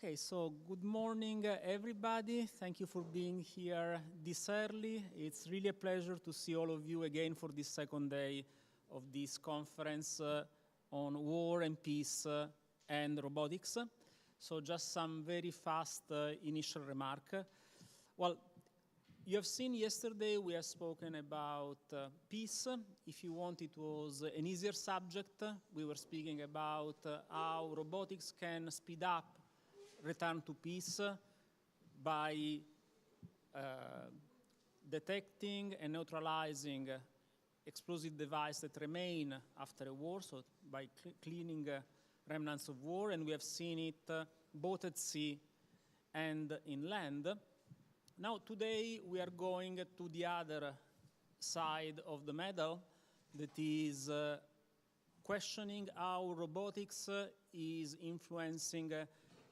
Okay, so good morning, everybody. Thank you for being here this early. It's really a pleasure to see all of you again for this second day of this conference on war and peace and robotics. So just some very fast initial remark. Well, you have seen yesterday we have spoken about peace. If you want, it was an easier subject. We were speaking about how robotics can speed up return to peace by detecting and neutralizing explosive devices that remain after a war, so by cleaning remnants of war, and we have seen it both at sea and inland. Now, today, we are going to the other side of the medal, that is questioning how robotics is influencing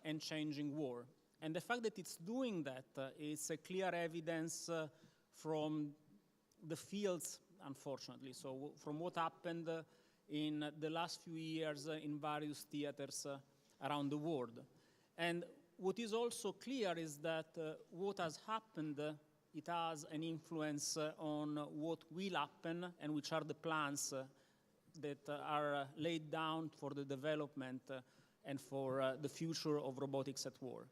and changing war. And the fact that it's doing that is a clear evidence from the fields, unfortunately, so from what happened in the last few years in various theaters around the world. And what is also clear is that what has happened, it has an influence on what will happen and which are the plans that are laid down for the development and for the future of robotics at war.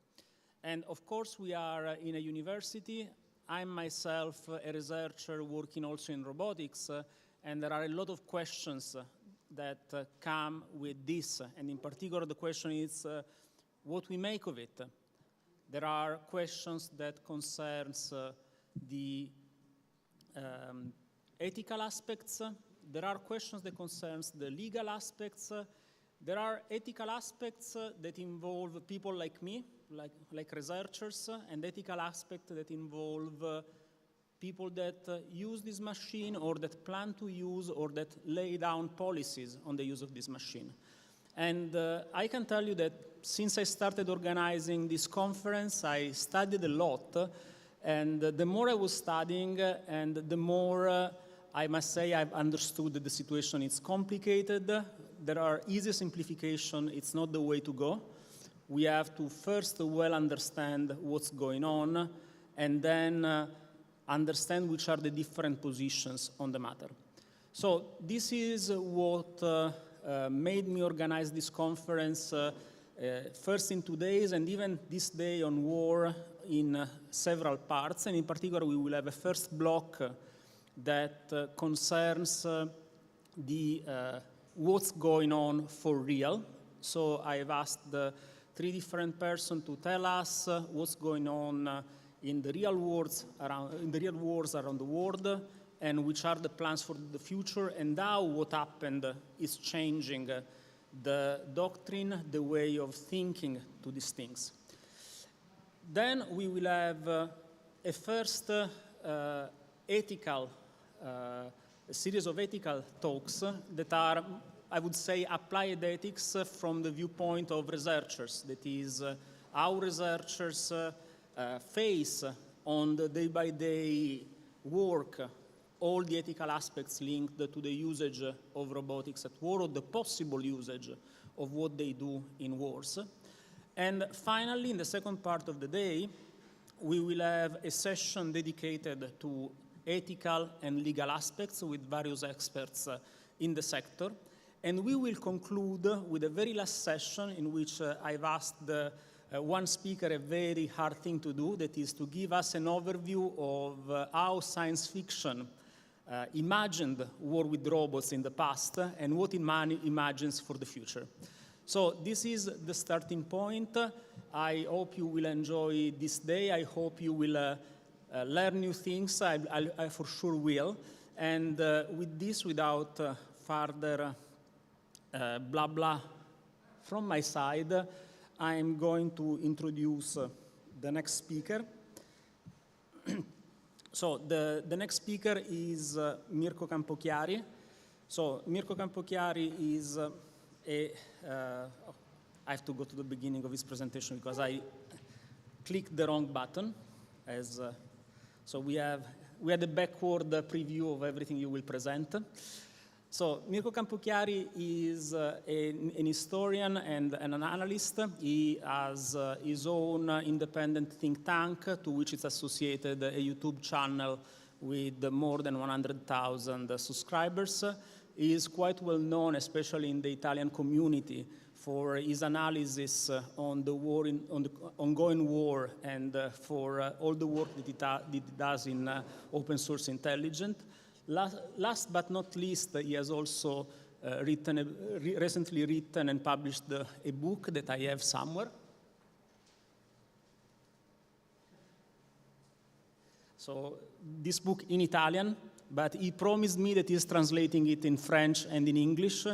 And of course, we are in a university. I'm myself a researcher working also in robotics, and there are a lot of questions that come with this. And in particular, the question is what we make of it. There are questions that concerns the ethical aspects. There are questions that concerns the legal aspects. There are ethical aspects that involve people like me, like researchers, and ethical aspects that involve people that use this machine or that plan to use or that lay down policies on the use of this machine. And I can tell you that since I started organizing this conference, I studied a lot, and the more I was studying and the more I must say I've understood that the situation is complicated. There are easy simplifications. It's not the way to go. We have to first well understand what's going on and then understand which are the different positions on the matter. So this is what made me organize this conference first in 2 days and even this day on war in several parts. And in particular, we will have a first block that concerns what's going on for real. So I've asked the 3 different persons to tell us what's going on in the real wars around the world, and which are the plans for the future, and how what happened is changing the doctrine, the way of thinking to these things. Then we will have a first a series of ethical talks that are, I would say, applied ethics from the viewpoint of researchers. That is, how researchers face on the day-by-day work all the ethical aspects linked to the usage of robotics at war, or the possible usage of what they do in wars. And finally, in the second part of the day, we will have a session dedicated to ethical and legal aspects with various experts in the sector. And we will conclude with a very last session in which I've asked one speaker a very hard thing to do, that is to give us an overview of how science fiction imagined war with robots in the past and what it imagines for the future. So this is the starting point. I hope you will enjoy this day. I hope you will learn new things. I for sure will. And with this, without further blah blah from my side, I'm going to introduce the next speaker. So the next speaker is Mirko Campochiari. So Mirko Campochiari is I have to go to the beginning of his presentation because I clicked the wrong button. So we had a backward preview of everything you will present. So Mirko Campochiari is an historian and an analyst. He has his own independent think tank to which is associated a YouTube channel with more than 100,000 subscribers. He is quite well known, especially in the Italian community, for his analysis on the war, on the ongoing war, and for all the work that he does in open source intelligence. Last but not least, he has also recently written and published a book that I have somewhere. So this book in Italian, but he promised me that he's translating it in French and in English.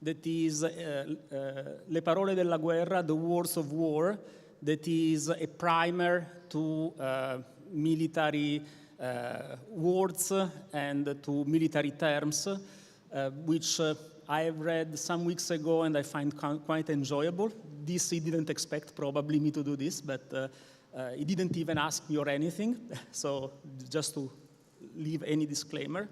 That is Le parole della guerra, the words of war. That is a primer to military words and to military terms, which I have read some weeks ago and I find quite enjoyable. This he didn't expect probably me to do this, but he didn't even ask me or anything, so just to leave any disclaimer.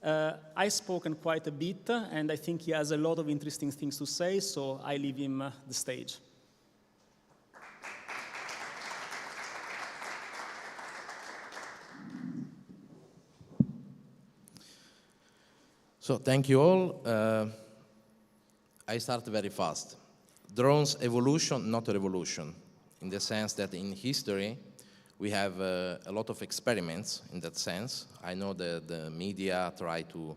I've spoken quite a bit, and I think he has a lot of interesting things to say, so I leave him the stage. So thank you all. I start very fast. Drones evolution, not a revolution, in the sense that in history, we have a lot of experiments in that sense. I know that the media try to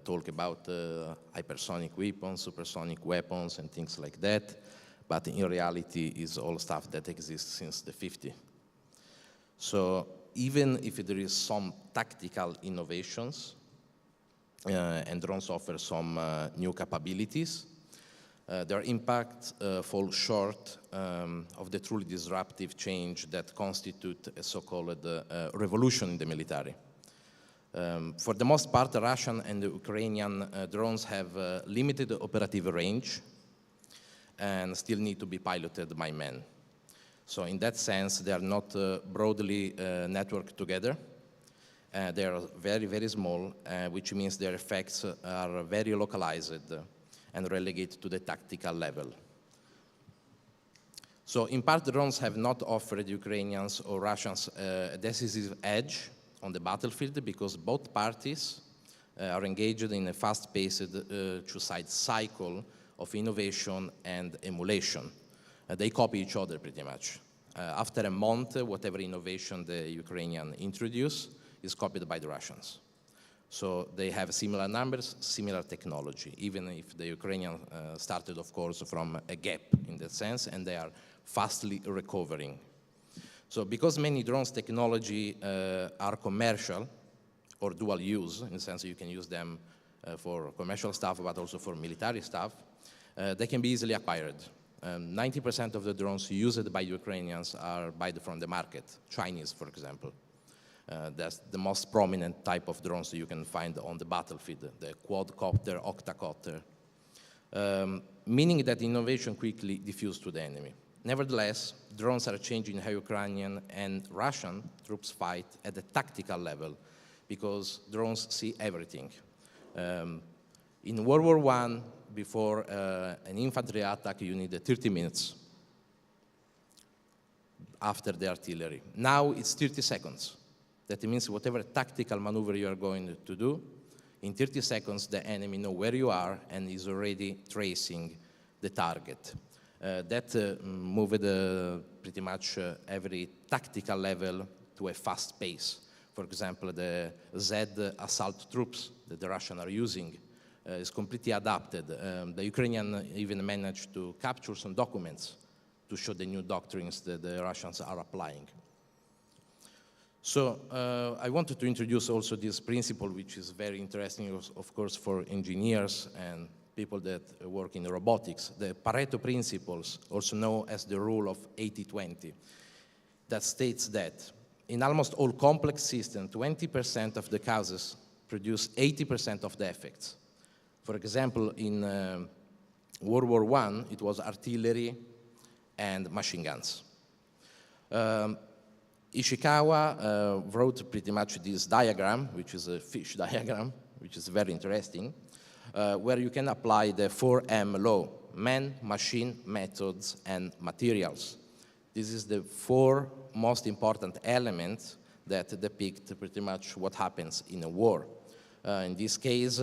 talk about hypersonic weapons, supersonic weapons, and things like that, but in reality, it's all stuff that exists since the 50s. So even if there is some tactical innovations, and drones offer some new capabilities, their impact falls short of the truly disruptive change that constitute a so-called revolution in the military. For the most part, the Russian and the Ukrainian drones have limited operative range and still need to be piloted by men. So in that sense, they are not broadly networked together. They are very, very small, which means their effects are very localized and relegated to the tactical level. So in part, drones have not offered Ukrainians or Russians a decisive edge on the battlefield because both parties are engaged in a fast-paced two-side cycle of innovation and emulation. They copy each other pretty much. After a month, whatever innovation the Ukrainians introduce is copied by the Russians. So they have similar numbers, similar technology, even if the Ukrainians started, of course, from a gap in that sense, and they are fastly recovering. So because many drones technology are commercial or dual use, in the sense you can use them for commercial stuff, but also for military stuff, they can be easily acquired. 90% of the drones used by Ukrainians are bought from the market, Chinese, for example. That's the most prominent type of drones that you can find on the battlefield, the quadcopter, octacopter, meaning that innovation quickly diffused to the enemy. Nevertheless, drones are changing how Ukrainian and Russian troops fight at the tactical level because drones see everything. In World War I, before an infantry attack, you need 30 minutes after the artillery. Now it's 30 seconds. That means whatever tactical maneuver you are going to do, in 30 seconds the enemy knows where you are and is already tracing the target. That moved pretty much every tactical level to a fast pace. For example, the Z assault troops that the Russians are using is completely adapted. The Ukrainians even managed to capture some documents to show the new doctrines that the Russians are applying. So I wanted to introduce also this principle, which is very interesting, of course, for engineers and people that work in robotics, the Pareto principles, also known as the rule of 80-20, that states that in almost all complex systems, 20% of the causes produce 80% of the effects. For example, in World War I, it was artillery and machine guns. Ishikawa wrote pretty much this diagram, which is a fish diagram, which is very interesting. where you can apply the 4M law: man, machine, methods, and materials. This is the 4 most important elements that depict pretty much what happens in a war. In this case,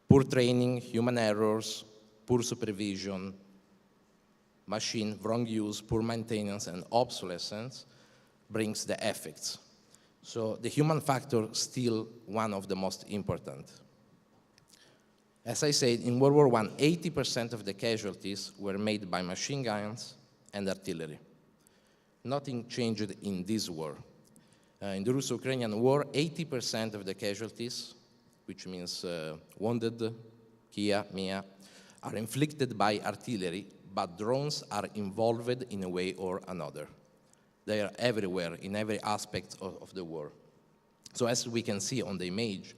poor training, human errors, poor supervision, machine, wrong use, poor maintenance, and obsolescence brings the effects. So the human factor is still one of the most important. As I said, in World War I, 80% of the casualties were made by machine guns and artillery. Nothing changed in this war. In the Russo-Ukrainian war, 80% of the casualties, which means wounded, Kia, Mia, are inflicted by artillery, but drones are involved in a way or another. They are everywhere, in every aspect of the war. So as we can see on the image,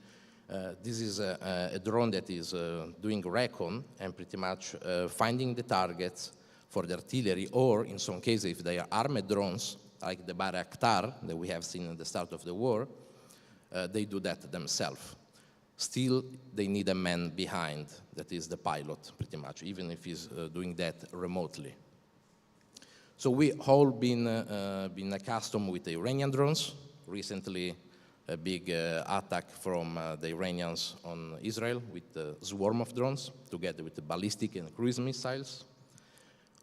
this is a drone that is doing recon and pretty much finding the targets for the artillery, or in some cases, if they are armed drones, like the Birattari that we have seen at the start of the war, they do that themselves. Still, they need a man behind, that is the pilot, pretty much, even if he's doing that remotely. So we all been accustomed with the Iranian drones. Recently, a big attack from the Iranians on Israel with a swarm of drones, together with the ballistic and cruise missiles.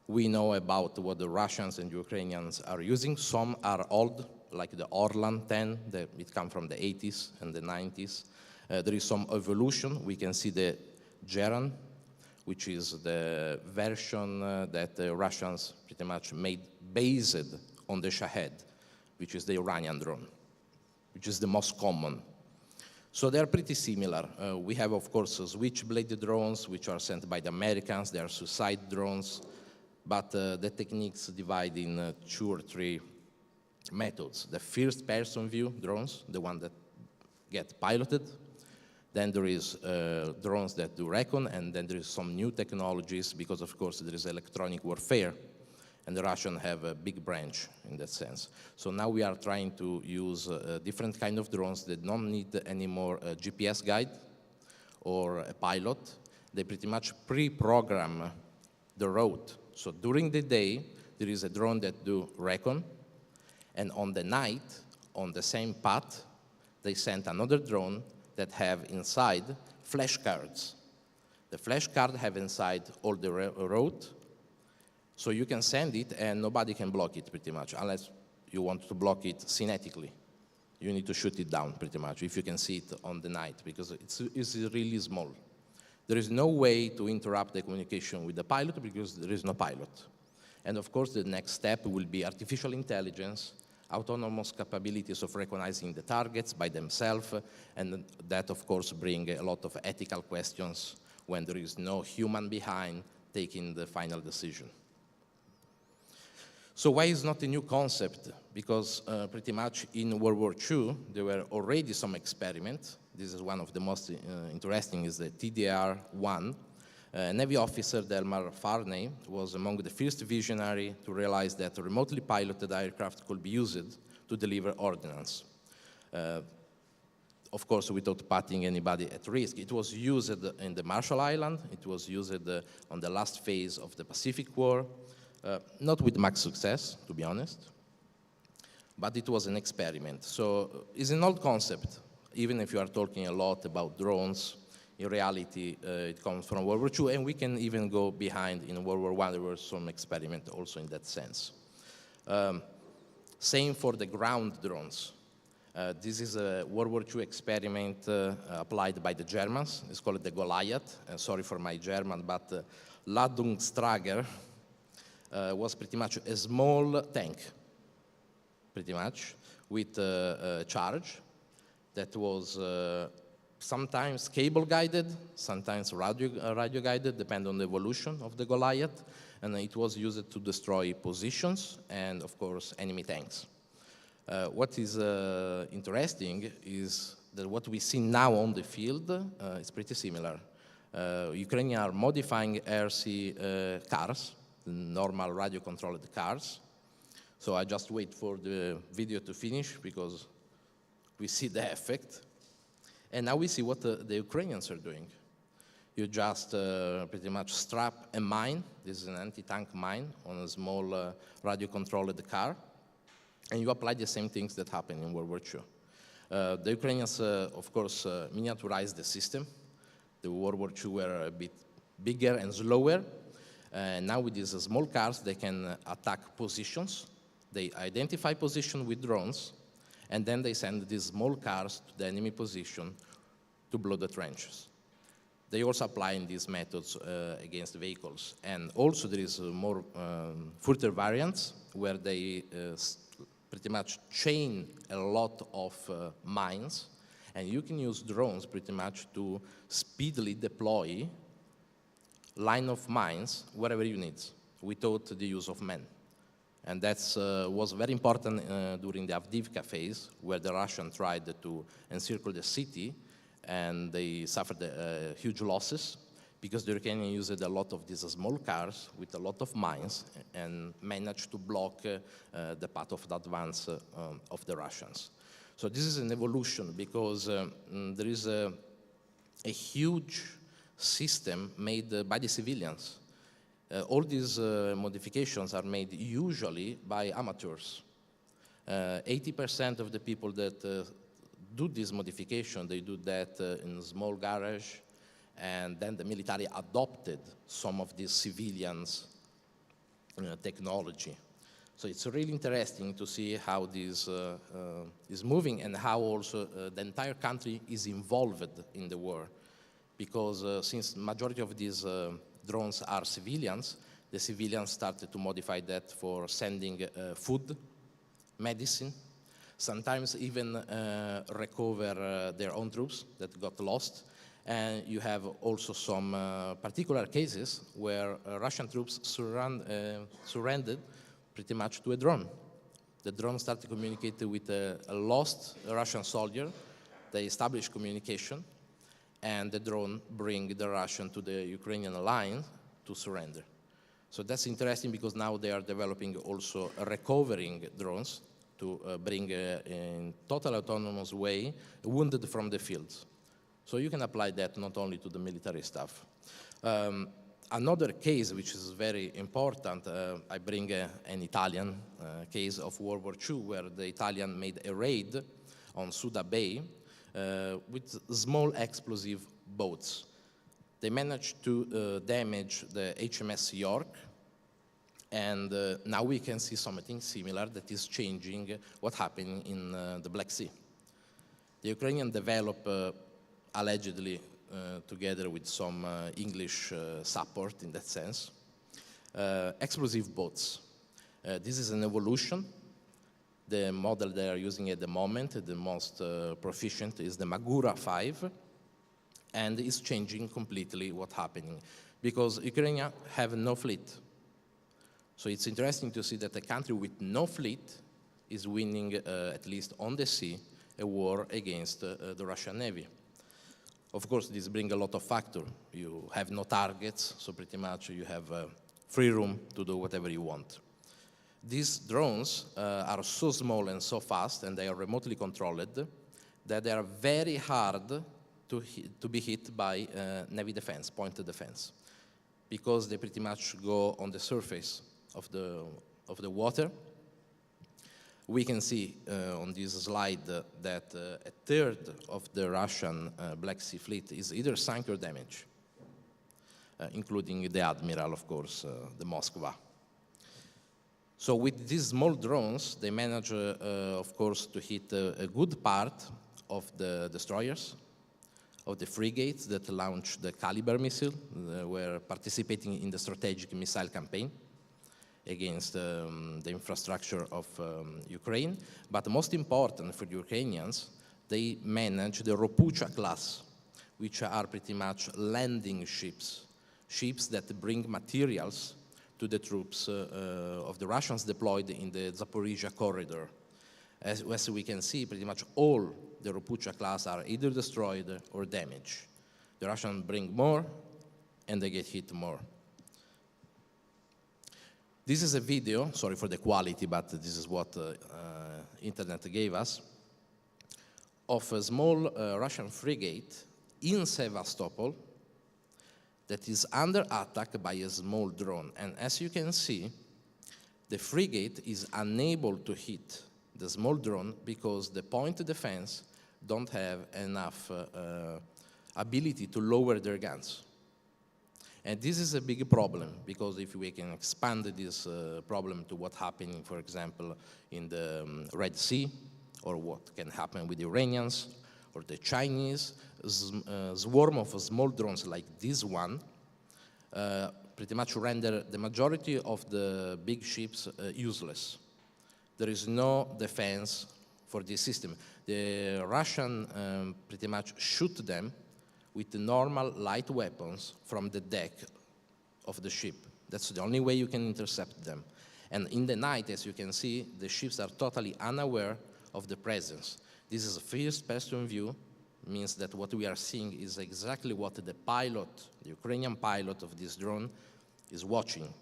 We know about what the Russians and Ukrainians are using. Some are old, like the Orlan 10, it comes from the 80s and the 90s. There is some evolution. We can see the Geron, which is the version that the Russians pretty much made based on the Shahed, which is the Iranian drone, which is the most common. So they're pretty similar. We have, of course, switchblade drones, which are sent by the Americans. They are suicide drones, but the techniques divide in 2 or 3 methods. The first-person view drones, the one that get piloted. Then there is drones that do recon, and then there is some new technologies because, of course, there is electronic warfare, and the Russians have a big branch in that sense. So now we are trying to use different kind of drones that don't need any more GPS guide or a pilot. They pretty much pre-program the route. So during the day, there is a drone that do recon, and on the night, on the same path, they send another drone that have inside flashcards. The flashcard have inside all the route, so you can send it and nobody can block it pretty much, unless you want to block it kinetically. You need to shoot it down pretty much, if you can see it on the night, because it's really small. There is no way to interrupt the communication with the pilot because there is no pilot. And of course, the next step will be artificial intelligence, autonomous capabilities of recognizing the targets by themselves, and that, of course, bring a lot of ethical questions when there is no human behind taking the final decision. So why is not a new concept? Because pretty much in World War II, there were already some experiments. This is one of the most interesting, is the TDR-1. A Navy officer, Delmar Farney, was among the first visionary to realize that a remotely piloted aircraft could be used to deliver ordnance. Of course, without putting anybody at risk. It was used in the Marshall Islands. It was used on the last phase of the Pacific War. Not with much success, to be honest, but it was an experiment. So it's an old concept, even if you are talking a lot about drones. In reality, it comes from World War II, and we can even go behind in World War I. There were some experiments also in that sense. Same for the ground drones. This is a World War II experiment applied by the Germans. It's called the Goliath. Sorry for my German, but Ladungsträger was pretty much a small tank, pretty much, with a charge that was sometimes cable-guided, sometimes radio-guided, depending on the evolution of the Goliath, and it was used to destroy positions and, of course, enemy tanks. What is interesting is that what we see now on the field is pretty similar. Ukrainians are modifying air-sea cars, normal radio-controlled cars. So I just wait for the video to finish because we see the effect. And now we see what the Ukrainians are doing. You just pretty much strap a mine, this is an anti-tank mine, on a small radio-controlled car, and you apply the same things that happened in World War II. The Ukrainians, of course, miniaturized the system. The World War II were a bit bigger and slower. Now with these small cars, they can attack positions. They identify position with drones, and then they send these small cars to the enemy position to blow the trenches. They also apply these methods against vehicles. And also there is more further variants where they pretty much chain a lot of mines, and you can use drones pretty much to speedily deploy line of mines wherever you need without the use of men. And that was very important during the Avdiivka phase, where the Russians tried to encircle the city, and they suffered huge losses because the Ukrainians used a lot of these small cars with a lot of mines and managed to block the path of the advance of the Russians. So this is an evolution because there is a huge system made by the civilians. All these modifications are made usually by amateurs. 80% of the people that do this modification, they do that in a small garage, and then the military adopted some of these civilians' technology. So it's really interesting to see how this is moving and how also the entire country is involved in the war. Because since majority of these drones are civilians, the civilians started to modify that for sending food, medicine, sometimes even recover their own troops that got lost. And you have also some particular cases where Russian troops surrendered pretty much to a drone. The drone started to communicate with a lost Russian soldier. They established communication, and the drone bring the Russian to the Ukrainian line to surrender. So that's interesting because now they are developing also recovering drones to bring in total autonomous way wounded from the field. So you can apply that not only to the military stuff. Another case which is very important, I bring an Italian case of World War II where the Italian made a raid on Suda Bay with small explosive boats. They managed to damage the HMS York, and now we can see something similar that is changing what happened in the Black Sea. The Ukrainians developed, allegedly, together with some English support in that sense, explosive boats. This is an evolution. The model they are using at the moment, the most proficient, is the Magura 5, and it's changing completely what's happening because Ukraine have no fleet. So it's interesting to see that a country with no fleet is winning, at least on the sea, a war against the Russian Navy. Of course, this brings a lot of factors. You have no targets, so pretty much you have free room to do whatever you want. These drones are so small and so fast, and they are remotely controlled, that they are very hard to be hit by Navy defense, point defense, because they pretty much go on the surface of the water. We can see on this slide that a third of the Russian Black Sea fleet is either sunk or damaged, including the Admiral, of course, the Moskva. So with these small drones, they manage, of course, to hit a good part of the destroyers, of the frigates that launched the Caliber missile, were participating in the strategic missile campaign against the infrastructure of Ukraine. But most important for the Ukrainians, they manage the Ropucha class, which are pretty much landing ships, ships that bring materials to the troops of the Russians deployed in the Zaporizhia corridor. As we can see, pretty much all the Ropucha class are either destroyed or damaged. The Russians bring more, and they get hit more. This is a video, sorry for the quality, but this is what internet gave us, of a small Russian frigate in Sevastopol that is under attack by a small drone. And as you can see, the frigate is unable to hit the small drone because the point defense don't have enough ability to lower their guns. And this is a big problem, because if we can expand this problem to what happened, for example, in the Red Sea, or what can happen with the Iranians or the Chinese, swarm of small drones like this one pretty much render the majority of the big ships useless. There is no defense for this system. The Russian pretty much shoot them with the normal light weapons from the deck of the ship. That's the only way you can intercept them. And in the night, as you can see, the ships are totally unaware of the presence. This is a first-person view, means that what we are seeing is exactly what the pilot, the Ukrainian pilot of this drone, is watching.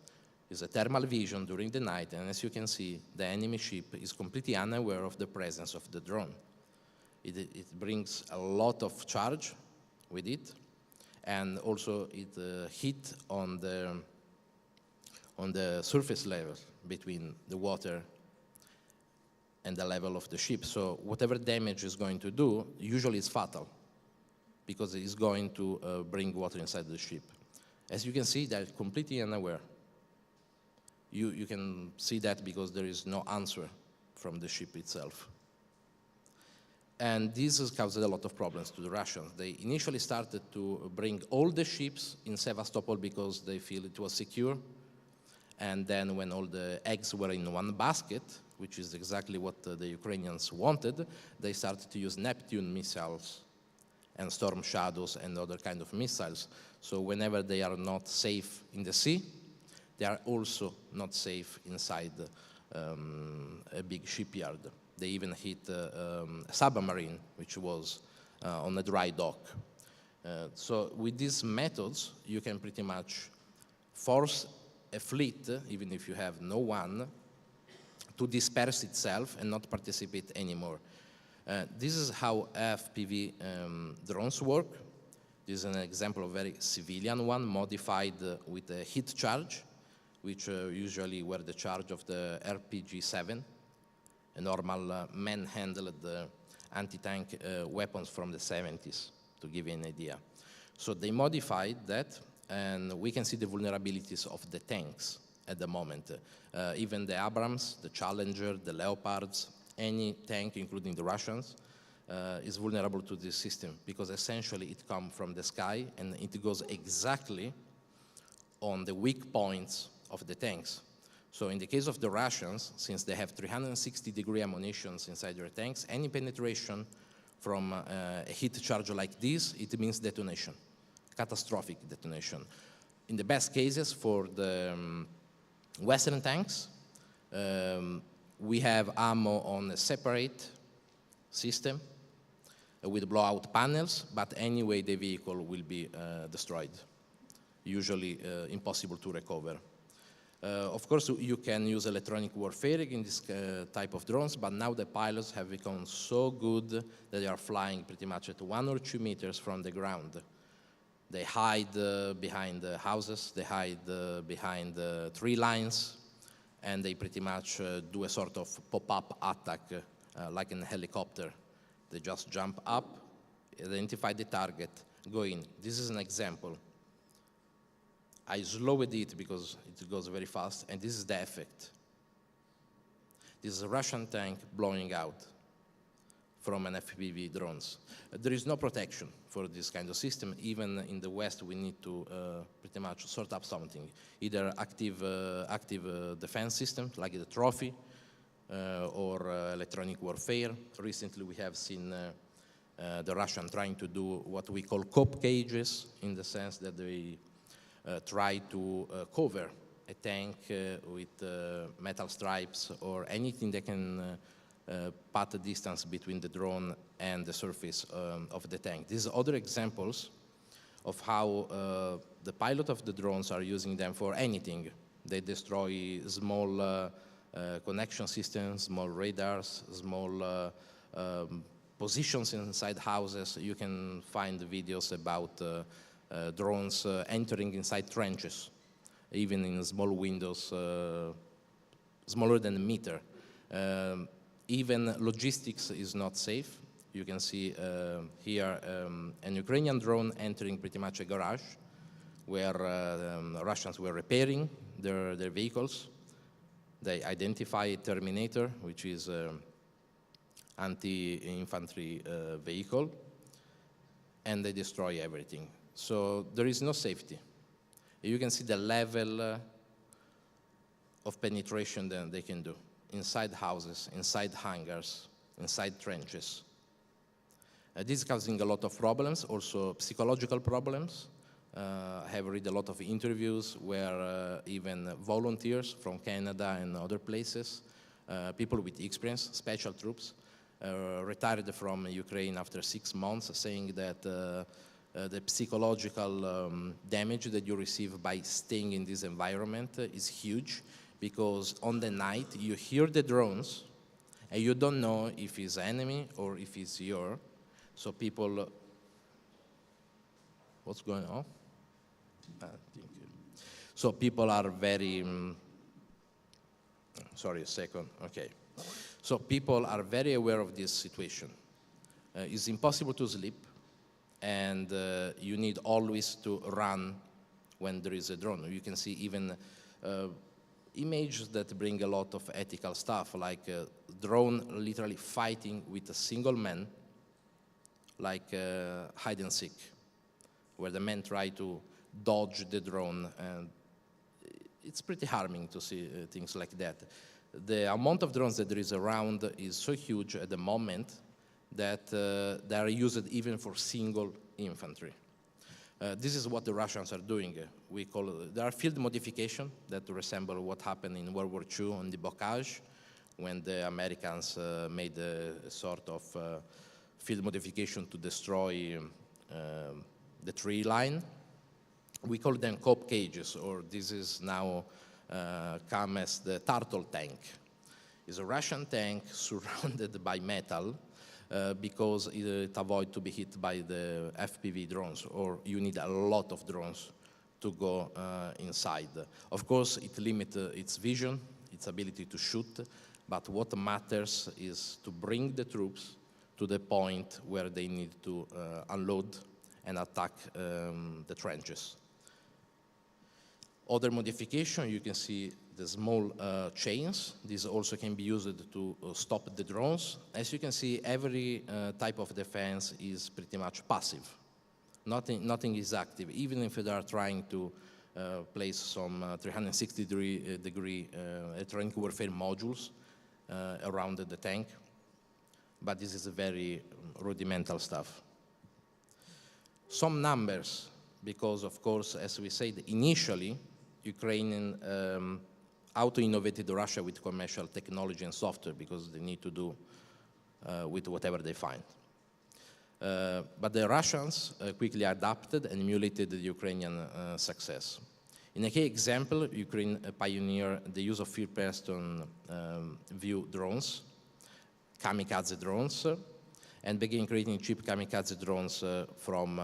It's a thermal vision during the night, and as you can see, the enemy ship is completely unaware of the presence of the drone. It brings a lot of charge with it, and also it hit on the surface level between the water and the level of the ship. So whatever damage is going to do, usually it's fatal, because it is going to bring water inside the ship. As you can see, they're completely unaware. You can see that because there is no answer from the ship itself. And this has caused a lot of problems to the Russians. They initially started to bring all the ships in Sevastopol because they feel it was secure. And then when all the eggs were in one basket, which is exactly what the Ukrainians wanted, they started to use Neptune missiles and Storm Shadows and other kind of missiles. So whenever they are not safe in the sea, they are also not safe inside a big shipyard. They even hit a submarine, which was on a dry dock. So with these methods, you can pretty much force a fleet, even if you have no one, to disperse itself and not participate anymore. This is how FPV drones work. This is an example of a very civilian one, modified with a heat charge, which usually were the charge of the RPG-7, a normal man-handled anti-tank weapons from the 70s, to give you an idea. So they modified that, and we can see the vulnerabilities of the tanks at the moment. Even the Abrams, the Challenger, the Leopards, any tank, including the Russians, is vulnerable to this system, because essentially it comes from the sky and it goes exactly on the weak points of the tanks. So in the case of the Russians, since they have 360-degree ammunition inside their tanks, any penetration from a heat charge like this, it means detonation, catastrophic detonation. In the best cases for the Western tanks, we have ammo on a separate system with blowout panels, but anyway the vehicle will be destroyed, usually impossible to recover. Of course, you can use electronic warfare in this type of drones, but now the pilots have become so good that they are flying pretty much at 1 or 2 meters from the ground. They hide behind the houses, they hide behind the tree lines, and they pretty much do a sort of pop-up attack like in a helicopter. They just jump up, identify the target, go in. This is an example. I slowed it because it goes very fast, and this is the effect. This is a Russian tank blowing out from an FPV drones. There is no protection for this kind of system. Even in the West, we need to pretty much sort up something, either active defense systems like the Trophy or electronic warfare. Recently, we have seen the Russian trying to do what we call cope cages, in the sense that they try to cover a tank with metal stripes or anything that can put a distance between the drone and the surface of the tank. These are other examples of how the pilot of the drones are using them for anything. They destroy small connection systems, small radars, small positions inside houses. You can find videos about drones entering inside trenches, even in small windows, smaller than a meter. Even logistics is not safe. You can see here an Ukrainian drone entering pretty much a garage where Russians were repairing their vehicles. They identify a Terminator, which is anti-infantry vehicle, and they destroy everything. So there is no safety. You can see the level of penetration that they can do inside houses, inside hangars, inside trenches. This is causing a lot of problems, also psychological problems. I have read a lot of interviews where even volunteers from Canada and other places, people with experience, special troops, retired from Ukraine after 6 months, saying that the psychological damage that you receive by staying in this environment is huge, because on the night you hear the drones and you don't know if it's enemy or if it's your. So people, what's going on? Thank you. So people are very, sorry a second, okay. So people are very aware of this situation. It's impossible to sleep, and you need always to run when there is a drone. You can see even images that bring a lot of ethical stuff, like a drone literally fighting with a single man, like hide and seek, where the men try to dodge the drone, and it's pretty harming to see things like that. The amount of drones that there is around is so huge at the moment that they are used even for single infantry. This is what the Russians are doing. There are field modifications that resemble what happened in World War II on the Bocage, when the Americans made a sort of field modification to destroy the tree line. We call them cope cages, or this is now come as the turtle tank. It's a Russian tank surrounded by metal because it avoids to be hit by the FPV drones, or you need a lot of drones to go inside. Of course, it limits its vision, its ability to shoot, but what matters is to bring the troops to the point where they need to unload and attack the trenches. Other modification, you can see the small chains. This also can be used to stop the drones. As you can see, every type of defense is pretty much passive. Nothing is active, even if they are trying to place some 360-degree electronic warfare modules around the tank. But this is a very rudimental stuff. Some numbers, because of course, as we said, initially, Ukrainian auto-innovated Russia with commercial technology and software, because they need to do with whatever they find. But the Russians quickly adapted and emulated the Ukrainian success. In a key example, Ukraine pioneered the use of first-person view drones, kamikaze drones, and began creating cheap kamikaze drones from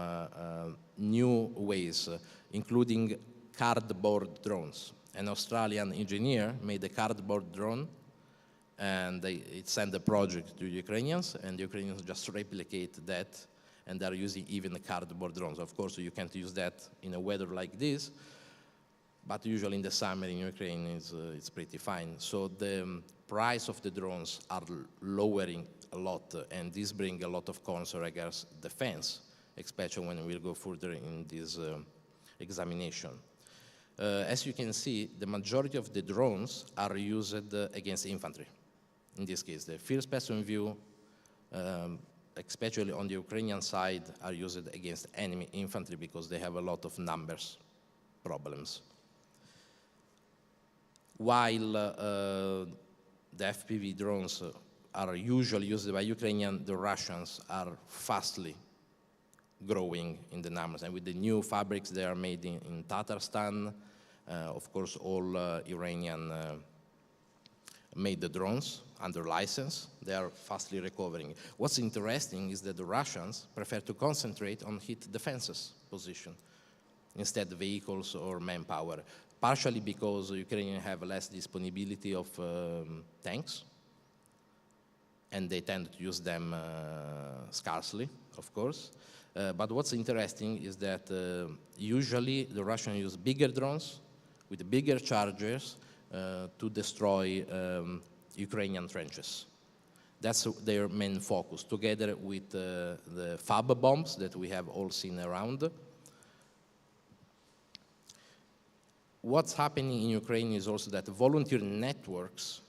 new ways, including cardboard drones. An Australian engineer made a cardboard drone, and it sent the project to Ukrainians, and the Ukrainians just replicate that, and they're using even the cardboard drones. Of course, you can't use that in a weather like this, but usually in the summer in Ukraine it's pretty fine. So the price of the drones are lowering a lot, and this brings a lot of concern against defense, especially when we'll go further in this examination. As you can see, the majority of the drones are used against infantry. In this case, the first-person view, especially on the Ukrainian side, are used against enemy infantry because they have a lot of numbers problems. While the FPV drones are usually used by Ukrainians, the Russians are fastly growing in the numbers. And with the new fabrics they are made in Tatarstan, of course, all Iranian made the drones under license. They are fastly recovering. What's interesting is that the Russians prefer to concentrate on hit defenses position instead of vehicles or manpower, partially because Ukrainians have less disponibility of tanks, and they tend to use them scarcely, of course. But what's interesting is that usually the Russians use bigger drones with bigger chargers to destroy Ukrainian trenches. That's their main focus, together with the FAB bombs that we have all seen around. What's happening in Ukraine is also that volunteer networks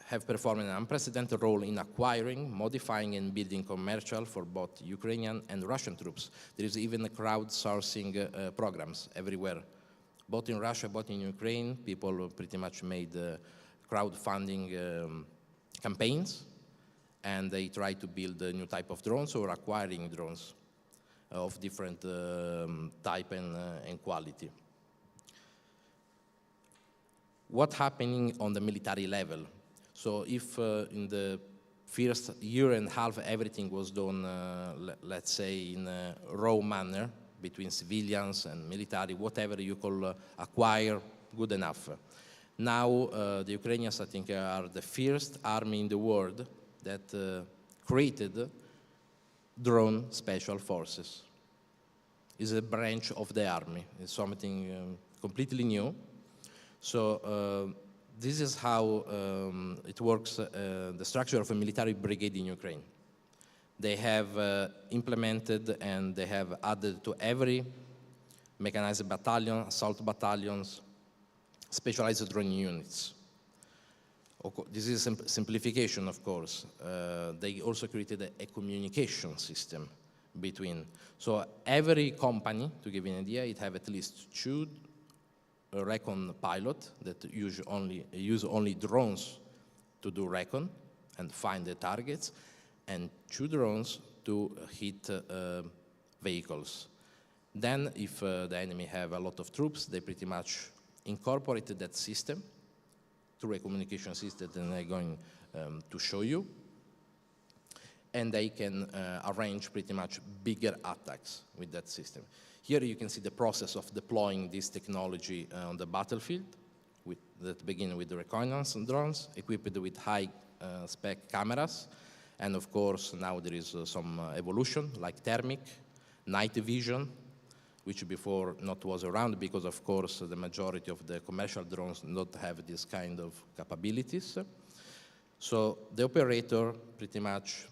have performed an unprecedented role in acquiring, modifying, and building commercial for both Ukrainian and Russian troops. There is even crowdsourcing programs everywhere. Both in Russia, both in Ukraine, people pretty much made crowdfunding campaigns, and they try to build a new type of drones or acquiring drones of different type and quality. What's happening on the military level? So if in the first year and a half everything was done, let's say, in a raw manner between civilians and military, whatever you call acquire, good enough. Now the Ukrainians, I think, are the first army in the world that created drone special forces. It's a branch of the army. It's something completely new. So this is how it works, the structure of a military brigade in Ukraine. They have implemented and they have added to every mechanized battalion, assault battalions, specialized drone units. This is a simplification, of course. They also created a communication system between. So every company, to give you an idea, it have at least two recon pilot that use only drones to do recon and find the targets, and two drones to hit vehicles. Then, if the enemy have a lot of troops, they pretty much incorporated that system through a communication system that I'm going to show you, and they can arrange pretty much bigger attacks with that system. Here you can see the process of deploying this technology on the battlefield, that begin with the reconnaissance drones, equipped with high-spec cameras, and of course now there is some evolution, like thermic, night vision, which before not was around because, of course, the majority of the commercial drones don't have this kind of capabilities. So the operator pretty much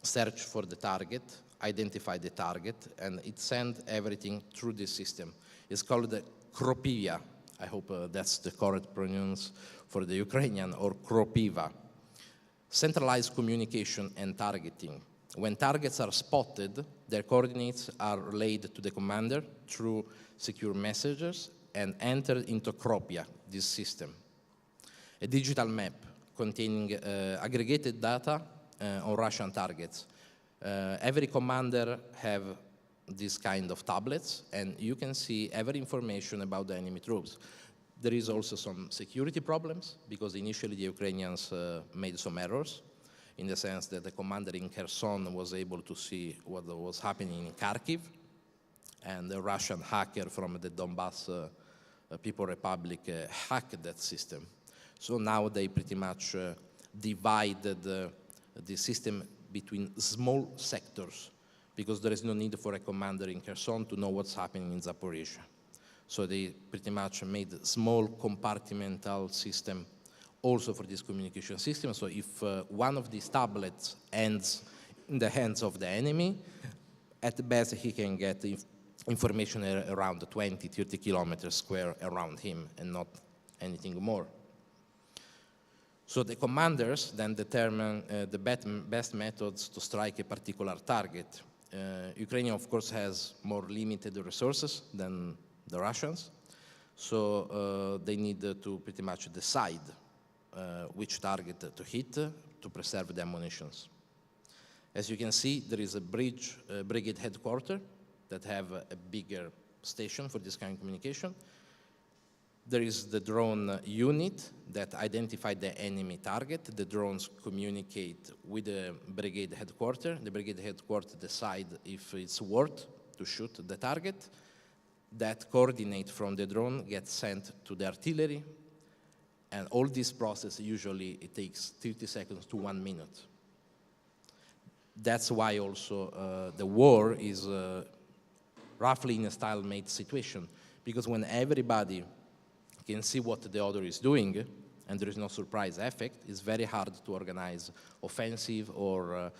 search for the target, identify the target, and it sends everything through this system. It's called the Kropiva. I hope that's the correct pronunciation for the Ukrainian, or Kropiva. Centralized communication and targeting. When targets are spotted, their coordinates are relayed to the commander through secure messages and entered into Kropia, this system. A digital map containing aggregated data on Russian targets. Every commander have this kind of tablets, and you can see every information about the enemy troops. There is also some security problems, because initially the Ukrainians made some errors, in the sense that the commander in Kherson was able to see what was happening in Kharkiv, and the Russian hacker from the Donbass People Republic hacked that system. So now they pretty much divided the system between small sectors, because there is no need for a commander in Kherson to know what's happening in Zaporizhia. So they pretty much made a small compartmental system also for this communication system. So if one of these tablets ends in the hands of the enemy, at best he can get information around 20, 30 kilometers square around him, and not anything more. So the commanders then determine the best methods to strike a particular target. Ukraine, of course, has more limited resources than the Russians, so they need to pretty much decide which target to hit to preserve the ammunitions. As you can see, there is a brigade headquarters that have a bigger station for this kind of communication. There is the drone unit that identifies the enemy target. The drones communicate with the brigade headquarters. The brigade headquarters decide if it's worth to shoot the target. That coordinate from the drone gets sent to the artillery. And all this process, usually it takes 30 seconds to 1 minute. That's why also the war is roughly in a stalemate situation, because when everybody can see what the other is doing, and there is no surprise effect, it's very hard to organize offensive or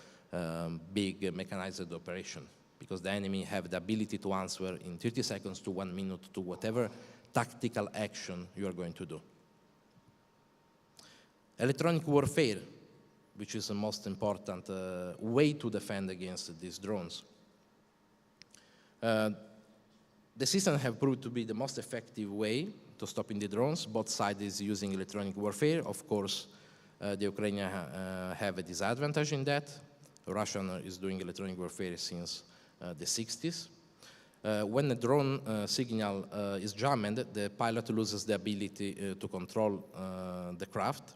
big mechanized operation, because the enemy have the ability to answer in 30 seconds to 1 minute to whatever tactical action you are going to do. Electronic warfare, which is the most important way to defend against these drones. The systems have proved to be the most effective way to stopping the drones. Both sides is using electronic warfare. Of course, the Ukrainians have a disadvantage in that. Russian is doing electronic warfare since the 60s. When the drone signal is jammed, the pilot loses the ability to control the craft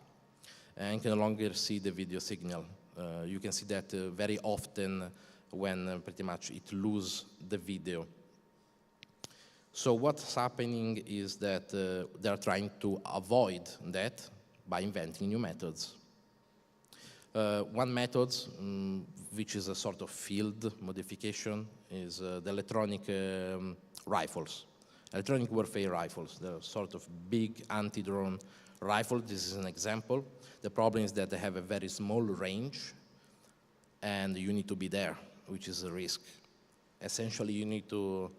and can no longer see the video signal. You can see that very often when pretty much it loses the video. So what's happening is that they're trying to avoid that by inventing new methods. One method, which is a sort of field modification, is the electronic rifles. Electronic warfare rifles, they're sort of big anti-drone rifle. This is an example. The problem is that they have a very small range, and you need to be there, which is a risk. Essentially, you need to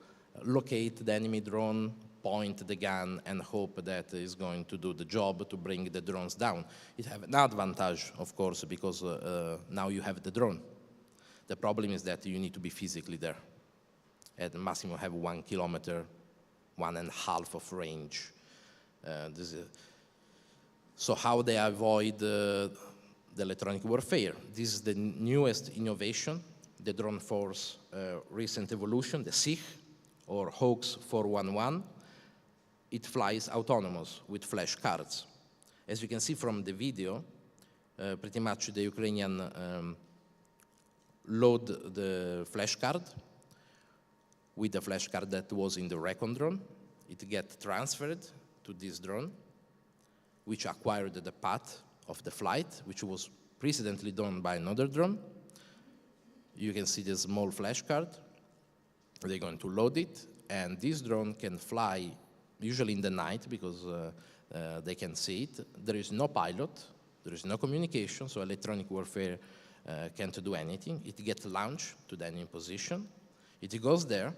locate the enemy drone, point the gun, and hope that it's going to do the job to bring the drones down. It has an advantage, of course, because now you have the drone. The problem is that you need to be physically there. At the maximum, have 1 kilometer, 1.5 of range. So how they avoid the electronic warfare? This is the newest innovation, the drone force recent evolution, the SIG, or Hawks 411. It flies autonomous with flash cards. As you can see from the video, pretty much the Ukrainian load the flash card with the flash card that was in the recon drone. It gets transferred to this drone, which acquired the path of the flight, which was precedently done by another drone. You can see the small flash card. They're going to load it, and this drone can fly usually in the night because they can see it. There is no pilot, there is no communication, so electronic warfare can't do anything. It gets launched to the enemy position. It goes there,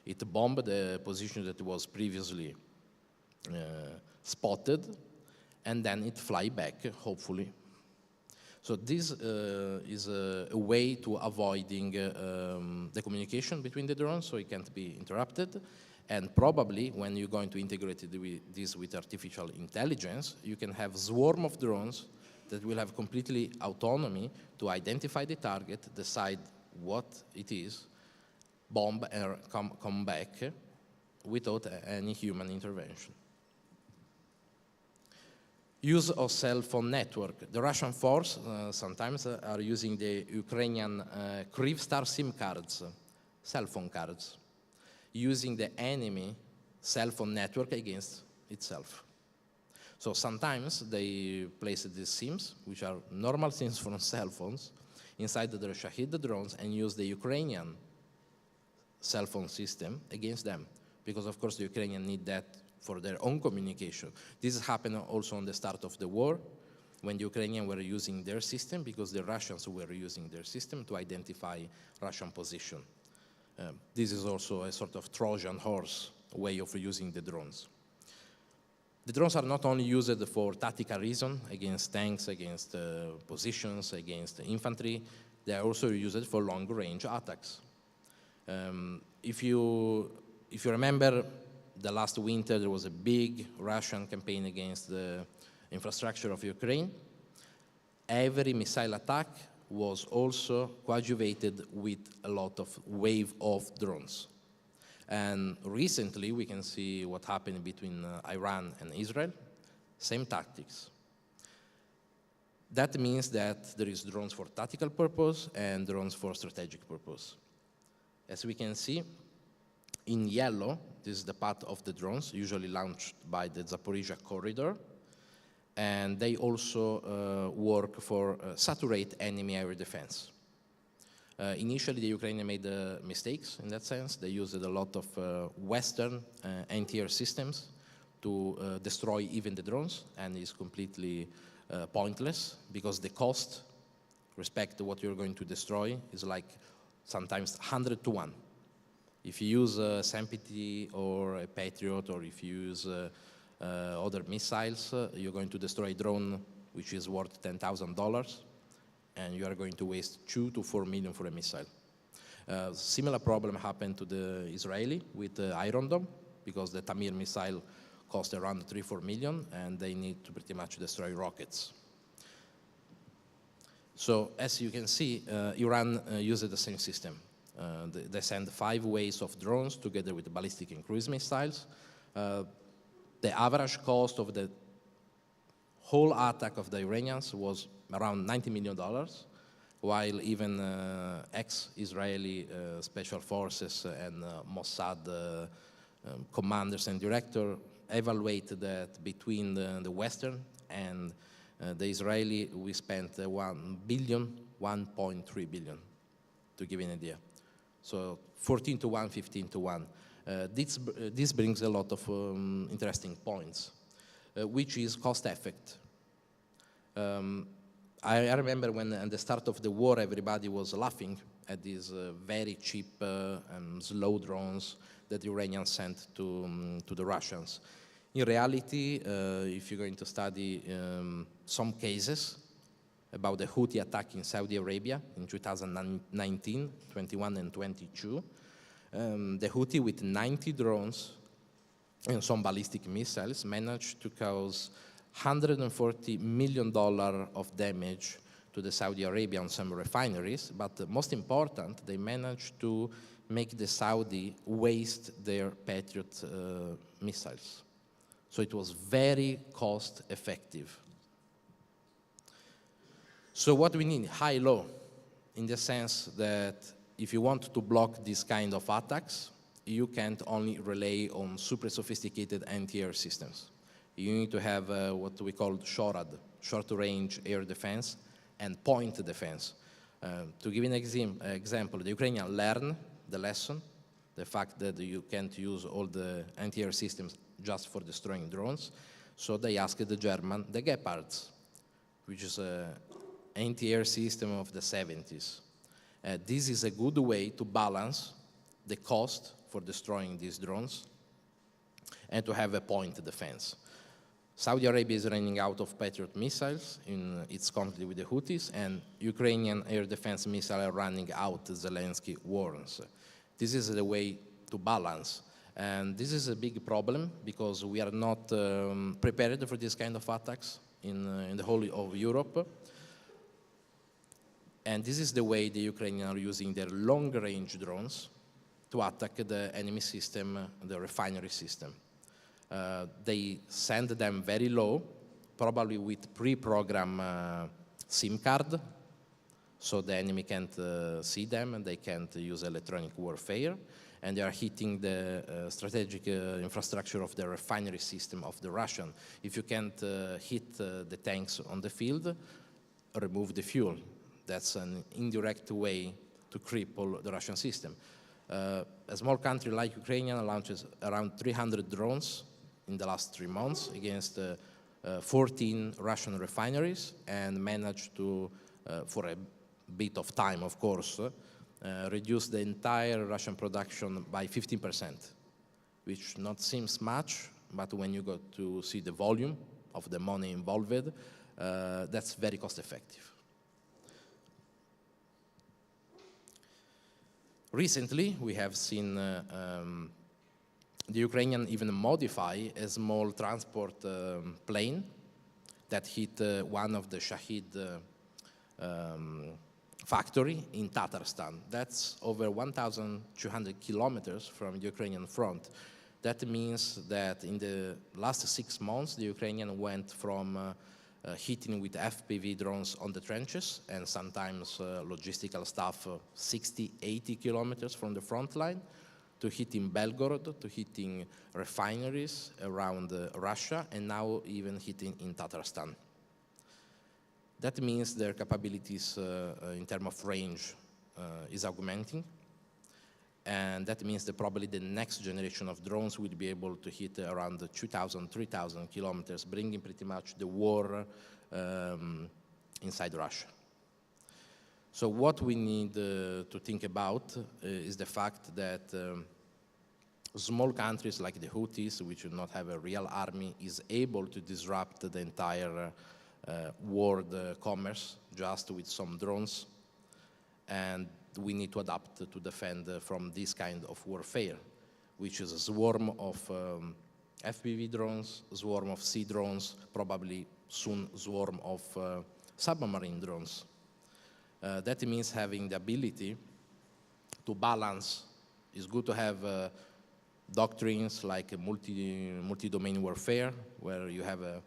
it bombs the position that was previously spotted, and then it flies back, hopefully. So this is a way to avoiding the communication between the drones, so it can't be interrupted. And probably when you're going to integrate this with artificial intelligence, you can have swarm of drones that will have completely autonomy to identify the target, decide what it is, bomb, and come back without any human intervention. Use of cell phone network. The Russian force sometimes are using the Ukrainian Kyivstar SIM cards, cell phone cards, using the enemy cell phone network against itself. So sometimes they place these SIMs, which are normal SIMs from cell phones, inside the Shahid drones and use the Ukrainian cell phone system against them. Because of course the Ukrainians need that for their own communication. This happened also on the start of the war, when the Ukrainians were using their system, because the Russians were using their system to identify Russian position. This is also a sort of Trojan horse way of using the drones. The drones are not only used for tactical reasons, against tanks, against positions, against infantry, they are also used for long-range attacks. If you remember, the last winter, there was a big Russian campaign against the infrastructure of Ukraine. Every missile attack was also coadjuvated with a lot of wave of drones. And recently, we can see what happened between Iran and Israel. Same tactics. That means that there is drones for tactical purpose and drones for strategic purpose. As we can see, in yellow, this is the path of the drones, usually launched by the Zaporizhia corridor. And they also work for saturate enemy air defense. Initially, the Ukrainians made mistakes in that sense. They used a lot of Western anti-air systems to destroy even the drones, and it's completely pointless because the cost, respect to what you're going to destroy, is like sometimes 100 to 1. If you use a SAMPT or a Patriot, or if you use other missiles, you're going to destroy a drone which is worth $10,000, and you are going to waste 2 to 4 million for a missile. Similar problem happened to the Israeli with Iron Dome, because the Tamir missile cost around 3-4 million, and they need to pretty much destroy rockets. So as you can see, Iran uses the same system. They send 5 waves of drones together with ballistic and cruise missiles. The average cost of the whole attack of the Iranians was around $90 million, while even ex-Israeli special forces and Mossad commanders and directors evaluated that between the Western and the Israeli, we spent 1 billion, 1.3 billion, to give you an idea. So 14 to 1, 15 to 1. This brings a lot of interesting points, which is cost effect. I remember when at the start of the war, everybody was laughing at these very cheap and slow drones that the Iranians sent to the Russians. In reality, if you're going to study some cases about the Houthi attack in Saudi Arabia in 2019, 21 and 22, the Houthi with 90 drones and some ballistic missiles managed to cause $140 million of damage to the Saudi Arabia on some refineries, but most important, they managed to make the Saudi waste their Patriot missiles. So it was very cost effective. So what we need, high-low, in the sense that if you want to block this kind of attacks, you can't only rely on super sophisticated anti-air systems. You need to have what we call SHORAD, short-range air defense, and point defense. To give an example, the Ukrainians learned the lesson, the fact that you can't use all the anti-air systems just for destroying drones. So they asked the German the Gepards, which is an anti-air system of the 70s. This is a good way to balance the cost for destroying these drones and to have a point defense. Saudi Arabia is running out of Patriot missiles in its conflict with the Houthis, and Ukrainian air defense missiles are running out, Zelensky warns. This is the way to balance. And this is a big problem because we are not prepared for this kind of attacks in the whole of Europe. And this is the way the Ukrainians are using their long-range drones to attack the enemy system, the refinery system. They send them very low, probably with pre-programmed SIM card, so the enemy can't see them and they can't use electronic warfare, and they are hitting the strategic infrastructure of the refinery system of the Russian. If you can't hit the tanks on the field, remove the fuel. That's an indirect way to cripple the Russian system. A small country like Ukraine launches around 300 drones in the last 3 months against 14 Russian refineries and managed to, for a bit of time, of course, reduce the entire Russian production by 15%, which not seems much, but when you go to see the volume of the money involved, that's very cost effective. Recently, we have seen the Ukrainians even modify a small transport plane that hit one of the Shahid factory in Tatarstan. That's over 1,200 kilometers from the Ukrainian front. That means that in the last 6 months, the Ukrainian went from hitting with FPV drones on the trenches and sometimes logistical stuff 60, 80 kilometers from the front line, to hitting Belgorod, to hitting refineries around Russia, and now even hitting in Tatarstan. That means their capabilities in terms of range is augmenting. And that means that probably the next generation of drones will be able to hit around 2,000, 3,000 kilometers, bringing pretty much the war inside Russia. So what we need to think about is the fact that small countries like the Houthis, which do not have a real army, is able to disrupt the entire world commerce just with some drones. And we need to adapt to defend from this kind of warfare, which is a swarm of FPV drones, swarm of sea drones, probably soon swarm of submarine drones. That means having the ability to balance. It's good to have doctrines like multi-domain warfare, where you have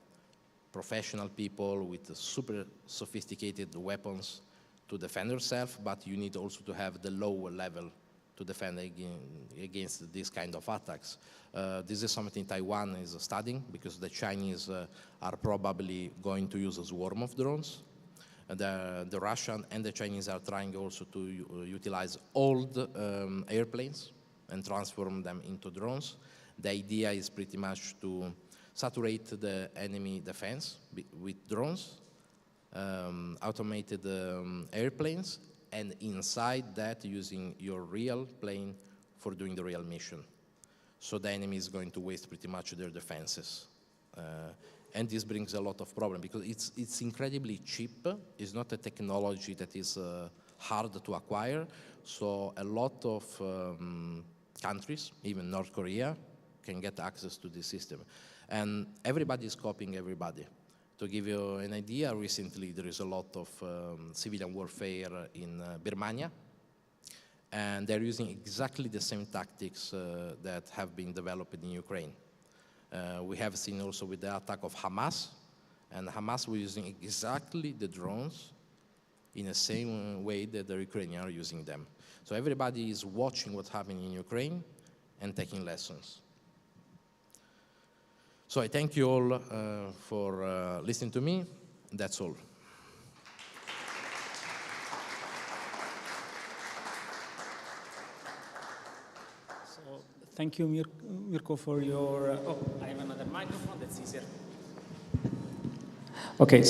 professional people with super sophisticated weapons to defend yourself, but you need also to have the lower level to defend against this kind of attacks. This is something Taiwan is studying, because the Chinese are probably going to use a swarm of drones. The Russian and the Chinese are trying also to utilize old airplanes and transform them into drones. The idea is pretty much to saturate the enemy defense with drones, automated airplanes, and inside that using your real plane for doing the real mission. So the enemy is going to waste pretty much their defenses. And this brings a lot of problems, because it's incredibly cheap. It's not a technology that is hard to acquire. So a lot of countries, even North Korea, can get access to this system. And everybody is copying everybody. To give you an idea, recently there is a lot of civilian warfare in Birmania, and they're using exactly the same tactics that have been developed in Ukraine. We have seen also with the attack of Hamas, and Hamas was using exactly the drones in the same way that the Ukrainians are using them. So everybody is watching what's happening in Ukraine and taking lessons. So I thank you all for listening to me. That's all. So thank you, Mirko, for your... oh, I have another microphone. That's easier. Okay.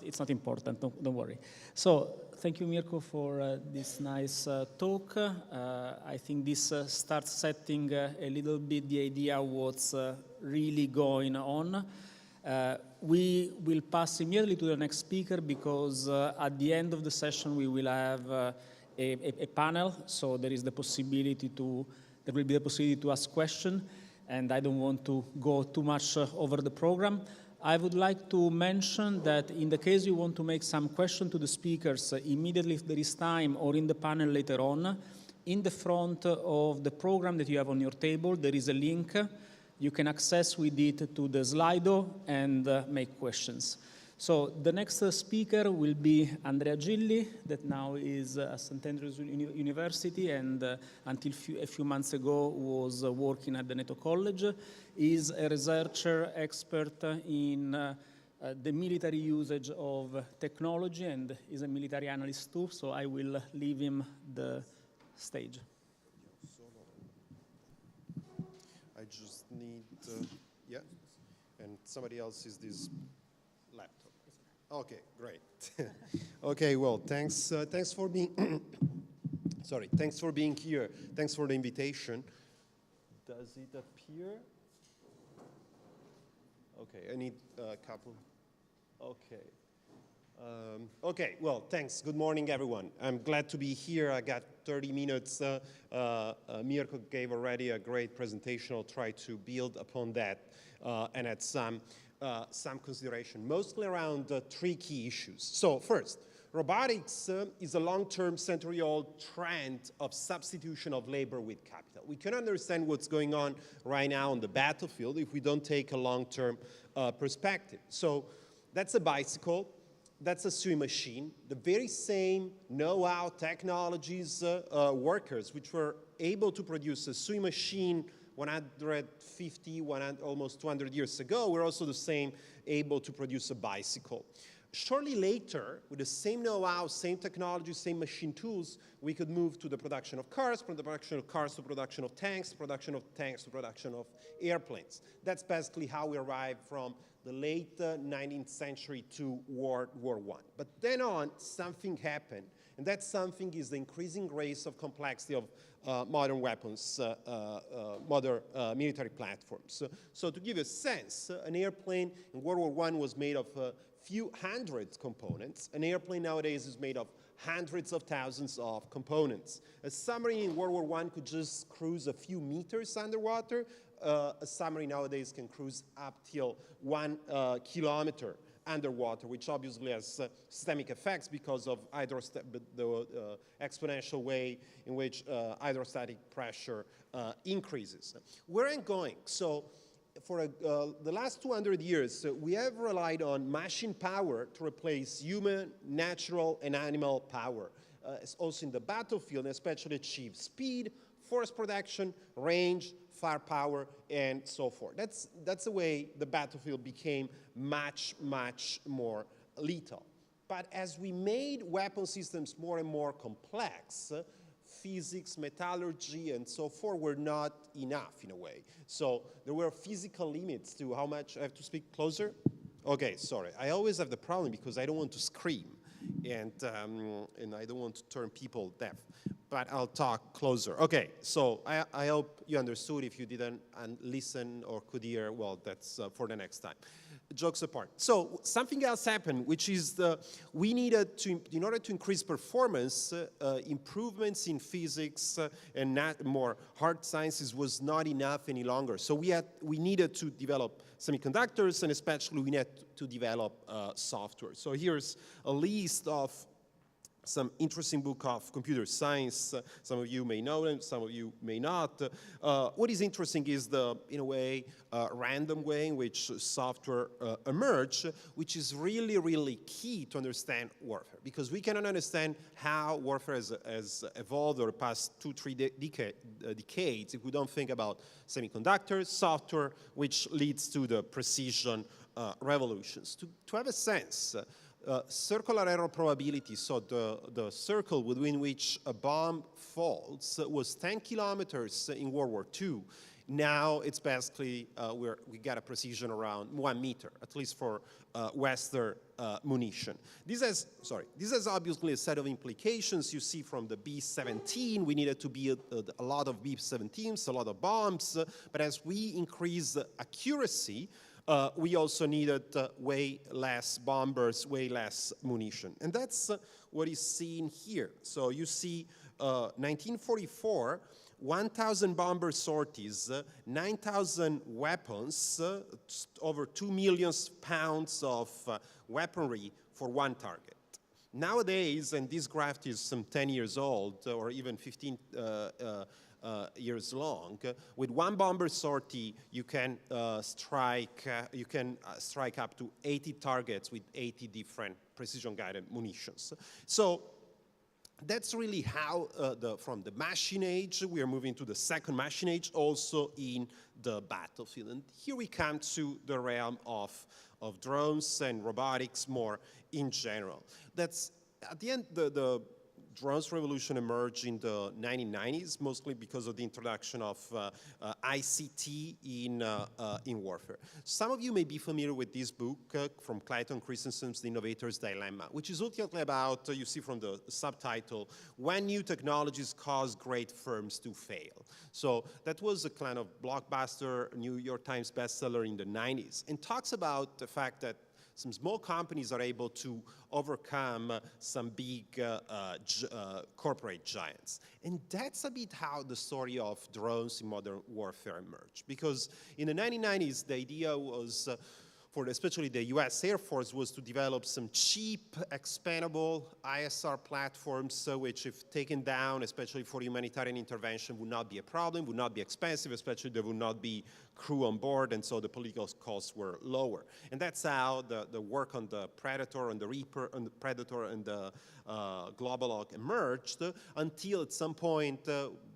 It's not important, don't worry. So thank you, Mirko, for this nice talk. I think this starts setting a little bit the idea of what's really going on. We will pass immediately to the next speaker, because at the end of the session we will have a panel, so there will be the possibility to ask questions, and I don't want to go too much over the program. I would like to mention that in the case you want to make some question to the speakers immediately if there is time, or in the panel later on, in the front of the program that you have on your table, there is a link. You can access with it to the Slido and make questions. So the next speaker will be Andrea Gilli, that now is at St. Andrews University, and until a few months ago was working at the NATO College. He's a researcher expert in the military usage of technology, and is a military analyst too, so I will leave him the stage. I just need, yeah, and somebody else is this laptop. Okay, great. Okay, well, thanks for being, sorry, thanks for being here. Thanks for the invitation. Does it appear? Okay, I need a couple. Okay. Okay, well, thanks. Good morning, everyone. I'm glad to be here. I got 30 minutes. Mirko gave already a great presentation. I'll try to build upon that and add some consideration, mostly around three key issues. So first, robotics is a long-term century-old trend of substitution of labor with capital. We can understand what's going on right now on the battlefield if we don't take a long-term perspective. So that's a bicycle. That's a sewing machine. The very same know-how, technologies, workers, which were able to produce a sewing machine 150, almost 200 years ago, were also the same able to produce a bicycle. Shortly later, with the same know-how, same technology, same machine tools, we could move to the production of cars, from the production of cars to production of tanks, production of tanks to production of airplanes. That's basically how we arrived from the late 19th century to World War I. But then on, something happened, and that something is the increasing race of complexity of modern weapons, modern military platforms. So to give you a sense, an airplane in World War I was made of few hundred components. An airplane nowadays is made of hundreds of thousands of components. A submarine in World War I could just cruise a few meters underwater. A submarine nowadays can cruise up till 1 kilometer underwater, which obviously has systemic effects because of the exponential way in which hydrostatic pressure increases. Where I'm going, so for the last 200 years, we have relied on machine power to replace human, natural, and animal power. Also in the battlefield, especially achieve speed, force protection, range, firepower, and so forth. That's the way the battlefield became much, much more lethal. But as we made weapon systems more and more complex, physics, metallurgy, and so forth were not enough in a way. So there were physical limits to how much. I have to speak closer? Okay, sorry. I always have the problem because I don't want to scream, and I don't want to turn people deaf. But I'll talk closer. Okay, so I hope you understood. If you didn't listen or could hear, well, that's for the next time. Jokes apart. So something else happened, which is we needed to, in order to increase performance, improvements in physics and more hard sciences was not enough any longer. So we needed to develop semiconductors, and especially we needed to develop software. So here's a list of some interesting book of computer science. Some of you may know them, some of you may not. What is interesting is the, in a way, random way in which software emerged, which is really, really key to understand warfare, because we cannot understand how warfare has evolved over the past 2-3 decades if we don't think about semiconductors, software, which leads to the precision revolutions. To have a sense, circular error probability, so the circle within which a bomb falls, was 10 kilometers in World War II. Now it's basically, we got a precision around 1 meter, at least for Western munition. This has obviously a set of implications. You see from the B-17, we needed to build a lot of B-17s, a lot of bombs, but as we increase accuracy, we also needed way less bombers, way less munition. And that's what is seen here. So you see 1944, 1,000 bomber sorties, 9,000 weapons, over 2 million pounds of weaponry for one target. Nowadays, and this graph is some 10 years old, or even 15 years long, with one bomber sortie, you can strike up to 80 targets with 80 different precision-guided munitions. So that's really how, from the machine age, we are moving to the second machine age, also in the battlefield. And here we come to the realm of drones and robotics more in general. That's, at the end, the drones revolution emerged in the 1990s, mostly because of the introduction of ICT in warfare. Some of you may be familiar with this book from Clayton Christensen's The Innovator's Dilemma, which is ultimately about, you see from the subtitle, when new technologies cause great firms to fail. So that was a kind of blockbuster New York Times bestseller in the 90s, and talks about the fact that some small companies are able to overcome some big corporate giants. And that's a bit how the story of drones in modern warfare emerged. Because in the 1990s, the idea was, for especially the US Air Force, was to develop some cheap, expandable ISR platforms, which if taken down, especially for humanitarian intervention, would not be a problem, would not be expensive, especially there would not be crew on board, and so the political costs were lower. And that's how the work on the Predator, and the Reaper, and the Predator, and the Global Hawk emerged, until at some point,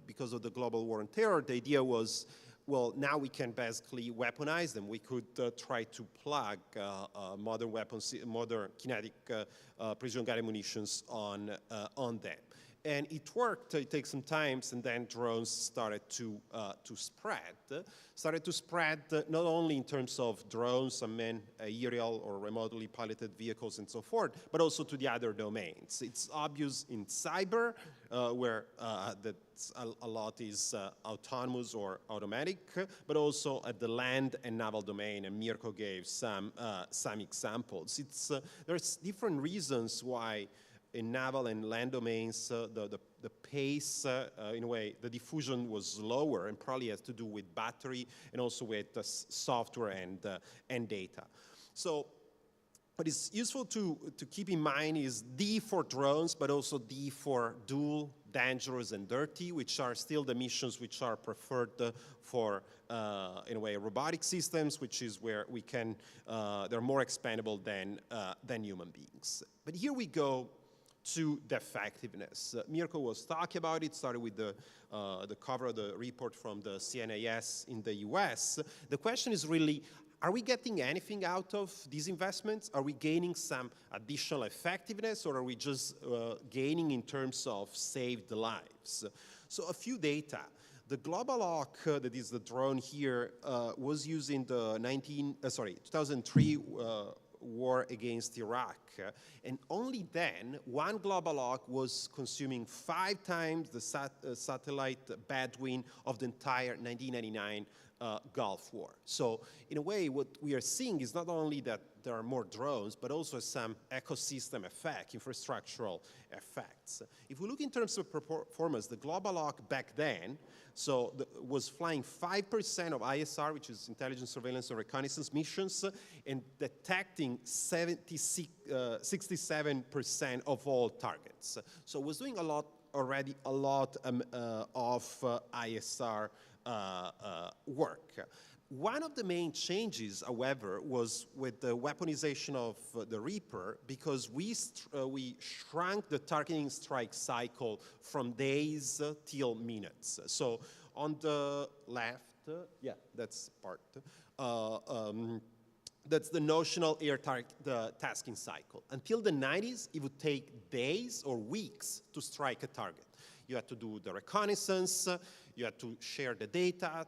because of the global war on terror, the idea was, well, now we can basically weaponize them. We could try to plug modern weapons, modern kinetic precision-guided munitions on them. And it worked. It takes some time, and then drones started to spread. Started to spread not only in terms of drones, unmanned aerial or remotely piloted vehicles and so forth, but also to the other domains. It's obvious in cyber, where a lot is autonomous or automatic, but also at the land and naval domain, and Mirko gave some examples. There's different reasons why in naval and land domains, the pace, in a way, the diffusion was lower, and probably has to do with battery and also with software and data. So what is useful to keep in mind is D for drones, but also D for dual, dangerous, and dirty, which are still the missions which are preferred for, in a way, robotic systems, which is where we can, they're more expandable than human beings. But here we go to the effectiveness. Mirko was talking about it, started with the cover of the report from the CNAS in the US. The question is really, are we getting anything out of these investments? Are we gaining some additional effectiveness, or are we just gaining in terms of saved lives? So a few data. The Global Hawk, that is the drone here, was used in the 2003 war against Iraq. And only then, one Global Hawk was consuming 5 times the satellite bandwidth of the entire 1999 Gulf War. So in a way, what we are seeing is not only that there are more drones, but also some ecosystem effect, infrastructural effects. If we look in terms of performance, the Global Hawk back then, was flying 5% of ISR, which is intelligence, surveillance, and reconnaissance missions, and detecting 67% of all targets. So it was doing of ISR work. One of the main changes, however, was with the weaponization of the Reaper, because we shrunk the targeting strike cycle from days till minutes. So on the left, yeah, that's part. That's the notional air tasking cycle. Until the 90s, it would take days or weeks to strike a target. You had to do the reconnaissance, you had to share the data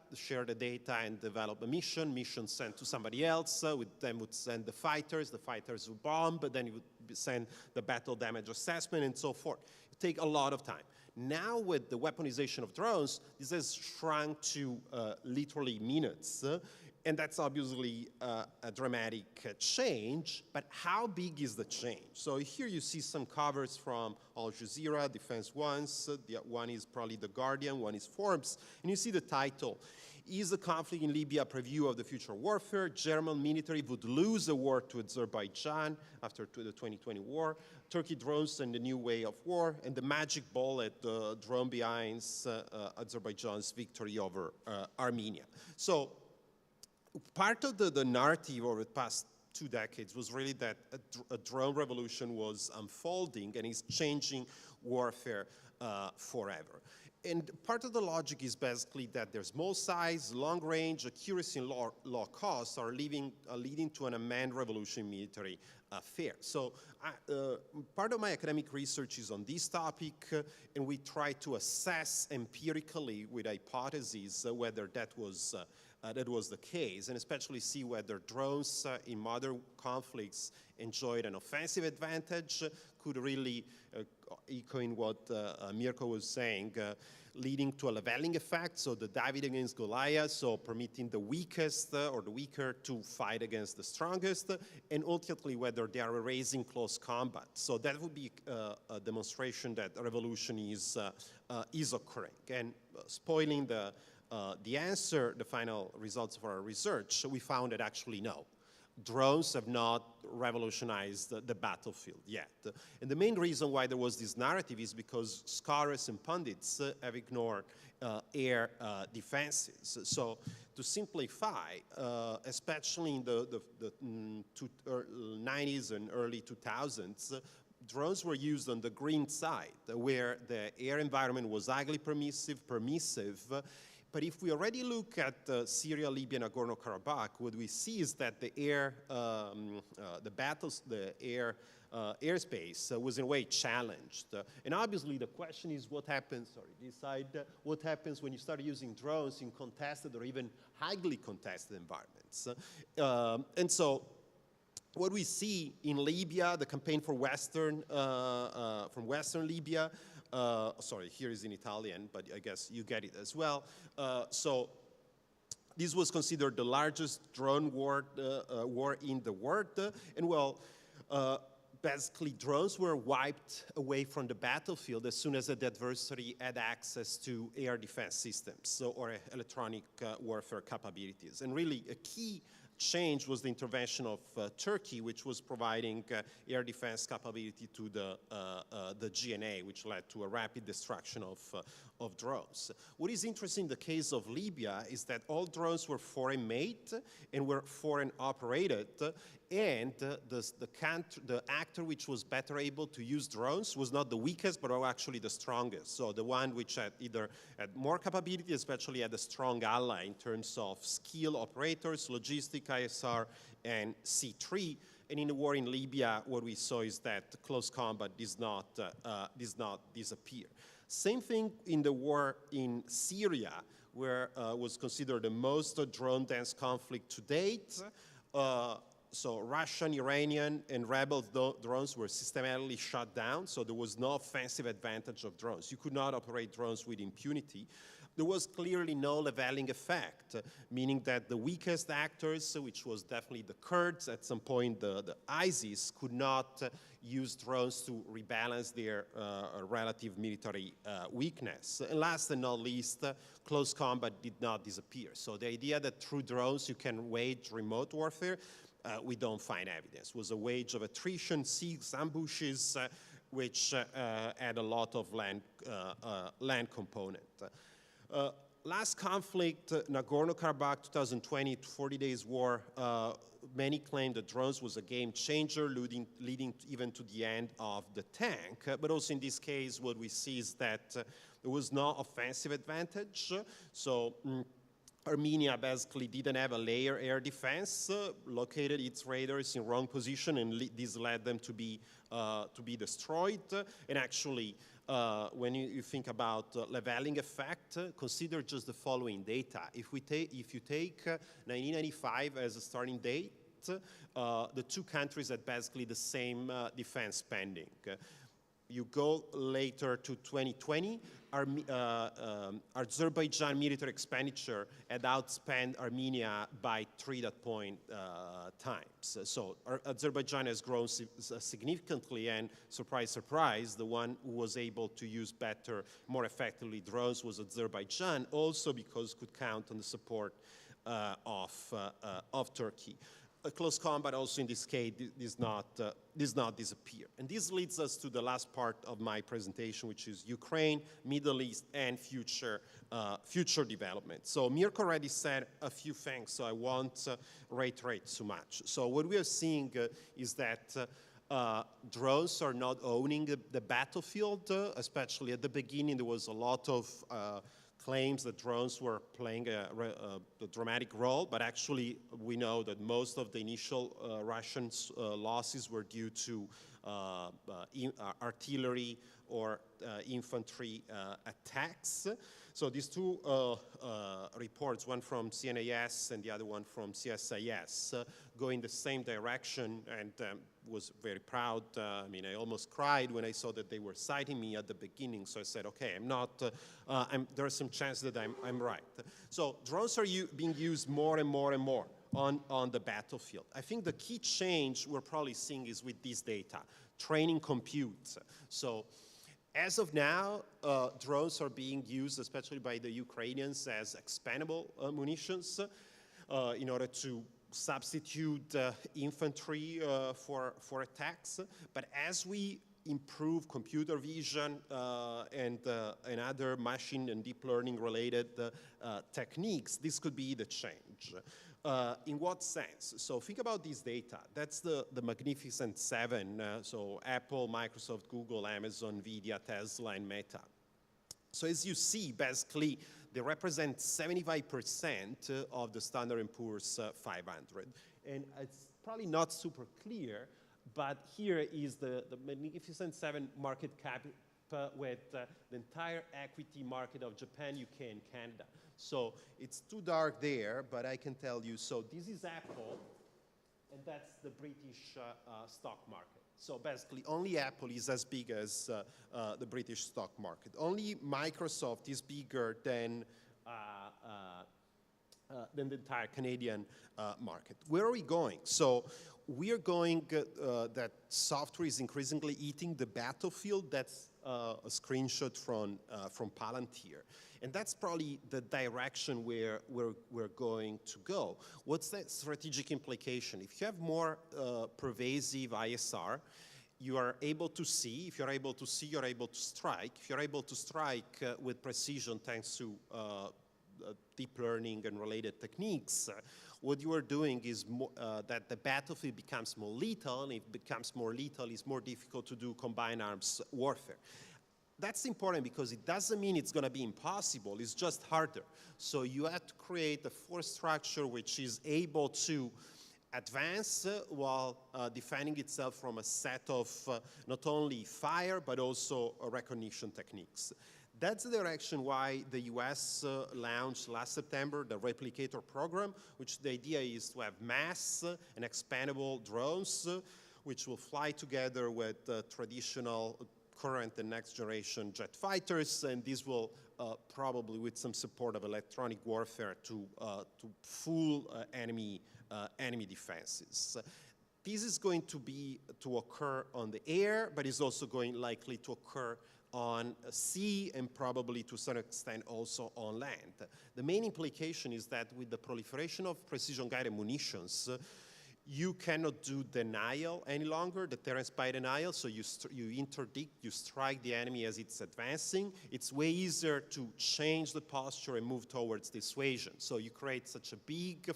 and develop a mission sent to somebody else, then would send the fighters would bomb, but then you would send the battle damage assessment and so forth. It would take a lot of time. Now with the weaponization of drones, this has shrunk to literally minutes. And that's obviously a dramatic change, but how big is the change? So here you see some covers from Al Jazeera, Defense Ones, one is probably The Guardian, one is Forbes, and you see the title. Is the conflict in Libya a preview of the future warfare? German military would lose the war to Azerbaijan after the 2020 war. Turkey drones and the new way of war, and the magic bullet, the drone behind Azerbaijan's victory over Armenia. So part of the narrative over the past 2 decades was really that a drone revolution was unfolding and is changing warfare forever. And part of the logic is basically that there's small size, long range, accuracy, and low costs are leading to an unmanned revolution in military affairs. So part of my academic research is on this topic, and we try to assess empirically with hypotheses whether that was the case, and especially see whether drones in modern conflicts enjoyed an offensive advantage, could really echoing what Mirko was saying, leading to a leveling effect, so the David against Goliath, so permitting the weakest or the weaker to fight against the strongest, and ultimately whether they are erasing close combat. So that would be a demonstration that a revolution is occurring. And spoiling the answer, the final results of our research, we found that actually no. Drones have not revolutionized the battlefield yet. And the main reason why there was this narrative is because scholars and pundits have ignored air defenses. So to simplify, especially in the 90s and early 2000s, drones were used on the green side, where the air environment was highly permissive. But if we already look at Syria, Libya, and Nagorno-Karabakh, what we see is that the air, airspace was in a way challenged. And obviously the question is what happens, what happens when you start using drones in contested or even highly contested environments. And so what we see in Libya, the campaign for Western Libya, sorry, here is in Italian, but I guess you get it as well. So this was considered the largest drone war in the world. And well, basically drones were wiped away from the battlefield as soon as the adversary had access to air defense systems or electronic warfare capabilities. And really a key change was the intervention of Turkey, which was providing air defense capability to the GNA, which led to a rapid destruction of drones. What is interesting in the case of Libya is that all drones were foreign made and were foreign operated, and the actor which was better able to use drones was not the weakest, but actually the strongest. So the one which had either had more capability, especially had a strong ally in terms of skill operators, logistic, ISR, and C3. And in the war in Libya, what we saw is that close combat does not disappear. Same thing in the war in Syria, where was considered the most drone-dense conflict to date. So Russian, Iranian, and rebel drones were systematically shut down, so there was no offensive advantage of drones. You could not operate drones with impunity. There was clearly no leveling effect, meaning that the weakest actors, which was definitely the Kurds, at some point the ISIS, could not use drones to rebalance their relative military weakness. And last and not least, close combat did not disappear. So the idea that through drones you can wage remote warfare, we don't find evidence. It was a wage of attrition, sieges, ambushes, which had a lot of land component. Last conflict, Nagorno-Karabakh, 2020, 40 days war, many claim that drones was a game changer, leading even to the end of the tank. But also in this case, what we see is that there was no offensive advantage. So Armenia basically didn't have a layer air defense, located its radars in wrong position, and this led them to be destroyed. And actually, when you think about leveling effect, consider just the following data. If you take 1995 as a starting date, the two countries had basically the same defense spending. You go later to 2020, Azerbaijan military expenditure had outspent Armenia by 3 times. So Azerbaijan has grown significantly, and surprise, surprise, the one who was able to use better, more effectively drones was Azerbaijan, also because could count on the support of Turkey. Close combat also in this case does not disappear. And this leads us to the last part of my presentation, which is Ukraine, Middle East, and future development. So Mirko already said a few things, so I won't reiterate too much. So what we are seeing is that drones are not owning the battlefield, especially at the beginning. There was a lot of claims that drones were playing a dramatic role, but actually we know that most of the initial Russian losses were due to artillery or infantry attacks. So these two reports, one from CNAS and the other one from CSIS, go in the same direction, and was very proud. I mean, I almost cried when I saw that they were citing me at the beginning, so I said, okay, I'm not, there's some chance that I'm right. So drones are being used more and more and more on the battlefield. I think the key change we're probably seeing is with this data, training compute. So as of now, drones are being used, especially by the Ukrainians, as expendable munitions in order to substitute infantry for attacks. But as we improve computer vision and other machine and deep learning related techniques, this could be the change. In what sense? So think about this data. That's the Magnificent Seven, so Apple, Microsoft, Google, Amazon, Nvidia, Tesla, and Meta. So as you see, basically, they represent 75% of the Standard & Poor's 500. And it's probably not super clear, but here is the Magnificent Seven market cap with the entire equity market of Japan, UK, and Canada. So it's too dark there, but I can tell you. So this is Apple, and that's the British stock market. So basically, only Apple is as big as the British stock market. Only Microsoft is bigger than the entire Canadian market. Where are we going? So we are going that software is increasingly eating the battlefield. That's a screenshot from Palantir. And that's probably the direction where we're going to go. What's the strategic implication? If you have more pervasive ISR, you are able to see. If you're able to see, you're able to strike. If you're able to strike with precision thanks to deep learning and related techniques, what you are doing is that the battlefield becomes more lethal, and if it becomes more lethal, it's more difficult to do combined arms warfare. That's important because it doesn't mean it's going to be impossible. It's just harder. So you have to create a force structure which is able to advance while defending itself from a set of not only fire but also recognition techniques. That's the direction why the US launched last September the Replicator program, which the idea is to have mass and expandable drones which will fly together with traditional current and next generation jet fighters, and this will probably, with some support of electronic warfare, to fool enemy defenses. This is going to occur on the air, but is also likely to occur on sea and probably to some extent also on land. The main implication is that with the proliferation of precision-guided munitions, you cannot do denial any longer, deterrence by denial, so you interdict, you strike the enemy as it's advancing. It's way easier to change the posture and move towards dissuasion. So you create such a big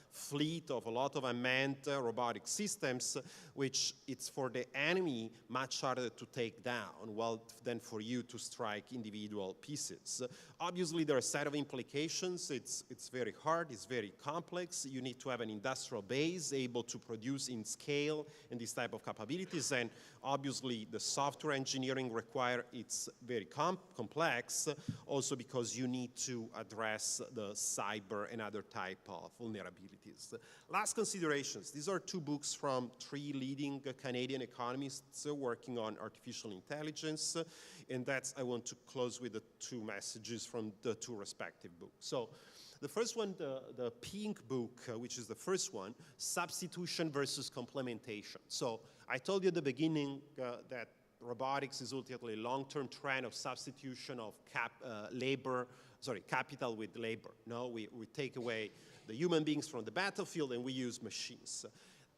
fleet of a lot of unmanned robotic systems, which it's for the enemy much harder to take down than for you to strike individual pieces. Obviously, there are a set of implications. It's very hard, it's very complex. You need to have an industrial base able to produce in scale and this type of capabilities, and obviously the software engineering required, it's very complex, also because you need to address the cyber and other type of vulnerabilities. Last considerations. These are two books from three leading Canadian economists working on artificial intelligence, and I want to close with the two messages from the two respective books. So the first one, the pink book, which is the first one, Substitution versus Complementation. So I told you at the beginning that robotics is ultimately a long-term trend of substitution of capital with labor. No, we take away the human beings from the battlefield and we use machines.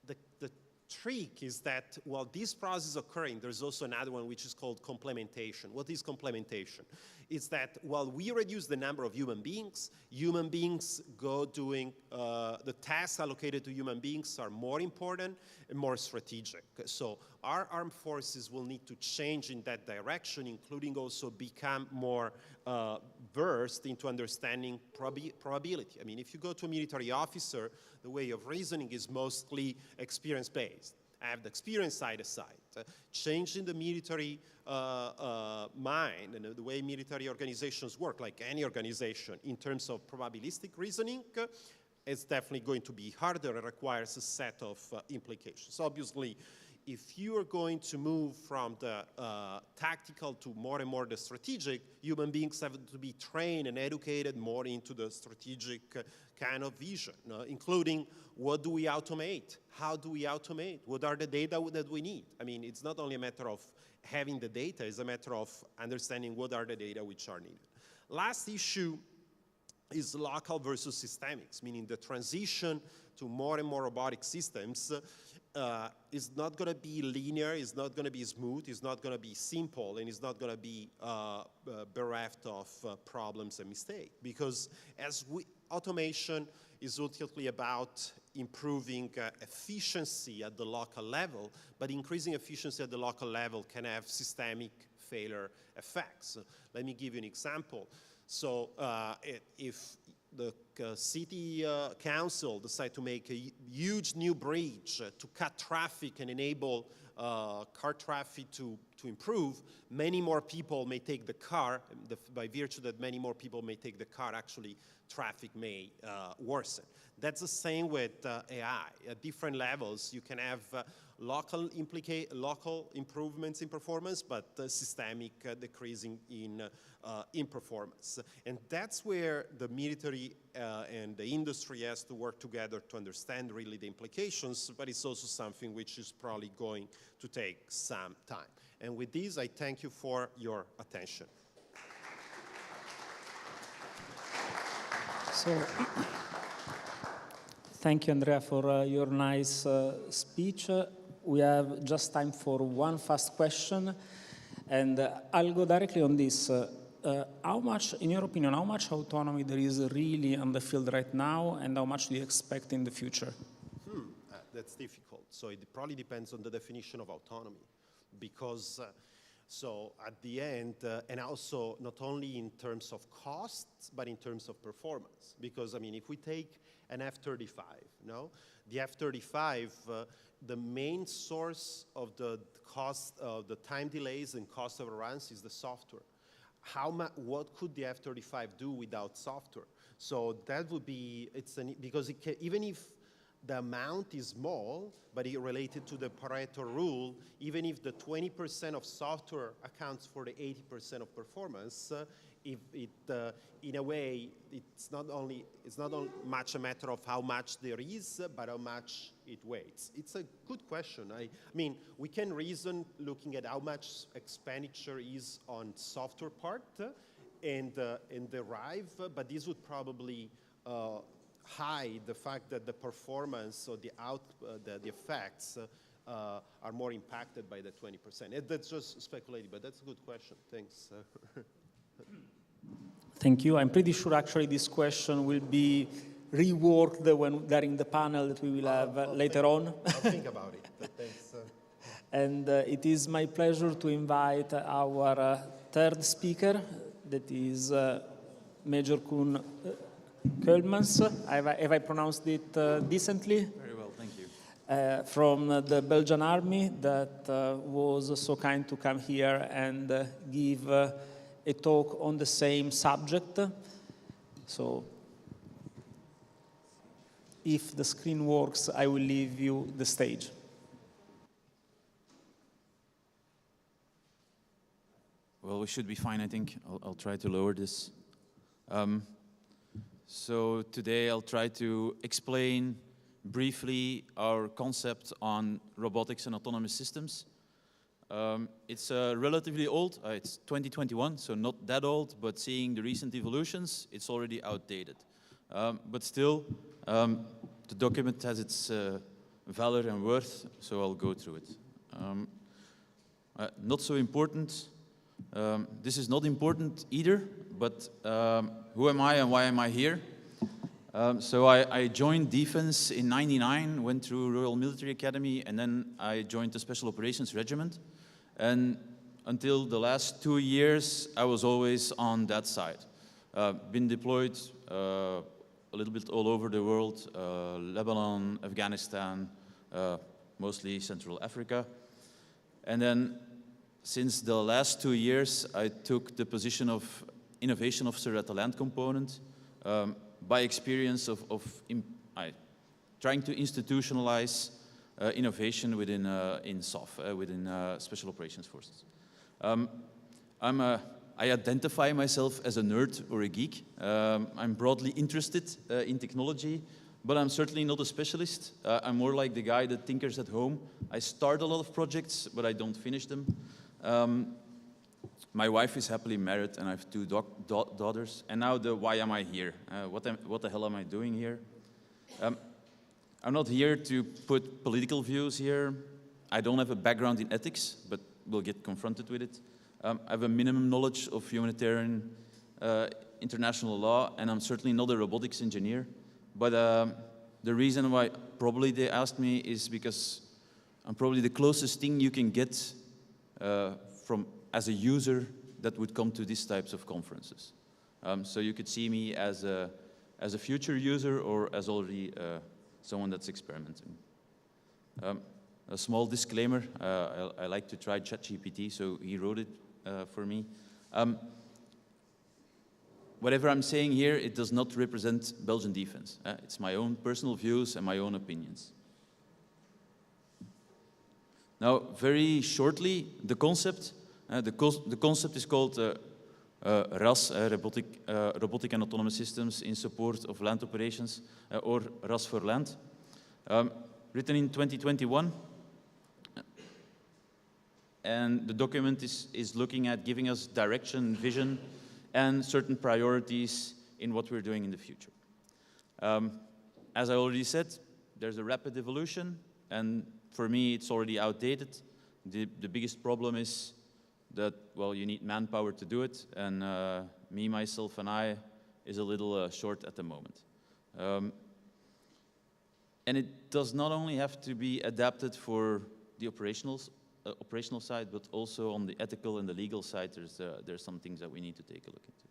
The trick is that while this process is occurring, there's also another one which is called complementation. What is complementation? It's that while we reduce the number of human beings go doing, the tasks allocated to human beings are more important and more strategic. So our armed forces will need to change in that direction, including also become more versed into understanding probability. I mean, if you go to a military officer, the way of reasoning is mostly experience-based. have the experience side to side. Changing the military mind and the way military organizations work, like any organization, in terms of probabilistic reasoning, is definitely going to be harder. It requires a set of implications. Obviously, if you are going to move from the tactical to more and more the strategic, human beings have to be trained and educated more into the strategic kind of vision, including what do we automate? How do we automate? What are the data that we need? I mean, it's not only a matter of having the data, it's a matter of understanding what are the data which are needed. Last issue is local versus systemics, meaning the transition to more and more robotic systems is not going to be linear, it's not going to be smooth, it's not going to be simple, and it's not going to be bereft of problems and mistakes. Because automation is ultimately about improving efficiency at the local level, but increasing efficiency at the local level can have systemic failure effects. Let me give you an example. So if the city council decide to make a huge new bridge to cut traffic and enable car traffic to improve, many more people may take the car. By virtue that many more people may take the car, actually traffic may worsen. That's the same with AI. At different levels, you can have local improvements in performance, but systemic decreasing in performance. And that's where the military and the industry has to work together to understand really the implications, but it's also something which is probably going to take some time. And with this, I thank you for your attention. So, thank you, Andrea, for your nice speech. We have just time for one fast question, and I'll go directly on this. How much, in your opinion, how much autonomy there is really on the field right now, and how much do you expect in the future? That's difficult. So it probably depends on the definition of autonomy, because so at the end, and also not only in terms of costs, but in terms of performance. Because, I mean, if we take an F-35, no? The F-35, the main source of the cost of the time delays and cost overruns is the software. What could the F-35 do without software? So that would be, because it can, even if the amount is small, but it related to the Pareto rule, even if the 20% of software accounts for the 80% of performance, if it, in a way, it's not only much a matter of how much there is, but how much it weighs. It's a good question. I mean, we can reason looking at how much expenditure is on software part and derive, but this would probably hide the fact that the performance or the effects are more impacted by the 20%. That's just speculating, but that's a good question. Thanks. Thank you. I'm pretty sure actually this question will be reworked during the panel that we will have later on. I'll think about it. But thanks. And it is my pleasure to invite our third speaker, that is Major Koen Keulmans. Have I pronounced it decently? Very well, thank you. From the Belgian army that was so kind to come here and give a talk on the same subject. So if the screen works, I will leave you the stage. Well, we should be fine, I think. I'll try to lower this. So today I'll try to explain briefly our concept on robotics and autonomous systems. It's relatively old, it's 2021, so not that old, but seeing the recent evolutions, it's already outdated. But still, the document has its valor and worth, so I'll go through it. Not so important. This is not important either, but who am I and why am I here? So I joined defense in '99, went through Royal Military Academy, and then I joined the Special Operations Regiment. And until the last 2 years, I was always on that side. Been deployed a little bit all over the world, Lebanon, Afghanistan, mostly Central Africa. And then since the last 2 years, I took the position of innovation officer at the land component by experience of trying to institutionalize innovation within in SOF, within Special Operations Forces. I identify myself as a nerd or a geek. I'm broadly interested in technology, but I'm certainly not a specialist. I'm more like the guy that tinkers at home. I start a lot of projects, but I don't finish them. My wife is happily married, and I have 2 daughters. And now why am I here? What the hell am I doing here? I'm not here to put political views here. I don't have a background in ethics, but we'll get confronted with it. I have a minimum knowledge of humanitarian international law, and I'm certainly not a robotics engineer. But the reason why probably they asked me is because I'm probably the closest thing you can get as a user that would come to these types of conferences. So you could see me as a future user or as already someone that's experimenting. A small disclaimer, I like to try ChatGPT, so he wrote it for me. Whatever I'm saying here, it does not represent Belgian defense. It's my own personal views and my own opinions. Now, very shortly, the concept. The concept is called RAS, Robotic and Autonomous Systems in Support of Land Operations, or RAS for Land. Written in 2021. And the document is looking at giving us direction, vision, and certain priorities in what we're doing in the future. As I already said, there's a rapid evolution, and for me, it's already outdated. The biggest problem is that, well, you need manpower to do it, and me, myself, and I is a little short at the moment. And it does not only have to be adapted for the operational side, but also on the ethical and the legal side, there's some things that we need to take a look into.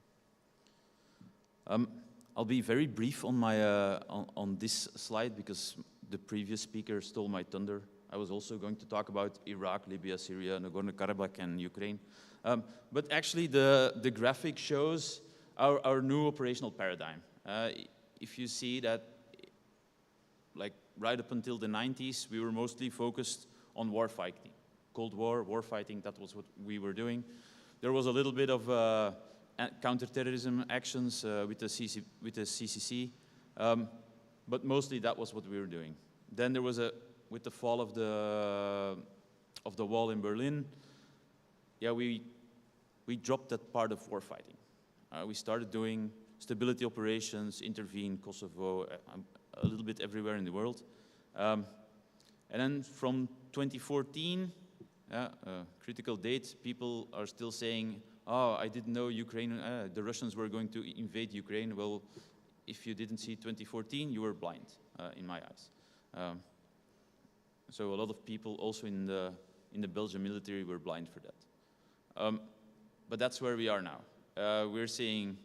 I'll be very brief on my on this slide because the previous speaker stole my thunder. I was also going to talk about Iraq, Libya, Syria, Nagorno-Karabakh, and Ukraine. But actually, the graphic shows our new operational paradigm. If you see that, like right up until the 90s, we were mostly focused on war fighting. Cold war fighting, that was what we were doing. There was a little bit of counterterrorism actions with the CCC, but mostly that was what we were doing. Then there was with the fall of the wall in Berlin, yeah, we dropped that part of war fighting. We started doing stability operations, intervene, Kosovo, a little bit everywhere in the world. And then from 2014, critical date, people are still saying, oh, I didn't know Ukraine, the Russians were going to invade Ukraine. Well, if you didn't see 2014, you were blind, in my eyes. So a lot of people also in the Belgian military were blind for that. But that's where we are now. We're seeing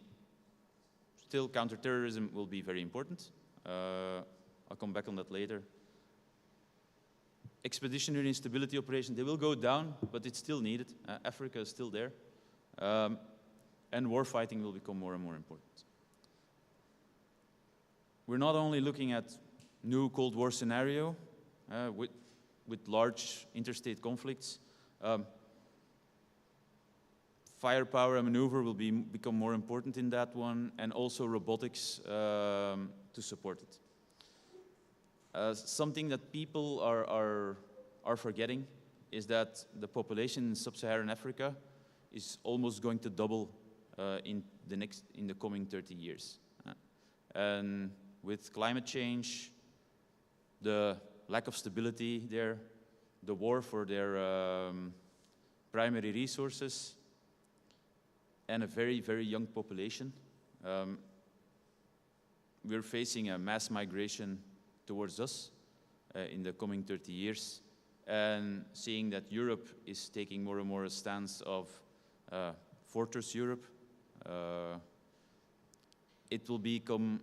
still counterterrorism will be very important. I'll come back on that later. Expeditionary instability operations, they will go down, but it's still needed. Africa is still there. And war fighting will become more and more important. We're not only looking at new Cold War scenario with large interstate conflicts. Firepower and maneuver will become more important in that one, and also robotics to support it. Something that people are forgetting is that the population in sub-Saharan Africa is almost going to double in the coming 30 years. And with climate change, the lack of stability there, the war for their primary resources, and a very, very young population, we're facing a mass migration towards us in the coming 30 years, and seeing that Europe is taking more and more a stance of Fortress Europe. It will become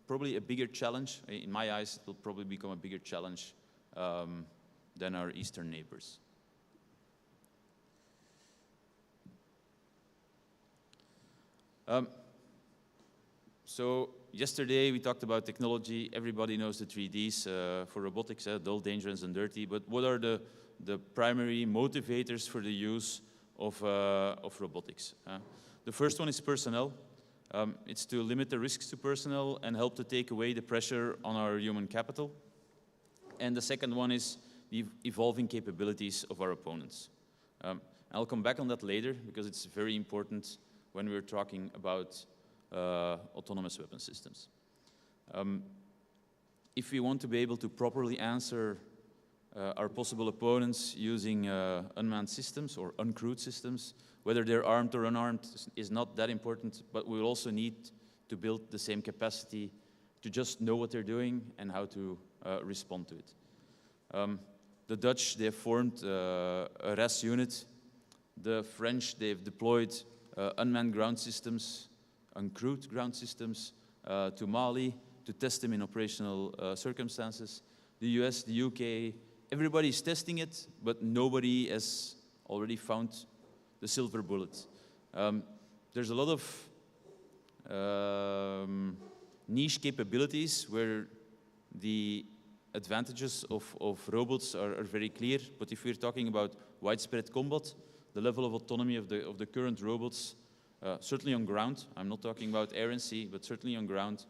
probably a bigger challenge. In my eyes, it will probably become a bigger challenge than our eastern neighbors. So yesterday we talked about technology. Everybody knows the 3Ds for robotics, dull, dangerous, and dirty. But what are the primary motivators for the use of robotics? The first one is personnel. It's to limit the risks to personnel and help to take away the pressure on our human capital. And the second one is the evolving capabilities of our opponents. I'll come back on that later because it's very important when we're talking about autonomous weapon systems. If we want to be able to properly answer our possible opponents using unmanned systems or uncrewed systems, whether they're armed or unarmed is not that important, but we also need to build the same capacity to just know what they're doing and how to respond to it. The Dutch, they've formed a RAS unit. The French, they've deployed unmanned ground systems, uncrewed ground systems to Mali to test them in operational circumstances. The US, the UK, everybody's testing it, but nobody has already found the silver bullet. There's a lot of niche capabilities where the advantages of robots are very clear, but if we're talking about widespread combat, the level of autonomy of the current robots, certainly on ground, I'm not talking about air and sea, but certainly on ground,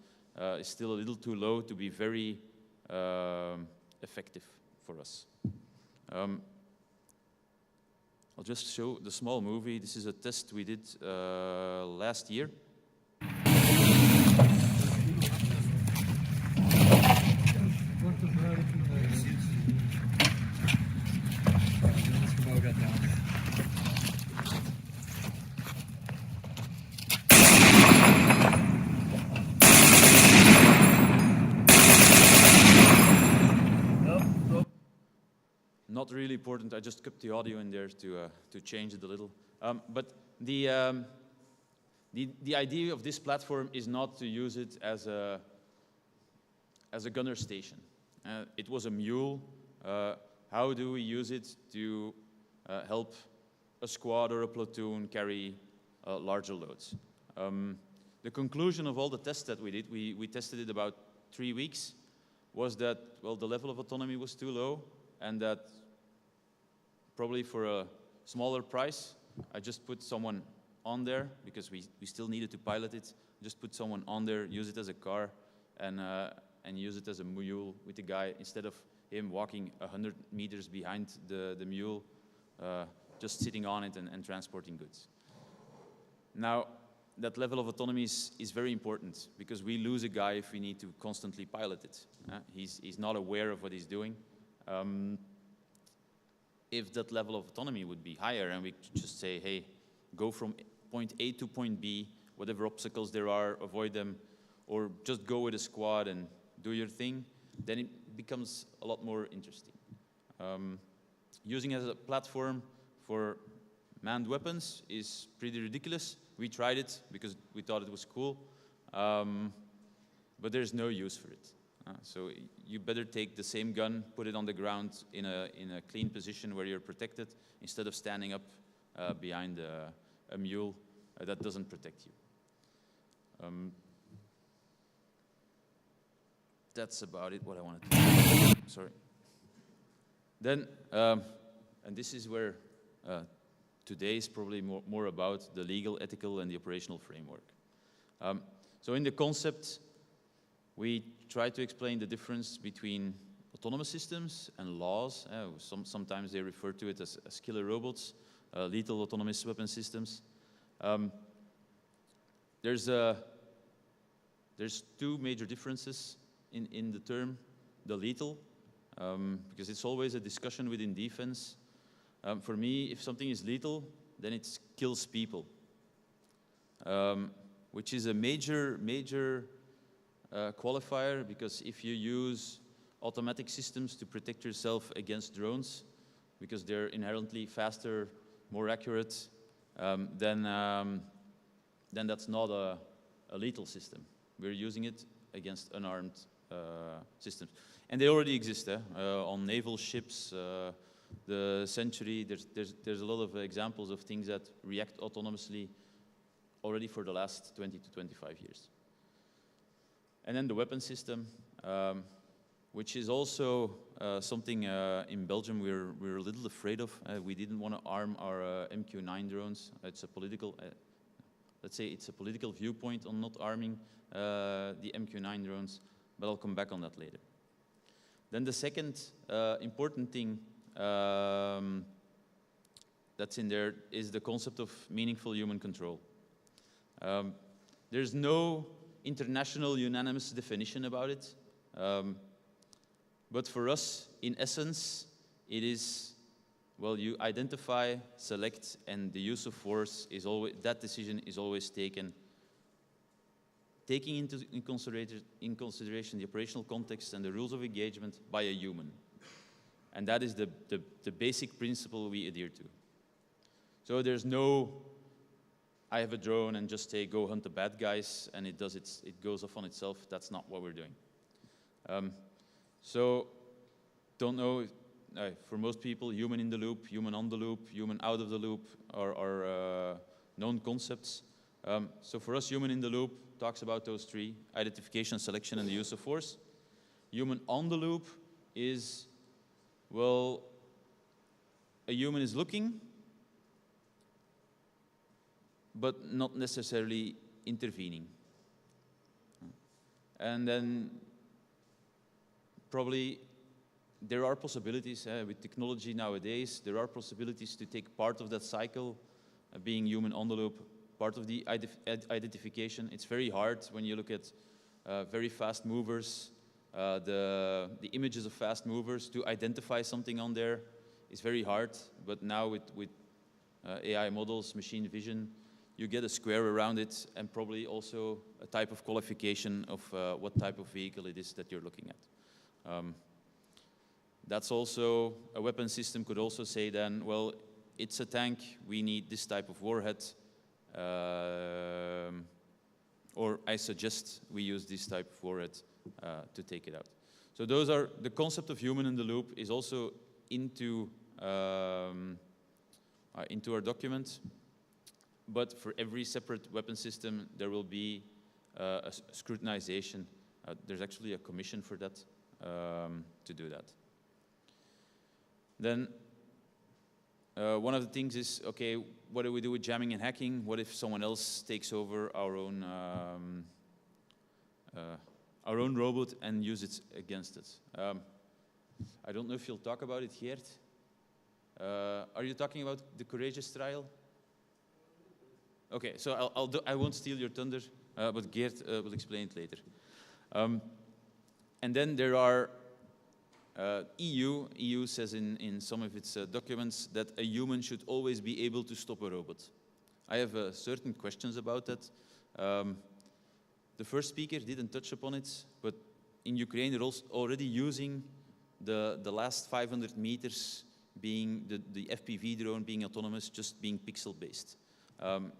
is still a little too low to be very effective for us. I'll just show the small movie. This is a test we did last year. Not really important. I just kept the audio in there to change it a little. But the idea of this platform is not to use it as a gunner station. It was a mule. How do we use it to help a squad or a platoon carry larger loads? The conclusion of all the tests that we did, we tested it about 3 weeks, was that, well, the level of autonomy was too low, and that probably for a smaller price, I just put someone on there, because we still needed to pilot it, just put someone on there, use it as a car, and use it as a mule with the guy, instead of him walking 100 meters behind the mule, just sitting on it and transporting goods. Now, that level of autonomy is very important, because we lose a guy if we need to constantly pilot it. He's not aware of what he's doing. If that level of autonomy would be higher and we could just say, hey, go from point A to point B, whatever obstacles there are, avoid them, or just go with a squad and do your thing, then it becomes a lot more interesting. Using it as a platform for manned weapons is pretty ridiculous. We tried it because we thought it was cool, but there's no use for it. So you better take the same gun, put it on the ground in a clean position where you're protected, instead of standing up behind a mule that doesn't protect you. That's about it, what I wanted to do. Sorry. Then, and this is where today is probably more about the legal, ethical, and the operational framework. So in the concept, we try to explain the difference between autonomous systems and laws. Sometimes they refer to it as killer robots, lethal autonomous weapon systems. There's two major differences in the term, the lethal, because it's always a discussion within defense. For me, if something is lethal, then it kills people, which is a major qualifier, because if you use automatic systems to protect yourself against drones, because they're inherently faster, more accurate, then that's not a lethal system. We're using it against unarmed systems. And they already exist on naval ships, the Century. There's a lot of examples of things that react autonomously already for the last 20 to 25 years. And then the weapon system, which is also something in Belgium we're a little afraid of. We didn't want to arm our MQ-9 drones. It's a political, let's say it's a political viewpoint on not arming the MQ-9 drones, but I'll come back on that later. Then the second important thing that's in there is the concept of meaningful human control. There's no international unanimous definition about it. But for us, in essence, it is, well, you identify, select, and the use of force is always, that decision is always taken, taking in consideration the operational context and the rules of engagement by a human. And that is the basic principle we adhere to. So there's no, I have a drone and just say, go hunt the bad guys, and it goes off on itself. That's not what we're doing. So, don't know, for most people, human in the loop, human on the loop, human out of the loop are known concepts. So for us, human in the loop talks about those three: identification, selection, and the use of force. Human on the loop is, well, a human is looking, but not necessarily intervening. And then probably there are possibilities with technology nowadays. There are possibilities to take part of that cycle, being human on the loop, part of the identification. It's very hard when you look at very fast movers, the images of fast movers, to identify something on there is very hard. But now with AI models, machine vision, you get a square around it, and probably also a type of qualification of what type of vehicle it is that you're looking at. That's also, a weapon system could also say then, well, it's a tank, we need this type of warhead, or I suggest we use this type of warhead to take it out. So those are, the concept of human in the loop is also into our document, but for every separate weapon system, there will be a scrutinization. There's actually a commission for that, to do that. Then one of the things is, okay, what do we do with jamming and hacking? What if someone else takes over our own robot and use it against it? I don't know if you'll talk about it, Geert. Are you talking about the Courageous trial? Okay, so I won't steal your thunder, but Geert will explain it later. And then there are EU says in some of its documents that a human should always be able to stop a robot. I have certain questions about that. The first speaker didn't touch upon it, but in Ukraine they're also already using the last 500 meters being the FPV drone being autonomous, just being pixel-based.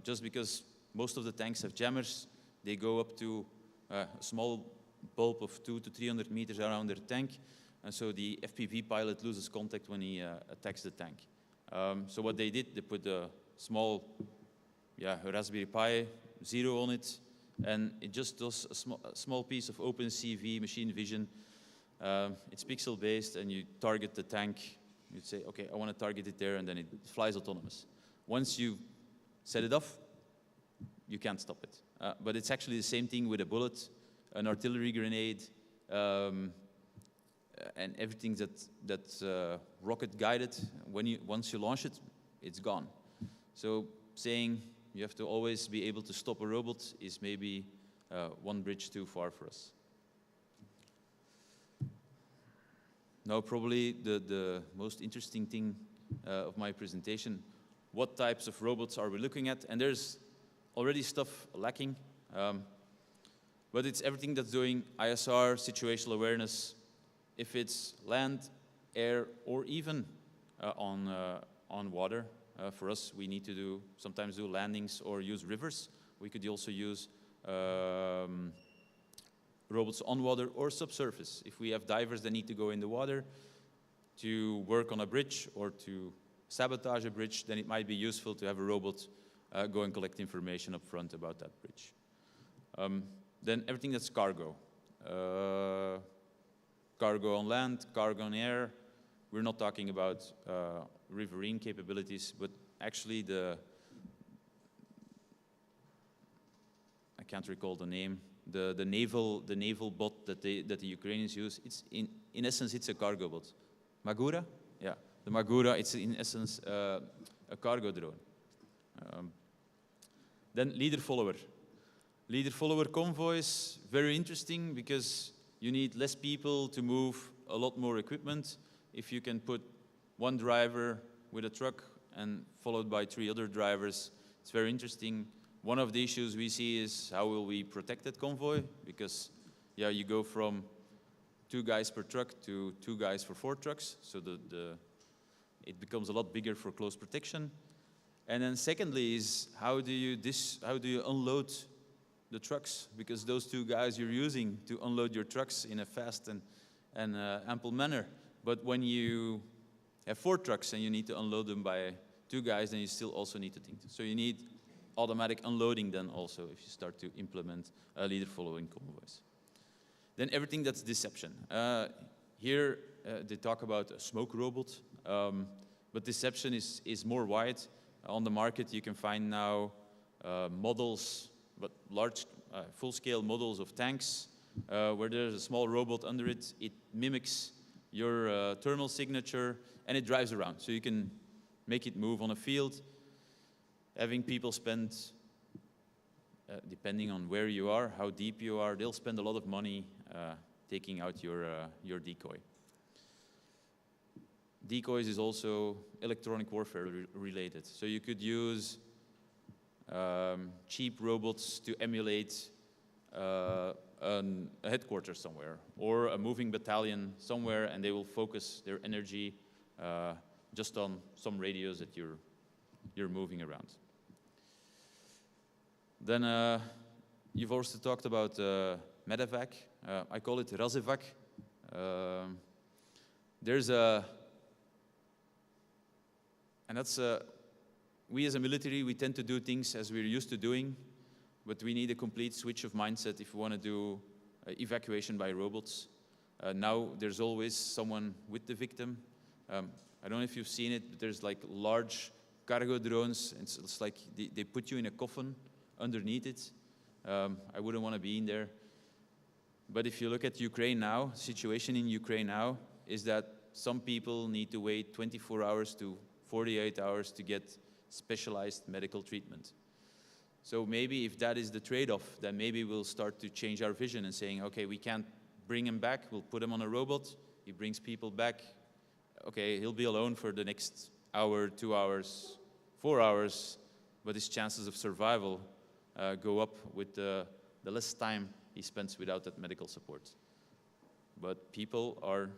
Just because most of the tanks have jammers, they go up to a small bulb of 200 to 300 meters around their tank, and so the FPV pilot loses contact when he attacks the tank. So what they did, they put a small Raspberry Pi 0 on it, and it just does a small piece of OpenCV machine vision. It's pixel-based, and you target the tank. You'd say, okay, I want to target it there, and then it flies autonomous. Once you set it off, you can't stop it. But it's actually the same thing with a bullet, an artillery grenade, and everything that's rocket guided. Once you launch it, it's gone. So saying you have to always be able to stop a robot is maybe one bridge too far for us. Now probably the most interesting thing of my presentation, what types of robots are we looking at? And there's already stuff lacking, but it's everything that's doing ISR, situational awareness. If it's land, air, or even on water, for us, we need to sometimes do landings or use rivers. We could also use robots on water or subsurface. If we have divers that need to go in the water to work on a bridge or to sabotage a bridge, then it might be useful to have a robot go and collect information up front about that bridge. Then everything that's cargo. Cargo on land, cargo on air. We're not talking about riverine capabilities, but actually I can't recall the name, the naval bot that the Ukrainians use. It's in essence, it's a cargo bot. Magura? Yeah, the Magura, it's in essence a cargo drone. Then leader-follower. Leader-follower convoys, very interesting because you need less people to move a lot more equipment. If you can put one driver with a truck and followed by 3 other drivers, it's very interesting. One of the issues we see is how will we protect that convoy? Because yeah, you go from 2 guys per truck to 2 guys for 4 trucks, so it becomes a lot bigger for close protection. And then secondly is how do you unload the trucks? Because those 2 guys you're using to unload your trucks in a fast and ample manner. But when you have 4 trucks and you need to unload them by 2 guys, then you still also need to think. So you need automatic unloading then also if you start to implement leader following convoys. Then everything that's deception. Here they talk about a smoke robot, but deception is more wide. On the market you can find now models, but large full-scale models of tanks where there's a small robot under it. It mimics your thermal signature and it drives around. So you can make it move on a field. Having people spend, depending on where you are, how deep you are, they'll spend a lot of money taking out your decoy. Decoys is also electronic warfare related. So you could use cheap robots to emulate a headquarters somewhere or a moving battalion somewhere, and they will focus their energy just on some radios that you're moving around. Then you've also talked about medevac. I call it razevac. And that's, we as a military, we tend to do things as we're used to doing, but we need a complete switch of mindset if we want to do evacuation by robots. Now there's always someone with the victim. I don't know if you've seen it, but there's like large cargo drones. It's like they put you in a coffin underneath it. I wouldn't want to be in there. But if you look at Ukraine now, the situation in Ukraine now is that some people need to wait 24 hours to 48 hours to get specialized medical treatment. So maybe if that is the trade-off, then maybe we'll start to change our vision and saying, okay, we can't bring him back, we'll put him on a robot, he brings people back, okay, he'll be alone for the next hour, 2 hours, 4 hours, but his chances of survival go up with the less time he spends without that medical support. But people are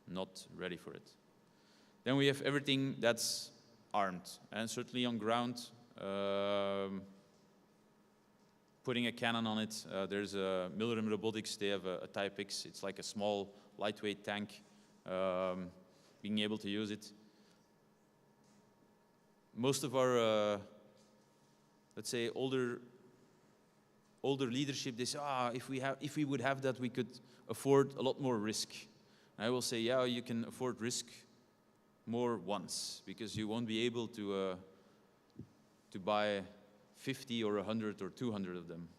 not ready for it. Then we have everything that's armed, and certainly on ground, putting a cannon on it. There's a Milrem Robotics, they have a Type X. It's like a small, lightweight tank, being able to use it. Most of our, let's say, older leadership, they say, if we would have that, we could afford a lot more risk. And I will say, yeah, you can afford risk more once, because you won't be able to buy 50 or 100 or 200 of them.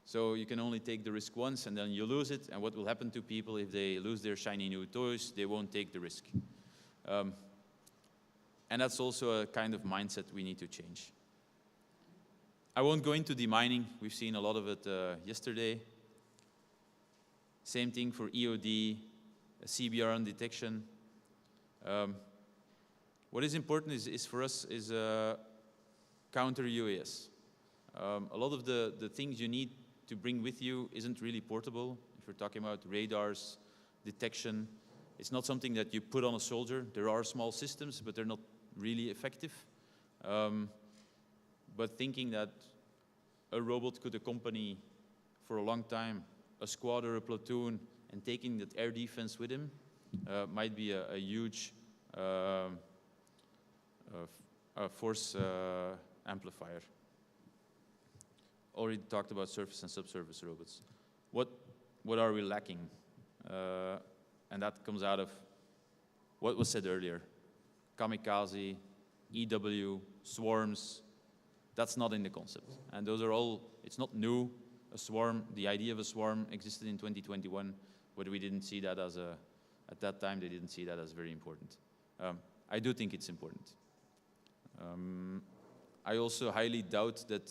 So you can only take the risk once, and then you lose it. And what will happen to people if they lose their shiny new toys? They won't take the risk. And that's also a kind of mindset we need to change. I won't go into demining. We've seen a lot of it yesterday. Same thing for EOD, CBRN detection. What is important is for us is counter UAS. A lot of the things you need to bring with you isn't really portable. If you're talking about radars, detection, it's not something that you put on a soldier. There are small systems, but they're not really effective. But thinking that a robot could accompany for a long time a squad or a platoon and taking that air defense with him might be a huge force amplifier. Already talked about surface and subsurface robots. What are we lacking? And that comes out of what was said earlier. Kamikaze, EW, swarms, that's not in the concept. And those are all, it's not new. A swarm, the idea of a swarm existed in 2021, but we didn't see that as at that time, they didn't see that as very important. I do think it's important. I also highly doubt that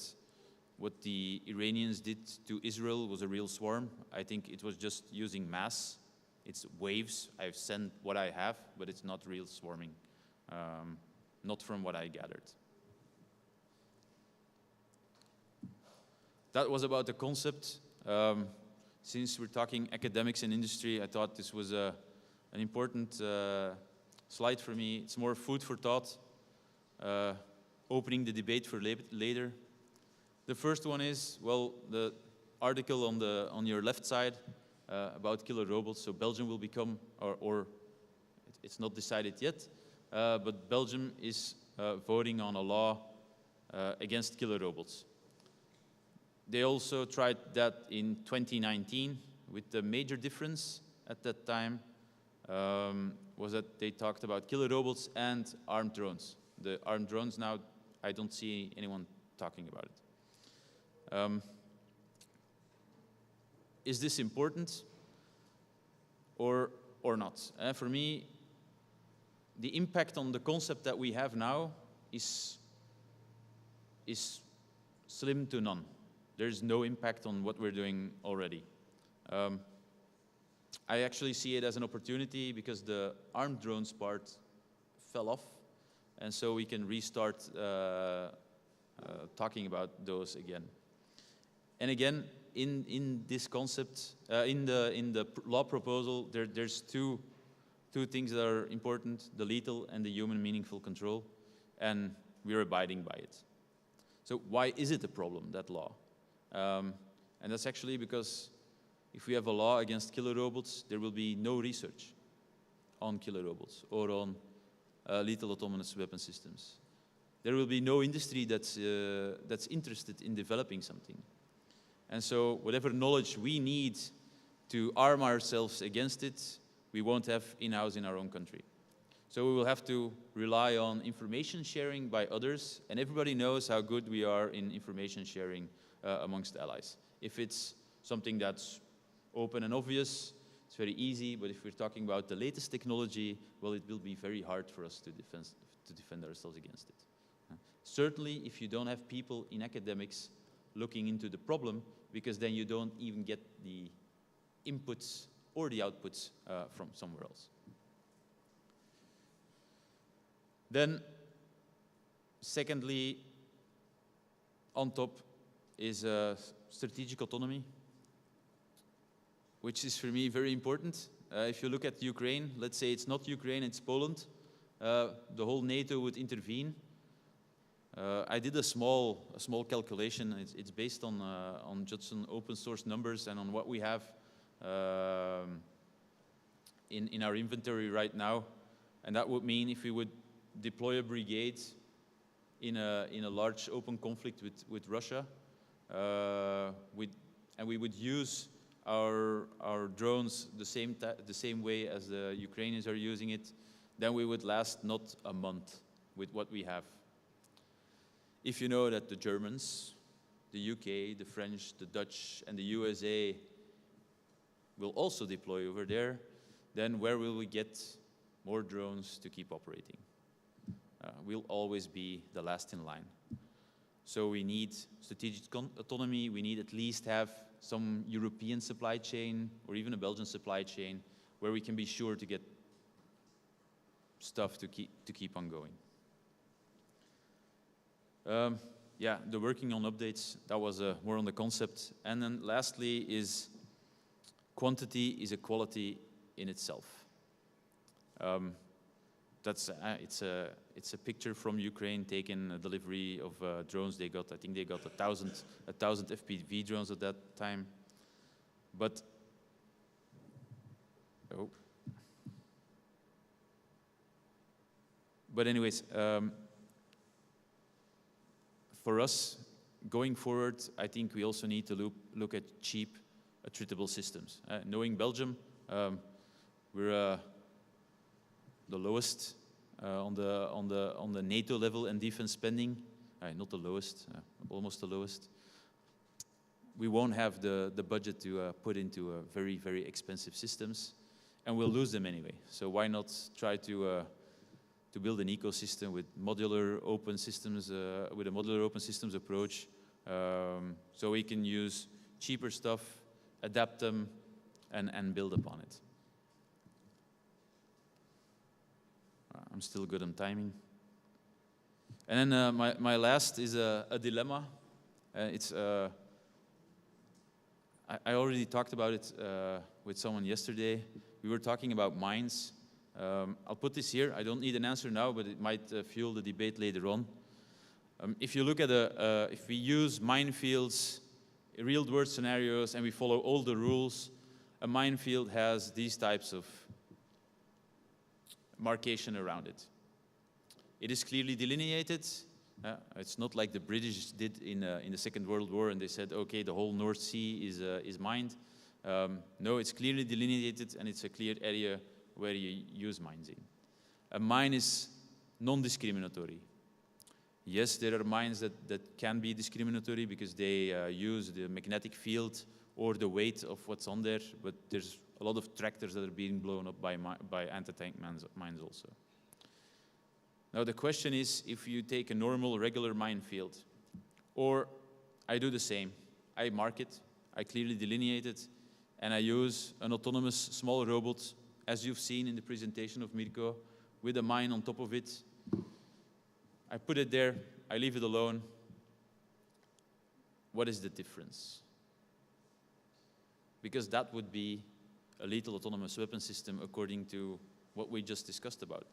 what the Iranians did to Israel was a real swarm. I think it was just using mass. It's waves. I've sent what I have, but it's not real swarming. Not from what I gathered. That was about the concept. Since we're talking academics and industry, I thought this was an important slide for me. It's more food for thought, opening the debate for later. The first one is, well, the article on your left side about killer robots. So Belgium will become, or it's not decided yet, but Belgium is voting on a law against killer robots. They also tried that in 2019, with the major difference at that time was that they talked about killer robots and armed drones. The armed drones now, I don't see anyone talking about it. Is this important or not? For me, the impact on the concept that we have now is slim to none. There's no impact on what we're doing already. I actually see it as an opportunity because the armed drones part fell off, and so we can restart talking about those again. And again, in this concept, in the law proposal, there's two things that are important: the lethal and the human meaningful control, and we're abiding by it. So why is it a problem, that law? And that's actually because if we have a law against killer robots, there will be no research on killer robots or on lethal autonomous weapon systems. There will be no industry that's interested in developing something. And so whatever knowledge we need to arm ourselves against it, we won't have in-house in our own country. So we will have to rely on information sharing by others, and everybody knows how good we are in information sharing amongst allies. If it's something that's open and obvious, it's very easy, but if we're talking about the latest technology, well, it will be very hard for us to defend ourselves against it. Certainly, if you don't have people in academics looking into the problem, because then you don't even get the inputs or the outputs from somewhere else. Then, secondly, on top is strategic autonomy, which is for me very important. If you look at Ukraine, let's say it's not Ukraine, it's Poland, the whole NATO would intervene. I did a small calculation. It's based on just some open source numbers and on what we have in our inventory right now. And that would mean if we would deploy a brigade in a large open conflict with Russia, and we would use our drones the same way as the Ukrainians are using it, then we would last not a month with what we have. If you know that the Germans, the UK, the French, the Dutch, and the USA will also deploy over there, then where will we get more drones to keep operating? We'll always be the last in line. So we need strategic autonomy. We need at least have some European supply chain or even a Belgian supply chain where we can be sure to get stuff to keep on going. Yeah, the working on updates, that was more on the concept. And then lastly is quantity is a quality in itself. It's a picture from Ukraine taking a delivery of drones they got. I think they got 1,000 FPV drones at that time. But, oh. But anyways, for us, going forward, I think we also need to look at cheap, attritable systems. Knowing Belgium, we're the lowest on the NATO level in defense spending. Not the lowest, almost the lowest. We won't have the budget to put into very, very expensive systems, and we'll lose them anyway. So why not try to build an ecosystem with modular open systems, with a modular open systems approach, so we can use cheaper stuff, adapt them, and build upon it. I'm still good on timing. And then my last is a dilemma. I already talked about it with someone yesterday. We were talking about mines. I'll put this here. I don't need an answer now, but it might fuel the debate later on. If you look at if we use minefields, real-world scenarios, and we follow all the rules, a minefield has these types of markation around it. It is clearly delineated. It's not like the British did in the Second World War, and they said, okay, the whole North Sea is mined. No, it's clearly delineated, and it's a clear area where you use mines in. A mine is non-discriminatory. Yes, there are mines that can be discriminatory because they use the magnetic field or the weight of what's on there, but there's a lot of tractors that are being blown up by anti-tank mines also. Now the question is, if you take a normal, regular minefield, or I do the same, I mark it, I clearly delineate it, and I use an autonomous small robot, as you've seen in the presentation of Mirko, with a mine on top of it. I put it there, I leave it alone. What is the difference? Because that would be a lethal autonomous weapon system according to what we just discussed about.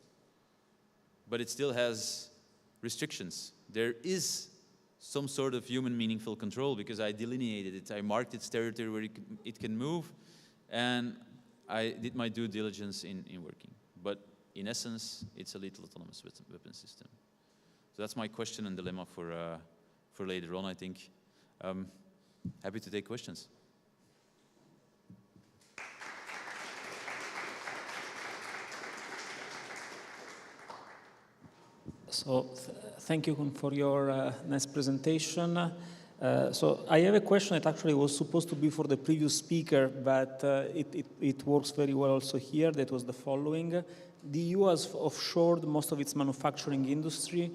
But it still has restrictions. There is some sort of human meaningful control because I delineated it. I marked its territory where it can move, and I did my due diligence in working. But in essence, it's a lethal autonomous weapon system. So that's my question and dilemma for later on, I think. Happy to take questions. So thank you for your nice presentation. So I have a question that actually was supposed to be for the previous speaker, but it works very well also here. That was the following. The EU has offshored most of its manufacturing industry.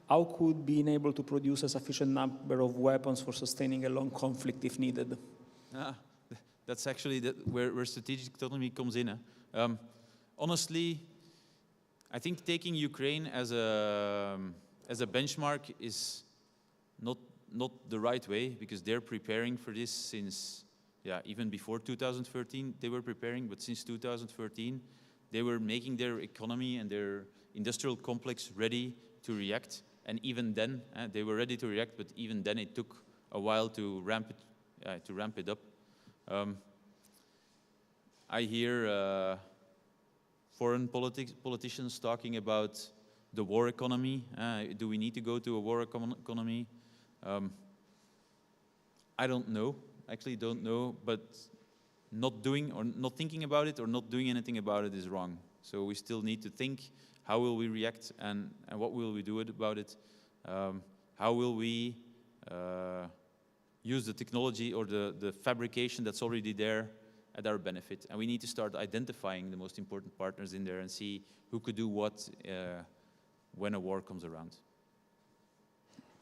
How could being able to produce a sufficient number of weapons for sustaining a long conflict if needed? That's actually where strategic autonomy comes in. Honestly, I think taking Ukraine as a benchmark is not the right way, because they're preparing for this since, even before 2013 they were preparing, but since 2013 they were making their economy and their industrial complex ready to react. And even then, they were ready to react, but even then it took a while to ramp it up. I hear foreign politicians talking about the war economy. Do we need to go to a war economy? I don't know. Actually, don't know. But not doing or not thinking about it or not doing anything about it is wrong. So we still need to think: how will we react, and what will we do about it? How will we use the technology or the fabrication that's already there at our benefit? And we need to start identifying the most important partners in there and see who could do what when a war comes around.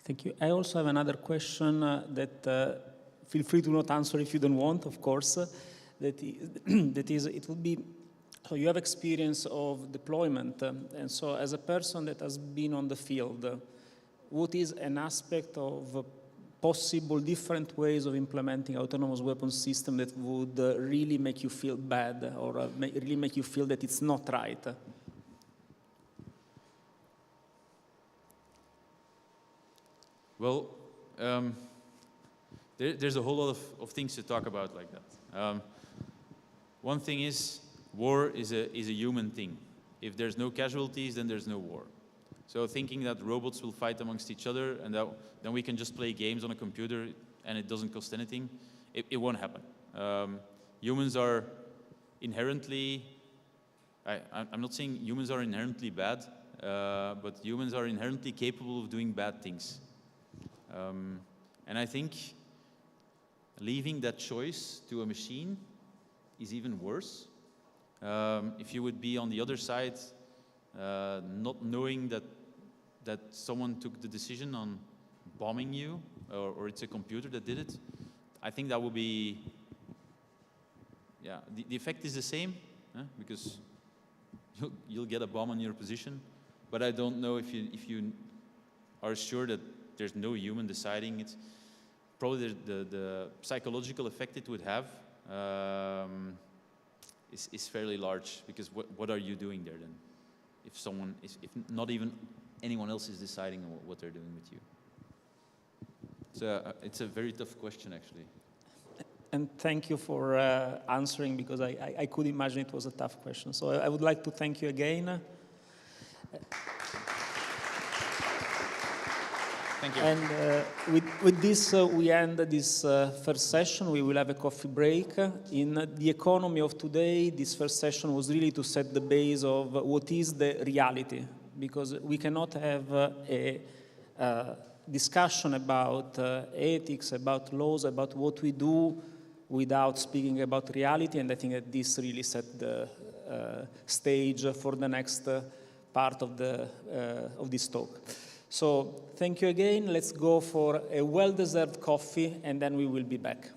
Thank you. I also have another question that feel free to not answer if you don't want, of course. It would be, so you have experience of deployment, and so as a person that has been on the field, what is an aspect of possible different ways of implementing autonomous weapons system that would really make you feel bad or really make you feel that it's not right? Well, there's a whole lot of things to talk about like that. One thing is, war is a human thing. If there's no casualties, then there's no war. So thinking that robots will fight amongst each other and that then we can just play games on a computer and it doesn't cost anything, it won't happen. Humans are inherently, I'm not saying humans are inherently bad, but humans are inherently capable of doing bad things. And I think leaving that choice to a machine is even worse. If you would be on the other side, not knowing that someone took the decision on bombing you, or it's a computer that did it, I think that would be, yeah, the effect is the same, because you'll get a bomb on your position, but I don't know if you are sure that there's no human deciding it. Probably the psychological effect it would have is fairly large, because what are you doing there then? If not even anyone else is deciding what they're doing with you. So it's a very tough question, actually. And thank you for answering, because I could imagine it was a tough question. So I would like to thank you again. Thank you. And with this, we end this first session. We will have a coffee break. In the economy of today, this first session was really to set the base of what is the reality, because we cannot have a discussion about ethics, about laws, about what we do without speaking about reality, and I think that this really set the stage for the next part of this talk. So thank you again. Let's go for a well-deserved coffee, and then we will be back.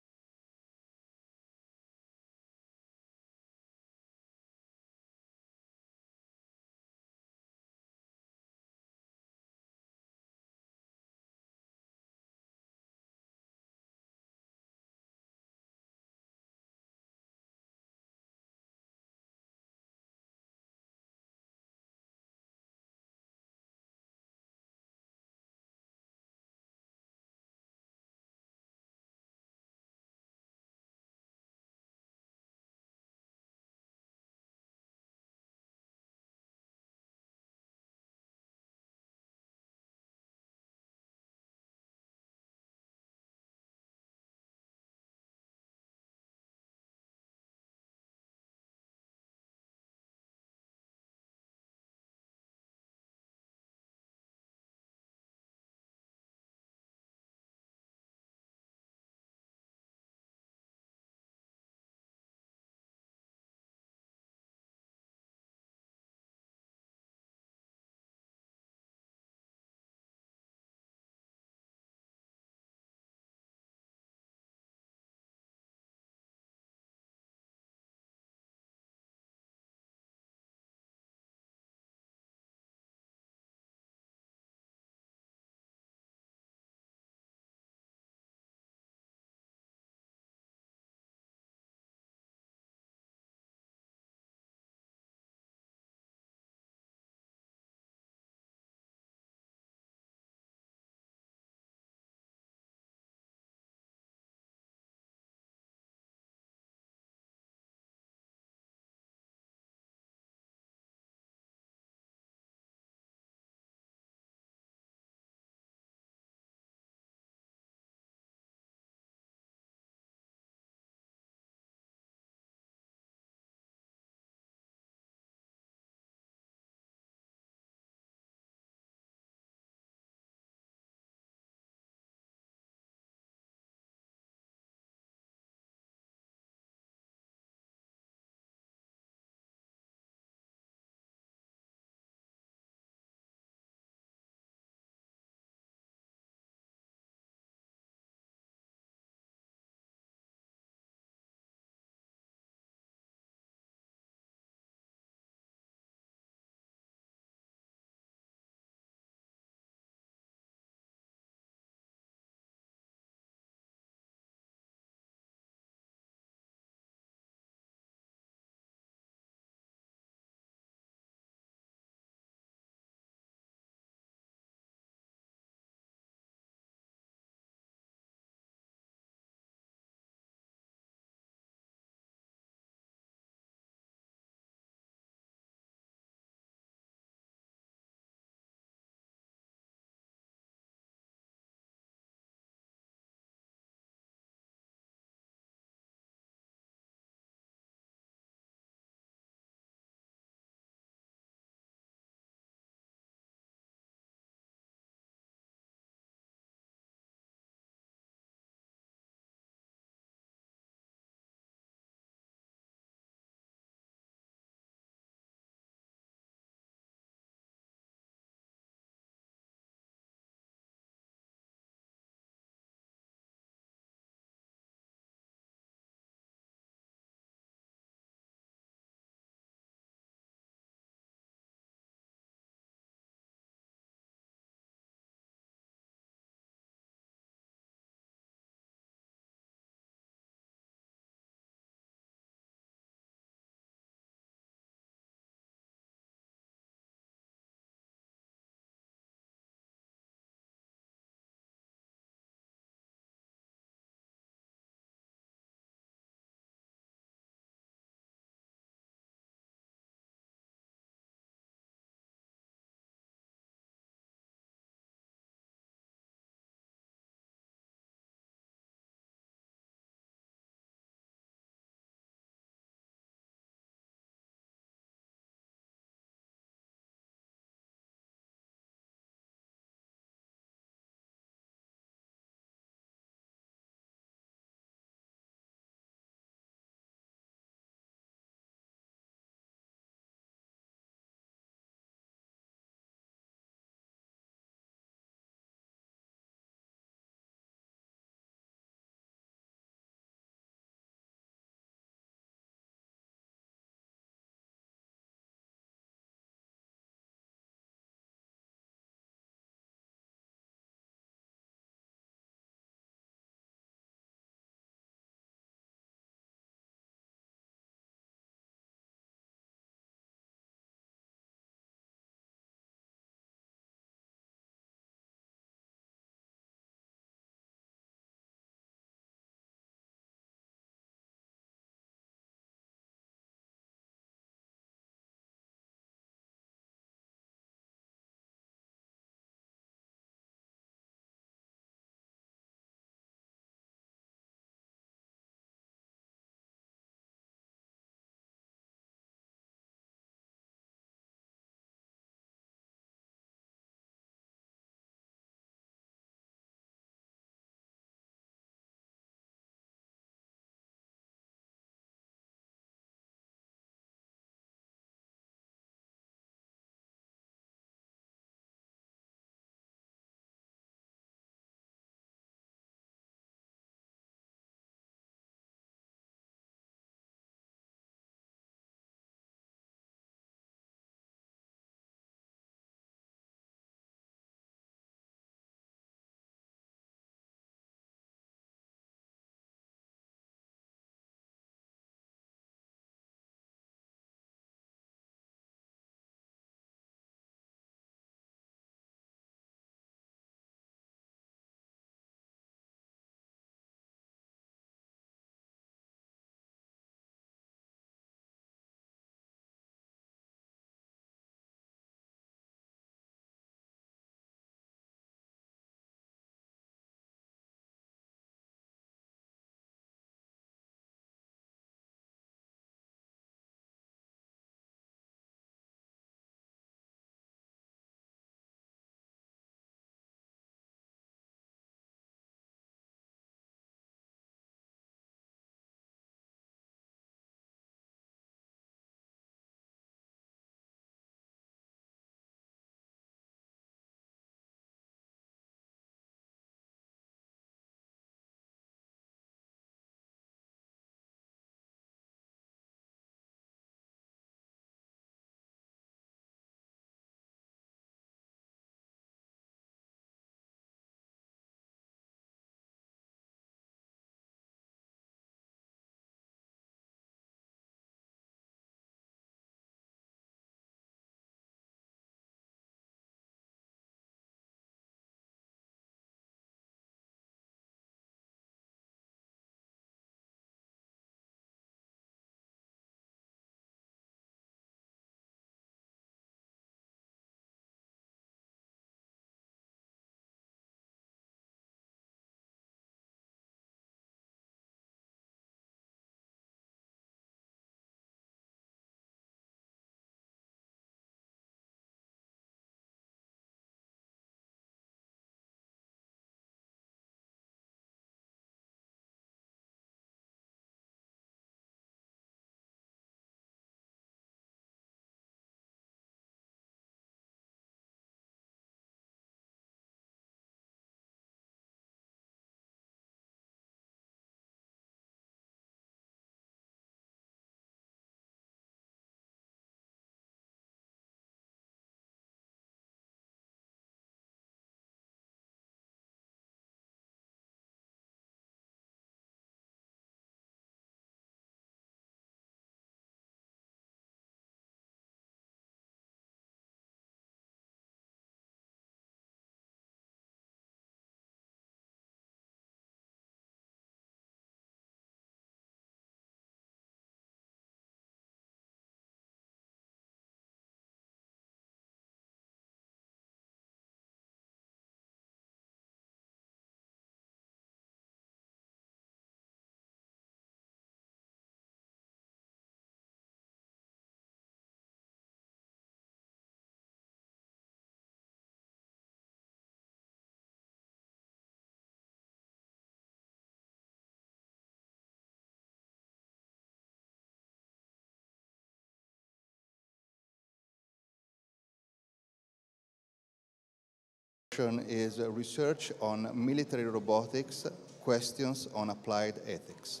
is research on military robotics, questions on applied ethics.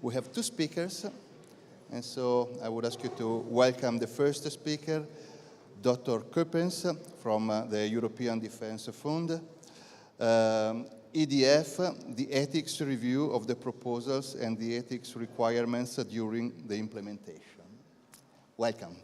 We have two speakers, and so I would ask you to welcome the first speaker, Dr. Kuppens from the European Defence Fund. EDF, the ethics review of the proposals and the ethics requirements during the implementation. Welcome.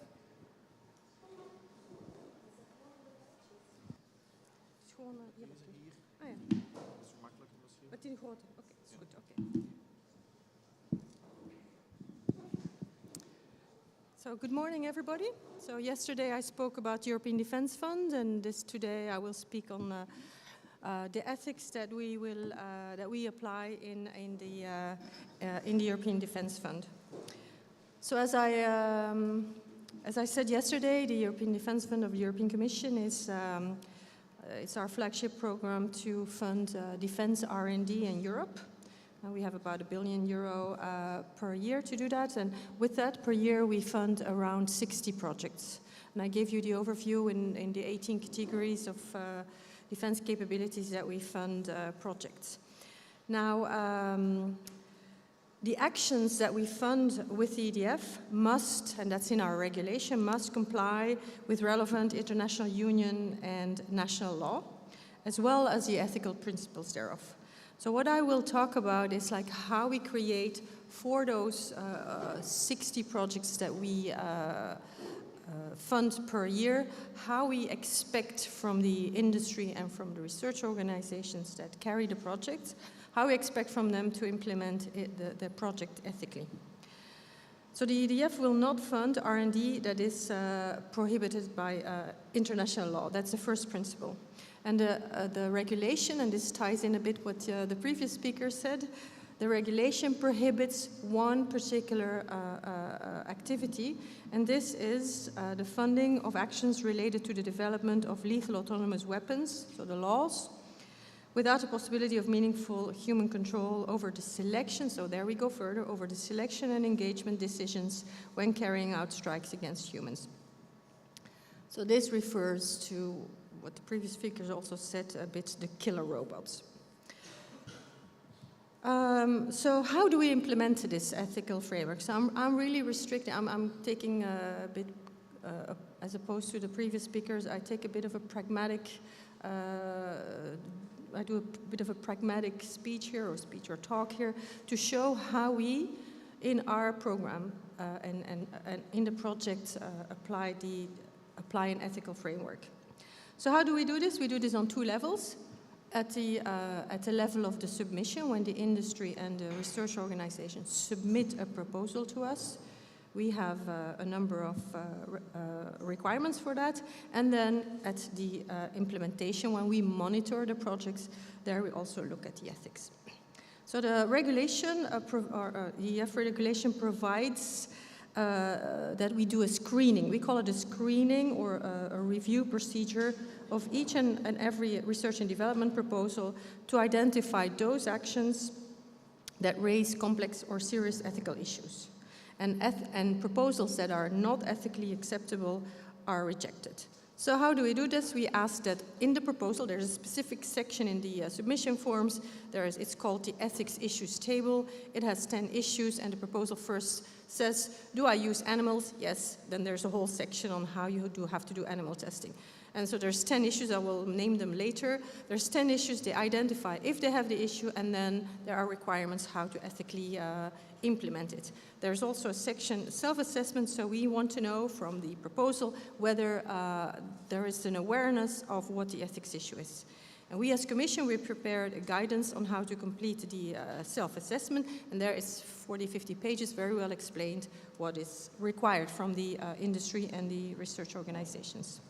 So good morning, everybody. So yesterday I spoke about the European Defence Fund, and today I will speak on the ethics that we apply in the European Defence Fund. So as I said yesterday, the European Defence Fund of the European Commission is it's our flagship program to fund defence R&D in Europe. We have about €1 billion per year to do that, and with that per year we fund around 60 projects. And I gave you the overview in the 18 categories of defense capabilities that we fund projects. Now, the actions that we fund with the EDF must, and that's in our regulation, must comply with relevant international union and national law, as well as the ethical principles thereof. So what I will talk about is like how we create for those 60 projects that we fund per year, how we expect from the industry and from the research organizations that carry the projects, how we expect from them to implement the project ethically. So the EDF will not fund R&D that is prohibited by international law. That's the first principle. And the regulation, and this ties in a bit what the previous speaker said, the regulation prohibits one particular activity, and this is the funding of actions related to the development of lethal autonomous weapons, so the laws, without the possibility of meaningful human control over the selection, so there we go further, over the selection and engagement decisions when carrying out strikes against humans. So this refers to what the previous speakers also said a bit, the killer robots. So how do we implement this ethical framework? So I'm really restricting, I'm taking a bit, as opposed to the previous speakers, I take a bit of a pragmatic, I do a bit of a pragmatic speech here, or speech or talk here, to show how we, in our program and in the project, apply an ethical framework. So how do we do this? We do this on two levels. At the level of the submission, when the industry and the research organizations submit a proposal to us, we have a number of requirements for that. And then at the implementation, when we monitor the projects, there we also look at the ethics. So the regulation, the EF regulation provides that we do a screening. We call it a screening or a review procedure of each and every research and development proposal to identify those actions that raise complex or serious ethical issues. And proposals that are not ethically acceptable are rejected. So how do we do this? We ask that in the proposal, there's a specific section in the submission forms. It's called the ethics issues table. It has 10 issues, and the proposal first says, do I use animals? Yes. Then there's a whole section on how you have to do animal testing. And so there's 10 issues, I will name them later. There's 10 issues, they identify if they have the issue, and then there are requirements how to ethically implement it. There's also a section, self-assessment, so we want to know from the proposal whether there is an awareness of what the ethics issue is. And we as Commission, we prepared a guidance on how to complete the self-assessment, and there is 40, 50 pages, very well explained what is required from the industry and the research organizations.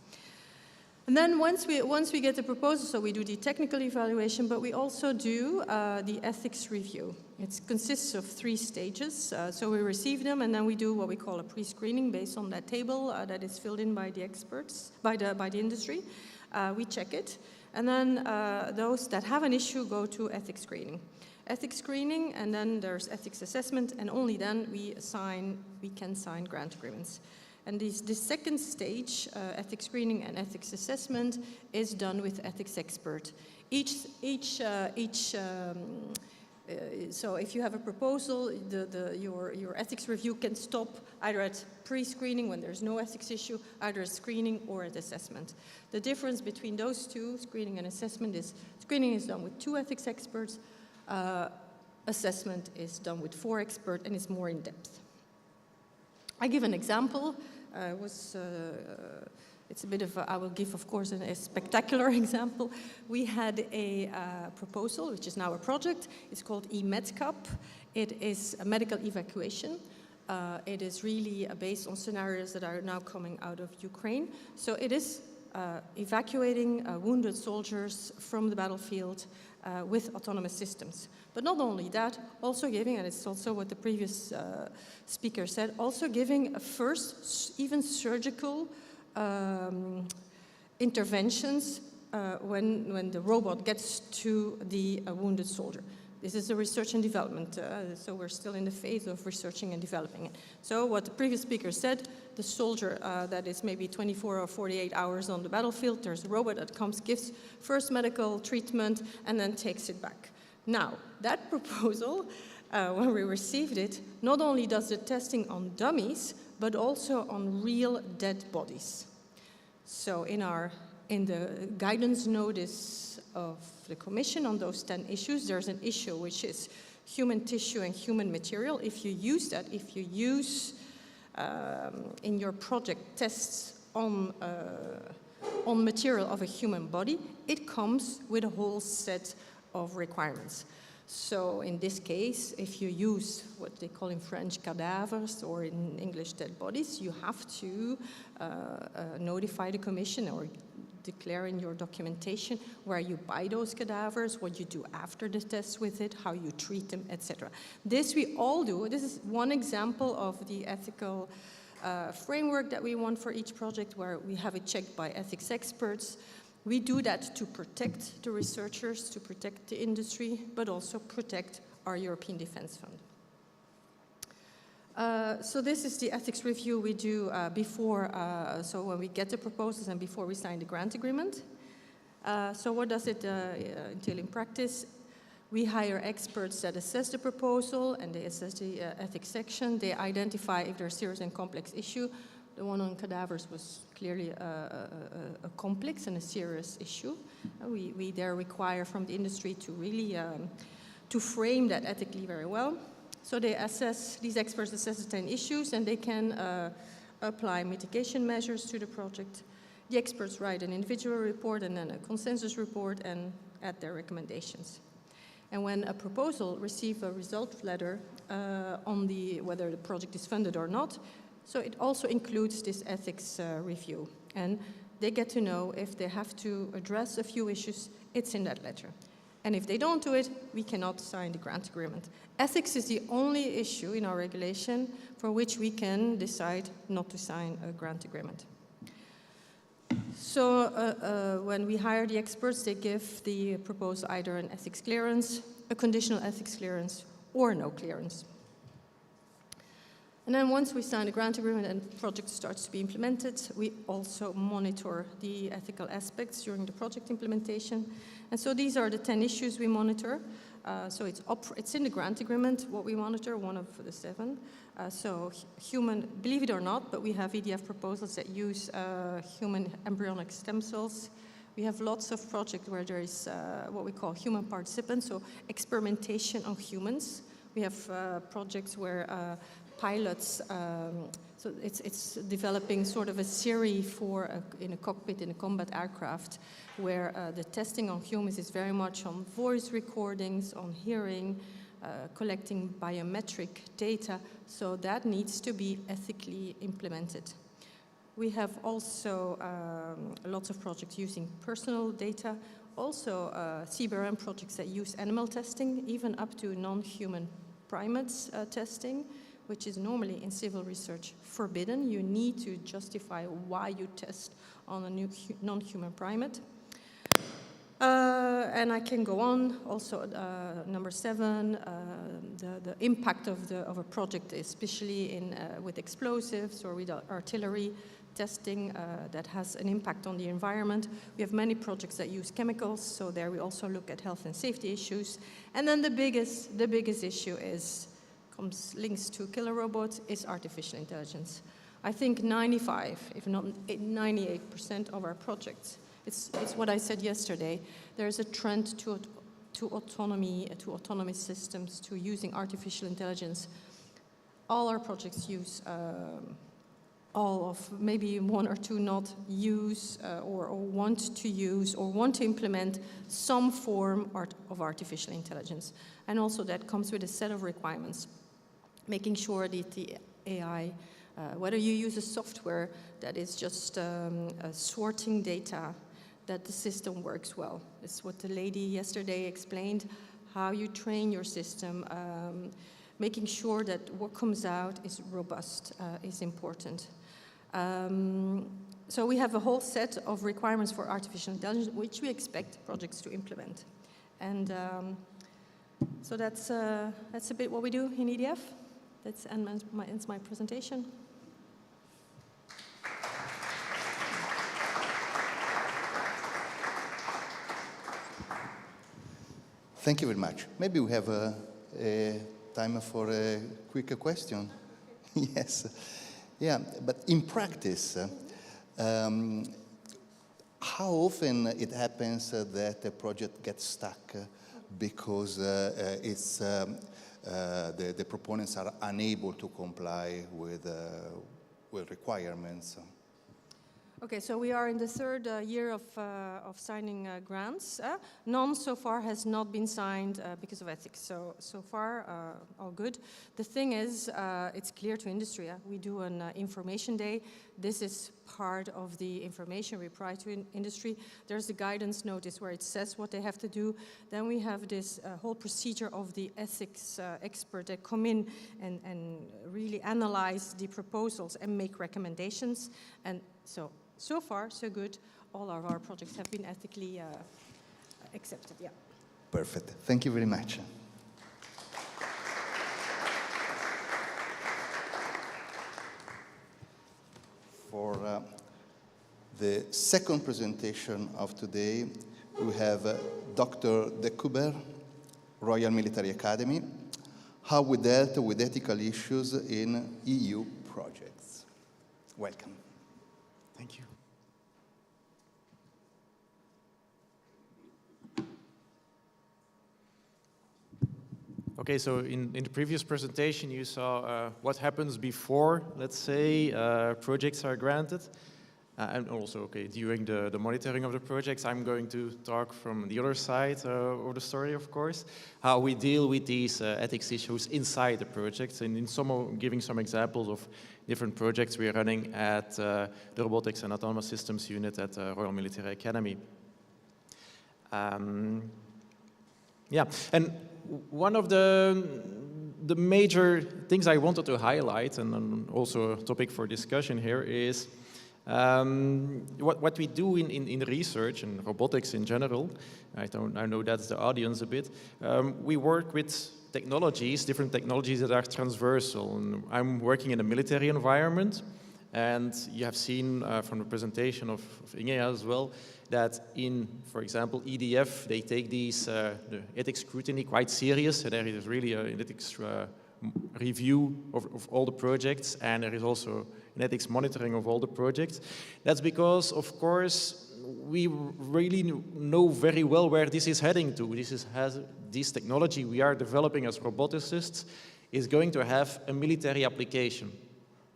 And then once we get the proposal, so we do the technical evaluation, but we also do the ethics review. It consists of 3 stages. So we receive them, and then we do what we call a pre-screening based on that table that is filled in by the experts, by the industry. We check it, and then those that have an issue go to ethics screening. Ethics screening, and then there's ethics assessment, and only then we can sign grant agreements. And this second stage, ethics screening and ethics assessment, is done with ethics expert. So if you have a proposal, your ethics review can stop either at pre-screening when there's no ethics issue, either at screening or at assessment. The difference between those two, screening and assessment, is screening is done with 2 ethics experts, assessment is done with 4 experts, and it's more in depth. I give an example. It's a bit of I will give, of course, a spectacular example. We had a proposal, which is now a project. It's called eMedCap. It is a medical evacuation. It is really based on scenarios that are now coming out of Ukraine. So it is evacuating wounded soldiers from the battlefield with autonomous systems. But not only that, also giving, and it's also what the previous speaker said, also giving a first, even surgical interventions when the robot gets to the wounded soldier. This is a research and development, so we're still in the phase of researching and developing it. So what the previous speaker said, the soldier that is maybe 24 or 48 hours on the battlefield, there's a robot that comes, gives first medical treatment, and then takes it back. Now, that proposal, when we received it, not only does the testing on dummies, but also on real dead bodies. So in the guidance notice of the Commission on those 10 issues, there's an issue which is human tissue and human material. If you use that, if you use in your project tests on material of a human body, it comes with a whole set of requirements. So in this case, if you use what they call in French cadavers, or in English dead bodies, you have to notify the Commission or declare in your documentation where you buy those cadavers, what you do after the test with it, how you treat them, etc. This we all do. This is one example of the ethical framework that we want for each project, where we have it checked by ethics experts. We do that to protect the researchers, to protect the industry, but also protect our European Defence Fund. So this is the ethics review we do before, so when we get the proposals and before we sign the grant agreement. So what does it entail in practice? We hire experts that assess the proposal, and they assess the ethics section. They identify if there's a serious and complex issue. The one on cadavers was clearly a complex and a serious issue. We there require from the industry to really to frame that ethically very well. So they assess, these experts assess the 10 issues, and they can apply mitigation measures to the project. The experts write an individual report and then a consensus report and add their recommendations. And when a proposal receives a result letter on whether the project is funded or not, so it also includes this ethics review. And they get to know if they have to address a few issues, it's in that letter. And if they don't do it, we cannot sign the grant agreement. Ethics is the only issue in our regulation for which we can decide not to sign a grant agreement. So when we hire the experts, they give the proposal either an ethics clearance, a conditional ethics clearance, or no clearance. And then once we sign the grant agreement and the project starts to be implemented, we also monitor the ethical aspects during the project implementation. And so these are the 10 issues we monitor. So it's in the grant agreement what we monitor, one of the 7. So human, believe it or not, but we have EDF proposals that use human embryonic stem cells. We have lots of projects where there is what we call human participants, so experimentation on humans. We have projects where pilots, so it's developing sort of a series for in a cockpit in a combat aircraft, where the testing on humans is very much on voice recordings, on hearing, collecting biometric data, so that needs to be ethically implemented. We have also lots of projects using personal data, also CBRN projects that use animal testing, even up to non-human primates testing, which is normally in civil research forbidden. You need to justify why you test on a non-human primate. And I can go on. Also, number 7, the impact of a project, especially with explosives or with artillery testing, that has an impact on the environment. We have many projects that use chemicals, so there we also look at health and safety issues. And then the biggest issue links to killer robots, is artificial intelligence. I think 95, if not 98% of our projects, it's what I said yesterday, there's a trend to autonomy, to autonomous systems, to using artificial intelligence. All our projects use, all of maybe 1 or 2 not use or want to use or want to implement some form of artificial intelligence. And also that comes with a set of requirements, making sure that the AI, whether you use a software that is just sorting data, that the system works well. It's what the lady yesterday explained, how you train your system, making sure that what comes out is robust is important. So we have a whole set of requirements for artificial intelligence, which we expect projects to implement. And so that's a bit what we do in EDF. That ends my presentation. Thank you very much. Maybe we have a time for a quick question. Yes. Yeah, but in practice, how often it happens that a project gets stuck because the proponents are unable to comply with requirements? Okay, so we are in the 3rd year of signing grants. None so far has not been signed because of ethics. So far, all good. The thing is, it's clear to industry. We do an information day. This is part of the information we provide to industry. There's a guidance notice where it says what they have to do. Then we have this whole procedure of the ethics expert that come in and really analyze the proposals and make recommendations. And so far, so good. All of our projects have been ethically accepted, yeah. Perfect. Thank you very much. For the second presentation of today, we have Dr. De Cubber, Royal Military Academy, how we dealt with ethical issues in EU projects. Welcome. Thank you. Okay, so in the previous presentation, you saw what happens before, let's say, projects are granted. And also, okay, during the monitoring of the projects, I'm going to talk from the other side of the story, of course, how we deal with these ethics issues inside the projects, and giving some examples of different projects we are running at the Robotics and Autonomous Systems unit at Royal Military Academy. Yeah, and one of the major things I wanted to highlight, and also a topic for discussion here, is what we do in research and robotics in general. I know that's the audience a bit. We work with technologies, different technologies that are transversal. And I'm working in a military environment, and you have seen from the presentation of Anja as well, that in, for example, EDF, they take these the ethics scrutiny quite serious. So there is really an ethics review of all the projects, and there is also an ethics monitoring of all the projects. That's because, of course, we really know very well where this is heading to. This technology we are developing as roboticists is going to have a military application.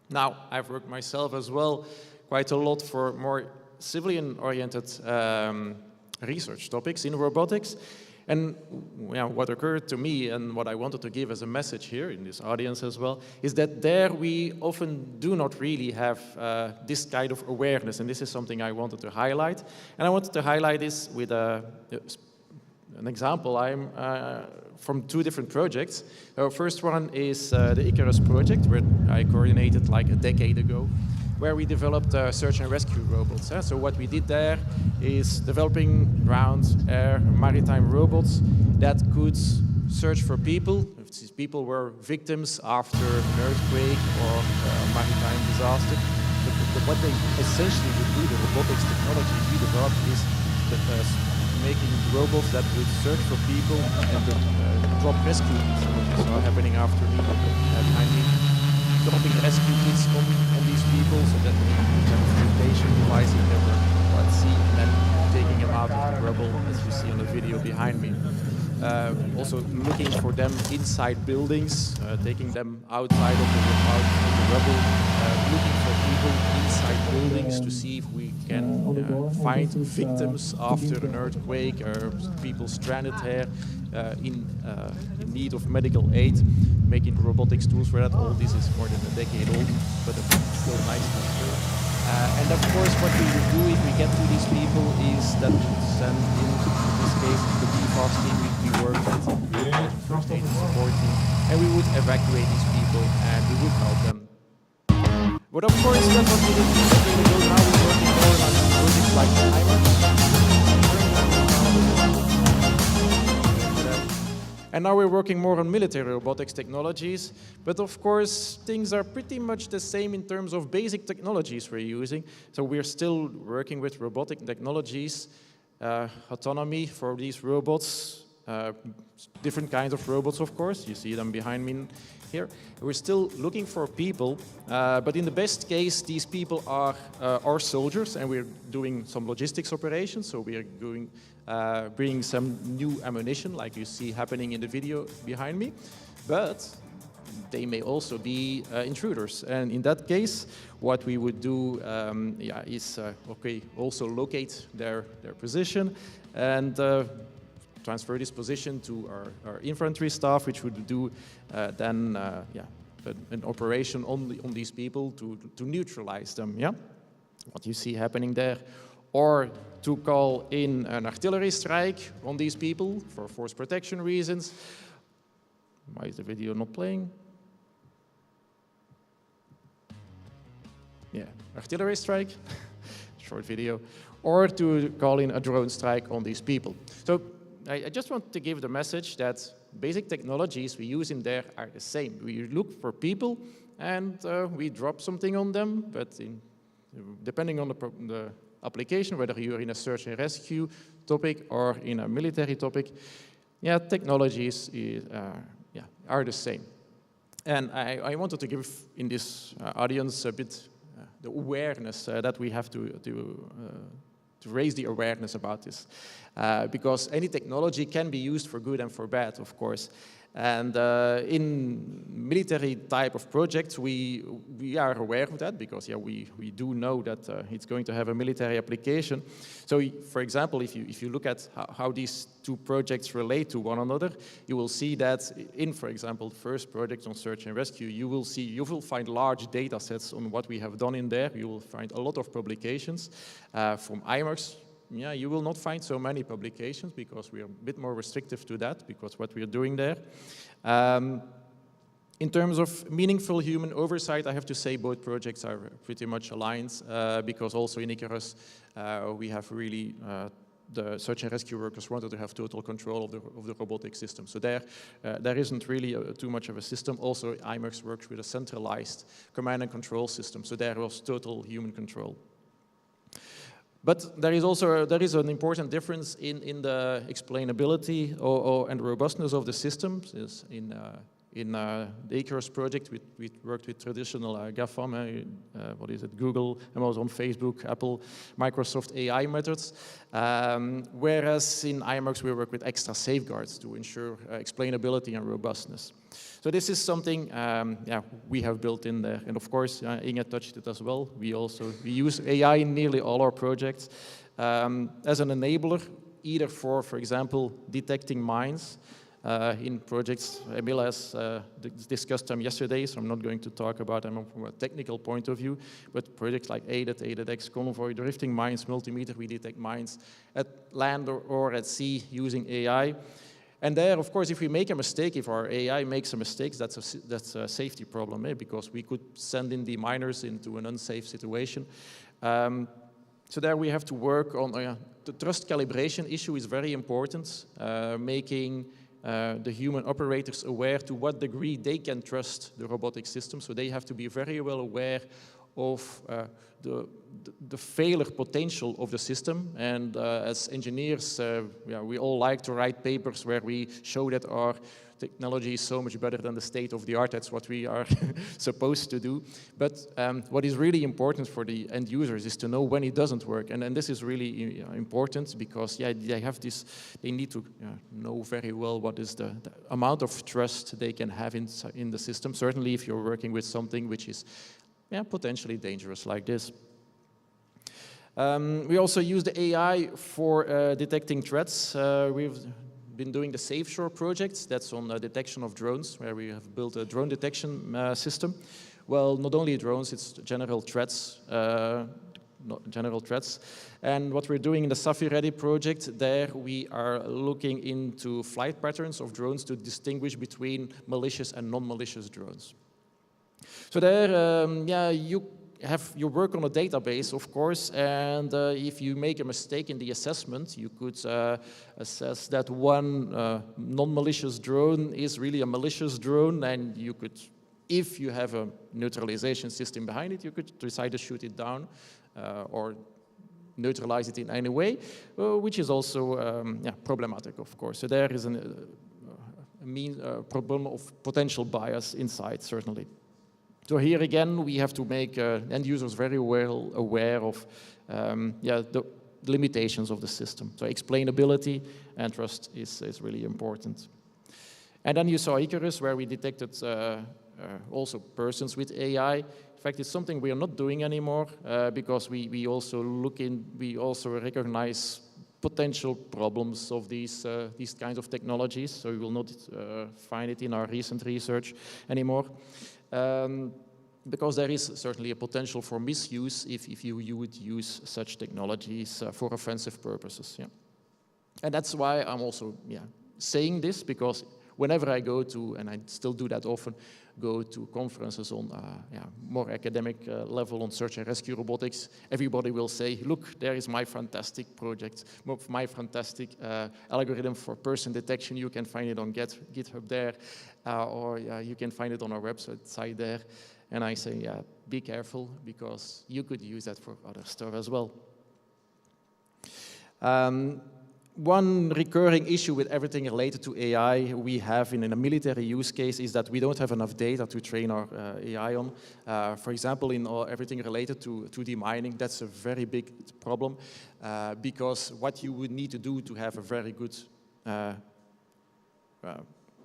Now, I've worked myself as well quite a lot for more civilian-oriented research topics in robotics. And what occurred to me and what I wanted to give as a message here in this audience as well is that there we often do not really have this kind of awareness, and this is something I wanted to highlight. And I wanted to highlight this with an example. I'm from 2 different projects. Our first one is the Icarus project, where I coordinated like a decade ago. where we developed search and rescue robots. So what we did there is developing ground, air, maritime robots that could search for people. If these people were victims after an earthquake or a maritime disaster. But what they essentially would do, the robotics technology we developed, is making robots that would search for people and drop rescue kits. What you saw happening after me, behind me, dropping rescue kits on these people so that they have a flotation device if they were at sea, and then taking them out of the rubble, as you see on the video behind me. Also looking for them inside buildings, taking them outside of the rubble, looking for people inside buildings to see if we can find victims after an earthquake or people stranded here in need of medical aid, making robotics tools for that. All this is more than a decade old, but it's still nice to show. And of course, what we would do if we get to these people is that we send in this case, the BFAS team we work with, first aid and support team, and we would evacuate these people and we would help them. But of course, that's what we did a decade ago. Now we're working more on projects like And now we're working more on military robotics technologies, but of course things are pretty much the same in terms of basic technologies we're using. So we're still working with robotic technologies, autonomy for these robots, different kinds of robots of course, you see them behind me here. We're still looking for people, but in the best case these people are our soldiers, and we're doing some logistics operations, so we are doing bringing some new ammunition like you see happening in the video behind me, but they may also be intruders, and in that case what we would do is also locate their position and transfer this position to our infantry staff, which would do then an operation on these people to neutralize them, what you see happening there, or to call in an artillery strike on these people for force protection reasons. Why is the video not playing? Yeah, artillery strike, short video, or to call in a drone strike on these people. So I just want to give the message that basic technologies we use in there are the same. We look for people and we drop something on them, but depending on the application, whether you're in a search and rescue topic or in a military topic, technologies are the same. And I wanted to give in this audience a bit the awareness that we have to raise the awareness about this. Because any technology can be used for good and for bad, of course. And in military type of projects, we are aware of that because we do know that it's going to have a military application. So, for example, if you look at how these two projects relate to one another, you will see that in, for example, the first project on search and rescue, you will find large data sets on what we have done in there. You will find a lot of publications from IMARS. You will not find so many publications because we are a bit more restrictive to that because what we are doing there. In terms of meaningful human oversight, I have to say both projects are pretty much aligned because also in Icarus we have really the search and rescue workers wanted to have total control of the robotic system. So there isn't really too much of a system. Also, IMARS works with a centralized command and control system, so there was total human control. But there is an important difference in the explainability and robustness of the systems. In the Icarus project, we worked with traditional GAFAM, Google, Amazon, Facebook, Apple, Microsoft AI methods. Whereas in IMARS, we work with extra safeguards to ensure explainability and robustness. So this is something we have built in there. And of course, Anja touched it as well. We use AI in nearly all our projects as an enabler, either for example, detecting mines. In projects, Emil has discussed them yesterday, so I'm not going to talk about them from a technical point of view, but projects like ADET, Convoy, drifting mines, multimeter, we detect mines at land or at sea using AI. And there, of course, if we make a mistake, if our AI makes a mistake, that's a safety problem, because we could send in the miners into an unsafe situation. So there we have to work on the trust calibration issue is very important, making the human operators aware to what degree they can trust the robotic system. So they have to be very well aware of the failure potential of the system. And as engineers, we all like to write papers where we show that our technology is so much better than the state of the art. That's what we are supposed to do. But what is really important for the end users is to know when it doesn't work. And this is really important because they need to know very well what is the amount of trust they can have in the system. Certainly if you're working with something which is potentially dangerous like this. We also use the AI for detecting threats. We've been doing the Safe Shore project. That's on detection of drones, where we have built a drone detection system. Well, not only drones, it's general threats. And what we're doing in the SAFI Ready project, there we are looking into flight patterns of drones to distinguish between malicious and non-malicious drones. So there, you work on a database, of course, and if you make a mistake in the assessment, you could assess that one non-malicious drone is really a malicious drone, and you could, if you have a neutralization system behind it, you could decide to shoot it down or neutralize it in any way, which is also problematic, of course. So there is a problem of potential bias inside, certainly. So here again, we have to make end users very well aware of the limitations of the system. So explainability and trust is really important. And then you saw Icarus, where we detected also persons with AI. In fact, it's something we are not doing anymore because we also recognize potential problems of these kinds of technologies. So we will not find it in our recent research anymore. Because there is certainly a potential for misuse if you would use such technologies for offensive purposes. Yeah. And that's why I'm also saying this, because whenever I go to, and I still do that often, go to conferences on more academic level on search and rescue robotics, everybody will say, look, there is my fantastic project, my fantastic algorithm for person detection. You can find it on GitHub there, or you can find it on our website there. And I say, be careful, because you could use that for other stuff as well. One recurring issue with everything related to AI we have in a military use case is that we don't have enough data to train our AI on. For example, in everything related to demining, that's a very big problem because what you would need to do to have a very good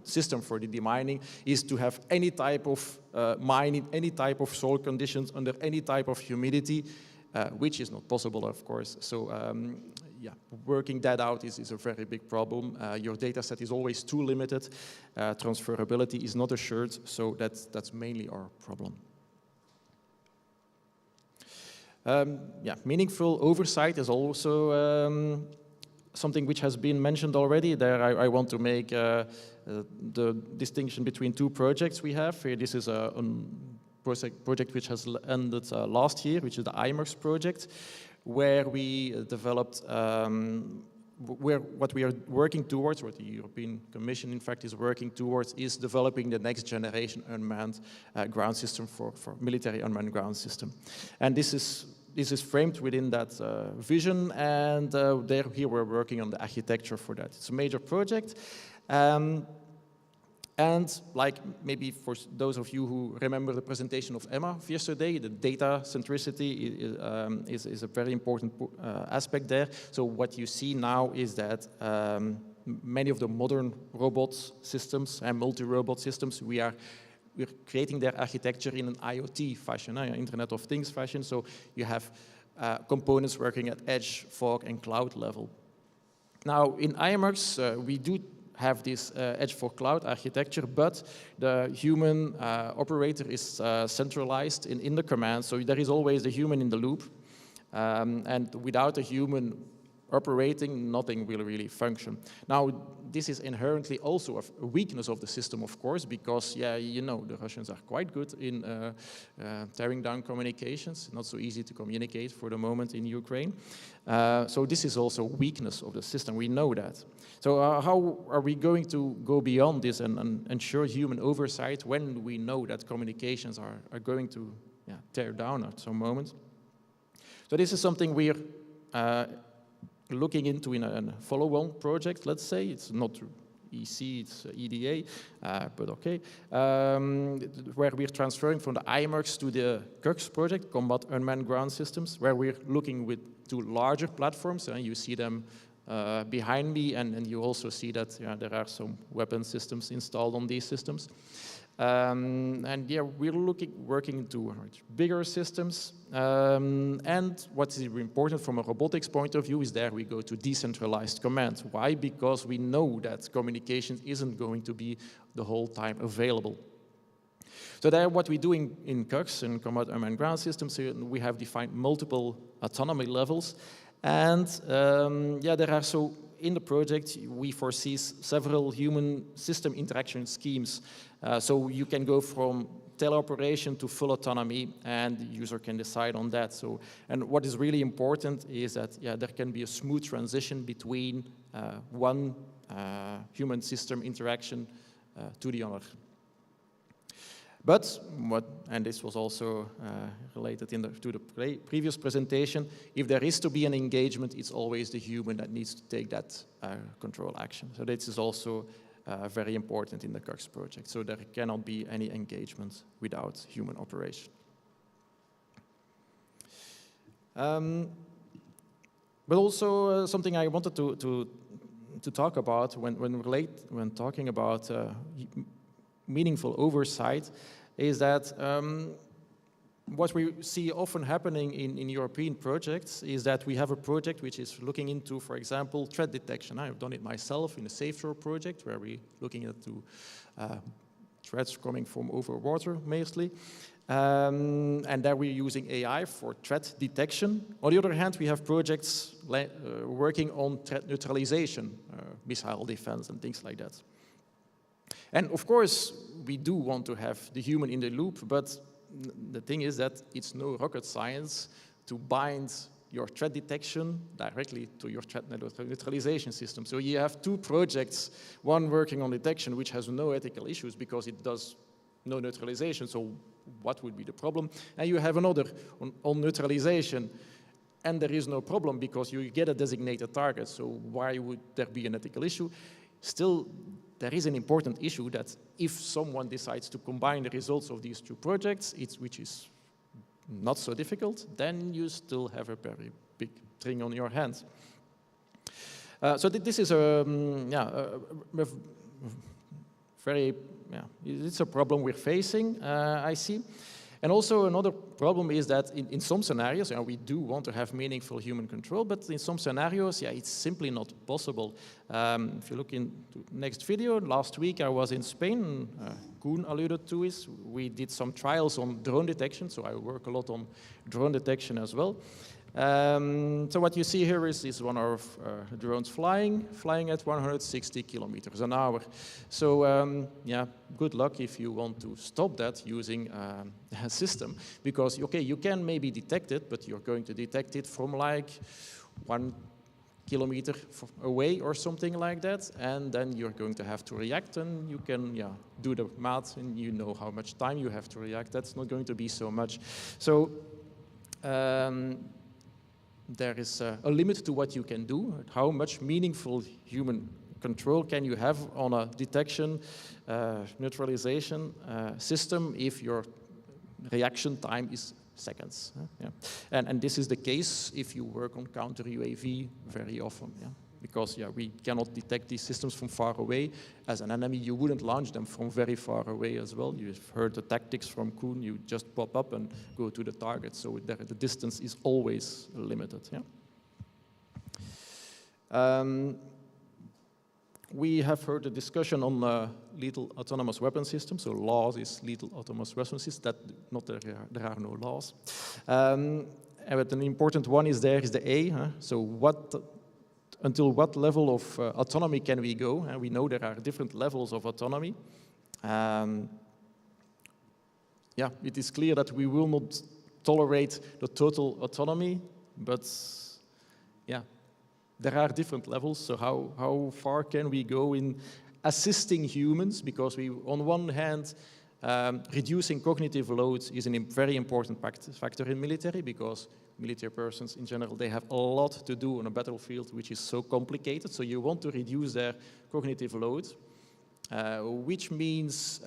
system for the demining is to have any type of mine in any type of soil conditions under any type of humidity, which is not possible, of course. So working that out is a very big problem. Your data set is always too limited. Transferability is not assured, so that's mainly our problem. Meaningful oversight is also something which has been mentioned already. There I want to make the distinction between two projects we have. This is a project which has ended last year, which is the IMERS project, where we developed, what we are working towards, what the European Commission in fact is working towards, is developing the next generation unmanned ground system for military unmanned ground system. And this is framed within that vision, and here we're working on the architecture for that. It's a major project. And like maybe for those of you who remember the presentation of Emma yesterday, the data centricity is a very important aspect there. So what you see now is that many of the modern robot systems and multi-robot systems, we're creating their architecture in an IoT fashion, Internet of Things fashion. So you have components working at edge, fog, and cloud level. Now in IMERS, we do have this edge for cloud architecture, but the human operator is centralized in the command, so there is always the human in the loop. And without a human operating, nothing will really function. Now, this is inherently also a weakness of the system, of course, because, yeah, you know, the Russians are quite good in tearing down communications. Not so easy to communicate for the moment in Ukraine. So this is also a weakness of the system. We know that. So how are we going to go beyond this and ensure human oversight when we know that communications are going to tear down at some moment? So this is something we're looking into in a follow-on project, let's say. It's not EC, it's EDA, but okay. Where we're transferring from the IMERCS to the CUX project, Combat Unmanned Ground Systems, where we're looking to larger platforms. You see them behind me, and you also see that there are some weapon systems installed on these systems. And yeah, we're working towards bigger systems. And what is important from a robotics point of view is there we go to decentralized command. Why? Because we know that communication isn't going to be the whole time available. So there, what we do in CUX, in Combat Unmanned Ground Systems, we have defined multiple autonomy levels. And yeah, there are so in the project, we foresee several human system interaction schemes. So you can go from teleoperation to full autonomy, and the user can decide on that. So, and what is really important is that there can be a smooth transition between one human system interaction to the other. But and this was also related to the previous presentation, if there is to be an engagement, it's always the human that needs to take that control action. So this is also very important in the CUX project. So there cannot be any engagement without human operation. But also something I wanted to talk about when talking about meaningful oversight is that what we see often happening in European projects is that we have a project which is looking into, for example, threat detection. I've done it myself in a Safe Shore project where we're looking at threats coming from over water mostly. And there we're using AI for threat detection. On the other hand, we have projects working on threat neutralization, missile defense and things like that. And of course, we do want to have the human in the loop, but the thing is that it's no rocket science to bind your threat detection directly to your threat neutralization system. So you have two projects, one working on detection, which has no ethical issues because it does no neutralization, so what would be the problem? And you have another on neutralization, and there is no problem because you get a designated target, so why would there be an ethical issue? Still, there is an important issue that if someone decides to combine the results of these two projects, which is not so difficult, then you still have a very big thing on your hands. So this is it's a problem we're facing, I see. And also another problem is that in some scenarios, we do want to have meaningful human control, but in some scenarios, it's simply not possible. If you look into the next video, last week I was in Spain, Koen alluded to it. We did some trials on drone detection, so I work a lot on drone detection as well. So what you see here is one of drones flying at 160 kilometers an hour. So good luck if you want to stop that using a system, because okay, you can maybe detect it, but you're going to detect it from like 1 kilometer away or something like that, and then you're going to have to react, and you can do the math, and you know how much time you have to react. That's not going to be so much. So there is a limit to what you can do. How much meaningful human control can you have on a detection, neutralization system if your reaction time is seconds? And this is the case if you work on counter UAV very often. Because we cannot detect these systems from far away. As an enemy, you wouldn't launch them from very far away as well. You've heard the tactics from Koen. You just pop up and go to the target. So the distance is always limited. We have heard a discussion on lethal autonomous weapon systems. So laws is lethal autonomous weapon systems. There are no laws. But an important one is the A. So what until what level of autonomy can we go? And we know there are different levels of autonomy. Yeah, it is clear that we will not tolerate the total autonomy, but yeah, there are different levels. So how far can we go in assisting humans? Because we, on one hand, reducing cognitive load is a very important factor in military, because military persons in general, they have a lot to do on a battlefield which is so complicated. So you want to reduce their cognitive load, which means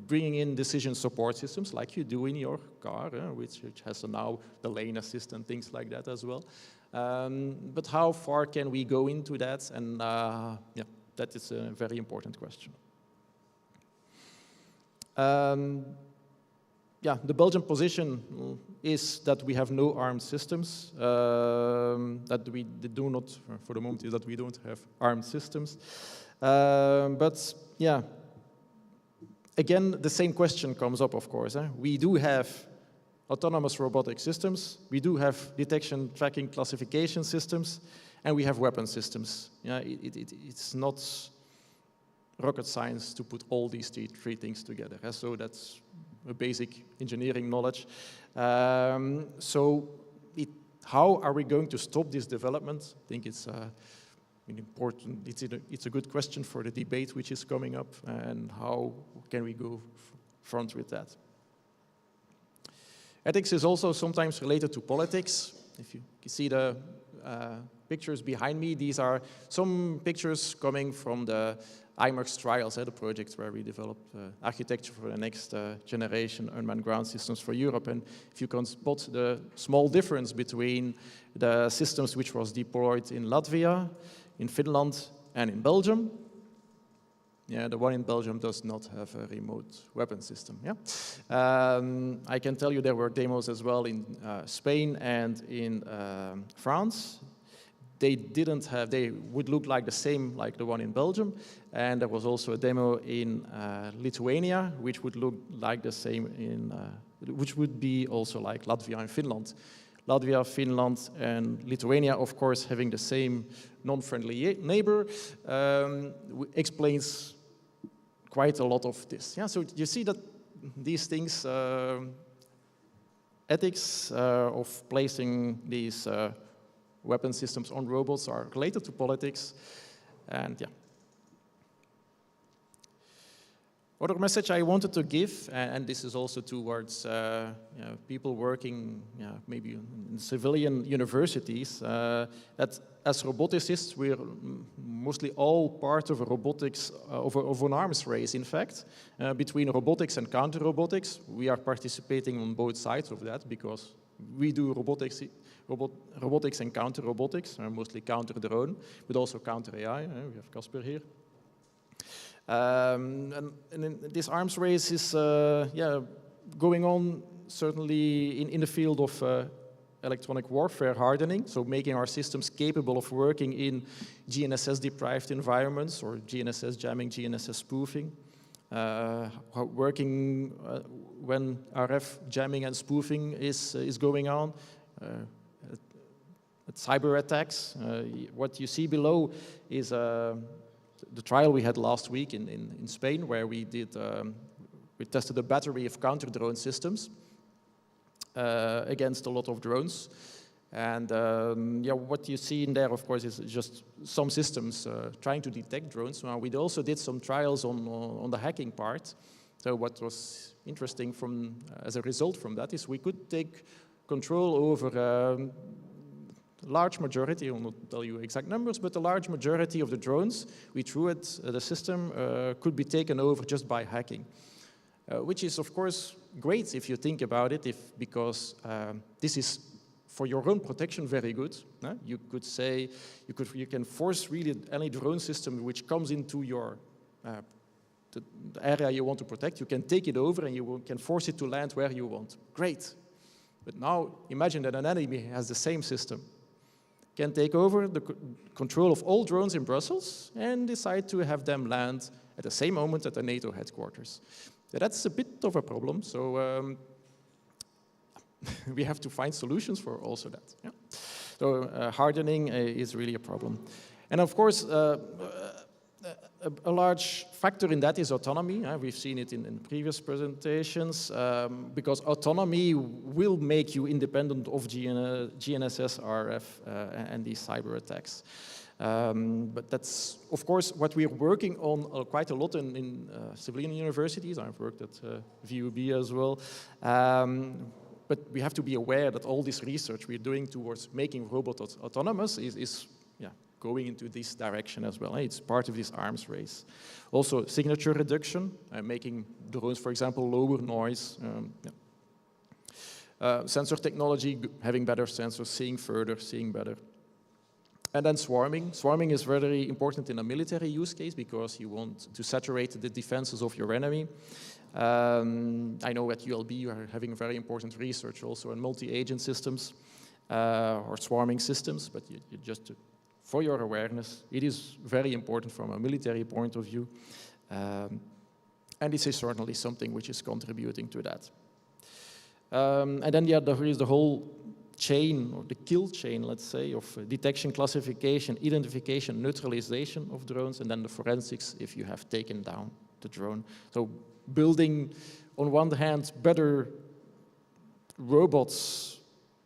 bringing in decision support systems like you do in your car, which has now the lane assist and things like that as well. But how far can we go into that? And yeah, that is a very important question. Yeah, the Belgian position is that we have no armed systems, that we do not, for the moment, is that we don't have armed systems. But yeah, again, the same question comes up, of course. We do have autonomous robotic systems, we do have detection, tracking, classification systems, and we have weapon systems. Yeah, it's not rocket science to put all these three things together. So that's a basic engineering knowledge. So how are we going to stop this development? I think it's important. It's a good question for the debate which is coming up, and how can we go front with that? Ethics is also sometimes related to politics. If you see the pictures behind me, these are some pictures coming from the IMERX trials, the project where we developed architecture for the next generation unmanned ground systems for Europe. And if you can spot the small difference between the systems which was deployed in Latvia, in Finland, and in Belgium. Yeah, the one in Belgium does not have a remote weapon system. Yeah, I can tell you there were demos as well in Spain and in France. They didn't have, they would look like the same like the one in Belgium. And there was also a demo in Lithuania, which would look like the same in, which would be also like Latvia and Finland. Latvia, Finland, and Lithuania, of course, having the same non-friendly neighbor, explains quite a lot of this. Yeah, so you see that these things, ethics of placing these weapon systems on robots are related to politics, and yeah. Other message I wanted to give, and this is also towards people working maybe in civilian universities, that as roboticists, we're mostly all part of a robotics, of an arms race, in fact, between robotics and counter-robotics. We are participating on both sides of that, because we do robotics and counter-robotics, mostly counter-drone, but also counter-AI. We have Cubber here. And this arms race is going on certainly in the field of electronic warfare hardening, so making our systems capable of working in GNSS-deprived environments, or GNSS jamming, GNSS spoofing, working when RF jamming and spoofing is going on, cyber attacks. What you see below is the trial we had last week in Spain, where we tested a battery of counter-drone systems against a lot of drones. And what you see in there, of course, is just some systems trying to detect drones. Now, we also did some trials on the hacking part. So what was interesting as a result from that is we could take control over large majority, I will not tell you exact numbers, but a large majority of the drones we threw at the system could be taken over just by hacking, which is, of course, great if you think about it, because this is for your own protection very good. You could say, you can force really any drone system which comes into your the area you want to protect, you can take it over and you can force it to land where you want. Great. But now imagine that an enemy has the same system, can take over the control of all drones in Brussels and decide to have them land at the same moment at the NATO headquarters. That's a bit of a problem, so we have to find solutions for also that. Yeah. So hardening is really a problem. And of course, a large factor in that is autonomy. We've seen it in previous presentations, because autonomy will make you independent of GNSS, RF, and these cyber attacks. But that's, of course, what we're working on quite a lot in civilian universities. I've worked at VUB as well. But we have to be aware that all this research we're doing towards making robots autonomous is going into this direction as well. It's part of this arms race. Also, signature reduction, making drones, for example, lower noise. Sensor technology, having better sensors, seeing further, seeing better. And then swarming. Swarming is very important in a military use case because you want to saturate the defenses of your enemy. I know at ULB you are having very important research also on multi-agent systems or swarming systems, but you just for your awareness, it is very important from a military point of view. And this is certainly something which is contributing to that. And then there is the whole chain, or the kill chain, let's say, of detection, classification, identification, neutralization of drones, and then the forensics if you have taken down the drone. So building, on one hand, better robots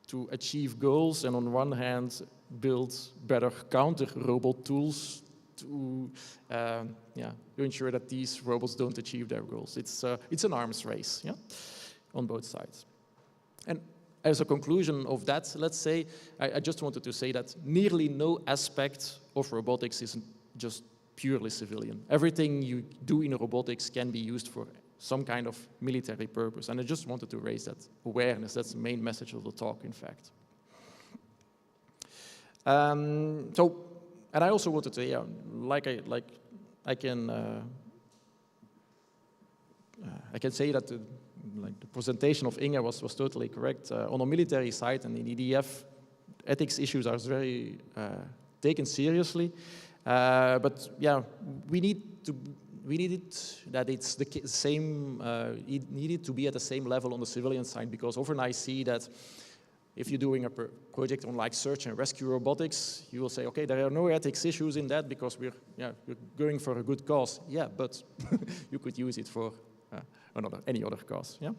to achieve goals, and on one hand, build better counter-robot tools to ensure that these robots don't achieve their goals. It's an arms race, on both sides. And as a conclusion of that, let's say, I just wanted to say that nearly no aspect of robotics is just purely civilian. Everything you do in robotics can be used for some kind of military purpose. And I just wanted to raise that awareness. That's the main message of the talk, in fact. And I also wanted to, I can say that the presentation of Anja was totally correct. On a military side and in EDF, ethics issues are very taken seriously. But yeah, we need that it's the same. It needed to be at the same level on the civilian side, because often I see that if you're doing a project on like search and rescue robotics, you will say, okay, there are no ethics issues in that because we're going for a good cause. Yeah, but you could use it for any other cause. Yeah.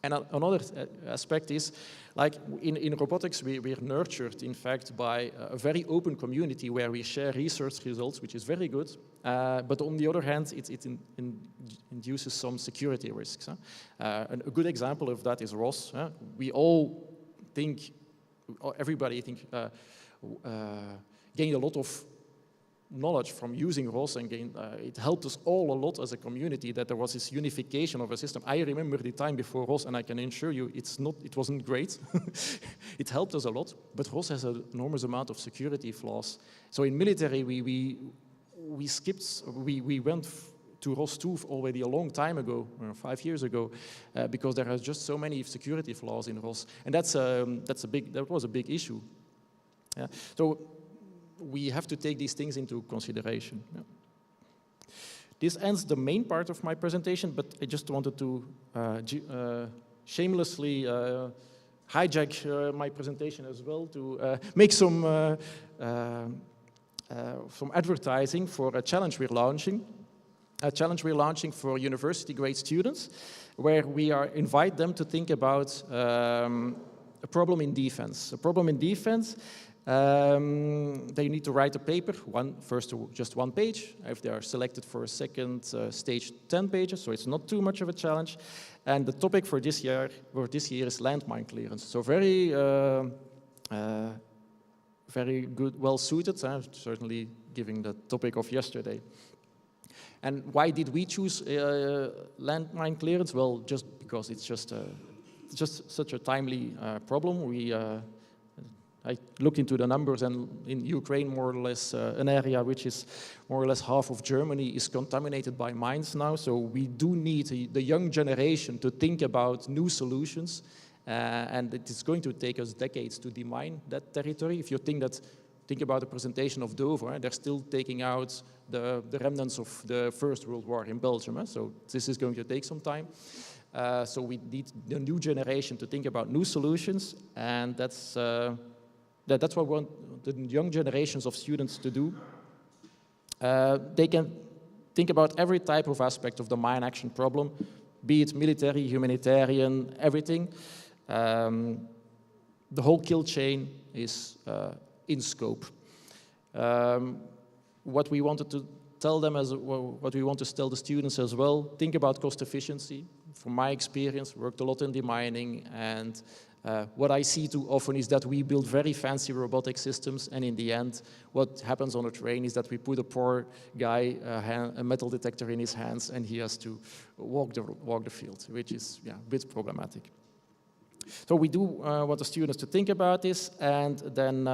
And another aspect is, like in robotics, we're nurtured, in fact, by a very open community where we share research results, which is very good. But on the other hand, it induces some security risks. And a good example of that is ROS. We all think, everybody gained a lot of knowledge from using ROS, and it helped us all a lot as a community that there was this unification of a system. I remember the time before ROS, and I can assure you it wasn't great. It helped us a lot, but ROS has an enormous amount of security flaws. So in military, we went to ROS 2 already a long time ago, 5 years ago, because there are just so many security flaws in ROS, and that was a big issue. Yeah. So we have to take these things into consideration. Yeah. This ends the main part of my presentation, but I just wanted to shamelessly hijack my presentation as well to make some advertising for a challenge we're launching. A challenge we're launching for university-grade students, where we invite them to think about a problem in defense. A problem in defense. They need to write a paper, first just 1 page. If they are selected for a second stage, 10 pages, so it's not too much of a challenge. And the topic for this year is landmine clearance. So very good, well suited, certainly giving the topic of yesterday. And why did we choose landmine clearance? Well, just because it's just such a timely problem. I looked into the numbers, and in Ukraine, more or less, an area which is more or less half of Germany is contaminated by mines now. So we do need the young generation to think about new solutions, and it is going to take us decades to demine that territory. If you think about the presentation of Dover, they're still taking out the remnants of the First World War in Belgium. So this is going to take some time. So we need the new generation to think about new solutions, and that's That's what we want the young generations of students to do. They can think about every type of aspect of the mine action problem, be it military, humanitarian, everything. The whole kill chain is in scope. What we wanted to tell them, what we want to tell the students as well, think about cost efficiency. From my experience, worked a lot in demining, and what I see too often is that we build very fancy robotic systems, and in the end, what happens on a train is that we put a poor guy, a metal detector in his hands, and he has to walk the field, which is a bit problematic. So we do want the students to think about this, and then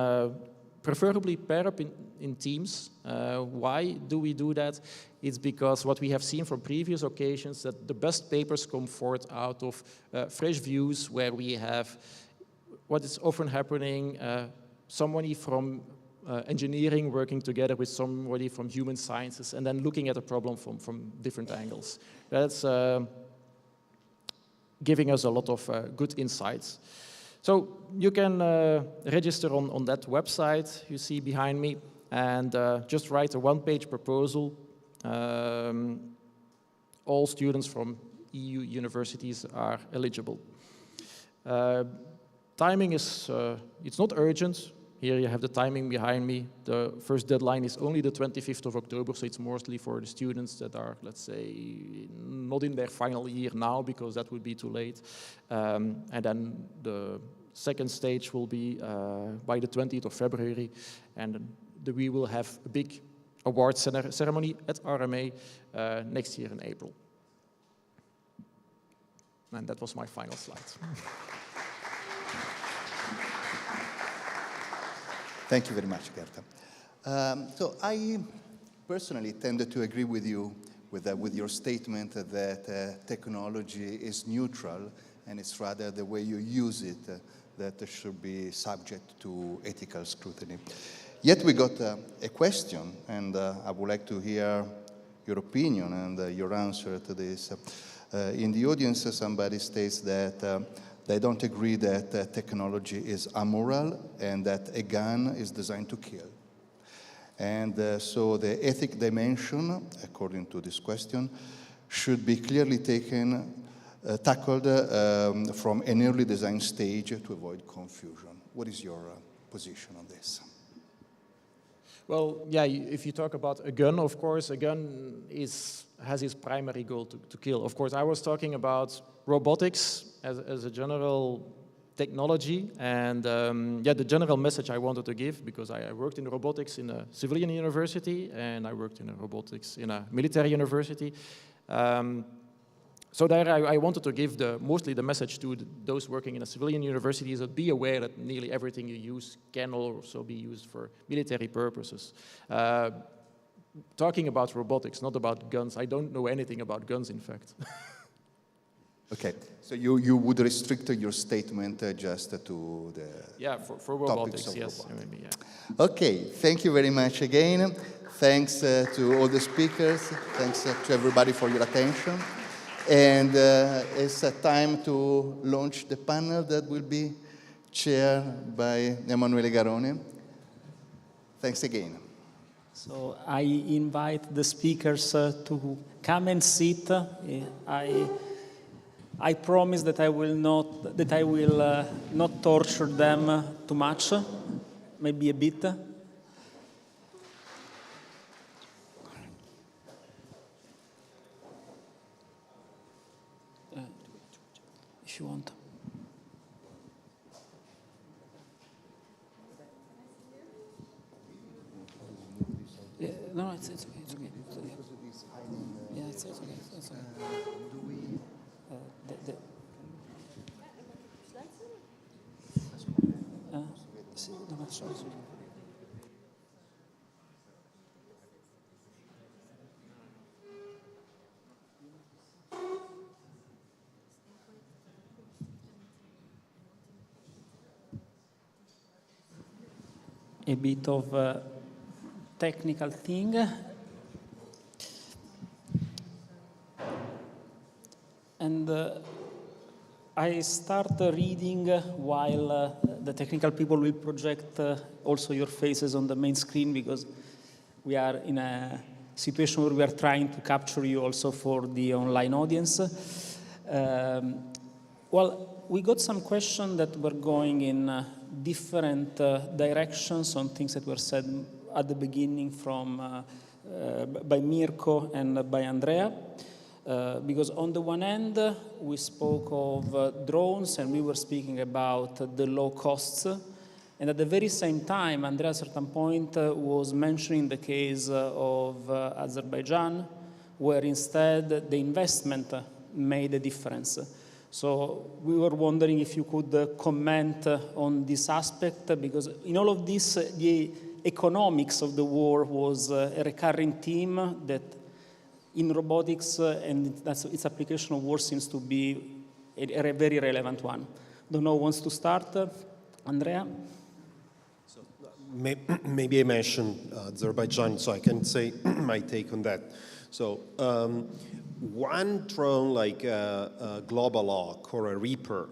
preferably pair up in teams. Why do we do that? It's because what we have seen from previous occasions, that the best papers come forth out of fresh views, where we have what is often happening, somebody from engineering working together with somebody from human sciences, and then looking at a problem from different angles. That's giving us a lot of good insights. So you can register on that website you see behind me, and just write a one-page proposal. All students from EU universities are eligible. Timing is, it's not urgent. Here you have the timing behind me. The first deadline is only the 25th of October, so it's mostly for the students that are, let's say, not in their final year now, because that would be too late. And then the second stage will be by the 20th of February, and we will have a big award ceremony at RMA next year in April. And that was my final slide. Thank you very much, Geert. So I personally tended to agree with you with your statement that technology is neutral, and it's rather the way you use it that should be subject to ethical scrutiny. Yet we got a question, and I would like to hear your opinion and your answer to this. In the audience, somebody states that they don't agree that technology is amoral and that a gun is designed to kill. And so the ethic dimension, according to this question, should be clearly tackled from an early design stage to avoid confusion. What is your position on this? Well, yeah, if you talk about a gun, of course, a gun has its primary goal to kill. Of course, I was talking about robotics as a general technology, and the general message I wanted to give, because I worked in robotics in a civilian university, and I worked in robotics in a military university. So there I wanted to give mostly the message to those working in a civilian university is that be aware that nearly everything you use can also be used for military purposes. Talking about robotics, not about guns. I don't know anything about guns, in fact. Okay, so you would restrict your statement just to the for robotics, yes. Maybe, yeah. Okay, thank you very much again. Thanks to all the speakers. Thanks to everybody for your attention. And it's time to launch the panel that will be chaired by Emanuele Garone. Thanks again. So I invite the speakers to come and sit. I promise that I will not torture them too much, maybe a bit. If you want. Yeah, no, it's okay. It's okay. Yeah, it's okay. It's okay. Sì, lo faccio. A bit of a technical thing. And I start reading while the technical people will project also your faces on the main screen, because we are in a situation where we are trying to capture you also for the online audience. Well, we got some questions that were going in different directions on things that were said at the beginning from by Mirko and by Andrea. Because on the one end, we spoke of drones and we were speaking about the low costs. And at the very same time, Andrea at a certain point was mentioning the case of Azerbaijan, where instead the investment made a difference. So we were wondering if you could comment on this aspect, because in all of this, the economics of the war was a recurring theme that in robotics and its application of war seems to be a very relevant one. Don't know who wants to start? Andrea? So, maybe I mentioned Azerbaijan, so I can say my take on that. So one drone like a Global Hawk or a Reaper,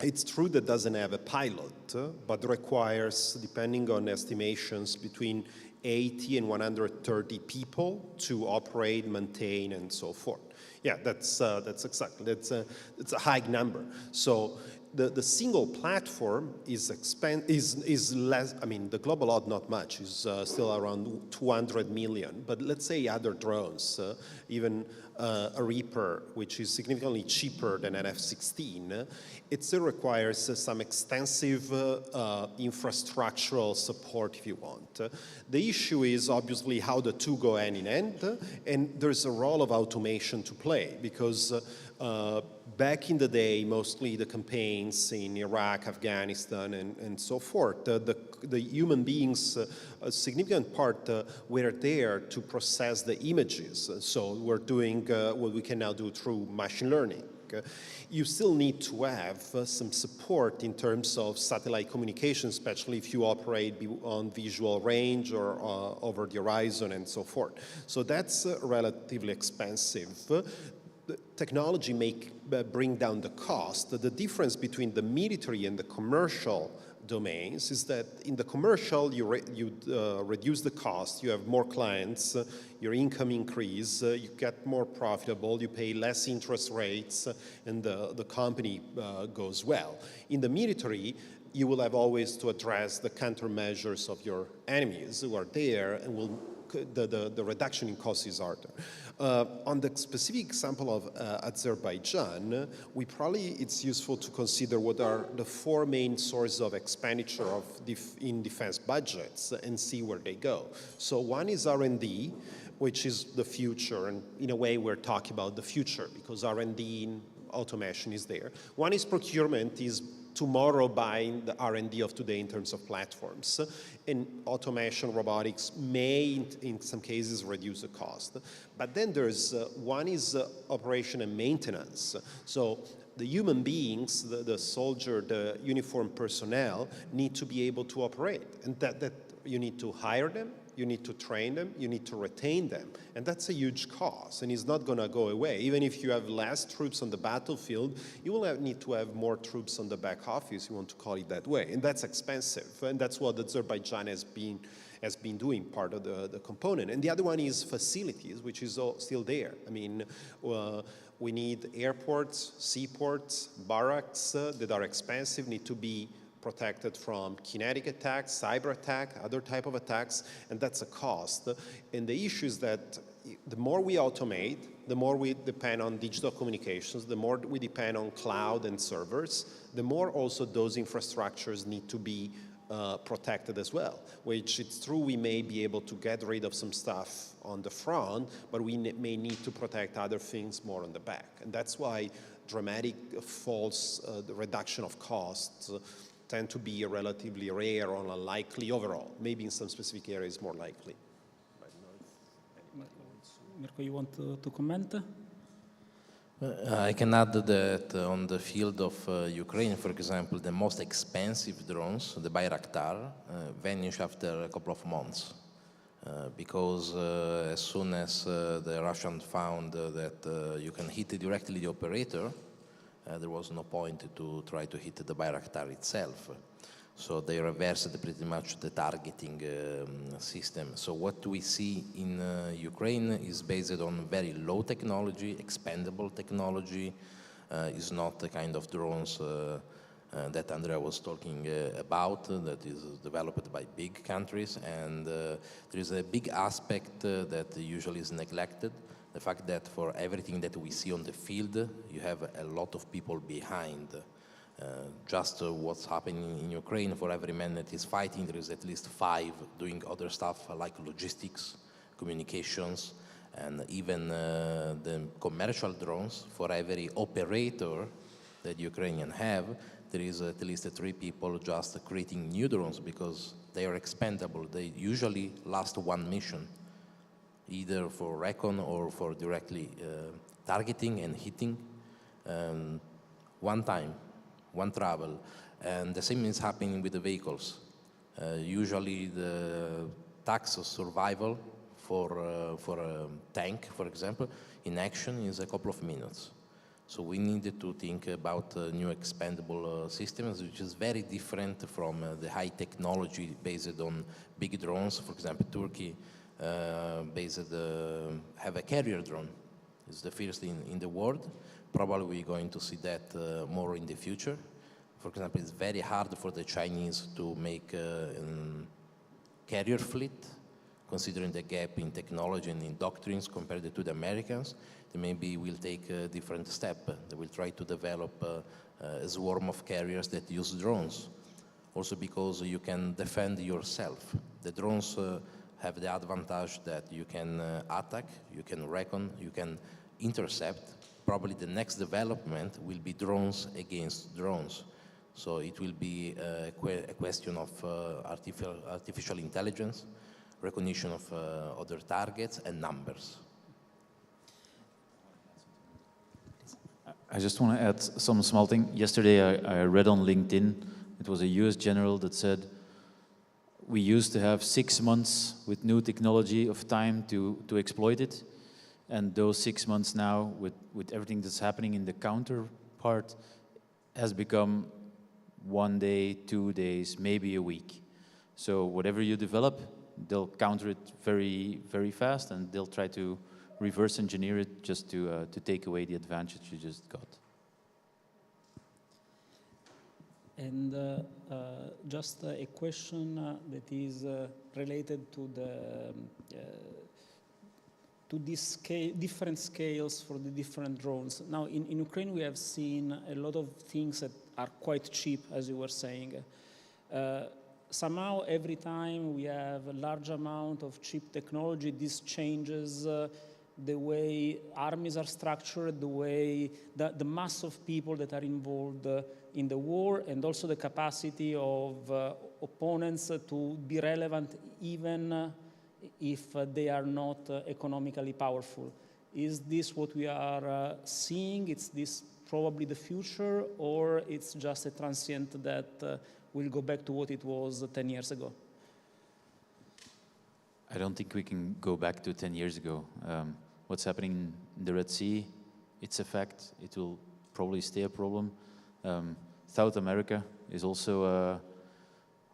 it's true that doesn't have a pilot, but requires, depending on estimations, between 80 and 130 people to operate, maintain, and so forth. Yeah, that's exactly, it's a high number. So the single platform is less, I mean, the Global Hawk not much, is still around 200 million, but let's say other drones, even a Reaper, which is significantly cheaper than an F-16, it still requires some extensive infrastructural support, if you want. The issue is obviously how the two go hand in hand, and there's a role of automation to play, because back in the day, mostly the campaigns in Iraq, Afghanistan, and so forth, the human beings, a significant part were there to process the images. So we're doing what we can now do through machine learning. You still need to have some support in terms of satellite communication, especially if you operate on visual range or over the horizon and so forth. So that's relatively expensive. The technology may bring down the cost. The difference between the military and the commercial domains is that in the commercial, you reduce the cost, you have more clients, your income increase, you get more profitable, you pay less interest rates, and the company goes well. In the military, you will have always to address the countermeasures of your enemies who are there, and the reduction in costs is harder. On the specific example of Azerbaijan, it's useful to consider what are the four main sources of expenditure in defense budgets and see where they go. So one is R&D, which is the future, and in a way we're talking about the future because R&D in automation is there. One is procurement, is tomorrow buying the R&D of today in terms of platforms. And automation, robotics may, in some cases, reduce the cost. But then there's, one is operation and maintenance. So the human beings, the soldier, the uniformed personnel need to be able to operate. And that you need to hire them, you need to train them, you need to retain them. And that's a huge cost, and it's not going to go away. Even if you have less troops on the battlefield, you will need to have more troops on the back office, you want to call it that way. And that's expensive, and that's what Azerbaijan has been doing, part of the component. And the other one is facilities, which is still there. I mean, we need airports, seaports, barracks that are expensive, need to be protected from kinetic attacks, cyber attack, other type of attacks, and that's a cost. And the issue is that the more we automate, the more we depend on digital communications, the more we depend on cloud and servers, the more also those infrastructures need to be protected as well, which it's true we may be able to get rid of some stuff on the front, but we may need to protect other things more on the back. And that's why dramatic falls, the reduction of costs tend to be relatively rare or unlikely overall. Maybe in some specific areas more likely. Mirko, you want to comment? I can add that on the field of Ukraine, for example, the most expensive drones, the Birattari, vanish after a couple of months. Because as soon as the Russians found that you can hit directly the operator, there was no point to try to hit the Birattari itself. So they reversed pretty much the targeting system. So what we see in Ukraine is based on very low technology, expendable technology. Is not the kind of drones that Andrea was talking about, that is developed by big countries. And there is a big aspect that usually is neglected. The fact that for everything that we see on the field, you have a lot of people behind. Just what's happening in Ukraine, for every man that is fighting, there is at least 5 doing other stuff like logistics, communications, and even the commercial drones. For every operator that Ukrainian have, there is at least 3 people just creating new drones because they are expendable. They usually last 1 mission, either for recon or for directly targeting and hitting. One time, one travel, and the same is happening with the vehicles. Usually the tax of survival for a tank, for example, in action is a couple of minutes. So we needed to think about new expendable systems, which is very different from the high technology based on big drones. For example, Turkey have a carrier drone. It's the first in the world. Probably we're going to see that more in the future. For example, it's very hard for the Chinese to make a carrier fleet, considering the gap in technology and in doctrines compared to the Americans. They maybe will take a different step. They will try to develop a swarm of carriers that use drones. Also because you can defend yourself. The drones have the advantage that you can attack, you can recon, you can intercept. Probably the next development will be drones against drones. So it will be a question of artificial intelligence, recognition of other targets, and numbers. I just want to add some small thing. Yesterday I read on LinkedIn, it was a US general that said, we used to have 6 months with new technology of time to exploit it. And those 6 months now, with everything that's happening in the counter part, has become 1 day, 2 days, maybe a week. So whatever you develop, they'll counter it very, very fast, and they'll try to reverse engineer it just to take away the advantage you just got. And just a question that is related to these different scales for the different drones. Now, in Ukraine, we have seen a lot of things that are quite cheap, as you were saying. Somehow, every time we have a large amount of cheap technology, this changes the way armies are structured, the way the mass of people that are involved in the war, and also the capacity of opponents to be relevant even if they are not economically powerful. Is this what we are seeing? Is this probably the future, or it's just a transient that will go back to what it was 10 years ago? I don't think we can go back to 10 years ago. What's happening in the Red Sea, it's a fact. It will probably stay a problem. South America is also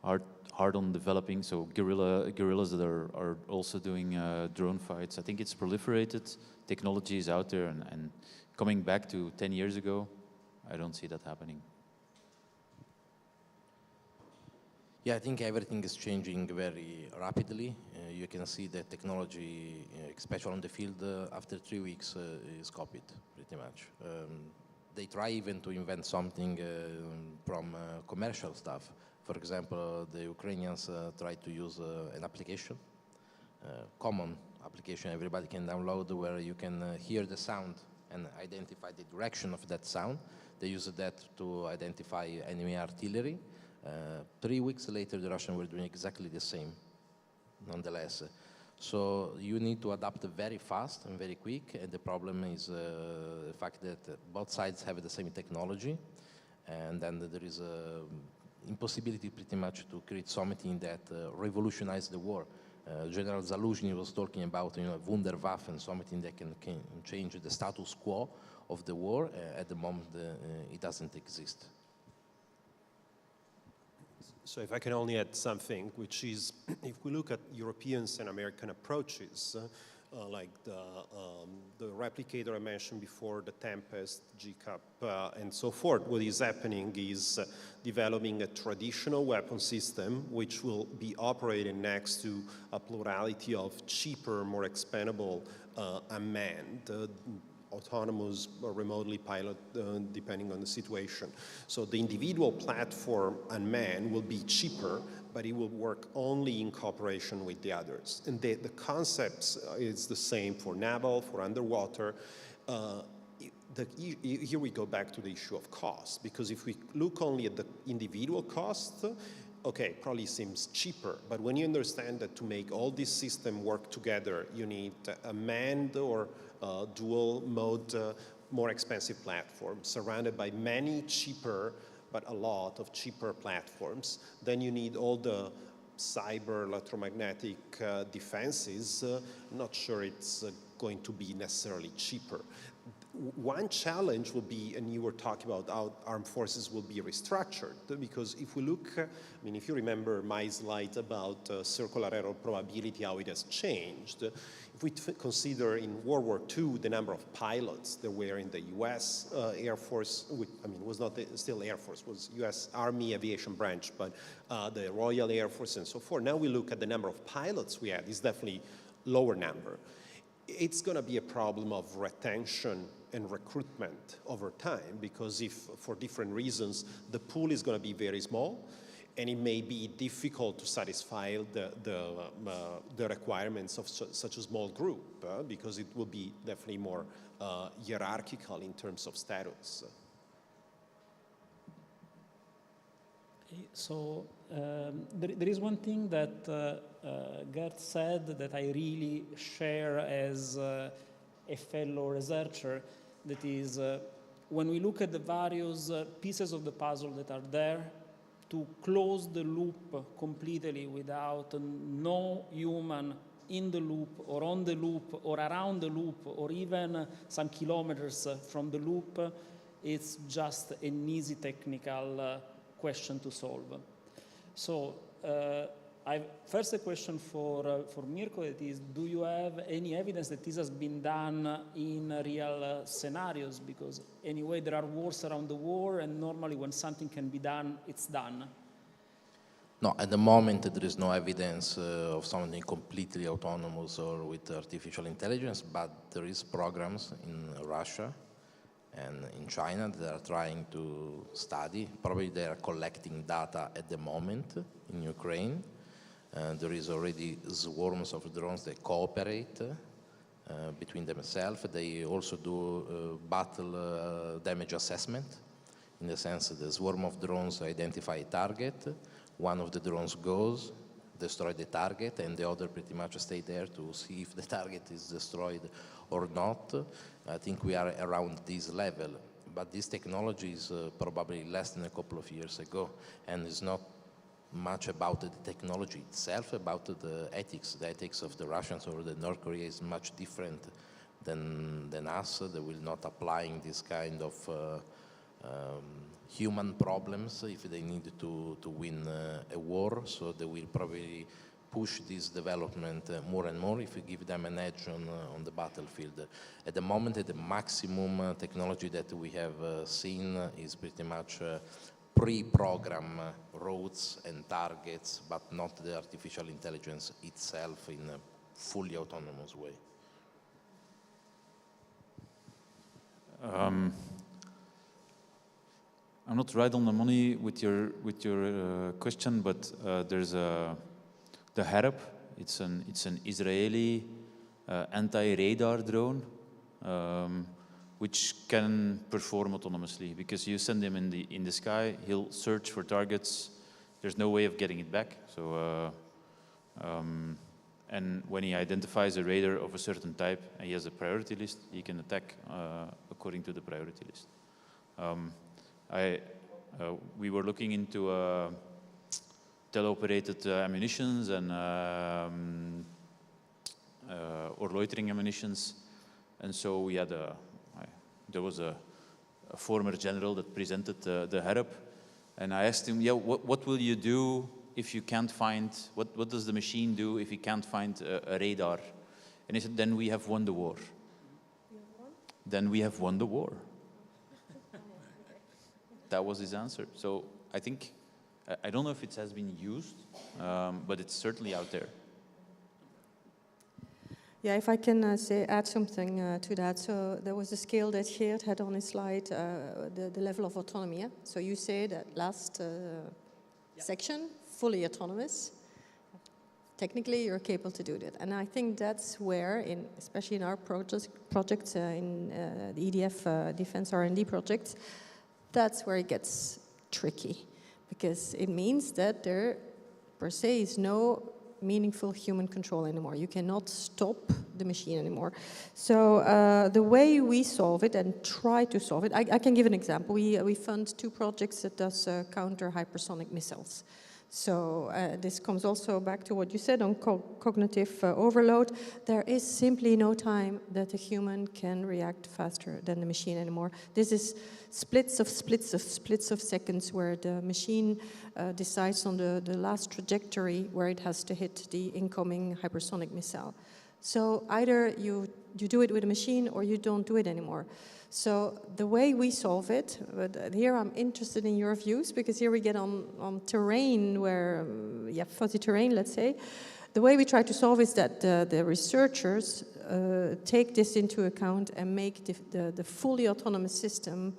hard on developing, so guerrillas that are also doing drone fights. I think it's proliferated, technology is out there, and coming back to 10 years ago, I don't see that happening. Yeah, I think everything is changing very rapidly. You can see that technology, especially on the field, after 3 weeks is copied, pretty much. They try even to invent something from commercial stuff. For example, the Ukrainians try to use an application, common application everybody can download, where you can hear the sound and identify the direction of that sound. They use that to identify enemy artillery. 3 weeks later, the Russians were doing exactly the same, nonetheless. So you need to adapt very fast and very quick, and the problem is the fact that both sides have the same technology, and then there is a impossibility pretty much to create something that revolutionizes the war. General Zaluzhny was talking about, Wunderwaffen, something that can change the status quo of the war. At the moment, it doesn't exist. So if I can only add something, which is, if we look at Europeans and American approaches, like the replicator I mentioned before, the Tempest, GCAP, and so forth, what is happening is developing a traditional weapon system which will be operating next to a plurality of cheaper, more expendable unmanned, autonomous or remotely pilot, depending on the situation. So the individual platform unmanned will be cheaper, but it will work only in cooperation with the others. And the concepts is the same for naval, for underwater. Here we go back to the issue of cost, because if we look only at the individual cost, okay, probably seems cheaper, but when you understand that to make all this system work together, you need a manned or dual mode, more expensive platform surrounded by many cheaper, but a lot of cheaper platforms. Then you need all the cyber electromagnetic defenses. Not sure it's going to be necessarily cheaper. One challenge will be, and you were talking about how armed forces will be restructured, because if we look, I mean, if you remember my slide about circular error probability, how it has changed, if we consider in World War II the number of pilots that were in the US Air Force, I mean, was not still Air Force, was US Army Aviation Branch, but the Royal Air Force and so forth. Now we look at the number of pilots we had, it's definitely lower number. It's going to be a problem of retention and recruitment over time, because if, for different reasons, the pool is going to be very small, and it may be difficult to satisfy the requirements of such a small group, because it will be definitely more hierarchical in terms of status. So there is one thing that Geert said that I really share as a fellow researcher, that is when we look at the various pieces of the puzzle that are there, to close the loop completely without no human in the loop or on the loop or around the loop or even some kilometers from the loop, it's just an easy technical question to solve. So first a question for Mirko, that is, do you have any evidence that this has been done in real scenarios? Because anyway, there are wars around the world, and normally when something can be done, it's done. No, at the moment there is no evidence of something completely autonomous or with artificial intelligence, but there is programs in Russia and in China that are trying to study. Probably they are collecting data at the moment in Ukraine. There is already swarms of drones that cooperate between themselves. They also do battle damage assessment, in the sense that the swarm of drones identify a target. One of the drones goes, destroy the target, and the other pretty much stay there to see if the target is destroyed or not. I think we are around this level, but this technology is probably less than a couple of years ago, and it's not much about the technology itself, about the ethics. The ethics of the Russians or the North Korea is much different than us. They will not applying this kind of human problems if they need to win a war, so they will probably push this development more and more if you give them an edge on the battlefield. At the moment, the maximum technology that we have seen is pretty much pre-program routes and targets, but not the artificial intelligence itself in a fully autonomous way. I'm not right on the money with your question, but there's the Harab. It's an Israeli anti-radar drone, which can perform autonomously, because you send him in the sky, he'll search for targets. There's no way of getting it back. So, and when he identifies a radar of a certain type and he has a priority list, he can attack according to the priority list. We were looking into teleoperated ammunitions and or loitering ammunitions. And so we had there was a former general that presented the HERP, and I asked him, yeah, what will you do if you can't find, what does the machine do if you can't find a radar? And he said, then we have won the war. Then we have won the war. That was his answer. So I think, I don't know if it has been used, but it's certainly out there. Yeah, if I can add something to that. So there was a scale that Geert had on his slide, the level of autonomy. Yeah? So you say that last section, fully autonomous. Technically, you're capable to do that. And I think that's where, especially in our projects in the EDF Defense R&D projects, that's where it gets tricky. Because it means that there, per se, is no meaningful human control anymore. You cannot stop the machine anymore. So the way we solve it and try to solve it, I can give an example. We fund 2 projects that does counter hypersonic missiles. So this comes also back to what you said on cognitive overload. There is simply no time that a human can react faster than the machine anymore. This is splits of seconds where the machine decides on the last trajectory where it has to hit the incoming hypersonic missile. So either you do it with a machine or you don't do it anymore. So the way we solve it, but here I'm interested in your views, because here we get on terrain where, fuzzy terrain, let's say. The way we try to solve is that the researchers take this into account and make the fully autonomous system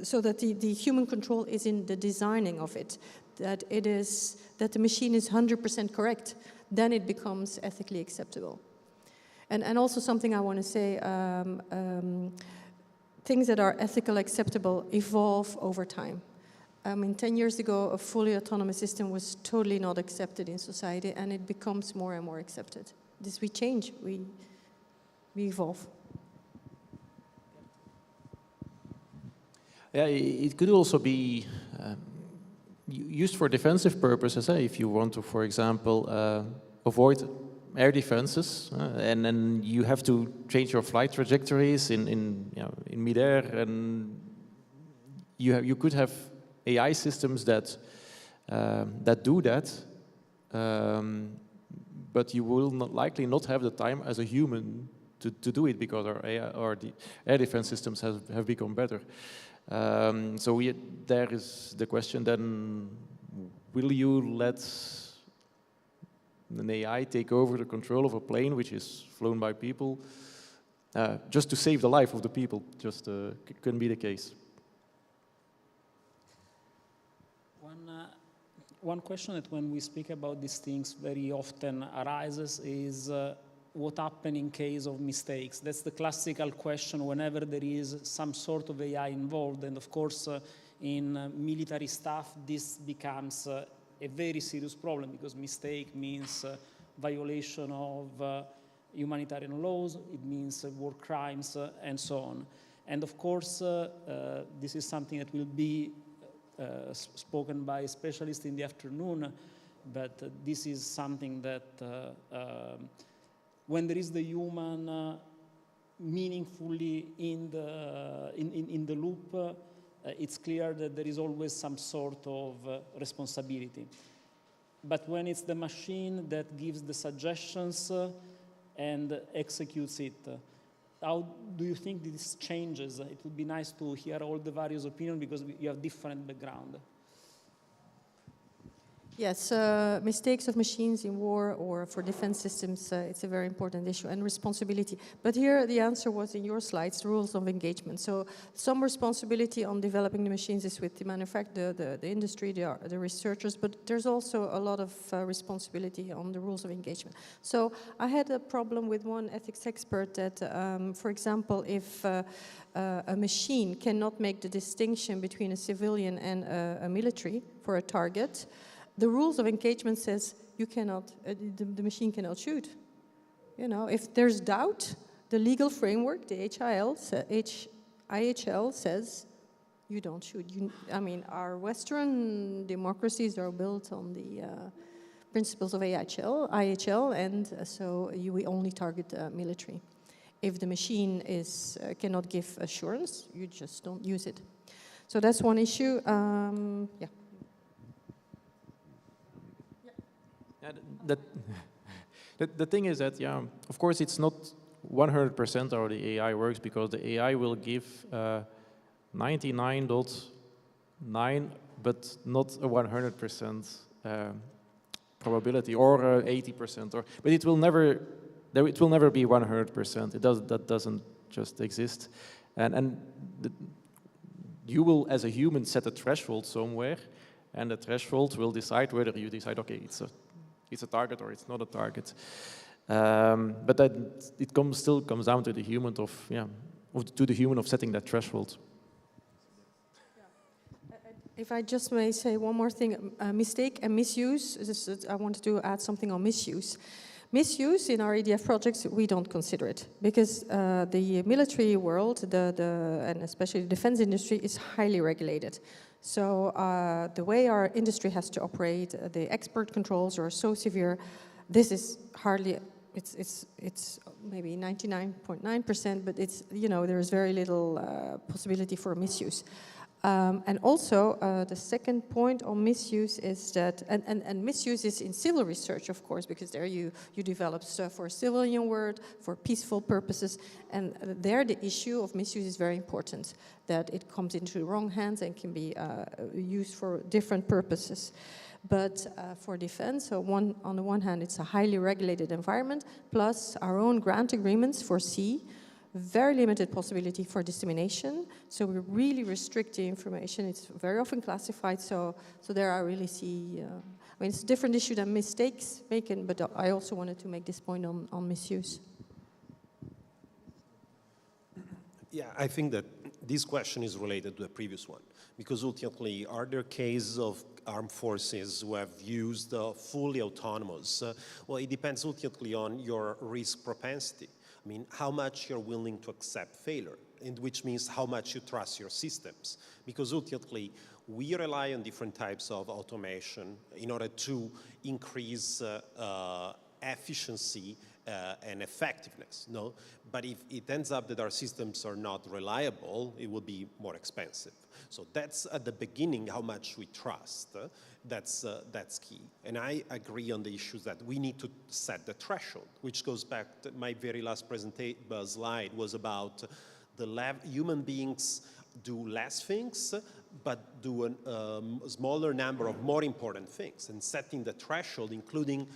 so that the human control is in the designing of it, that the machine is 100% correct. Then it becomes ethically acceptable. And also something I want to say, things that are ethical acceptable evolve over time. 10 years ago, a fully autonomous system was totally not accepted in society, and it becomes more and more accepted. We change, we evolve. Yeah, it could also be used for defensive purposes. If you want to, for example, avoid air defenses, and then you have to change your flight trajectories in midair, and you could have AI systems that do that, but you will likely not have the time as a human to do it, because the air defense systems have become better. So there is the question then: will you let an AI take over the control of a plane which is flown by people, just to save the life of the people? Just couldn't be the case. One question that when we speak about these things very often arises is what happens in case of mistakes. That's the classical question whenever there is some sort of AI involved. And of course, in military stuff, this becomes a very serious problem, because mistake means violation of humanitarian laws, it means war crimes, and so on. And of course, this is something that will be spoken by specialists in the afternoon, but this is something that when there is the human meaningfully in the loop, it's clear that there is always some sort of responsibility. But when it's the machine that gives the suggestions and executes it, how do you think this changes? It would be nice to hear all the various opinions, because you have different background. Yes, mistakes of machines in war or for defense systems, it's a very important issue, and responsibility. But here the answer was in your slides, the rules of engagement. So some responsibility on developing the machines is with the manufacturer, the industry, the researchers, but there's also a lot of responsibility on the rules of engagement. So I had a problem with one ethics expert that, for example, if a machine cannot make the distinction between a civilian and a military for a target, the rules of engagement says you cannot, the machine cannot shoot. If there's doubt, the legal framework, the IHL says you don't shoot. I mean, our Western democracies are built on the principles of IHL, and so we only target military. If the machine cannot give assurance, you just don't use it. So that's one issue. Yeah. The thing is that, yeah, of course, it's not 100% how the AI works, because the AI will give 99.9, but not a 100% probability, or 80%, but it will never be 100%. That doesn't just exist, and you will, as a human, set a threshold somewhere, and the threshold will decide whether you decide, okay, it's a target or it's not a target. But it still comes down to the human of setting that threshold. If I just may say one more thing, mistake and misuse. I wanted to add something on misuse. Misuse in our EDF projects, we don't consider it, because the military world, and especially the defense industry, is highly regulated. So the way our industry has to operate, the export controls are so severe. This is hardly, it's maybe 99.9%, but it's, there is very little possibility for misuse. And also, the second point on misuse is that, and misuse is in civil research, of course, because there you develop stuff for civilian world, for peaceful purposes, and there the issue of misuse is very important, that it comes into the wrong hands and can be used for different purposes. But for defense, so on the one hand, it's a highly regulated environment, plus our own grant agreements foresee very limited possibility for dissemination, so we really restrict the information. It's very often classified, so there I really see, I mean, it's a different issue than mistakes making, but I also wanted to make this point on misuse. Yeah, I think that this question is related to the previous one, because ultimately, are there cases of armed forces who have used fully autonomous? Well, it depends ultimately on your risk propensity. I mean, how much you're willing to accept failure, and which means how much you trust your systems. Because ultimately, we rely on different types of automation in order to increase efficiency and effectiveness, no? But if it ends up that our systems are not reliable, it will be more expensive. So that's at the beginning how much we trust. That's key. And I agree on the issues that we need to set the threshold, which goes back to my very last slide was about human beings do less things, but do a smaller number of more important things, and setting the threshold, including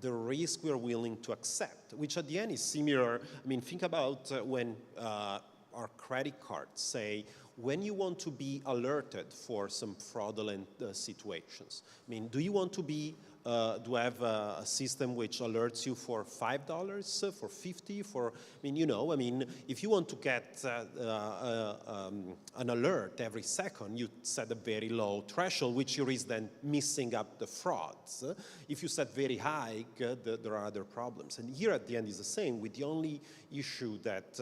the risk we're willing to accept, which at the end is similar. I mean, think about when our credit cards say, when you want to be alerted for some fraudulent situations. I mean, do you want to be, do have a system which alerts you for $5, for $50, for, I mean, if you want to get an alert every second, you set a very low threshold, which you risk then missing up the frauds. If you set very high, there are other problems. And here at the end is the same, with the only issue that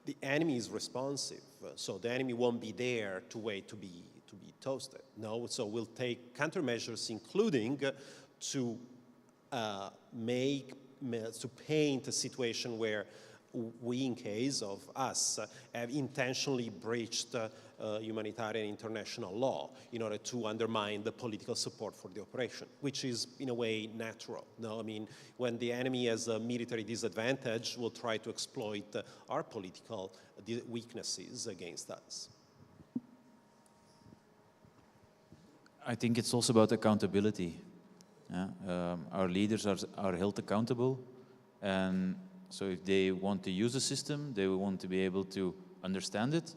the enemy is responsive. So the enemy won't be there to wait to be toasted. No, so we'll take countermeasures, including to paint a situation where we, in case of us, have intentionally breached humanitarian international law in order to undermine the political support for the operation, which is, in a way, natural. No, I mean, when the enemy has a military disadvantage, will try to exploit our political weaknesses against us. I think it's also about accountability. Yeah? Our leaders are held accountable, and so if they want to use the system, they want to be able to understand it.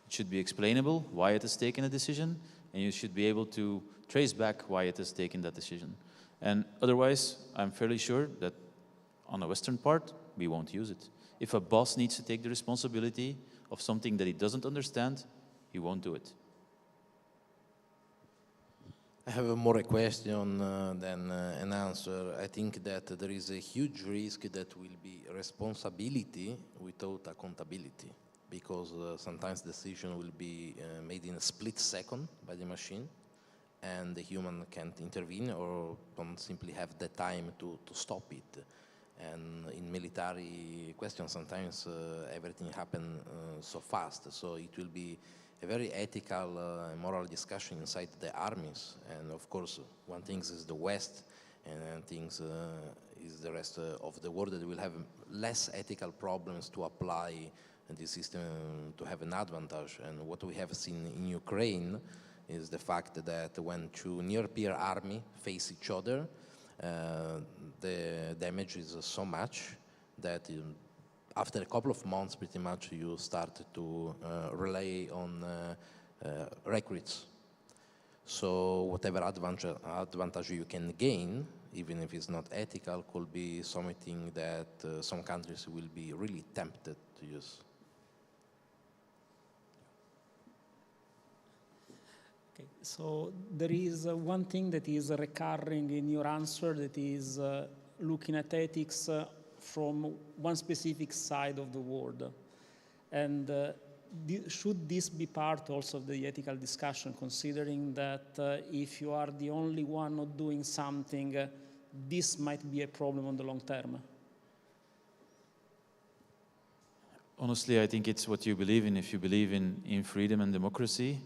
It should be explainable why it has taken a decision, and you should be able to trace back why it has taken that decision. And otherwise, I'm fairly sure that on the Western part, we won't use it. If a boss needs to take the responsibility of something that he doesn't understand, he won't do it. I have more a question than an answer. I think that there is a huge risk that will be responsibility without accountability, because sometimes decision will be made in a split second by the machine, and the human can't intervene or don't simply have the time to stop it. And in military questions, sometimes everything happens so fast, so it will be a very ethical and moral discussion inside the armies. And of course, one thing is the West, and things is the rest of the world that will have less ethical problems to apply this system to have an advantage. And what we have seen in Ukraine is the fact that when two near-peer armies face each other, the damage is so much that after a couple of months, pretty much, you start to rely on recruits. So whatever advantage you can gain, even if it's not ethical, could be something that some countries will be really tempted to use. Okay, so there is one thing that is recurring in your answer, that is looking at ethics from one specific side of the world. And should this be part also of the ethical discussion, considering that if you are the only one not doing something, this might be a problem on the long term? Honestly, I think it's what you believe in. If you believe in freedom and democracy,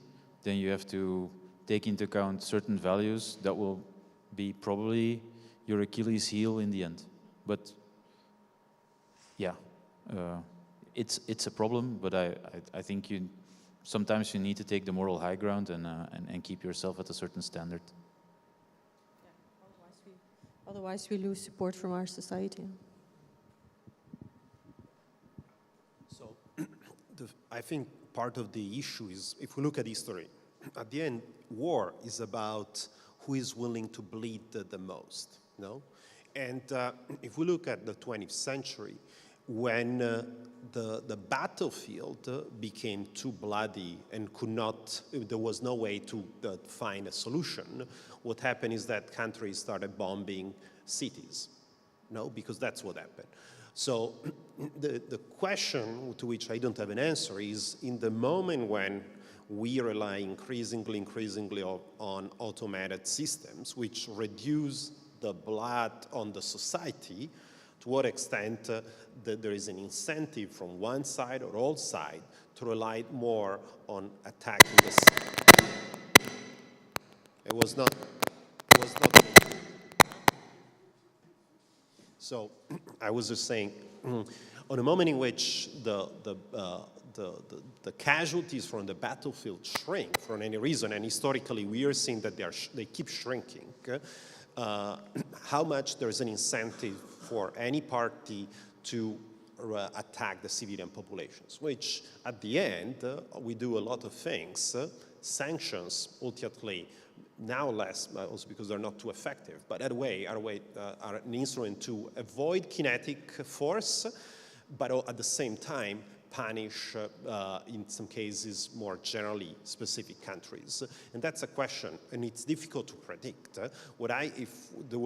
then you have to take into account certain values that will be probably your Achilles heel in the end. But yeah, it's a problem, but I think sometimes you need to take the moral high ground and keep yourself at a certain standard. Yeah, otherwise we lose support from our society. So I think part of the issue is, if we look at history, at the end, war is about who is willing to bleed the most, no? And if we look at the 20th century, when the battlefield became too bloody and there was no way to find a solution, what happened is that countries started bombing cities, no? Because that's what happened. So the question to which I don't have an answer is, in the moment when we rely increasingly on automated systems, which reduce the blood on the society, to what extent there is an incentive from one side or all sides to rely more on attacking the city. It was not. So I was just saying, on a moment in which the casualties from the battlefield shrink for any reason, and historically we are seeing that they keep shrinking, how much there's an incentive for any party to attack the civilian populations, which at the end, we do a lot of things. Sanctions, ultimately, now less, also because they're not too effective, but are an instrument to avoid kinetic force, but at the same time, punish, in some cases, more generally specific countries. And that's a question, and it's difficult to predict. What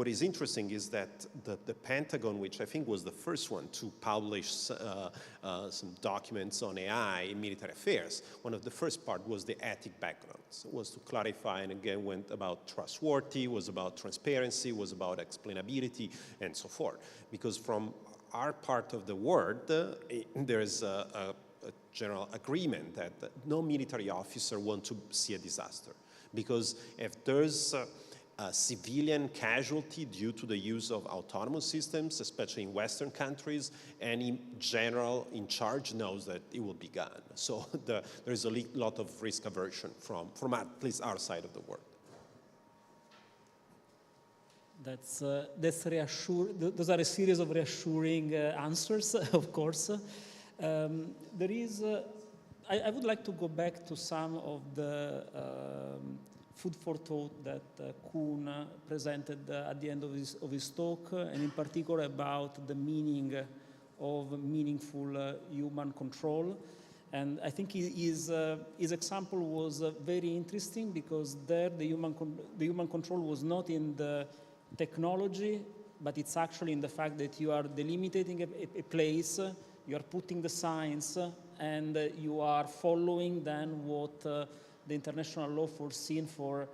is interesting is that the Pentagon, which I think was the first one to publish some documents on AI in military affairs, one of the first part was the ethic background. So it was to clarify, and again, went about trustworthy, was about transparency, was about explainability, and so forth. Because from our part of the world, there is a general agreement that no military officer wants to see a disaster. Because if there's a civilian casualty due to the use of autonomous systems, especially in Western countries, any general in charge knows that it will be gone. So there's a lot of risk aversion from at least our side of the world. That's reassuring. Those are a series of reassuring answers, of course. There is. I would like to go back to some of the food for thought that Koen presented at the end of his talk, and in particular about the meaning of meaningful human control. And I think his example was very interesting, because there the human control was not in the technology, but it's actually in the fact that you are delimiting a place, you are putting the signs, and you are following then what the international law foreseen for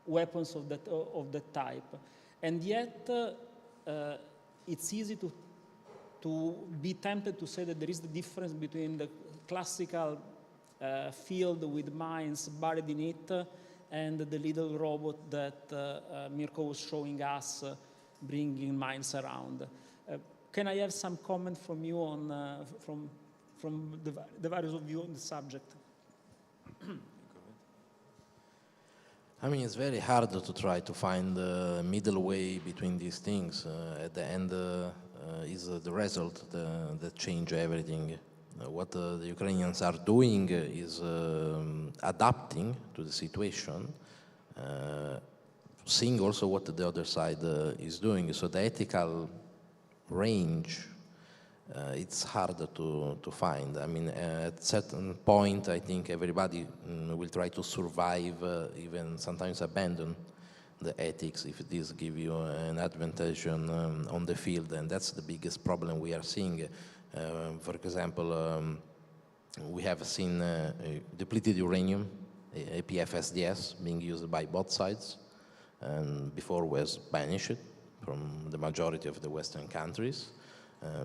weapons of that type. And yet, it's easy to be tempted to say that there is the difference between the classical field with mines buried in it and the little robot that Mirko was showing us bringing mines around. Can I have some comment from you on from the various of you on the subject? I mean, it's very hard to try to find the middle way between these things. At the end is the result that change everything. What the Ukrainians are doing is adapting to the situation, seeing also what the other side is doing. So the ethical range, it's harder to find. I mean, at certain point, I think everybody will try to survive, even sometimes abandon the ethics if this give you an advantage on the field, and that's the biggest problem we are seeing. For example, we have seen depleted uranium, Ave F.D, being used by both sides, and before was banished from the majority of the Western countries.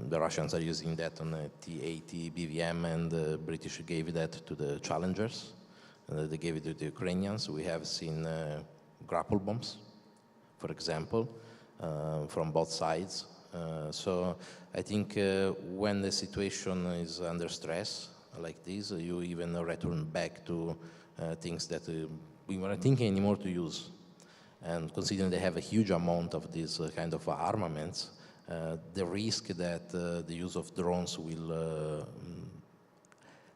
The Russians are using that on a T-80 BVM, and the British gave that to the challengers. They gave it to the Ukrainians. We have seen grapple bombs, for example, from both sides. So I think when the situation is under stress like this, you even return back to things that we weren't thinking anymore to use. And considering they have a huge amount of these kind of armaments, the risk that the use of drones will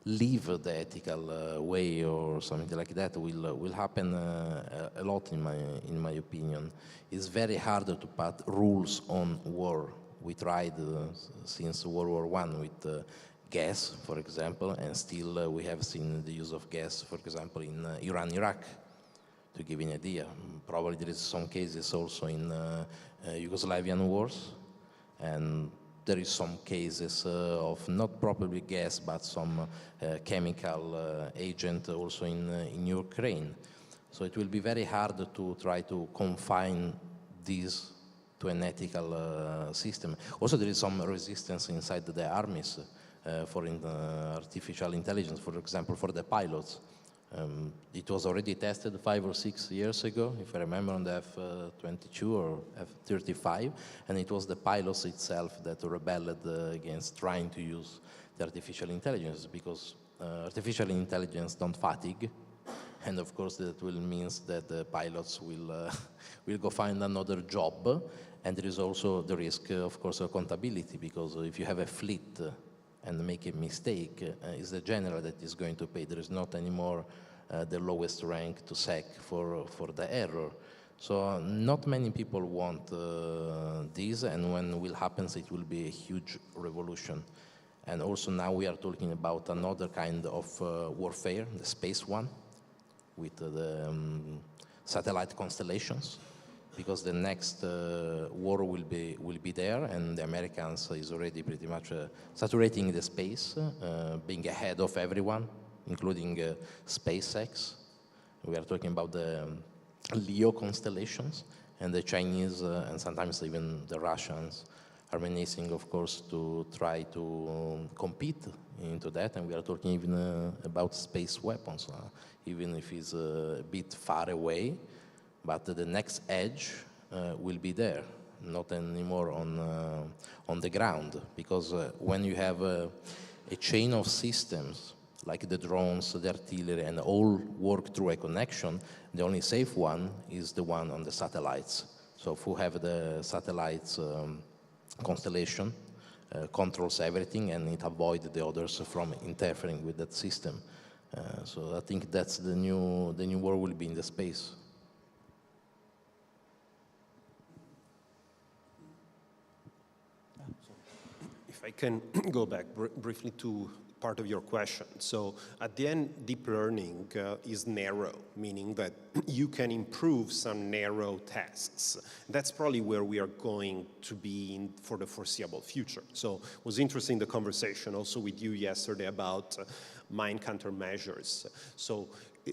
leave the ethical way or something like that will happen a lot in my opinion. It's very hard to put rules on war. We tried since World War I with gas, for example, and still we have seen the use of gas, for example, in Iran, Iraq, to give you an idea. Probably there is some cases also in Yugoslavian wars, and there is some cases of not probably gas, but some chemical agent also in Ukraine. So it will be very hard to try to confine these to an ethical system. Also, there is some resistance inside the armies for artificial intelligence, for example, for the pilots. It was already tested 5 or 6 years ago, if I remember, on the F-22 or F-35, and it was the pilots itself that rebelled against trying to use the artificial intelligence, because artificial intelligence don't fatigue, and of course that will means that the pilots will go find another job, and there is also the risk, of course, of accountability, because if you have a fleet and make a mistake, it's the general that is going to pay. There is not anymore the lowest rank to sack for the error. So not many people want this, and when it will happen, it will be a huge revolution. And also now we are talking about another kind of warfare, the space one, with the satellite constellations, because the next war will be there, and the Americans is already pretty much saturating the space, being ahead of everyone, including SpaceX. We are talking about the LEO constellations, and the Chinese and sometimes even the Russians are menacing, of course, to try to compete into that, and we are talking even about space weapons, even if it's a bit far away. But the next edge will be there, not anymore on the ground, because when you have a chain of systems like the drones, the artillery, and all work through a connection, the only safe one is the one on the satellites. So who have the satellites constellation controls everything, and it avoids the others from interfering with that system. So I think that's the new war will be in the space. If I can go back briefly to part of your question. So at the end, deep learning is narrow, meaning that you can improve some narrow tasks. That's probably where we are going to be for the foreseeable future. So it was interesting the conversation also with you yesterday about mine counter measures. So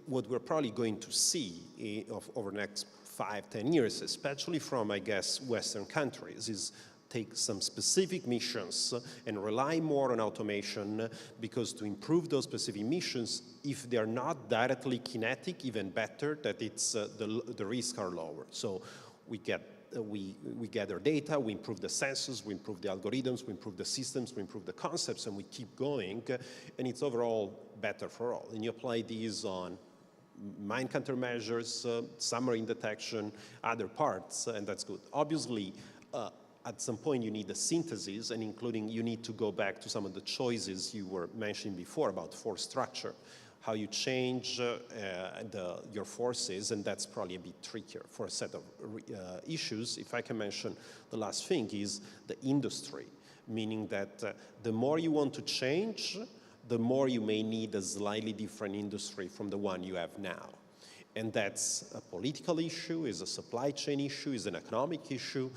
what we're probably going to see over the next 5-10 years, especially from, I guess, Western countries, is take some specific missions and rely more on automation, because to improve those specific missions, if they're not directly kinetic, even better, that it's the risks are lower. So we gather data, we improve the sensors, we improve the algorithms, we improve the systems, we improve the concepts, and we keep going, and it's overall better for all. And you apply these on mine countermeasures, submarine detection, other parts, and that's good. Obviously, at some point you need a synthesis, and including you need to go back to some of the choices you were mentioning before about force structure, how you change your forces, and that's probably a bit trickier for a set of issues. If I can mention, the last thing is the industry, meaning that the more you want to change, the more you may need a slightly different industry from the one you have now. And that's a political issue, is a supply chain issue, is an economic issue,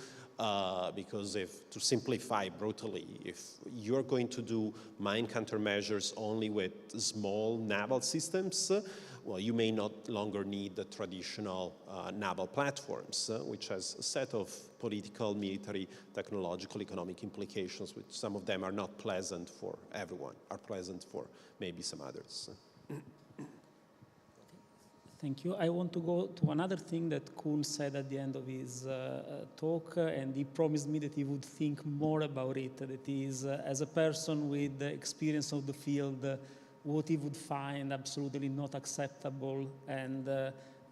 because to simplify brutally, if you're going to do mine countermeasures only with small naval systems, well, you may not longer need the traditional naval platforms, which has a set of political, military, technological, economic implications, which some of them are not pleasant for everyone, are pleasant for maybe some others. Thank you. I want to go to another thing that Koen said at the end of his talk, and he promised me that he would think more about it. That is, as a person with the experience of the field, what he would find absolutely not acceptable and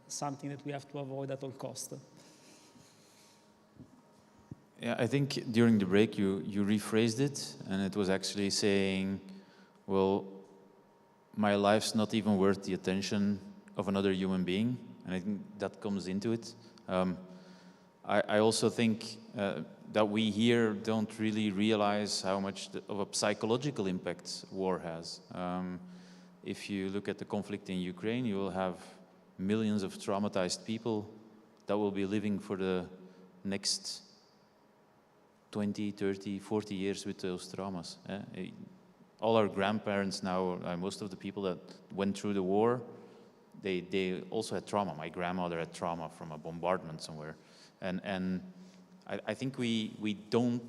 something that we have to avoid at all costs. Yeah, I think during the break you rephrased it, and it was actually saying, well, my life's not even worth the attention of another human being, and I think that comes into it. I also think that we here don't really realize how much of a psychological impact war has. If you look at the conflict in Ukraine, you will have millions of traumatized people that will be living for the next 20, 30, 40 years with those traumas. All our grandparents now, most of the people that went through the war, they also had trauma. My grandmother had trauma from a bombardment somewhere. And I think we don't,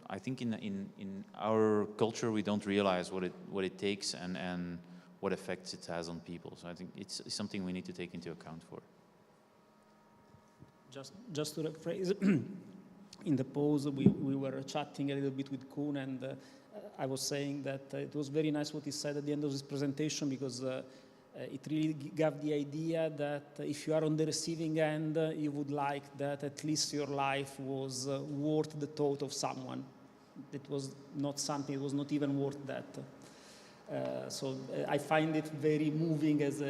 I think in our culture we don't realize what it takes and what effects it has on people. So I think it's something we need to take into account for. Just to rephrase, in the pause we were chatting a little bit with Koen, and I was saying that it was very nice what he said at the end of his presentation, because it really gave the idea that if you are on the receiving end, you would like that at least your life was worth the thought of someone. It was not something, it was not even worth that. So I find it very moving as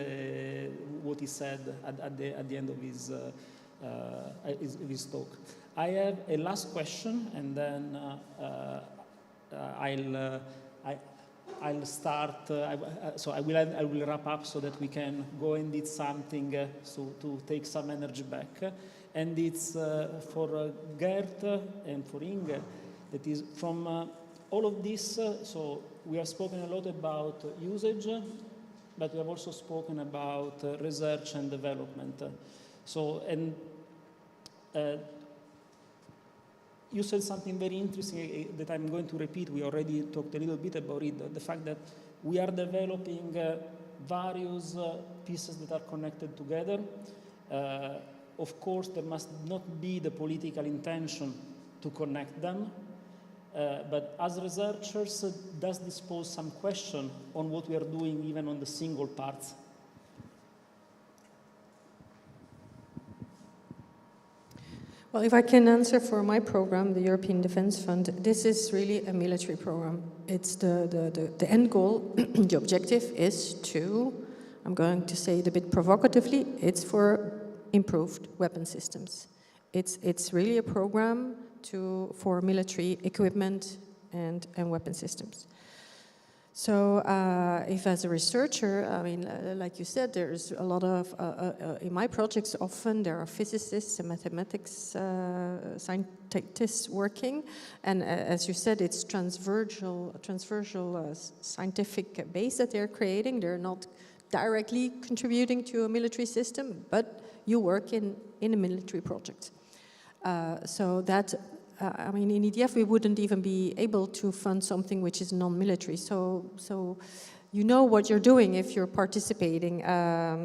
what he said at the end of his talk. I have a last question, and then I'll start. So I will wrap up so that we can go and eat something, so to take some energy back. And it's for Geert and for Inge. That is from all of this. So we have spoken a lot about usage, but we have also spoken about research and development. So you said something very interesting that I'm going to repeat. We already talked a little bit about it, the fact that we are developing various pieces that are connected together. Of course, there must not be the political intention to connect them, but as researchers, does this pose some question on what we are doing even on the single parts? Well, if I can answer for my program, the European Defence Fund, this is really a military program. It's the end goal, the objective is to, I'm going to say it a bit provocatively, it's for improved weapon systems. It's really a program for military equipment and weapon systems. So if as a researcher, I mean, like you said, there's a lot of, in my projects often there are physicists and mathematics scientists working, and as you said, it's transversal scientific base that they're creating. They're not directly contributing to a military system, but you work in a military project. So that, I mean, in EDF we wouldn't even be able to fund something which is non-military. So you know what you're doing if you're participating.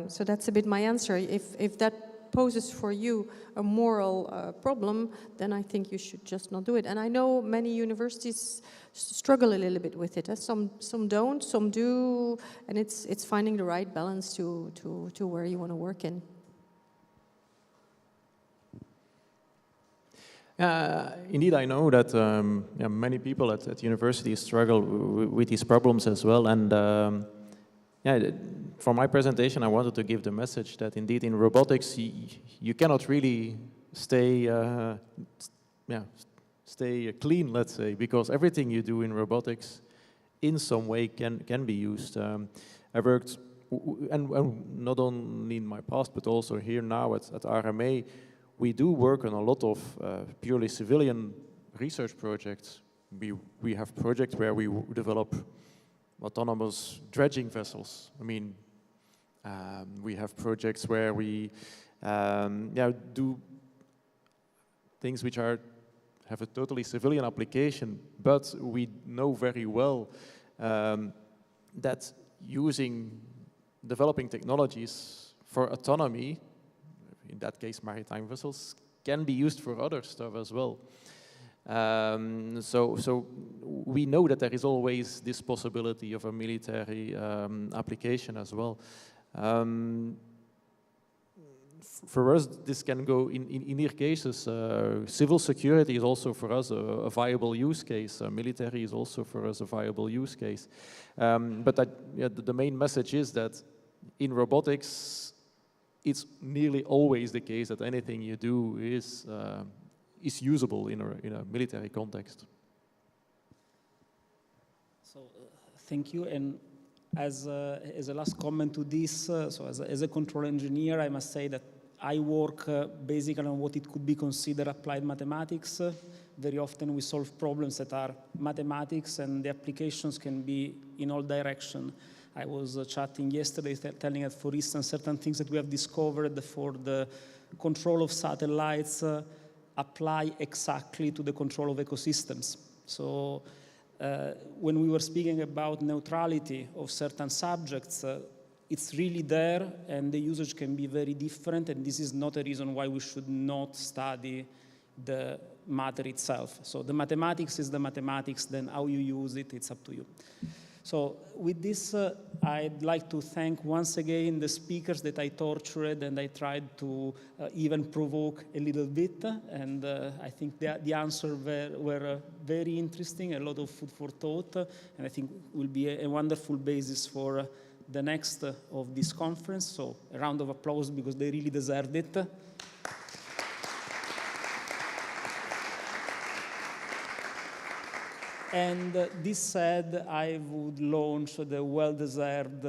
So that's a bit my answer. If that poses for you a moral problem, then I think you should just not do it. And I know many universities struggle a little bit with it. Some don't, some do, and it's finding the right balance to where you want to work in. Indeed, I know that yeah, many people at universities struggle with these problems as well. And yeah, for my presentation, I wanted to give the message that indeed in robotics, you cannot really stay clean, let's say, because everything you do in robotics in some way can be used. I worked, and not only in my past, but also here now at RMA, we do work on a lot of purely civilian research projects. We have projects where we develop autonomous dredging vessels. I mean, we have projects where we do things which have a totally civilian application, but we know very well that developing technologies for autonomy, in that case maritime vessels, can be used for other stuff as well. So we know that there is always this possibility of a military application as well. For us, this can go in either cases. Civil security is also for us a viable use case. Military is also for us a viable use case. But the main message is that in robotics, it's nearly always the case that anything you do is usable in a military context. So thank you. And as a last comment to this, so as a control engineer, I must say that I work basically on what it could be considered applied mathematics. Very often we solve problems that are mathematics, and the applications can be in all directions. I was chatting yesterday, telling that, for instance, certain things that we have discovered for the control of satellites apply exactly to the control of ecosystems. So when we were speaking about neutrality of certain subjects, it's really there, and the usage can be very different, and this is not a reason why we should not study the matter itself. So the mathematics is the mathematics, then how you use it, it's up to you. So with this, I'd like to thank once again the speakers that I tortured, and I tried to even provoke a little bit, and I think the answers were very interesting, a lot of food for thought, and I think will be a wonderful basis for the next of this conference. So a round of applause, because they really deserved it. And this said, I would launch the well-deserved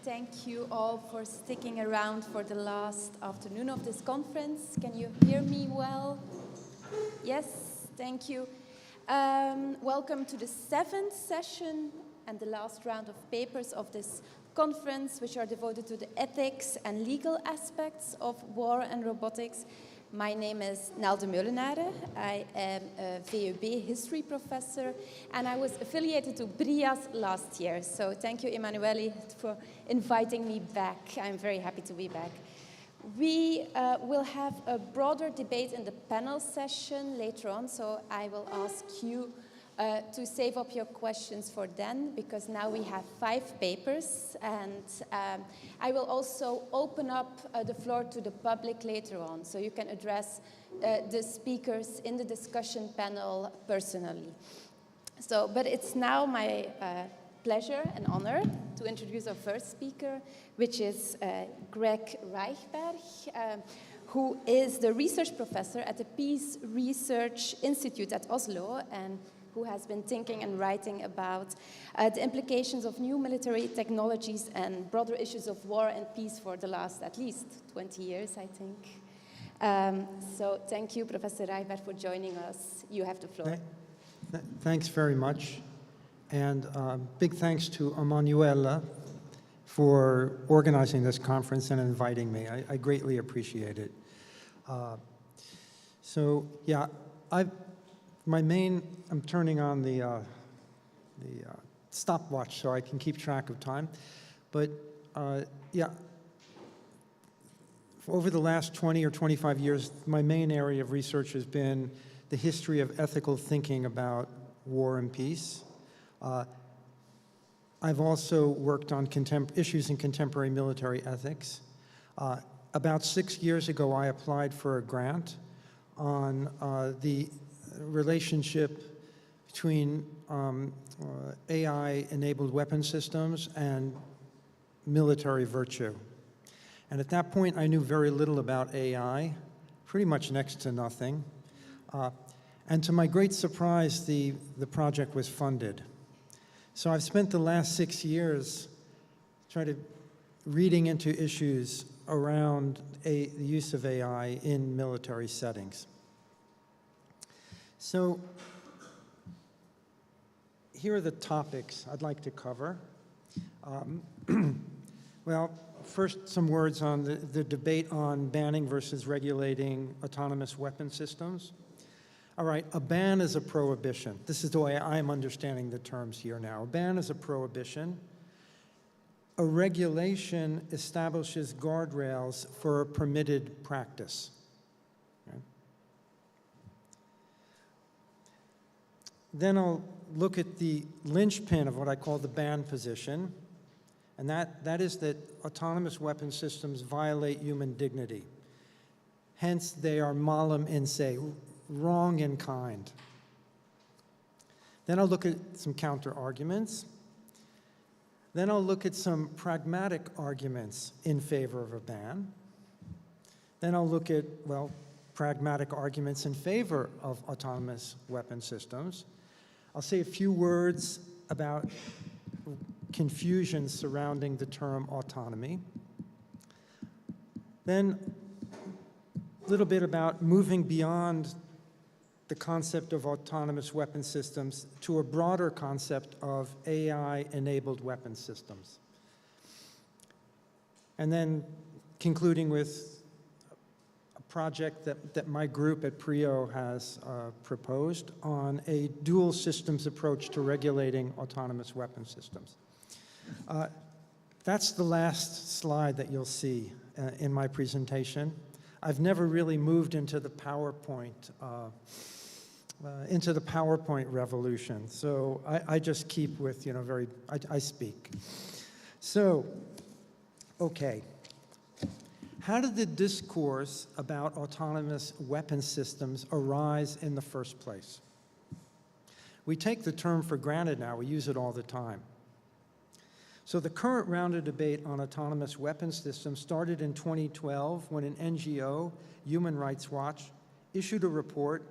thank you all for sticking around for the last afternoon of this conference. Can you hear me well? Yes, thank you. Welcome to the 7th session and the last round of papers of this conference, which are devoted to the ethics and legal aspects of war and robotics. My name is Nelde Meulenare. I am a VUB history professor, and I was affiliated to BrIAS last year. So thank you, Emanuele, for inviting me back. I'm very happy to be back. We will have a broader debate in the panel session later on, so I will ask you to save up your questions for then, because now we have 5 papers, and I will also open up the floor to the public later on, so you can address the speakers in the discussion panel personally. So, but it's now my pleasure and honor to introduce our first speaker, which is Greg Reichberg, who is the research professor at the Peace Research Institute at Oslo, and who has been thinking and writing about the implications of new military technologies and broader issues of war and peace for the last at least 20 years, I think. So thank you, Professor Reichberg, for joining us. You have the floor. Thanks very much. And big thanks to Emanuele for organizing this conference and inviting me. I greatly appreciate it. So yeah, I'm turning on the stopwatch so I can keep track of time. But yeah, over the last 20 or 25 years, my main area of research has been the history of ethical thinking about war and peace. I've also worked on issues in contemporary military ethics. About 6 years ago, I applied for a grant on the relationship between AI-enabled weapon systems and military virtue. And at that point, I knew very little about AI, pretty much next to nothing. And to my great surprise, the project was funded. So I've spent the last 6 years reading into issues around the use of AI in military settings. So here are the topics I'd like to cover. Well, first, some words on the debate on banning versus regulating autonomous weapon systems. All right, a ban is a prohibition. This is the way I'm understanding the terms here now. A ban is a prohibition. A regulation establishes guardrails for a permitted practice. Okay. Then I'll look at the linchpin of what I call the ban position, and that is that autonomous weapon systems violate human dignity. Hence, they are malum in se, wrong in kind. Then I'll look at some counter-arguments. Then I'll look at some pragmatic arguments in favor of a ban. Then I'll look at, well, pragmatic arguments in favor of autonomous weapon systems. I'll say a few words about confusion surrounding the term autonomy. Then a little bit about moving beyond the concept of autonomous weapon systems to a broader concept of AI-enabled weapon systems. And then concluding with a project that my group at PRIO has proposed on a dual systems approach to regulating autonomous weapon systems. That's the last slide that you'll see in my presentation. I've never really moved into the PowerPoint revolution. So I just keep with, I speak. So, okay. How did the discourse about autonomous weapon systems arise in the first place? We take the term for granted now. We use it all the time. So the current round of debate on autonomous weapon systems started in 2012 when an NGO, Human Rights Watch, issued a report,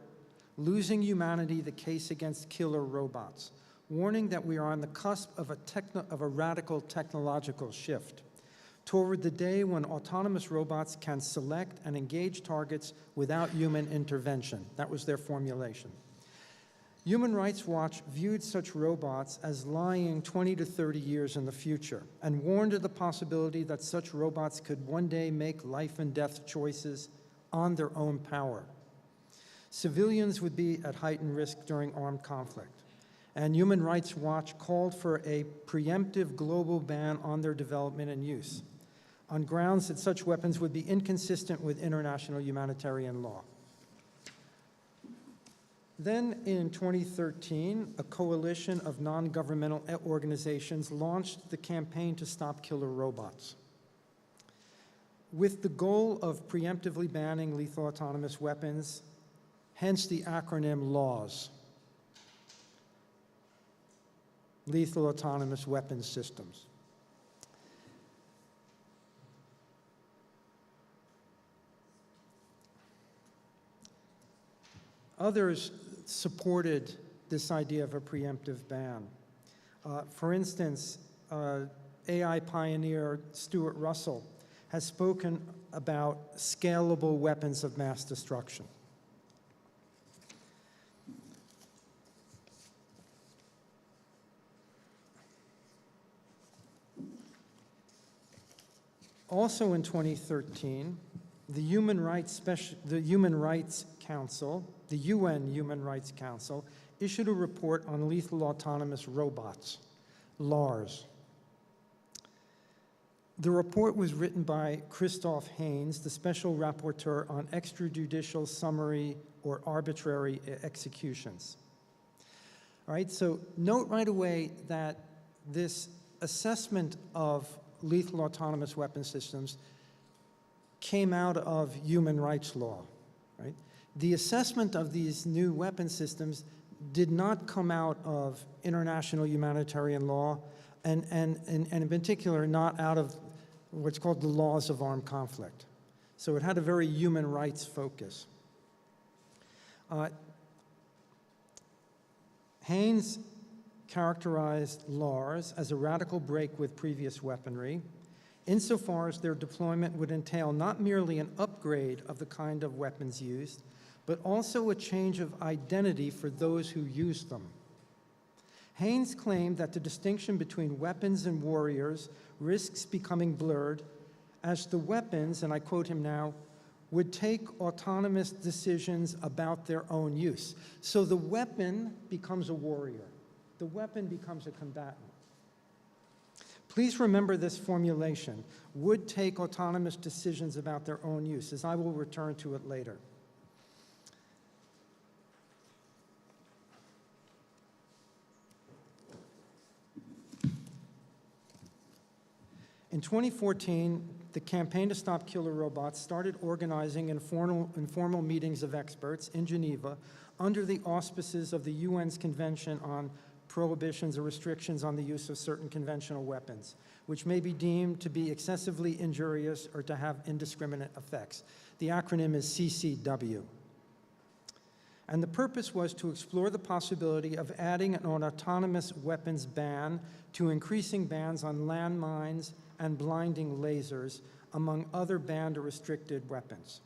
Losing Humanity, the Case Against Killer Robots, warning that we are on the cusp of a radical technological shift toward the day when autonomous robots can select and engage targets without human intervention. That was their formulation. Human Rights Watch viewed such robots as lying 20 to 30 years in the future and warned of the possibility that such robots could one day make life and death choices on their own power. Civilians would be at heightened risk during armed conflict, and Human Rights Watch called for a preemptive global ban on their development and use, on grounds that such weapons would be inconsistent with international humanitarian law. Then in 2013, a coalition of non-governmental organizations launched the campaign to stop killer robots, with the goal of preemptively banning lethal autonomous weapons, hence the acronym LAWS, Lethal Autonomous Weapons Systems. Others supported this idea of a preemptive ban. For instance, AI pioneer Stuart Russell has spoken about scalable weapons of mass destruction. Also in 2013, the Human Rights Council, the UN Human Rights Council, issued a report on lethal autonomous robots, LARS. The report was written by Christoph Haynes, the Special Rapporteur on Extrajudicial Summary or Arbitrary Executions. All right, so note right away that this assessment of lethal autonomous weapon systems came out of human rights law, right? The assessment of these new weapon systems did not come out of international humanitarian law, and in particular, not out of what's called the laws of armed conflict. So it had a very human rights focus. Haynes characterized LARS as a radical break with previous weaponry, insofar as their deployment would entail not merely an upgrade of the kind of weapons used, but also a change of identity for those who use them. Haynes claimed that the distinction between weapons and warriors risks becoming blurred as the weapons, and I quote him now, would take autonomous decisions about their own use. So the weapon becomes a warrior. The weapon becomes a combatant. Please remember this formulation, would take autonomous decisions about their own use, as I will return to it later. In 2014, the Campaign to Stop Killer Robots started organizing informal meetings of experts in Geneva under the auspices of the UN's Convention on Prohibitions or Restrictions on the Use of Certain Conventional Weapons, which may be deemed to be excessively injurious or to have indiscriminate effects. The acronym is CCW. And the purpose was to explore the possibility of adding an autonomous weapons ban to increasing bans on landmines and blinding lasers, among other banned or restricted weapons.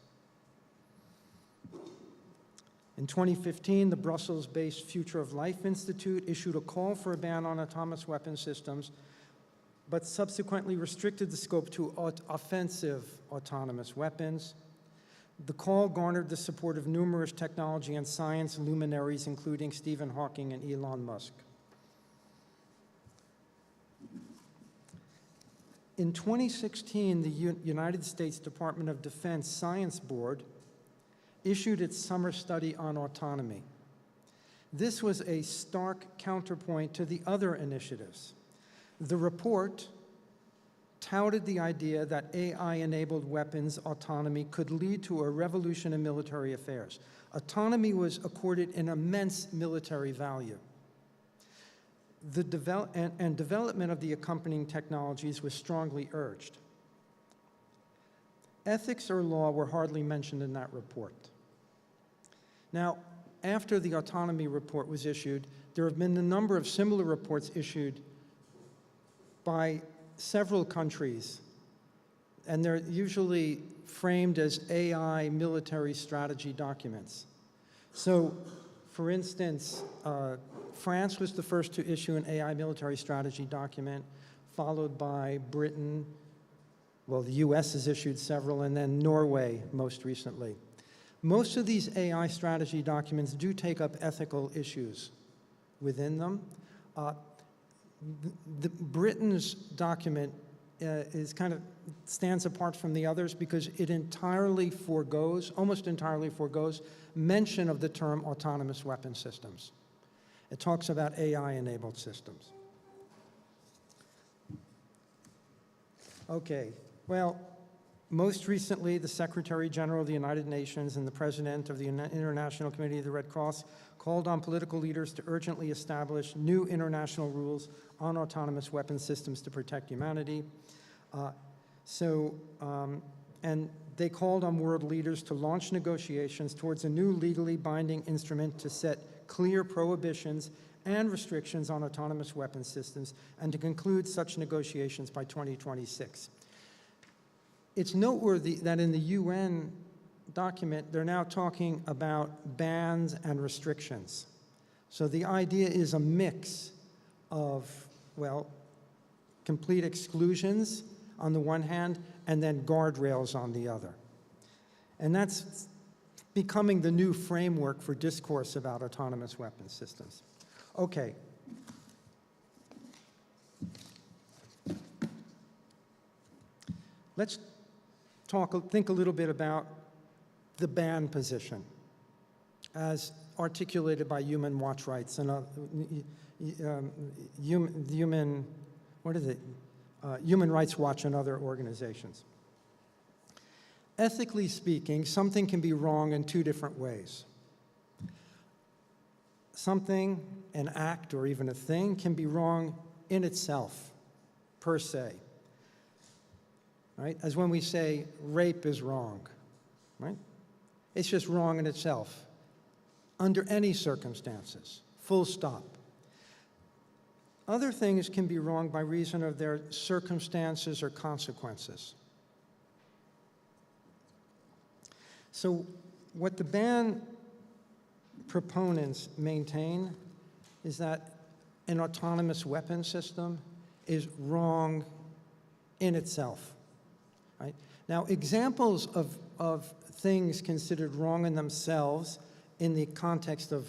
In 2015, the Brussels-based Future of Life Institute issued a call for a ban on autonomous weapon systems, but subsequently restricted the scope to offensive autonomous weapons. The call garnered the support of numerous technology and science luminaries, including Stephen Hawking and Elon Musk. In 2016, the United States Department of Defense Science Board issued its summer study on autonomy. This was a stark counterpoint to the other initiatives. The report touted the idea that AI-enabled weapons autonomy could lead to a revolution in military affairs. Autonomy was accorded an immense military value. The development of the accompanying technologies was strongly urged. Ethics or law were hardly mentioned in that report. Now, after the autonomy report was issued, there have been a number of similar reports issued by several countries, and they're usually framed as AI military strategy documents. So, for instance, France was the first to issue an AI military strategy document, followed by Britain. Well, the US has issued several, and then Norway most recently. Most of these AI strategy documents do take up ethical issues within them. Britain's document stands apart from the others because it entirely forgoes, almost entirely forgoes, mention of the term autonomous weapon systems. It talks about AI-enabled systems. Okay, well, most recently, the Secretary General of the United Nations and the President of the International Committee of the Red Cross called on political leaders to urgently establish new international rules on autonomous weapon systems to protect humanity. And they called on world leaders to launch negotiations towards a new legally binding instrument to set clear prohibitions and restrictions on autonomous weapon systems and to conclude such negotiations by 2026. It's noteworthy that in the UN document, they're now talking about bans and restrictions. So the idea is a mix of, well, complete exclusions on the one hand, and then guardrails on the other. And that's becoming the new framework for discourse about autonomous weapon systems. Okay. Let's think a little bit about the ban position as articulated by Human Watch Rights and Human Rights Watch and other organizations. Ethically speaking, something can be wrong in two different ways. Something, an act or even a thing, can be wrong in itself, per se. Right? As when we say rape is wrong, right? It's just wrong in itself, under any circumstances, full stop. Other things can be wrong by reason of their circumstances or consequences. So what the ban proponents maintain is that an autonomous weapon system is wrong in itself. Right? Now, examples of things considered wrong in themselves in the context of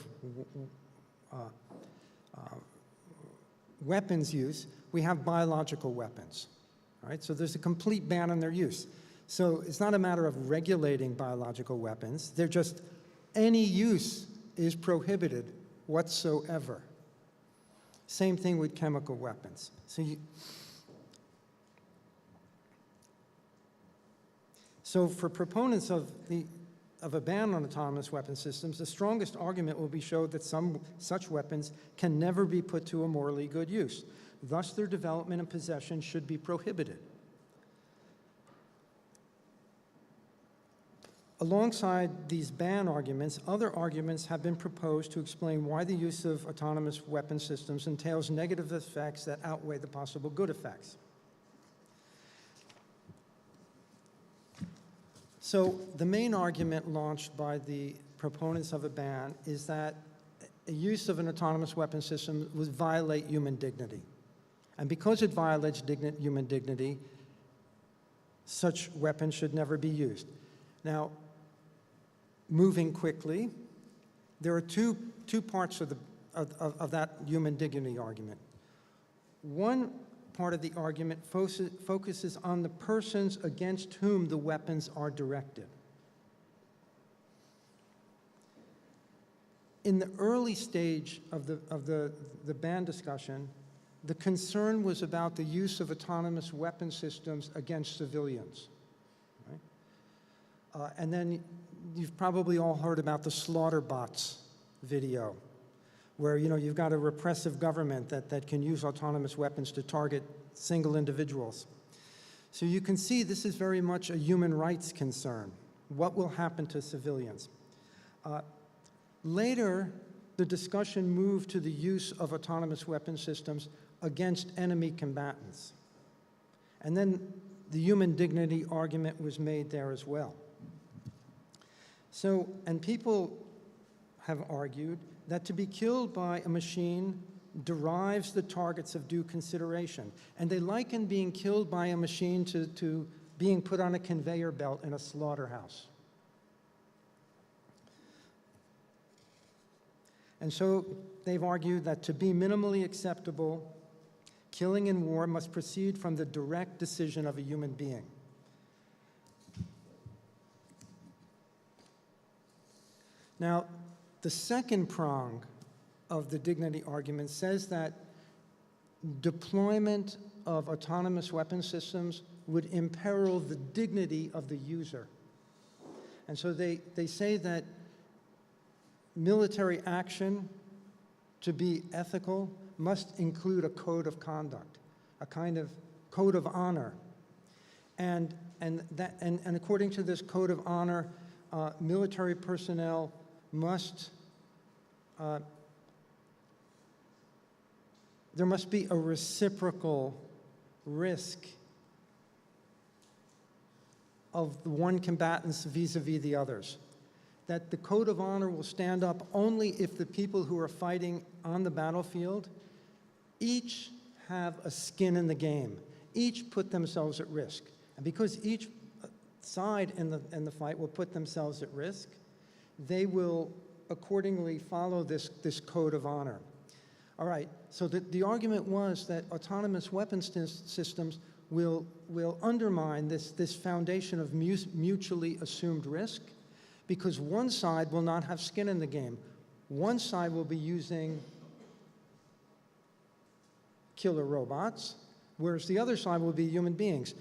weapons use, we have biological weapons. Right? So there's a complete ban on their use. So it's not a matter of regulating biological weapons. They're just, any use is prohibited whatsoever. Same thing with chemical weapons. So for proponents of a ban on autonomous weapon systems, the strongest argument will be showed that some such weapons can never be put to a morally good use. Thus, their development and possession should be prohibited. Alongside these ban arguments, other arguments have been proposed to explain why the use of autonomous weapon systems entails negative effects that outweigh the possible good effects. So the main argument launched by the proponents of a ban is that a use of an autonomous weapon system would violate human dignity. And because it violates human dignity, such weapons should never be used. Now, moving quickly, there are two parts of that human dignity argument. One part of the argument focuses on the persons against whom the weapons are directed. In the early stage of the ban discussion, the concern was about the use of autonomous weapon systems against civilians. Right? And then you've probably all heard about the slaughter bots video, where you've got a repressive government that can use autonomous weapons to target single individuals. So you can see this is very much a human rights concern. What will happen to civilians? Later, the discussion moved to the use of autonomous weapon systems against enemy combatants. And then the human dignity argument was made there as well. So, and people have argued that to be killed by a machine derives the targets of due consideration. And they liken being killed by a machine to being put on a conveyor belt in a slaughterhouse. And so they've argued that to be minimally acceptable, killing in war must proceed from the direct decision of a human being. Now, the second prong of the dignity argument says that deployment of autonomous weapon systems would imperil the dignity of the user. And so they say that military action, to be ethical, must include a code of conduct, a kind of code of honor. And according to this code of honor, military personnel must, there must be a reciprocal risk of the one combatants vis-a-vis the others. That the code of honor will stand up only if the people who are fighting on the battlefield each have a skin in the game, each put themselves at risk. And because each side in the fight will put themselves at risk, they will accordingly follow this code of honor. All right, so the argument was that autonomous weapons systems will undermine this foundation of mutually assumed risk, because one side will not have skin in the game. One side will be using killer robots, whereas the other side will be human beings.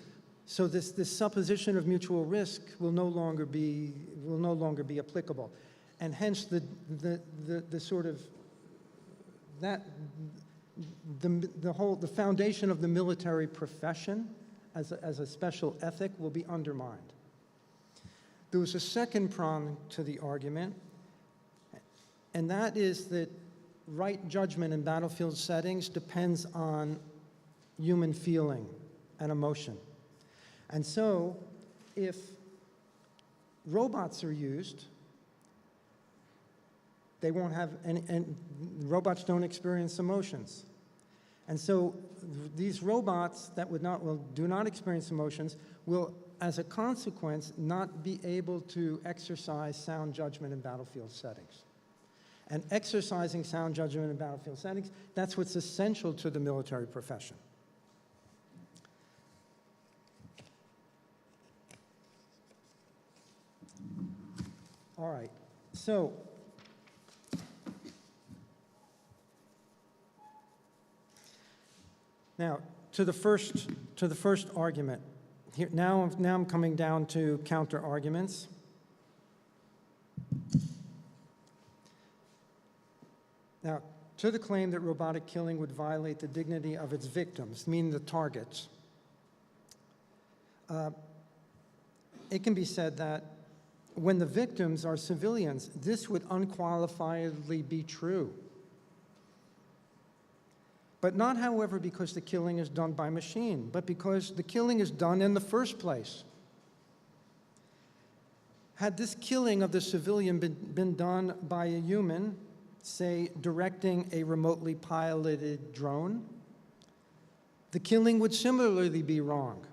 So this supposition of mutual risk will no longer be applicable, and hence the sort of the foundation of the military profession as a special ethic will be undermined. There was a second prong to the argument, and that is that right judgment in battlefield settings depends on human feeling and emotion. And so, if robots are used, they won't have and robots don't experience emotions. And so these robots that do not experience emotions will, as a consequence, not be able to exercise sound judgment in battlefield settings. And exercising sound judgment in battlefield settings, that's what's essential to the military profession. All right, so now to the first argument. Here, now I'm coming down to counter arguments. Now, to the claim that robotic killing would violate the dignity of its victims, meaning the targets, it can be said that when the victims are civilians, this would unqualifiedly be true. But not, however, because the killing is done by machine, but because the killing is done in the first place. Had this killing of the civilian been done by a human, say, directing a remotely piloted drone, the killing would similarly be wrong.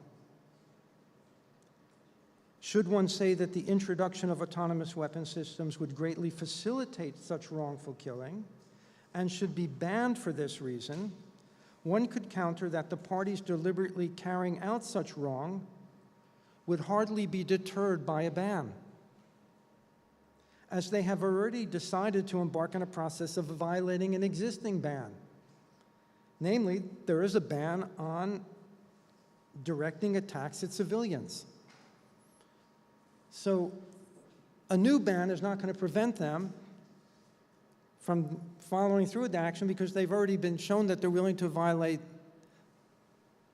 Should one say that the introduction of autonomous weapon systems would greatly facilitate such wrongful killing and should be banned for this reason, one could counter that the parties deliberately carrying out such wrong would hardly be deterred by a ban, as they have already decided to embark on a process of violating an existing ban. Namely, there is a ban on directing attacks at civilians. So a new ban is not going to prevent them from following through with the action because they've already been shown that they're willing to violate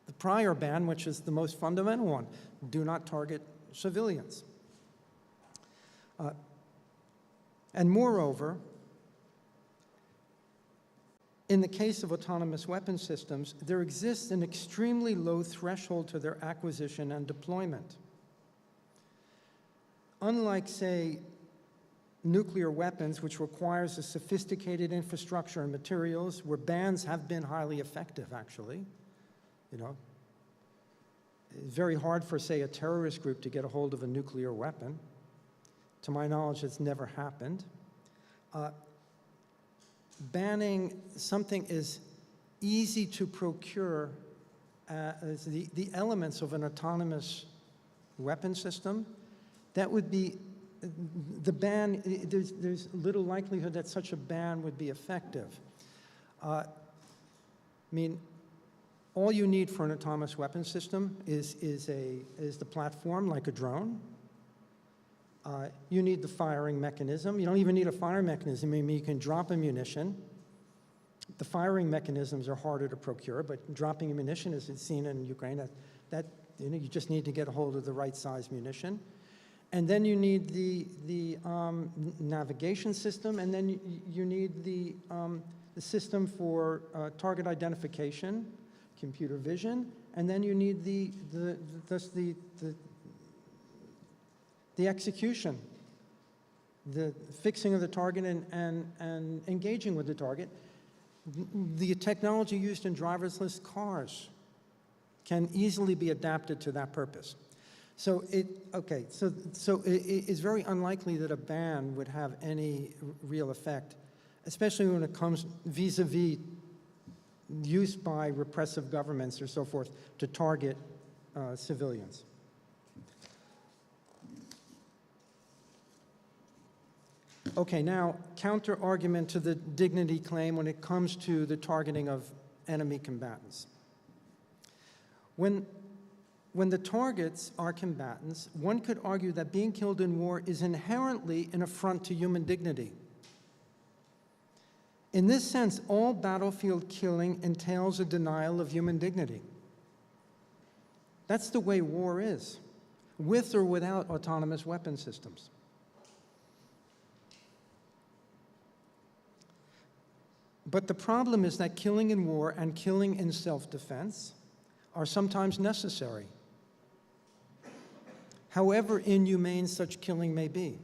the prior ban, which is the most fundamental one: do not target civilians. And moreover, in the case of autonomous weapon systems, there exists an extremely low threshold to their acquisition and deployment. Unlike, say, nuclear weapons, which requires a sophisticated infrastructure and materials, where bans have been highly effective, actually. You know, it's very hard for, say, a terrorist group to get a hold of a nuclear weapon. To my knowledge, it's never happened. Banning something as easy to procure as the elements of an autonomous weapon system, that would be the ban. There's little likelihood that such a ban would be effective. I mean, all you need for an autonomous weapon system is the platform, like a drone. You need the firing mechanism. You don't even need a firing mechanism. I mean, you can drop ammunition. The firing mechanisms are harder to procure, but dropping ammunition, as it's seen in Ukraine, that you know, you just need to get a hold of the right size munition. And then you need the navigation system, and then you need the system for target identification, computer vision, and then you need the execution, the fixing of the target and engaging with the target. The technology used in driverless cars can easily be adapted to that purpose. So it is very unlikely that a ban would have any real effect, especially when it comes vis-a-vis use by repressive governments or so forth to target civilians. Okay, now, counter-argument to the dignity claim when it comes to the targeting of enemy combatants. When the targets are combatants, one could argue that being killed in war is inherently an affront to human dignity. In this sense, all battlefield killing entails a denial of human dignity. That's the way war is, with or without autonomous weapon systems. But the problem is that killing in war and killing in self-defense are sometimes necessary, however inhumane such killing may be.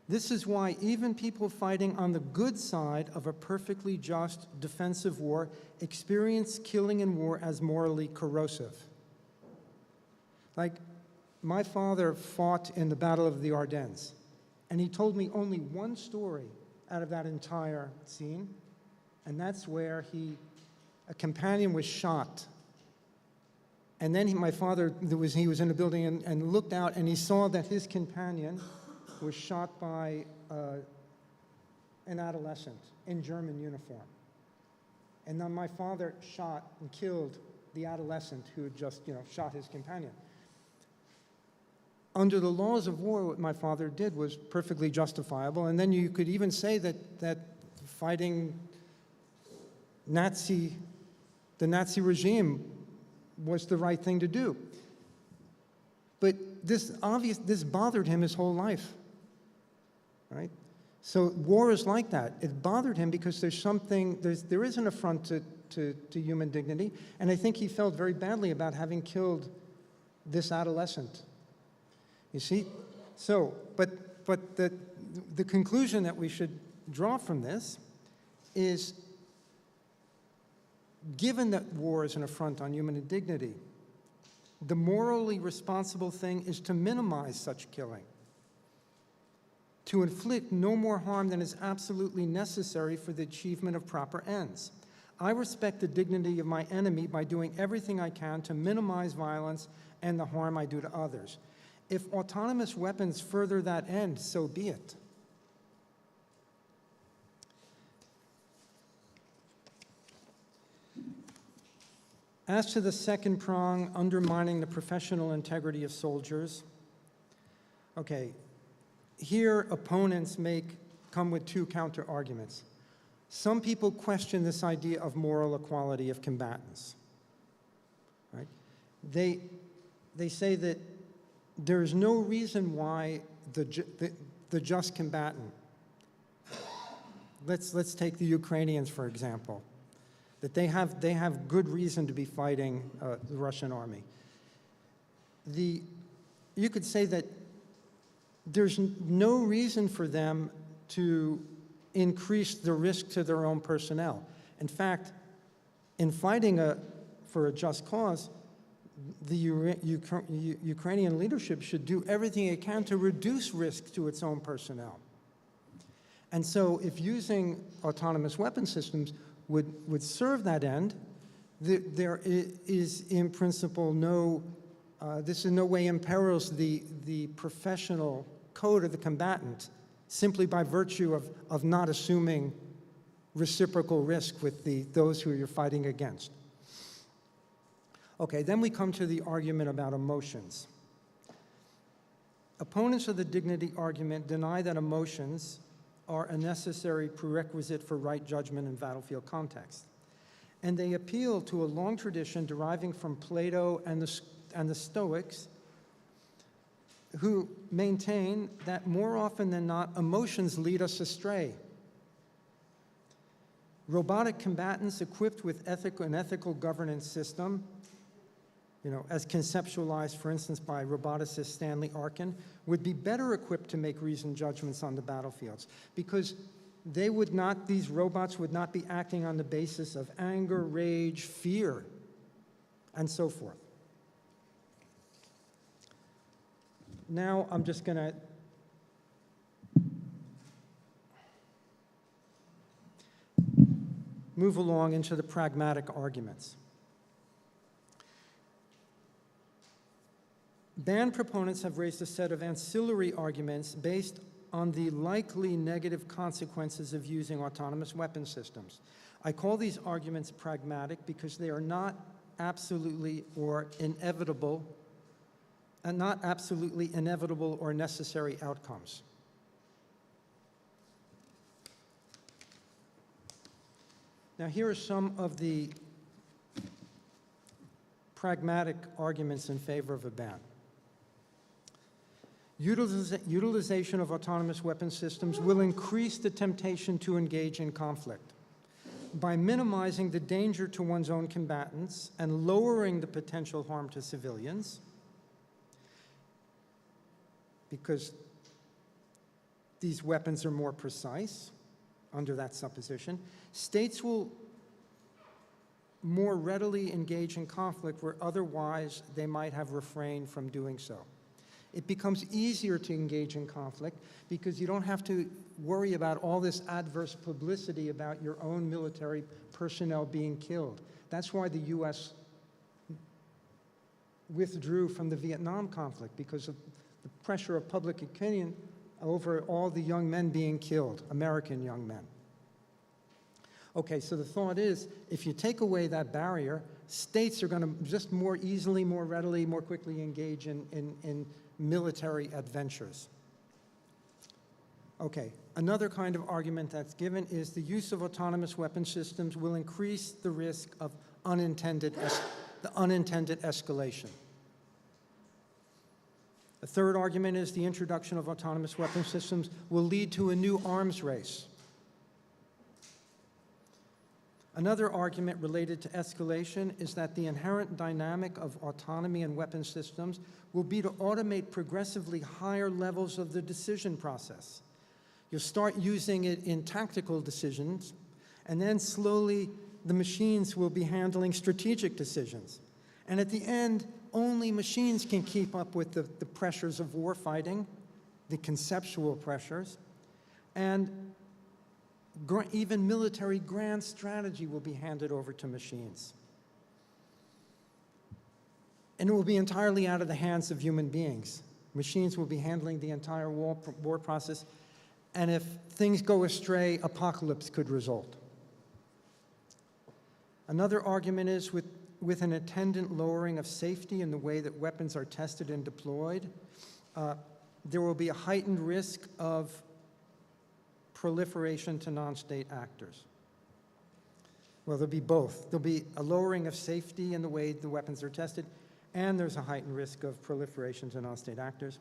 This is why even people fighting on the good side of a perfectly just defensive war experience killing in war as morally corrosive. Like, my father fought in the Battle of the Ardennes, and he told me only one story out of that entire scene, and that's where a companion was shot. And then my father, he was in a building and looked out, and he saw that his companion was shot by an adolescent in German uniform. And then my father shot and killed the adolescent who had just, shot his companion. Under the laws of war, what my father did was perfectly justifiable, and then you could even say that fighting the Nazi regime was the right thing to do. But this bothered him his whole life, right? So war is like that. It bothered him because there is an affront to human dignity, and I think he felt very badly about having killed this adolescent. You see? So, but the conclusion that we should draw from this is, given that war is an affront on human dignity, the morally responsible thing is to minimize such killing, to inflict no more harm than is absolutely necessary for the achievement of proper ends. I respect the dignity of my enemy by doing everything I can to minimize violence and the harm I do to others. If autonomous weapons further that end, so be it. As to the second prong, undermining the professional integrity of soldiers, okay, here opponents come with two counter-arguments. Some people question this idea of moral equality of combatants, right? They say that there is no reason why the just combatant, let's take the Ukrainians, for example, that they have good reason to be fighting the Russian army. You could say that there's no reason for them to increase the risk to their own personnel. In fact, in fighting for a just cause, the Ukrainian leadership should do everything it can to reduce risk to its own personnel. And so if using autonomous weapon systems would serve that end, there is in principle this in no way imperils the professional code of the combatant simply by virtue of not assuming reciprocal risk with those who you're fighting against. Okay, then we come to the argument about emotions. Opponents of the dignity argument deny that emotions are a necessary prerequisite for right judgment in battlefield context. And they appeal to a long tradition deriving from Plato and the Stoics, who maintain that more often than not, emotions lead us astray. Robotic combatants equipped with an ethical governance system, as conceptualized, for instance, by roboticist Stanley Arkin, would be better equipped to make reasoned judgments on the battlefields, because these robots would not be acting on the basis of anger, rage, fear, and so forth. Now I'm just going to move along into the pragmatic arguments. Ban proponents have raised a set of ancillary arguments based on the likely negative consequences of using autonomous weapon systems. I call these arguments pragmatic because they are not absolutely inevitable or necessary outcomes. Now, here are some of the pragmatic arguments in favor of a ban. Utilization of autonomous weapon systems will increase the temptation to engage in conflict. By minimizing the danger to one's own combatants and lowering the potential harm to civilians, because these weapons are more precise under that supposition, states will more readily engage in conflict where otherwise they might have refrained from doing so. It becomes easier to engage in conflict because you don't have to worry about all this adverse publicity about your own military personnel being killed. That's why the US withdrew from the Vietnam conflict, because of the pressure of public opinion over all the young men being killed, American young men. Okay, so the thought is, if you take away that barrier, states are going to just more easily, more readily, more quickly engage in military adventures. Okay, another kind of argument that's given is the use of autonomous weapon systems will increase the risk of unintended escalation. A third argument is the introduction of autonomous weapon systems will lead to a new arms race. Another argument related to escalation is that the inherent dynamic of autonomy and weapon systems will be to automate progressively higher levels of the decision process. You'll start using it in tactical decisions, and then slowly the machines will be handling strategic decisions. And at the end, only machines can keep up with the pressures of war fighting, the conceptual pressures, and even military grand strategy will be handed over to machines. And it will be entirely out of the hands of human beings. Machines will be handling the entire war process, and if things go astray, apocalypse could result. Another argument is with an attendant lowering of safety in the way that weapons are tested and deployed, there will be a heightened risk of proliferation to non-state actors. Well, there'll be both. There'll be a lowering of safety in the way the weapons are tested, and there's a heightened risk of proliferation to non-state actors.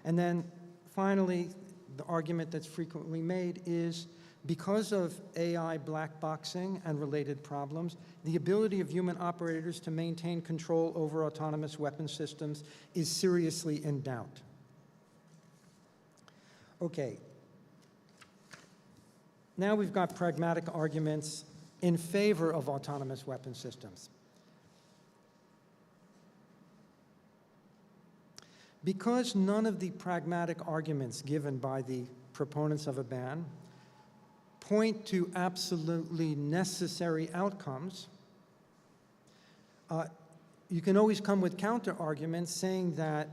And then finally, the argument that's frequently made is because of AI black boxing and related problems, the ability of human operators to maintain control over autonomous weapon systems is seriously in doubt. Okay. Now we've got pragmatic arguments in favor of autonomous weapon systems. Because none of the pragmatic arguments given by the proponents of a ban point to absolutely necessary outcomes, you can always come with counter-arguments saying that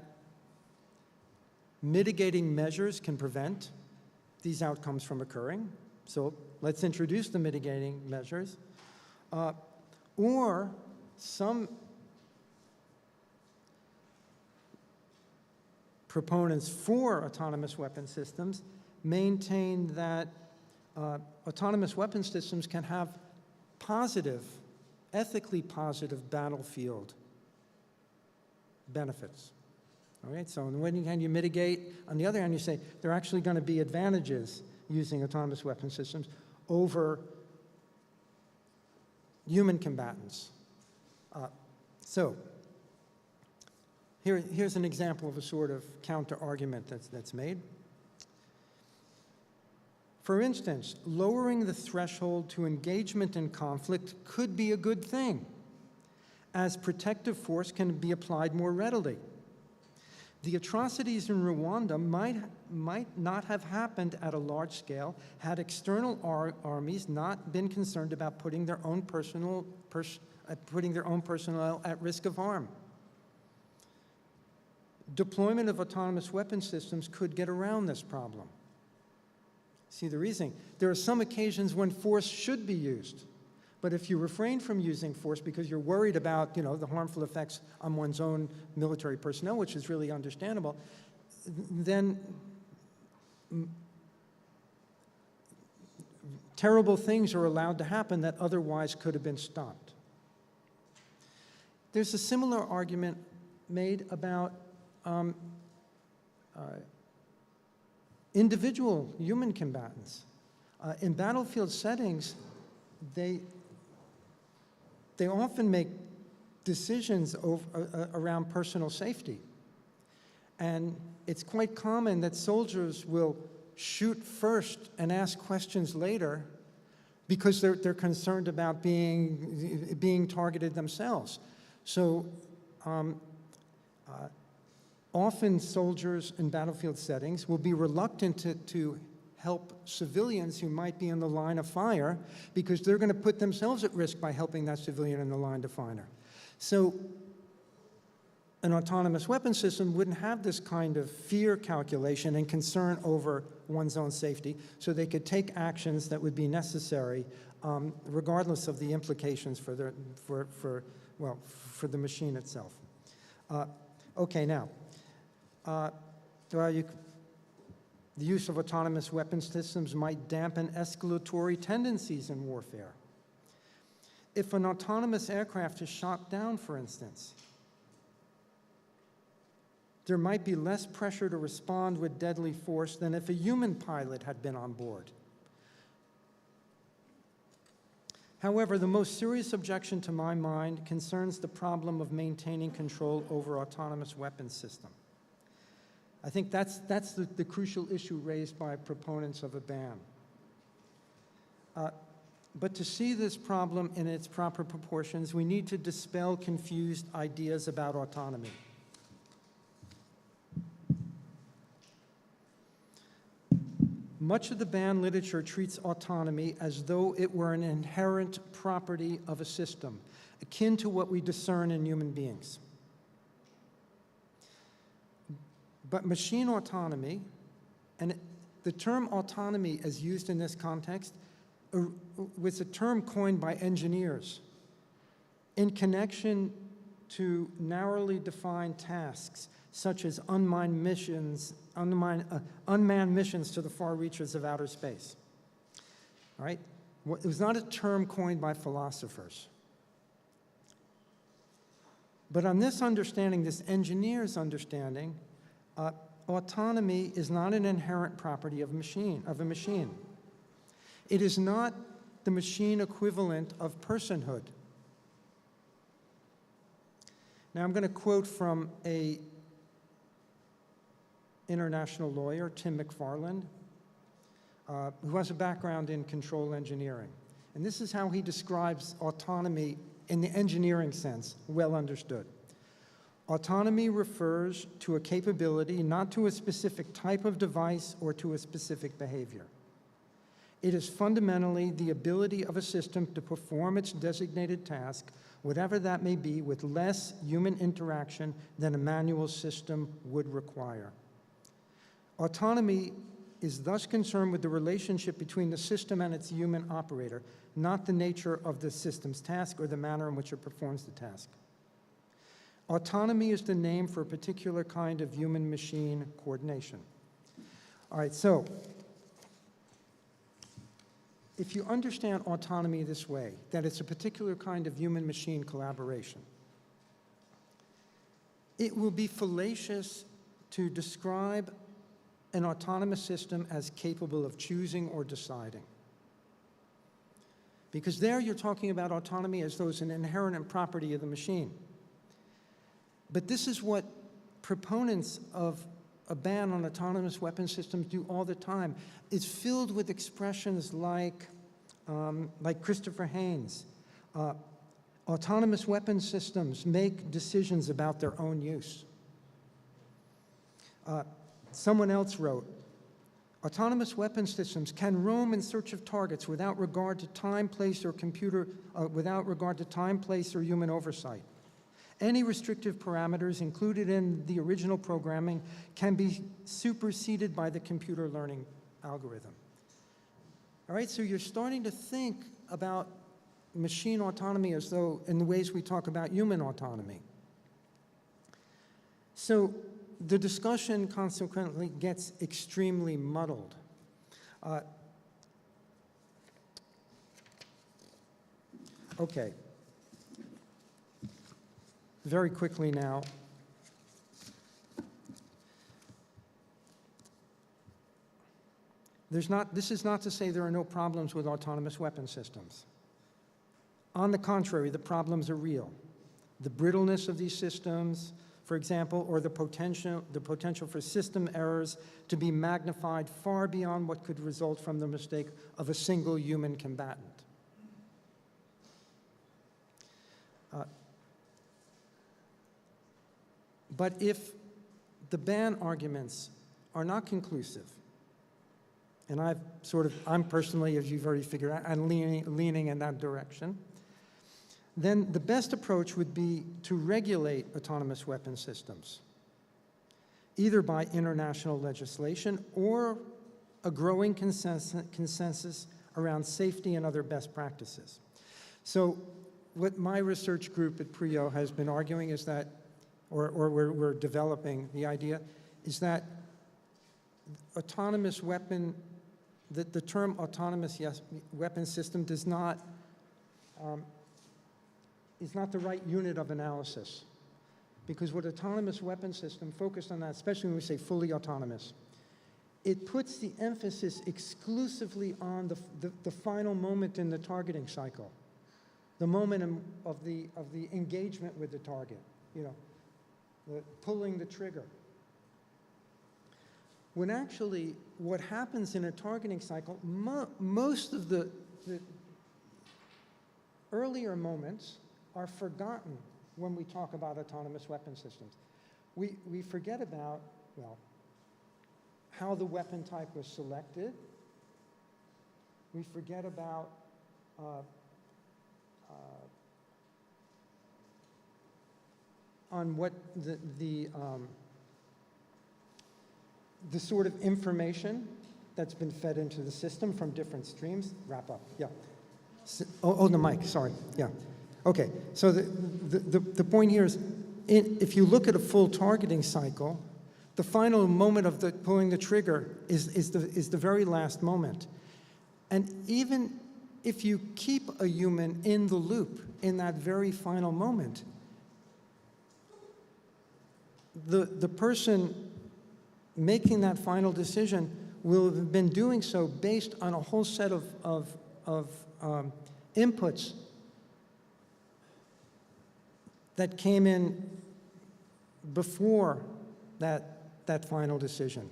mitigating measures can prevent these outcomes from occurring. So let's introduce the mitigating measures. Or some proponents for autonomous weapon systems maintain that autonomous weapon systems can have positive, ethically positive battlefield benefits. All right, so on the one hand you mitigate, on the other hand you say there are actually going to be advantages using autonomous weapon systems over human combatants. Here's an example of a sort of counter-argument that's made. For instance, lowering the threshold to engagement in conflict could be a good thing, as protective force can be applied more readily. The atrocities in Rwanda might not have happened at a large scale had external armies not been concerned about putting their own personnel at risk of harm. Deployment of autonomous weapon systems could get around this problem. See the reasoning. There are some occasions when force should be used, but if you refrain from using force because you're worried about, the harmful effects on one's own military personnel, which is really understandable, then terrible things are allowed to happen that otherwise could have been stopped. There's a similar argument made about individual human combatants. In battlefield settings, they often make decisions around personal safety. And it's quite common that soldiers will shoot first and ask questions later because they're concerned about being targeted themselves. So often soldiers in battlefield settings will be reluctant to help civilians who might be in the line of fire because they're going to put themselves at risk by helping that civilian in the line of fire. So an autonomous weapon system wouldn't have this kind of fear calculation and concern over one's own safety, so they could take actions that would be necessary regardless of the implications for the machine itself. Okay, now, the use of autonomous weapon systems might dampen escalatory tendencies in warfare. If an autonomous aircraft is shot down, for instance, there might be less pressure to respond with deadly force than if a human pilot had been on board. However, the most serious objection to my mind concerns the problem of maintaining control over autonomous weapons system. I think that's the crucial issue raised by proponents of a ban. But to see this problem in its proper proportions, we need to dispel confused ideas about autonomy. Much of the ban literature treats autonomy as though it were an inherent property of a system, akin to what we discern in human beings. But machine autonomy, and the term autonomy as used in this context, was a term coined by engineers in connection to narrowly defined tasks, such as unmanned missions to the far reaches of outer space. All right? It was not a term coined by philosophers. But on this understanding, this engineer's understanding, autonomy is not an inherent property of a machine. It is not the machine equivalent of personhood. Now I'm going to quote from an international lawyer, Tim McFarland, who has a background in control engineering. And this is how he describes autonomy in the engineering sense, well understood. Autonomy refers to a capability, not to a specific type of device or to a specific behavior. It is fundamentally the ability of a system to perform its designated task, whatever that may be, with less human interaction than a manual system would require. Autonomy is thus concerned with the relationship between the system and its human operator, not the nature of the system's task or the manner in which it performs the task. Autonomy is the name for a particular kind of human-machine coordination. All right, so if you understand autonomy this way, that it's a particular kind of human-machine collaboration, it will be fallacious to describe an autonomous system as capable of choosing or deciding. Because there you're talking about autonomy as though it's an inherent property of the machine. But this is what proponents of a ban on autonomous weapon systems do all the time. It's filled with expressions like Christopher Haynes. Autonomous weapon systems make decisions about their own use. Someone else wrote, autonomous weapon systems can roam in search of targets without regard to time, place, or human oversight. Any restrictive parameters included in the original programming can be superseded by the computer learning algorithm. All right, so you're starting to think about machine autonomy as though in the ways we talk about human autonomy. So the discussion consequently gets extremely muddled. Okay. Very quickly now. This is not to say there are no problems with autonomous weapon systems. On the contrary, the problems are real. The brittleness of these systems, for example, or the potential for system errors to be magnified far beyond what could result from the mistake of a single human combatant. But if the ban arguments are not conclusive, and I'm personally, as you've already figured out, I'm leaning in that direction, then the best approach would be to regulate autonomous weapon systems, either by international legislation or a growing consensus around safety and other best practices. So what my research group at PRIO has been arguing is that, or we're developing the idea, is that autonomous weapon, the term autonomous weapon system does not, is not the right unit of analysis. Because what autonomous weapon system focused on that, especially when we say fully autonomous, it puts the emphasis exclusively on the final moment in the targeting cycle, the moment of the engagement with the target, pulling the trigger. When actually what happens in a targeting cycle, most of the earlier moments are forgotten when we talk about autonomous weapon systems. We forget about, well, how the weapon type was selected. We forget about on what the sort of information that's been fed into the system from different streams. Wrap up, yeah. So, the mic, sorry, yeah. Okay, so the point here is, if you look at a full targeting cycle, the final moment of pulling the trigger is the very last moment. And even if you keep a human in the loop in that very final moment, the person making that final decision will have been doing so based on a whole set of inputs that came in before that final decision.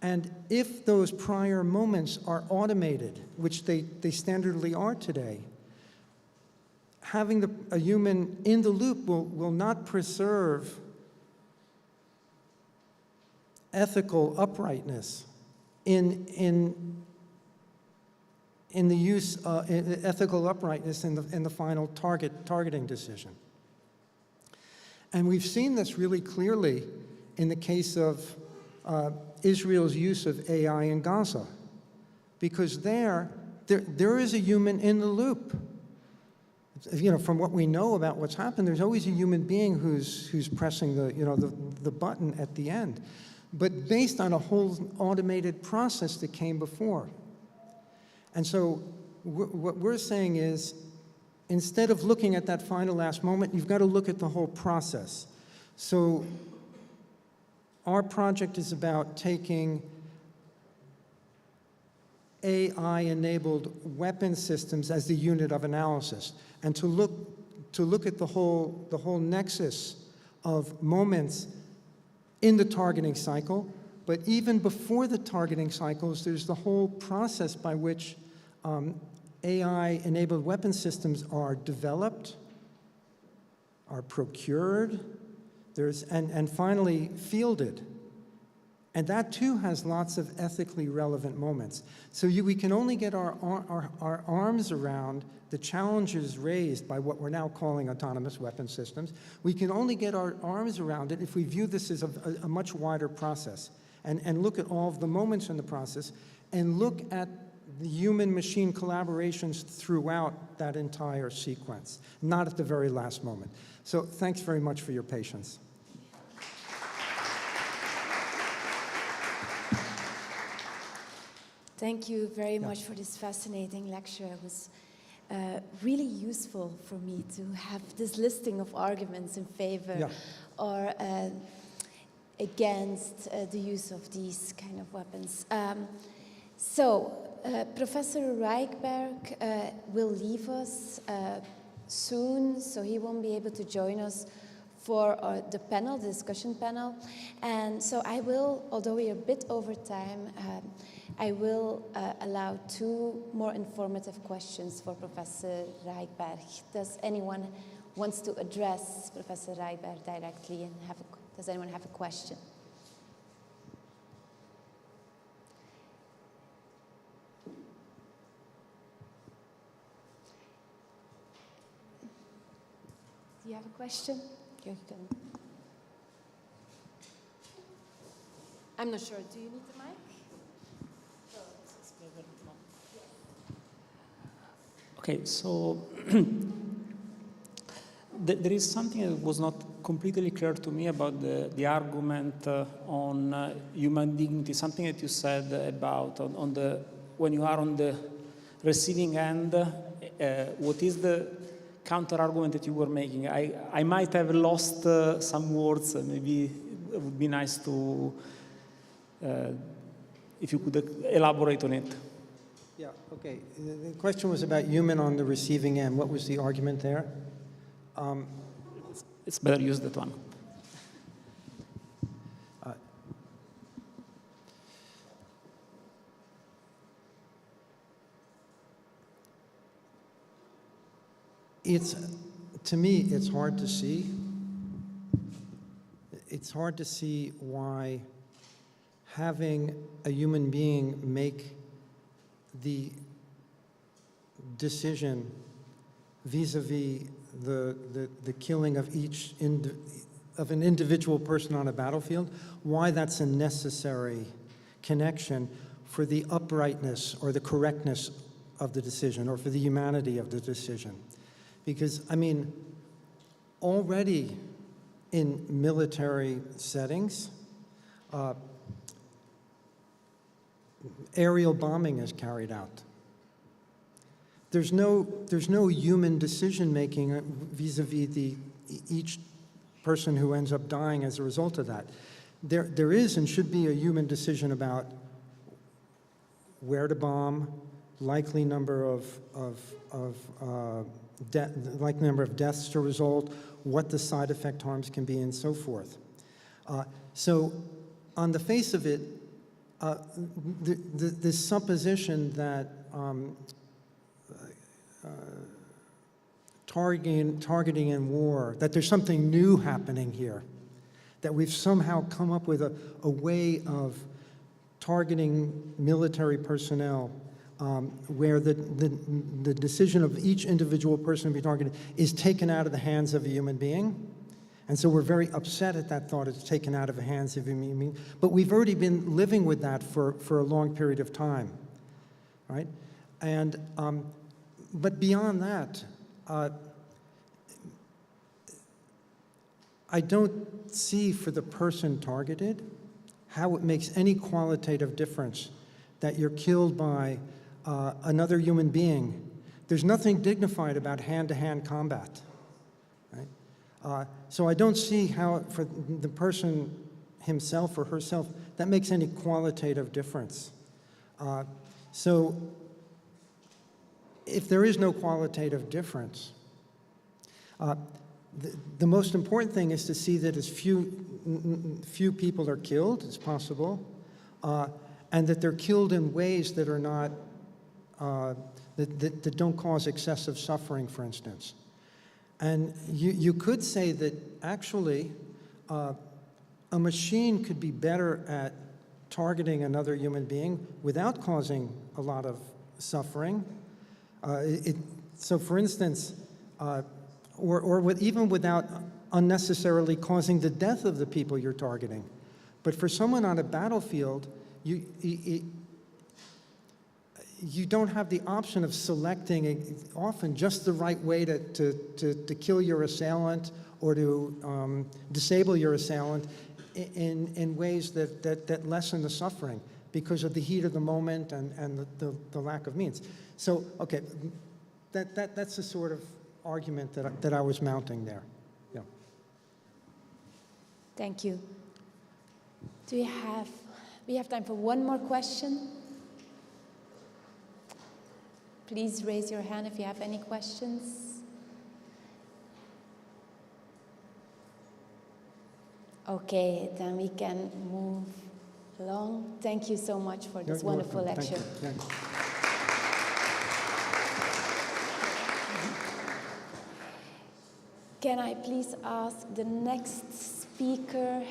And if those prior moments are automated, which they standardly are today, having a human in the loop will not preserve ethical uprightness in the use, ethical uprightness in the final targeting decision. And we've seen this really clearly in the case of Israel's use of AI in Gaza, because there is a human in the loop. You know, from what we know about what's happened, there's always a human being who's pressing the button at the end, but based on a whole automated process that came before. And so what we're saying is, instead of looking at that final last moment, you've got to look at the whole process. So our project is about taking AI-enabled weapon systems as the unit of analysis, and to look at the whole nexus of moments in the targeting cycle. But even before the targeting cycles, there's the whole process by which AI-enabled weapon systems are developed, are procured, and finally fielded. And that too has lots of ethically relevant moments. So we can only get our arms around the challenges raised by what we're now calling autonomous weapon systems. We can only get our arms around it if we view this as a much wider process, and look at all of the moments in the process, and look at the human-machine collaborations throughout that entire sequence, not at the very last moment. So thanks very much for your patience. Thank you very much for this fascinating lecture. It was really useful for me to have this listing of arguments in favor or against the use of these kind of weapons. Professor Rijkberg will leave us soon, so he won't be able to join us for the panel, the discussion panel. And so I will, although we are a bit over time, I will allow 2 more informative questions for Professor Rijkberg. Does anyone wants to address Professor Rijkberg directly, and does anyone have a question? Do you have a question? You can. I'm not sure. Do you need the mic? Okay, so there is something that was not completely clear to me about the argument on human dignity. Something that you said about when you are on the receiving end, what is the counter argument that you were making? I might have lost some words. Maybe it would be nice to if you could elaborate on it. Yeah, okay. The question was about human on the receiving end. What was the argument there? It's better use that one. To me, it's hard to see. It's hard to see why having a human being make the decision vis-a-vis the killing of an individual person on a battlefield, why that's a necessary connection for the uprightness or the correctness of the decision, or for the humanity of the decision. Because, I mean, already in military settings, aerial bombing is carried out. There's no human decision-making vis-a-vis each person who ends up dying as a result of that. there is and should be a human decision about where to bomb, likely number of deaths to result, what the side effect harms can be, and so forth. So on the face of it, this supposition that targeting in war, that there's something new happening here, that we've somehow come up with a way of targeting military personnel where the decision of each individual person to be targeted is taken out of the hands of a human being. And so we're very upset at that thought it's taken out of the hands of a human being. But we've already been living with that for a long period of time, right? And, but beyond that, I don't see for the person targeted how it makes any qualitative difference that you're killed by another human being. There's nothing dignified about hand-to-hand combat, right? So I don't see how for the person himself or herself that makes any qualitative difference. So if there is no qualitative difference, the most important thing is to see that as few people are killed as possible, and that they're killed in ways that are not, that don't cause excessive suffering, for instance. And you could say that actually a machine could be better at targeting another human being without causing a lot of suffering. So for instance, even without unnecessarily causing the death of the people you're targeting. But for someone on a battlefield, you don't have the option of selecting often just the right way to kill your assailant or to disable your assailant in ways that lessen the suffering because of the heat of the moment and the lack of means. So, okay, that's the sort of argument that I was mounting there. Yeah. Thank you. We have time for one more question. Please raise your hand if you have any questions. Okay, then we can move along. Thank you so much for this wonderful lecture. Thank you. Can I please ask the next speaker?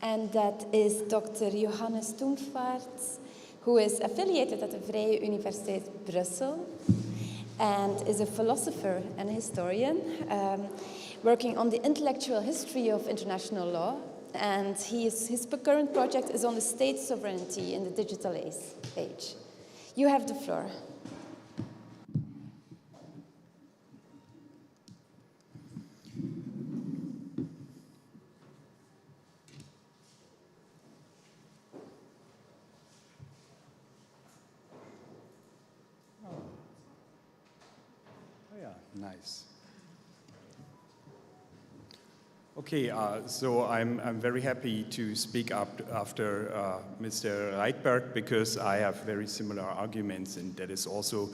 And that is Dr. Johannes Thumfart, who is affiliated at the Vrije Universiteit Brussels and is a philosopher and a historian working on the intellectual history of international law. And his current project is on the state sovereignty in the digital age. You have the floor. Nice. Okay, so I'm very happy to speak up after Mr. Reichberg because I have very similar arguments, and that is also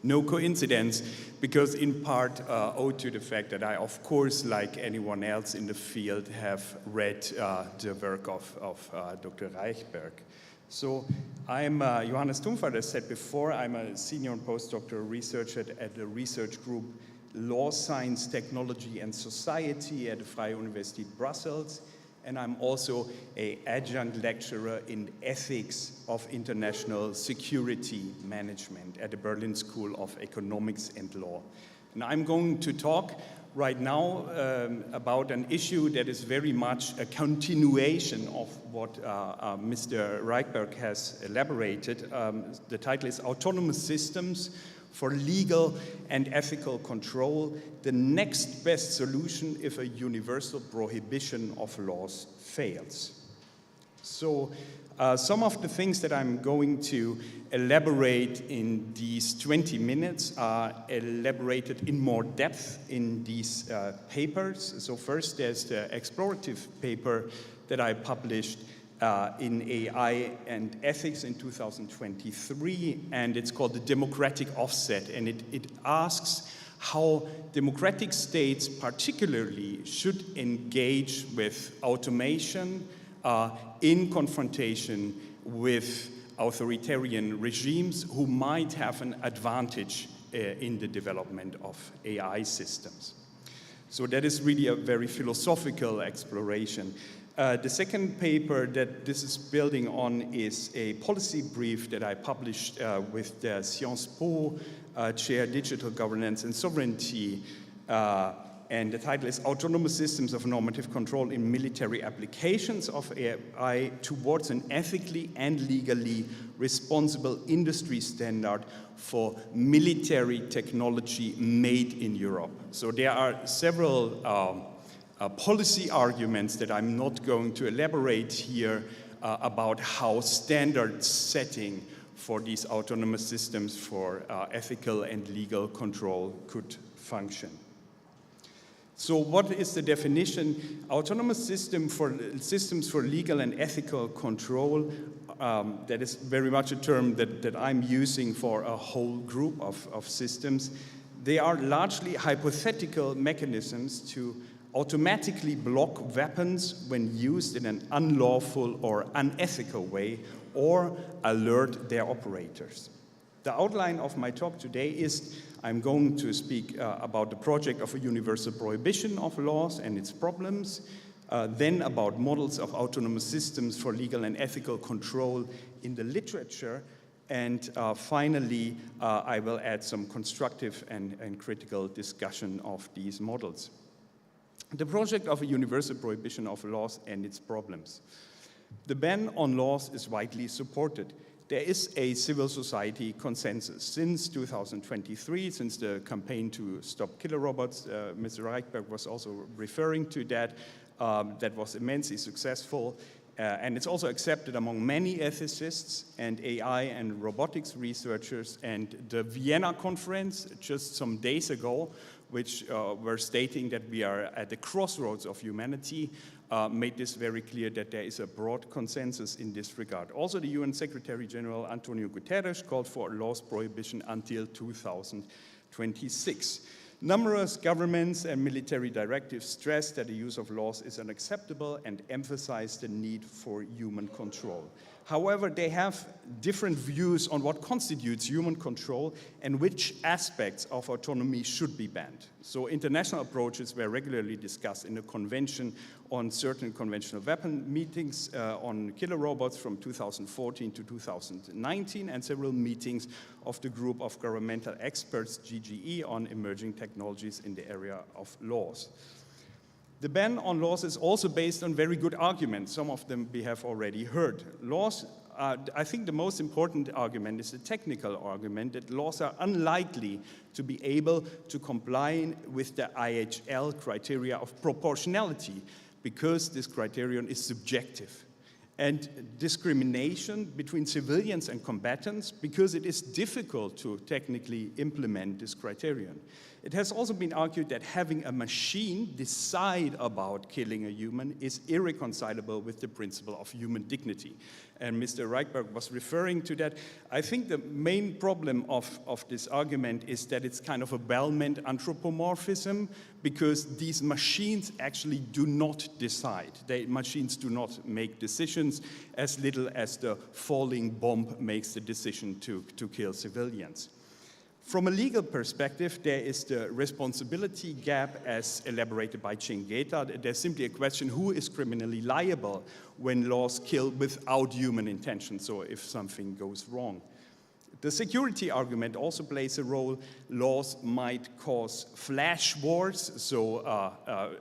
no coincidence because in part owed to the fact that I, of course, like anyone else in the field, have read the work of Dr. Reichberg. So I'm Johannes Thumfart, as said before. I'm a senior and postdoctoral researcher at the research group Law, Science, Technology and Society at the Vrije Universiteit Brussels. And I'm also an adjunct lecturer in ethics of international security management at the Berlin School of Economics and Law. And I'm going to talk right now about an issue that is very much a continuation of what Mr. Reichberg has elaborated. The title is Autonomous Systems for Legal and Ethical Control, the next best solution if a universal prohibition of laws fails. So some of the things that I'm going to elaborate in these 20 minutes are elaborated in more depth in these papers. So first there's the explorative paper that I published in AI and Ethics in 2023, and it's called the Democratic Offset, and it asks how democratic states particularly should engage with automation in confrontation with authoritarian regimes who might have an advantage in the development of AI systems. So that is really a very philosophical exploration. The second paper that this is building on is a policy brief that I published with the Sciences Po Chair Digital Governance and Sovereignty, and the title is Autonomous Systems of Normative Control in Military Applications of AI Towards an Ethically and Legally Responsible Industry Standard for Military Technology Made in Europe. So there are several policy arguments that I'm not going to elaborate here about how standard setting for these autonomous systems for ethical and legal control could function. So what is the definition? Autonomous systems for legal and ethical control, that is very much a term that I'm using for a whole group of systems. They are largely hypothetical mechanisms to automatically block weapons when used in an unlawful or unethical way, or alert their operators. The outline of my talk today is I'm going to speak about the project of a universal prohibition of laws and its problems, then about models of autonomous systems for legal and ethical control in the literature, and finally, I will add some constructive and critical discussion of these models. The project of a universal prohibition of laws and its problems. The ban on laws is widely supported. There is a civil society consensus. Since 2023, since the campaign to stop killer robots, Mr. Reichberg was also referring to that, that was immensely successful. And it's also accepted among many ethicists and AI and robotics researchers. And the Vienna conference just some days ago, which were stating that we are at the crossroads of humanity, made this very clear that there is a broad consensus in this regard. Also, the UN Secretary General Antonio Guterres called for a laws prohibition until 2026. Numerous governments and military directives stress that the use of laws is unacceptable and emphasize the need for human control. However, they have different views on what constitutes human control and which aspects of autonomy should be banned. So international approaches were regularly discussed in the Convention on Certain Conventional Weapon meetings on killer robots from 2014 to 2019, and several meetings of the group of governmental experts, GGE, on emerging technologies in the area of laws. The ban on laws is also based on very good arguments. Some of them we have already heard. Laws, I think the most important argument is the technical argument that laws are unlikely to be able to comply with the IHL criteria of proportionality because this criterion is subjective. And discrimination between civilians and combatants because it is difficult to technically implement this criterion. It has also been argued that having a machine decide about killing a human is irreconcilable with the principle of human dignity. And Mr. Reichberg was referring to that. I think the main problem of this argument is that it's kind of a well-meant anthropomorphism because these machines actually do not decide. Machines do not make decisions as little as the falling bomb makes the decision to kill civilians. From a legal perspective, there is the responsibility gap as elaborated by Chingueta. There's simply a question who is criminally liable when laws kill without human intention, so if something goes wrong. The security argument also plays a role. Laws might cause flash wars, so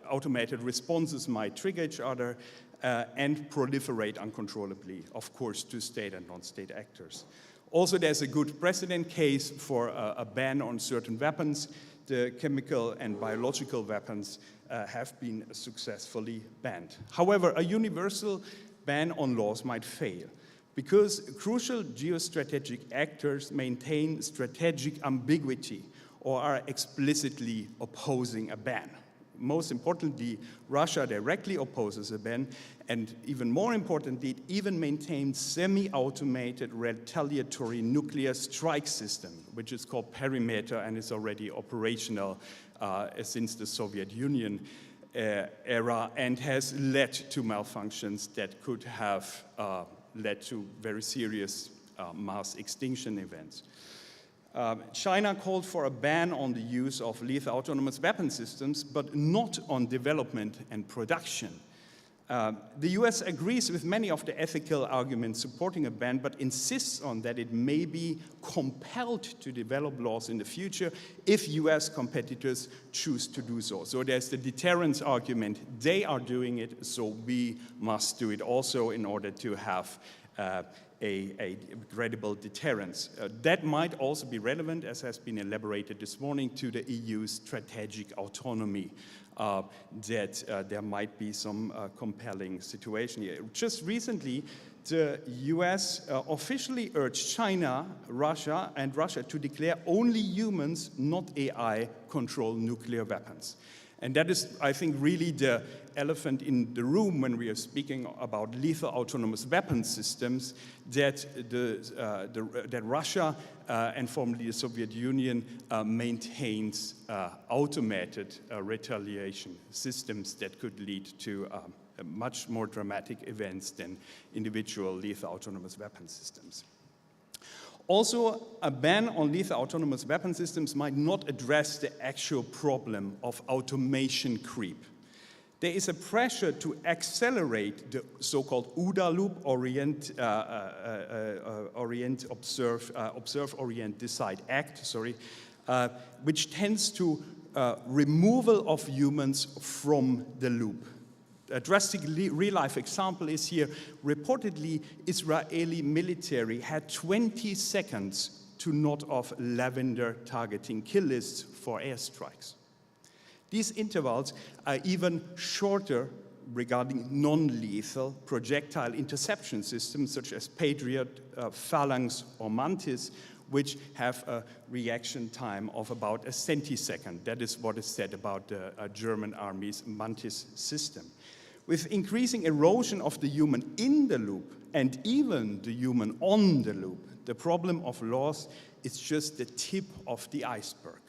automated responses might trigger each other and proliferate uncontrollably, of course, to state and non-state actors. Also, there's a good precedent case for a ban on certain weapons. The chemical and biological weapons have been successfully banned. However, a universal ban on laws might fail, because crucial geostrategic actors maintain strategic ambiguity or are explicitly opposing a ban. Most importantly, Russia directly opposes a ban, and even more importantly, it even maintains semi-automated retaliatory nuclear strike system, which is called Perimeter and is already operational since the Soviet Union era, and has led to malfunctions that could have led to very serious mass extinction events. China called for a ban on the use of lethal autonomous weapon systems, but not on development and production. The US agrees with many of the ethical arguments supporting a ban, but insists on that it may be compelled to develop laws in the future if US competitors choose to do so. So there's the deterrence argument. They are doing it, so we must do it also in order to have a credible deterrence. That might also be relevant, as has been elaborated this morning, to the EU's strategic autonomy, that there might be some compelling situation here. Just recently, the US officially urged China, Russia, and Russia to declare only humans, not AI, control nuclear weapons. And that is, I think, really the elephant in the room when we are speaking about lethal autonomous weapon systems, that Russia and formerly the Soviet Union maintains automated retaliation systems that could lead to much more dramatic events than individual lethal autonomous weapon systems. Also, a ban on lethal autonomous weapon systems might not address the actual problem of automation creep. There is a pressure to accelerate the so-called OODA loop, observe, orient, decide, act, which tends to removal of humans from the loop. A drastic real-life example is here. Reportedly, Israeli military had 20 seconds to nod off lavender targeting kill lists for airstrikes. These intervals are even shorter regarding non-lethal projectile interception systems such as Patriot, Phalanx, or Mantis, which have a reaction time of about a centisecond. That is what is said about the German Army's Mantis system. With increasing erosion of the human in the loop and even the human on the loop, the problem of laws is just the tip of the iceberg.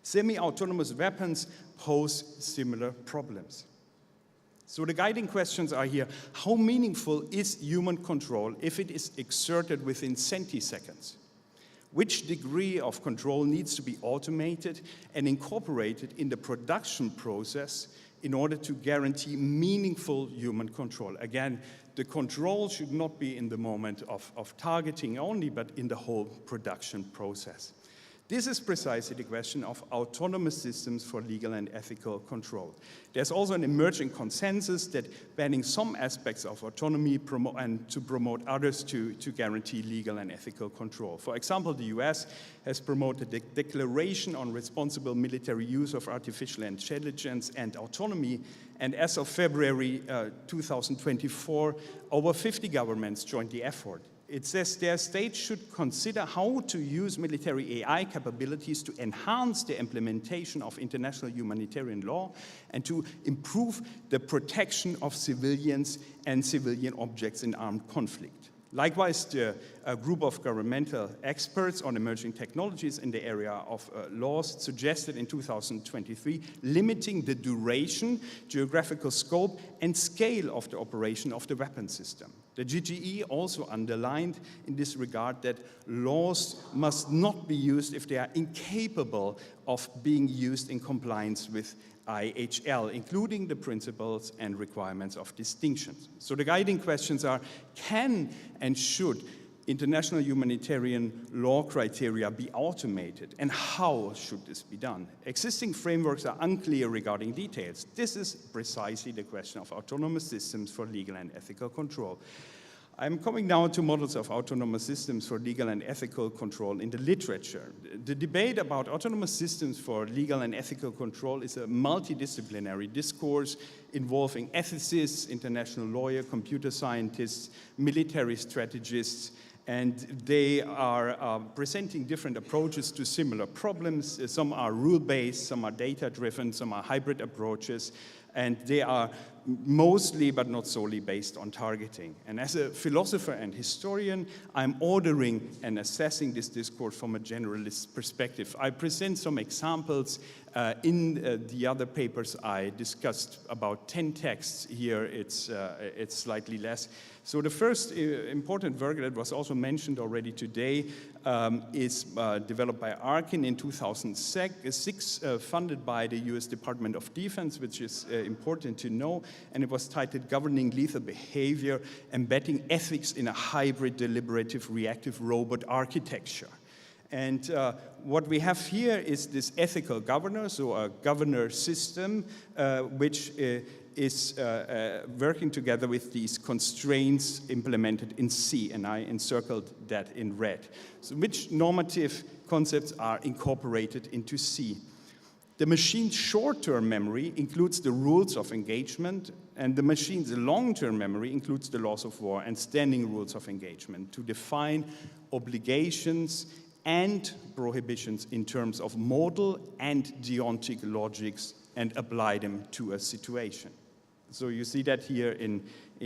Semi-autonomous weapons pose similar problems. So the guiding questions are here: how meaningful is human control if it is exerted within centiseconds? Which degree of control needs to be automated and incorporated in the production process in order to guarantee meaningful human control? Again, the control should not be in the moment of targeting only, but in the whole production process. This is precisely the question of autonomous systems for legal and ethical control. There's also an emerging consensus that banning some aspects of autonomy and to promote others to guarantee legal and ethical control. For example, the US has promoted the Declaration on Responsible Military Use of Artificial Intelligence and Autonomy, and as of February 2024, over 50 governments joined the effort. It says their states should consider how to use military AI capabilities to enhance the implementation of international humanitarian law and to improve the protection of civilians and civilian objects in armed conflict. Likewise, the group of governmental experts on emerging technologies in the area of laws suggested in 2023 limiting the duration, geographical scope, and scale of the operation of the weapon system. The GGE also underlined in this regard that laws must not be used if they are incapable of being used in compliance with IHL, including the principles and requirements of distinction. So the guiding questions are: can and should international humanitarian law criteria be automated, and how should this be done? Existing frameworks are unclear regarding details. This is precisely the question of autonomous systems for legal and ethical control. I'm coming now to models of autonomous systems for legal and ethical control in the literature. The debate about autonomous systems for legal and ethical control is a multidisciplinary discourse involving ethicists, international lawyers, computer scientists, military strategists, and they are presenting different approaches to similar problems. Some are rule-based, some are data-driven, some are hybrid approaches, and they are mostly, but not solely, based on targeting. And as a philosopher and historian, I'm ordering and assessing this discourse from a generalist perspective. I present some examples in the other papers. I discussed about 10 texts. Here it's slightly less. So the first important work that was also mentioned already today is developed by Arkin in 2006, funded by the US Department of Defense, which is important to know, and it was titled Governing Lethal Behavior, Embedding Ethics in a Hybrid Deliberative Reactive Robot Architecture. And what we have here is this ethical governor, so a governor system, which is working together with these constraints implemented in C, and I encircled that in red. So which normative concepts are incorporated into C? The machine's short-term memory includes the rules of engagement, and the machine's long-term memory includes the laws of war and standing rules of engagement to define obligations and prohibitions in terms of modal and deontic logics and apply them to a situation. So you see that here in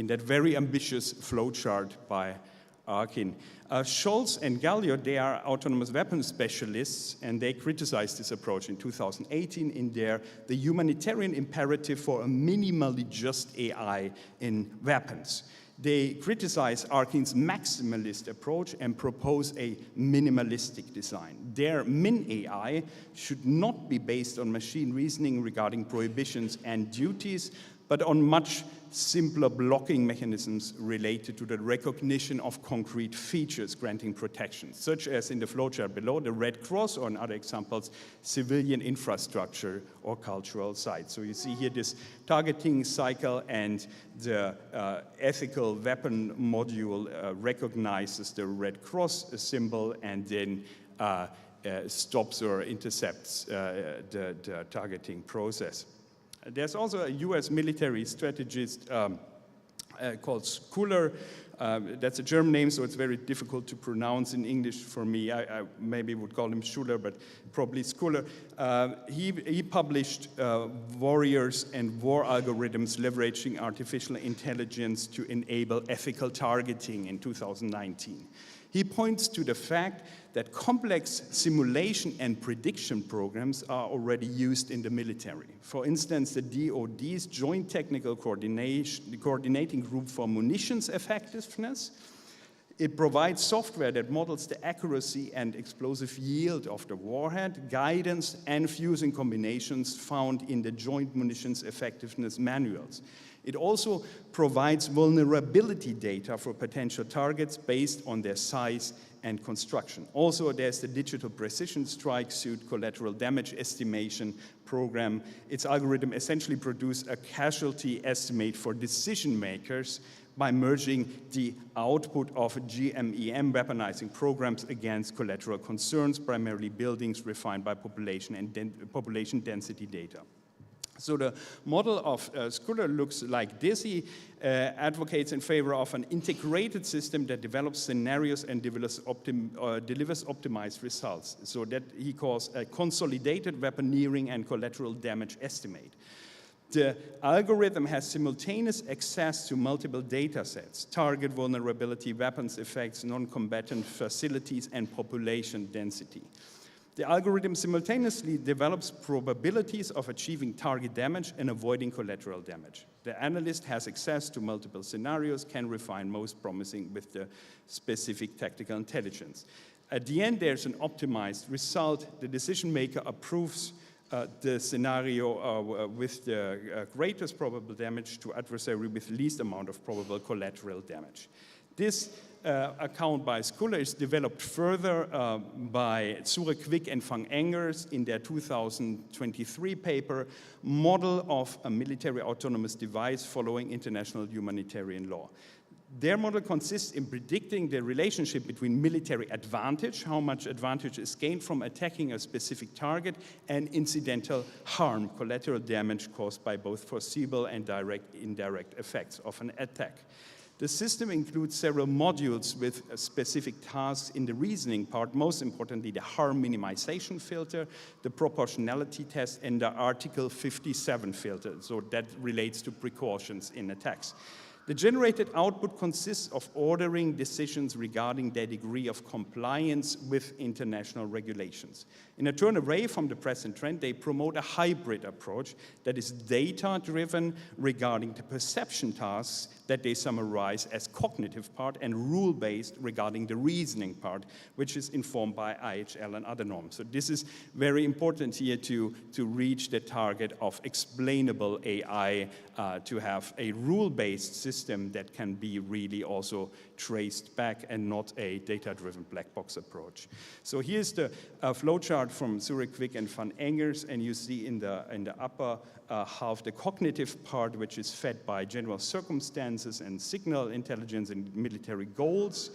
that very ambitious flowchart by Arkin. Scholz and Gallio, they are autonomous weapons specialists, and they criticized this approach in 2018 in their The Humanitarian Imperative for a Minimally Just AI in Weapons. They criticize Arkin's maximalist approach and propose a minimalistic design. Their min-AI should not be based on machine reasoning regarding prohibitions and duties, but on much simpler blocking mechanisms related to the recognition of concrete features granting protection, such as in the flowchart below, the Red Cross, or in other examples, civilian infrastructure or cultural sites. So you see here this targeting cycle, and the ethical weapon module recognizes the Red Cross symbol and then stops or intercepts the targeting process. There's also a US military strategist called Schuller. That's a German name, so it's very difficult to pronounce in English for me. I maybe would call him Schuller, but probably Schuller. He published Warriors and War Algorithms Leveraging Artificial Intelligence to Enable Ethical Targeting in 2019. He points to the fact that complex simulation and prediction programs are already used in the military. For instance, the DoD's Joint Technical Coordinating Group for Munitions Effectiveness. It provides software that models the accuracy and explosive yield of the warhead, guidance, and fusing combinations found in the Joint Munitions Effectiveness manuals. It also provides vulnerability data for potential targets based on their size and construction. Also, there's the Digital Precision Strike Suit Collateral Damage Estimation program. Its algorithm essentially produces a casualty estimate for decision makers by merging the output of GMEM weaponizing programs against collateral concerns, primarily buildings refined by population and population density data. So the model of Schuller looks like this. He advocates in favor of an integrated system that develops scenarios and delivers optimized results. So that he calls a consolidated weaponeering and collateral damage estimate. The algorithm has simultaneous access to multiple data sets, target vulnerability, weapons effects, non-combatant facilities, and population density. The algorithm simultaneously develops probabilities of achieving target damage and avoiding collateral damage. The analyst has access to multiple scenarios, can refine most promising with the specific tactical intelligence. At the end, there's an optimized result. The decision maker approves the scenario with the greatest probable damage to adversary with least amount of probable collateral damage. This account by Schuller is developed further by Zure Quick and Van Engers in their 2023 paper, Model of a Military Autonomous Device Following International Humanitarian Law. Their model consists in predicting the relationship between military advantage, how much advantage is gained from attacking a specific target, and incidental harm, collateral damage caused by both foreseeable and indirect effects of an attack. The system includes several modules with specific tasks in the reasoning part, most importantly the harm minimization filter, the proportionality test, and the Article 57 filter, so that relates to precautions in attacks. The generated output consists of ordering decisions regarding their degree of compliance with international regulations. In a turn away from the present trend, they promote a hybrid approach that is data-driven regarding the perception tasks that they summarize as cognitive part, and rule-based regarding the reasoning part, which is informed by IHL and other norms. So this is very important here to reach the target of explainable AI, to have a rule-based system that can be really also traced back and not a data-driven black box approach. So here's the flowchart from Zurich, Quick, and Van Engers, and you see in the upper half the cognitive part, which is fed by general circumstances and signal intelligence and military goals.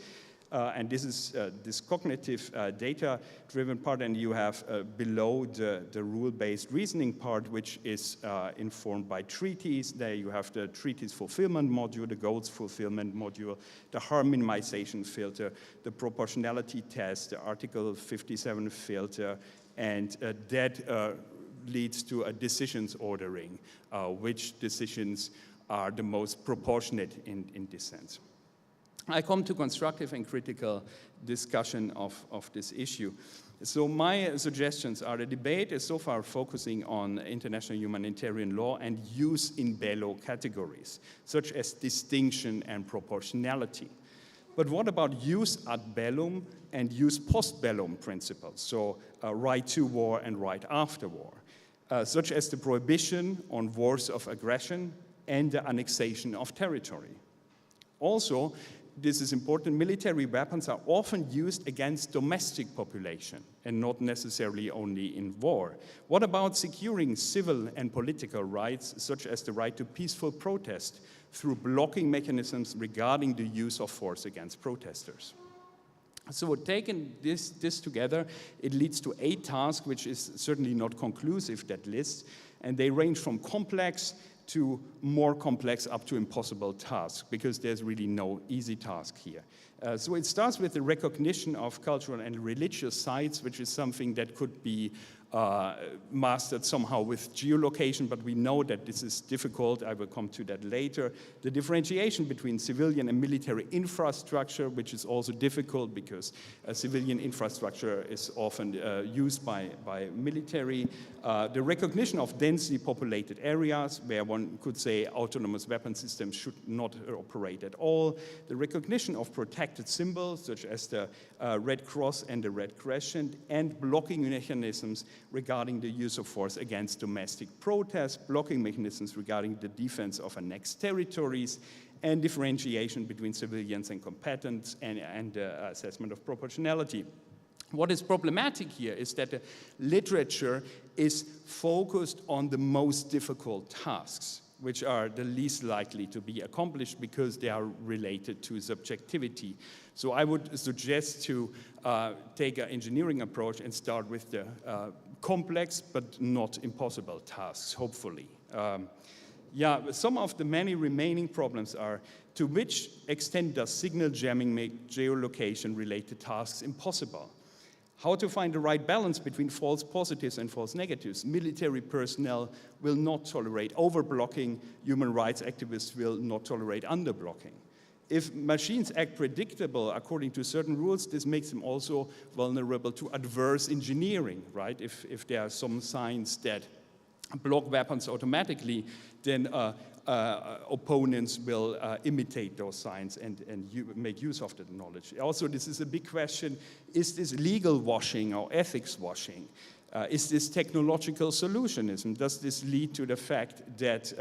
And this is this cognitive data-driven part, and you have below the rule-based reasoning part, which is informed by treaties. There you have the treaties fulfillment module, the goals fulfillment module, the harm minimization filter, the proportionality test, the Article 57 filter, and that leads to a decisions ordering, which decisions are the most proportionate in this sense. I come to constructive and critical discussion of this issue. So my suggestions are: the debate is so far focusing on international humanitarian law and use in bello categories, such as distinction and proportionality. But what about use ad bellum and use post bellum principles, so right to war and right after war, such as the prohibition on wars of aggression and the annexation of territory? Also, this is important, military weapons are often used against domestic population and not necessarily only in war. What about securing civil and political rights, such as the right to peaceful protest, through blocking mechanisms regarding the use of force against protesters? So taking this together, it leads to 8 tasks, which is certainly not conclusive, that list, and they range from complex to more complex up to impossible tasks, because there's really no easy task here. So it starts with the recognition of cultural and religious sites, which is something that could be mastered somehow with geolocation, but we know that this is difficult. I will come to that later. The differentiation between civilian and military infrastructure, which is also difficult because civilian infrastructure is often used by military. The recognition of densely populated areas, where one could say autonomous weapon systems should not operate at all. The recognition of protected symbols, such as the Red Cross and the Red Crescent, and blocking mechanisms regarding the use of force against domestic protests, blocking mechanisms regarding the defense of annexed territories, and differentiation between civilians and combatants, and assessment of proportionality. What is problematic here is that the literature is focused on the most difficult tasks, which are the least likely to be accomplished because they are related to subjectivity. So I would suggest to take an engineering approach and start with the complex but not impossible tasks, hopefully. Some of the many remaining problems are: to which extent does signal jamming make geolocation-related tasks impossible? How to find the right balance between false positives and false negatives? Military personnel will not tolerate overblocking. Human rights activists will not tolerate underblocking. If machines act predictable according to certain rules, this makes them also vulnerable to adverse engineering, right? If there are some signs that block weapons automatically, then opponents will imitate those signs and make use of that knowledge. Also, this is a big question: is this legal washing or ethics washing? Is this technological solutionism? Does this lead to the fact that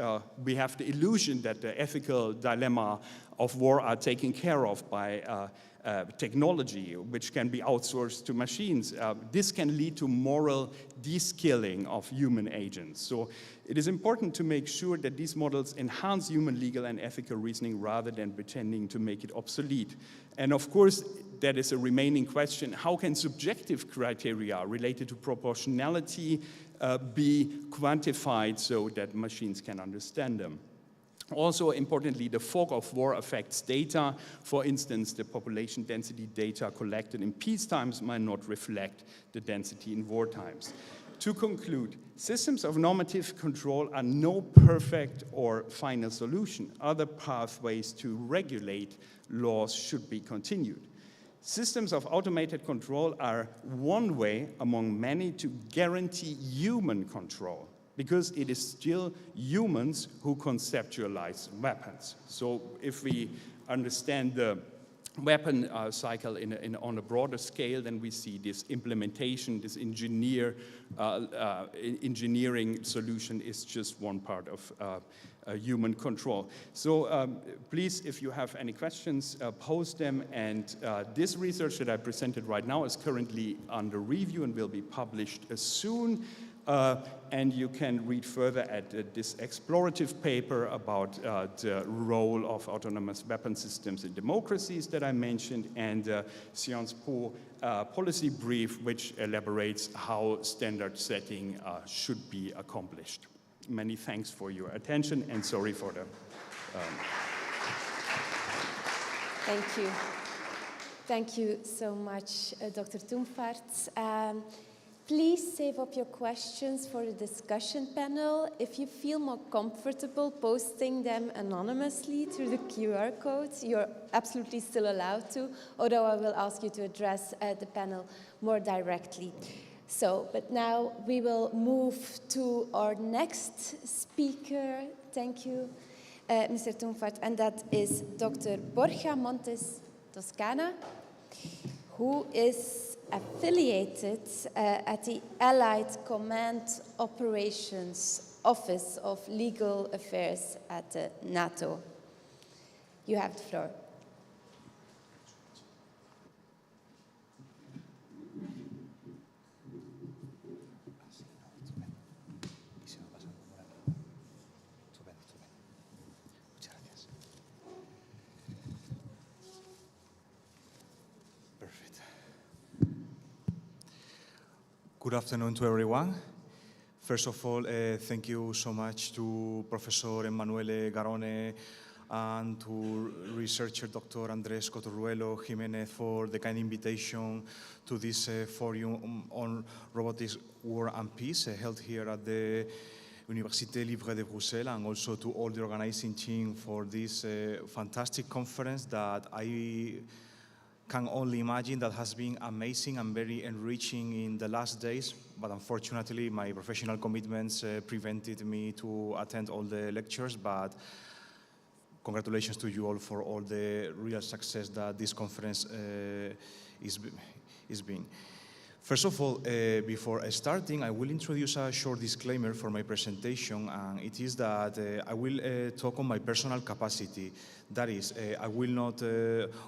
we have the illusion that the ethical dilemma of war are taken care of by technology, which can be outsourced to machines, this can lead to moral de-skilling of human agents. So it is important to make sure that these models enhance human legal and ethical reasoning rather than pretending to make it obsolete. And of course, that is a remaining question: how can subjective criteria related to proportionality be quantified so that machines can understand them? Also, importantly, the fog of war affects data. For instance, the population density data collected in peace times might not reflect the density in war times. To conclude, systems of normative control are no perfect or final solution. Other pathways to regulate laws should be continued. Systems of automated control are one way among many to guarantee human control, because it is still humans who conceptualize weapons. So if we understand the weapon cycle on a broader scale, then we see this implementation, this engineering solution is just one part of human control. So please, if you have any questions, post them. And this research that I presented right now is currently under review and will be published soon. And you can read further at this explorative paper about the role of autonomous weapon systems in democracies that I mentioned, and Sciences Po policy brief, which elaborates how standard setting should be accomplished. Many thanks for your attention, and sorry for the... Thank you. Thank you so much, Dr. Thumfart. Please save up your questions for the discussion panel. If you feel more comfortable posting them anonymously through the QR codes, you're absolutely still allowed to, although I will ask you to address the panel more directly. So, but now we will move to our next speaker. Thank you, Mr. Thumfart, and that is Dr. Borja Montes Toscana, who is affiliated at the Allied Command Operations Office of Legal Affairs at NATO. You have the floor. Good afternoon to everyone. First of all, thank you so much to Professor Emanuele Garone and to researcher Dr. Andrés Cotorruelo Jimenez for the kind invitation to this forum on robotics, war and peace held here at the Université Libre de Bruxelles, and also to all the organizing team for this fantastic conference that I can only imagine that has been amazing and very enriching in the last days, but unfortunately my professional commitments prevented me to attend all the lectures, but congratulations to you all for all the real success that this conference is being. First of all, before starting, I will introduce a short disclaimer for my presentation, and it is that I will talk on my personal capacity. That is, I will not,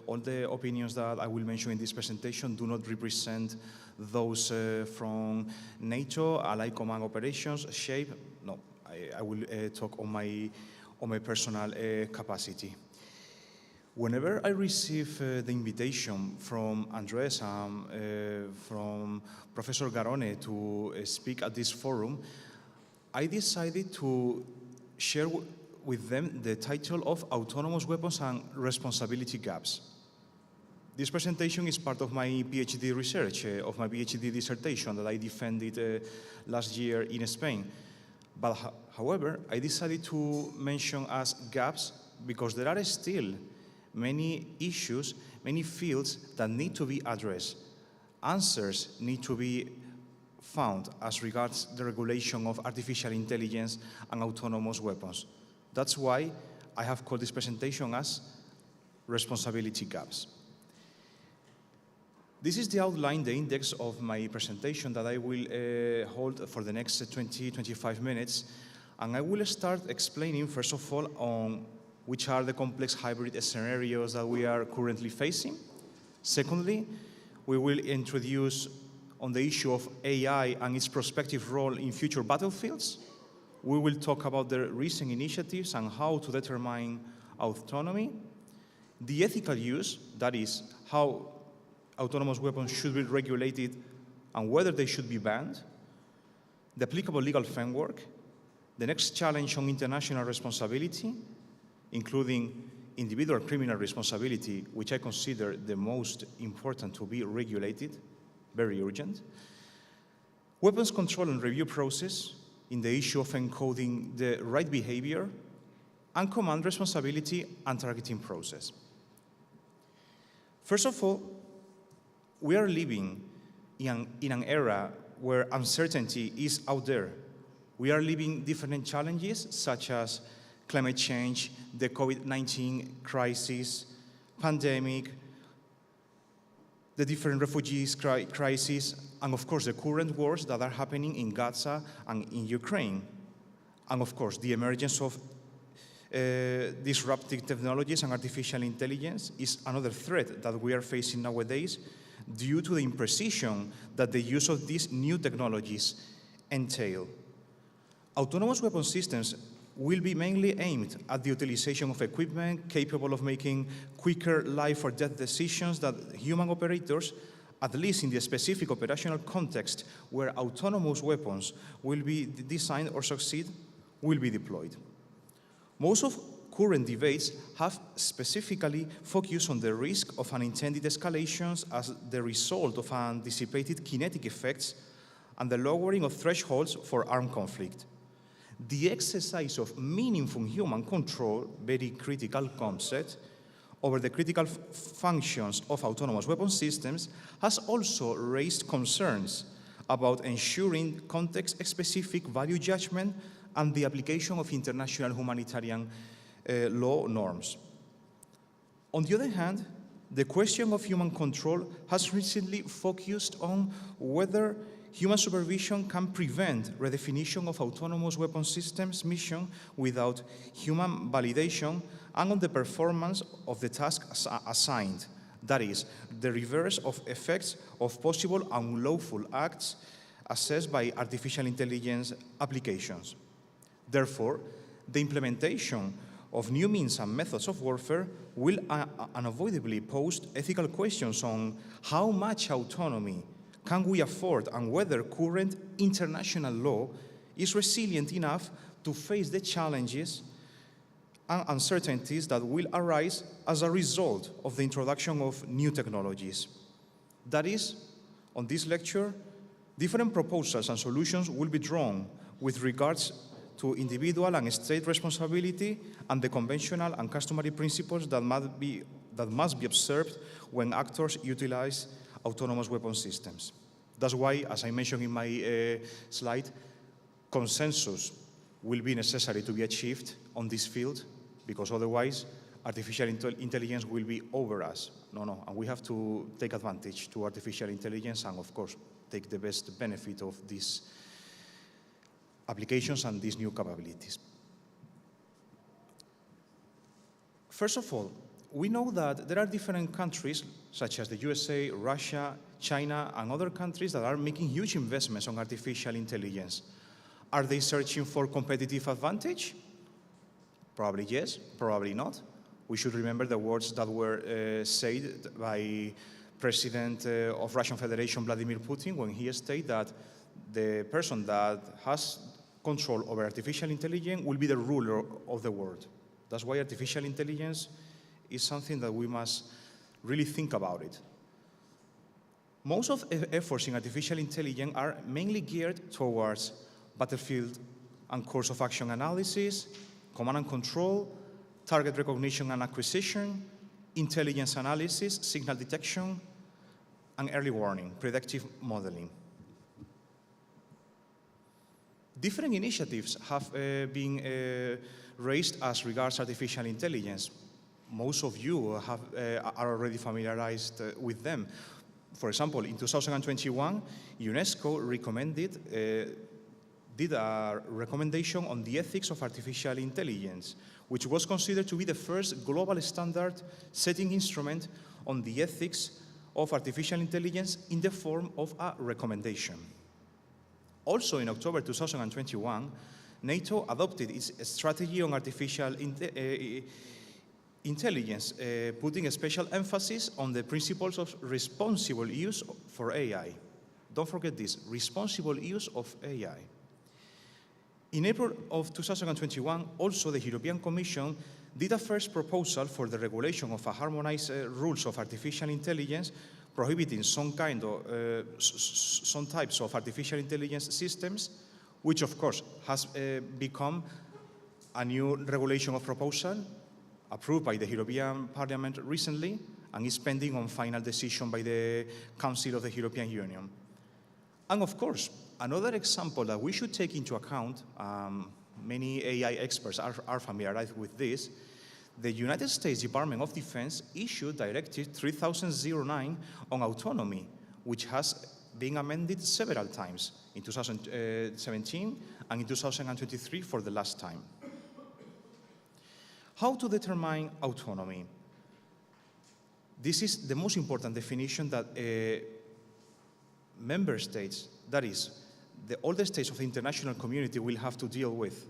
all the opinions that I will mention in this presentation do not represent those from NATO, Allied Command Operations, SHAPE. No, I will talk on my personal capacity. Whenever I receive the invitation from Andrés and from Professor Garone to speak at this forum, I decided to share with them the title of Autonomous Weapons and Responsibility Gaps. This presentation is part of my PhD research, of my PhD dissertation that I defended last year in Spain. But however, I decided to mention as gaps because there are still many issues, many fields that need to be addressed. Answers need to be found as regards the regulation of artificial intelligence and autonomous weapons. That's why I have called this presentation as Responsibility Gaps. This is the outline, the index of my presentation that I will hold for the next 20-25 minutes. And I will start explaining, first of all, on which are the complex hybrid scenarios that we are currently facing. Secondly, we will introduce on the issue of AI and its prospective role in future battlefields. We will talk about the recent initiatives and how to determine autonomy. The ethical use, that is, how autonomous weapons should be regulated and whether they should be banned. The applicable legal framework. The next challenge on international responsibility, including individual criminal responsibility, which I consider the most important to be regulated, very urgent. Weapons control and review process in the issue of encoding the right behavior, and command responsibility and targeting process. First of all, we are living in an era where uncertainty is out there. We are living different challenges such as climate change, the COVID-19 crisis, pandemic, the different refugees crises, and of course the current wars that are happening in Gaza and in Ukraine. And of course the emergence of disruptive technologies and artificial intelligence is another threat that we are facing nowadays due to the imprecision that the use of these new technologies entail. Autonomous weapon systems will be mainly aimed at the utilization of equipment capable of making quicker life or death decisions that human operators, at least in the specific operational context where autonomous weapons will be designed or succeed, will be deployed. Most of current debates have specifically focused on the risk of unintended escalations as the result of anticipated kinetic effects and the lowering of thresholds for armed conflict. The exercise of meaningful human control, very critical concept, over the critical functions of autonomous weapon systems has also raised concerns about ensuring context-specific value judgment and the application of international humanitarian law norms. On the other hand, the question of human control has recently focused on whether human supervision can prevent redefinition of autonomous weapon systems mission without human validation and on the performance of the task assigned. That is, the reverse of effects of possible unlawful acts assessed by artificial intelligence applications. Therefore, the implementation of new means and methods of warfare will unavoidably pose ethical questions on how much autonomy can we afford and whether current international law is resilient enough to face the challenges and uncertainties that will arise as a result of the introduction of new technologies. That is, on this lecture, different proposals and solutions will be drawn with regards to individual and state responsibility and the conventional and customary principles that must be observed when actors utilize autonomous weapon systems. That's why, as I mentioned in my slide, consensus will be necessary to be achieved on this field, because otherwise artificial intelligence will be over us. And we have to take advantage to artificial intelligence and, of course, take the best benefit of these applications and these new capabilities. First of all, we know that there are different countries, such as the USA, Russia, China, and other countries that are making huge investments on artificial intelligence. Are they searching for competitive advantage? Probably yes, probably not. We should remember the words that were said by President of Russian Federation, Vladimir Putin, when he stated that the person that has control over artificial intelligence will be the ruler of the world. That's why artificial intelligence is something that we must really think about it. Most of efforts in artificial intelligence are mainly geared towards battlefield and course of action analysis, command and control, target recognition and acquisition, intelligence analysis, signal detection, and early warning, predictive modeling. Different initiatives have been raised as regards artificial intelligence. Most of you are already familiarized with them. For example, in 2021, UNESCO did a recommendation on the ethics of artificial intelligence, which was considered to be the first global standard setting instrument on the ethics of artificial intelligence in the form of a recommendation. Also in October 2021, NATO adopted its strategy on artificial intelligence, putting a special emphasis on the principles of responsible use for AI. Don't forget this, responsible use of AI. In April of 2021, also the European Commission did a first proposal for the regulation of a harmonized rules of artificial intelligence, prohibiting some types of artificial intelligence systems, which of course has become a new regulation of proposal approved by the European Parliament recently and is pending on final decision by the Council of the European Union. And of course, another example that we should take into account, many AI experts are familiarized with this, the United States Department of Defense issued Directive 3009 on autonomy, which has been amended several times in 2017 and in 2023 for the last time. How to determine autonomy? This is the most important definition that member states, that is, all the states of the international community will have to deal with.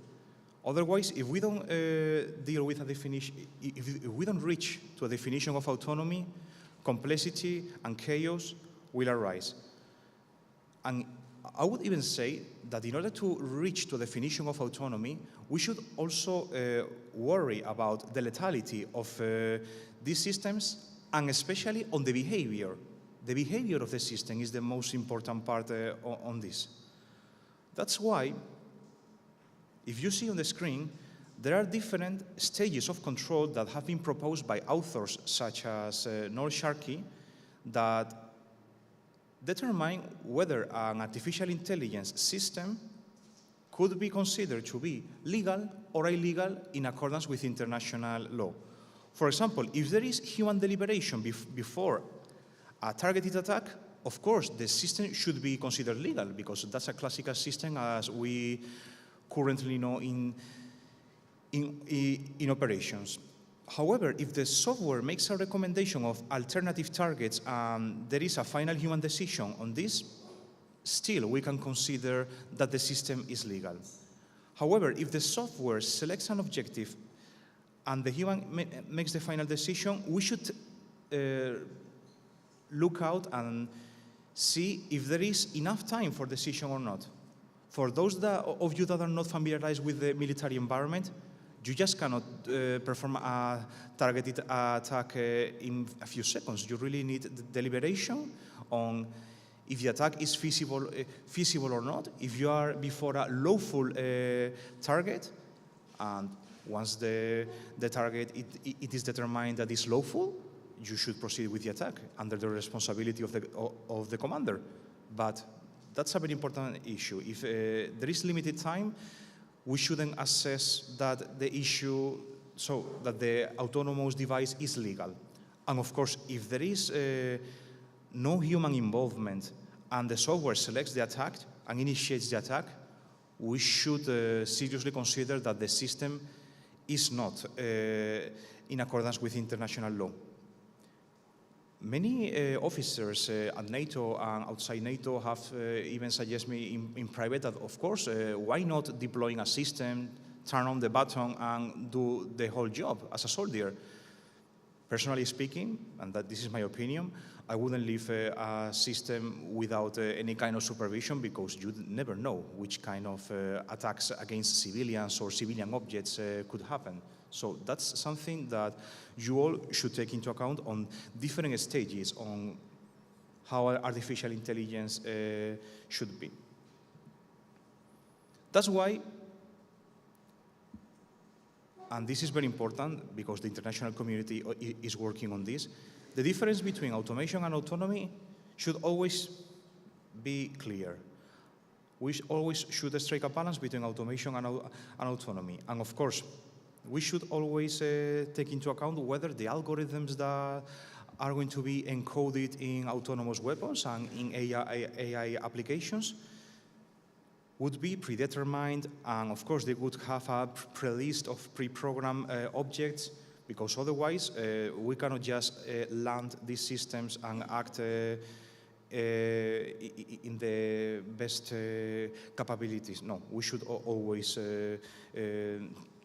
Otherwise, if we don't deal with a definition, if we don't reach to a definition of autonomy, complexity and chaos will arise. And I would even say that in order to reach to a definition of autonomy, we should also worry about the lethality of these systems and especially on the behavior. The behavior of the system is the most important part on this. That's why, if you see on the screen, there are different stages of control that have been proposed by authors such as Noel Sharkey that determine whether an artificial intelligence system could be considered to be legal or illegal in accordance with international law. For example, if there is human deliberation before a targeted attack, of course, the system should be considered legal because that's a classical system as we currently know in operations. However, if the software makes a recommendation of alternative targets and there is a final human decision on this, still we can consider that the system is legal. However, if the software selects an objective and the human makes the final decision, we should look out and see if there is enough time for decision or not. For those of you that are not familiarized with the military environment, you just cannot perform a targeted attack in a few seconds. You really need deliberation on if the attack is feasible or not, if you are before a lawful target, and once the target it is determined that it's lawful, you should proceed with the attack under the responsibility of the commander. But that's a very important issue. If there is limited time, we shouldn't assess that the issue, so that the autonomous device is legal. And of course, if there is no human involvement and the software selects the attack and initiates the attack, we should seriously consider that the system is not in accordance with international law. Many officers at NATO and outside NATO have even suggested me in private that, of course, why not deploying a system, turn on the button and do the whole job as a soldier? Personally speaking, and that this is my opinion, I wouldn't leave a system without any kind of supervision because you never know which kind of attacks against civilians or civilian objects could happen. So that's something that you all should take into account on different stages on how artificial intelligence should be. That's why, and this is very important because the international community is working on this, the difference between automation and autonomy should always be clear. We always should strike a balance between automation and autonomy. And of course, we should always take into account whether the algorithms that are going to be encoded in autonomous weapons and in AI applications would be predetermined, and of course they would have a list of pre-programmed objects because otherwise we cannot just land these systems and act in the best capabilities. No, we should always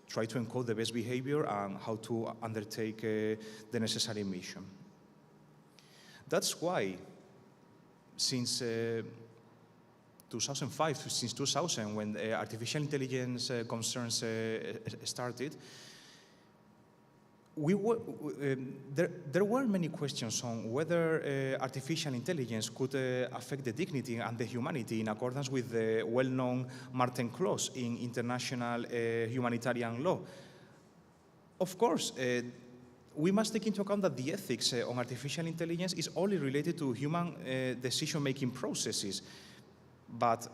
try to encode the best behavior and how to undertake the necessary mission. That's why since 2005, since 2000, when artificial intelligence concerns started, there were many questions on whether artificial intelligence could affect the dignity and the humanity in accordance with the well-known Martin Clause in international humanitarian law. Of course, we must take into account that the ethics on artificial intelligence is only related to human decision-making processes. But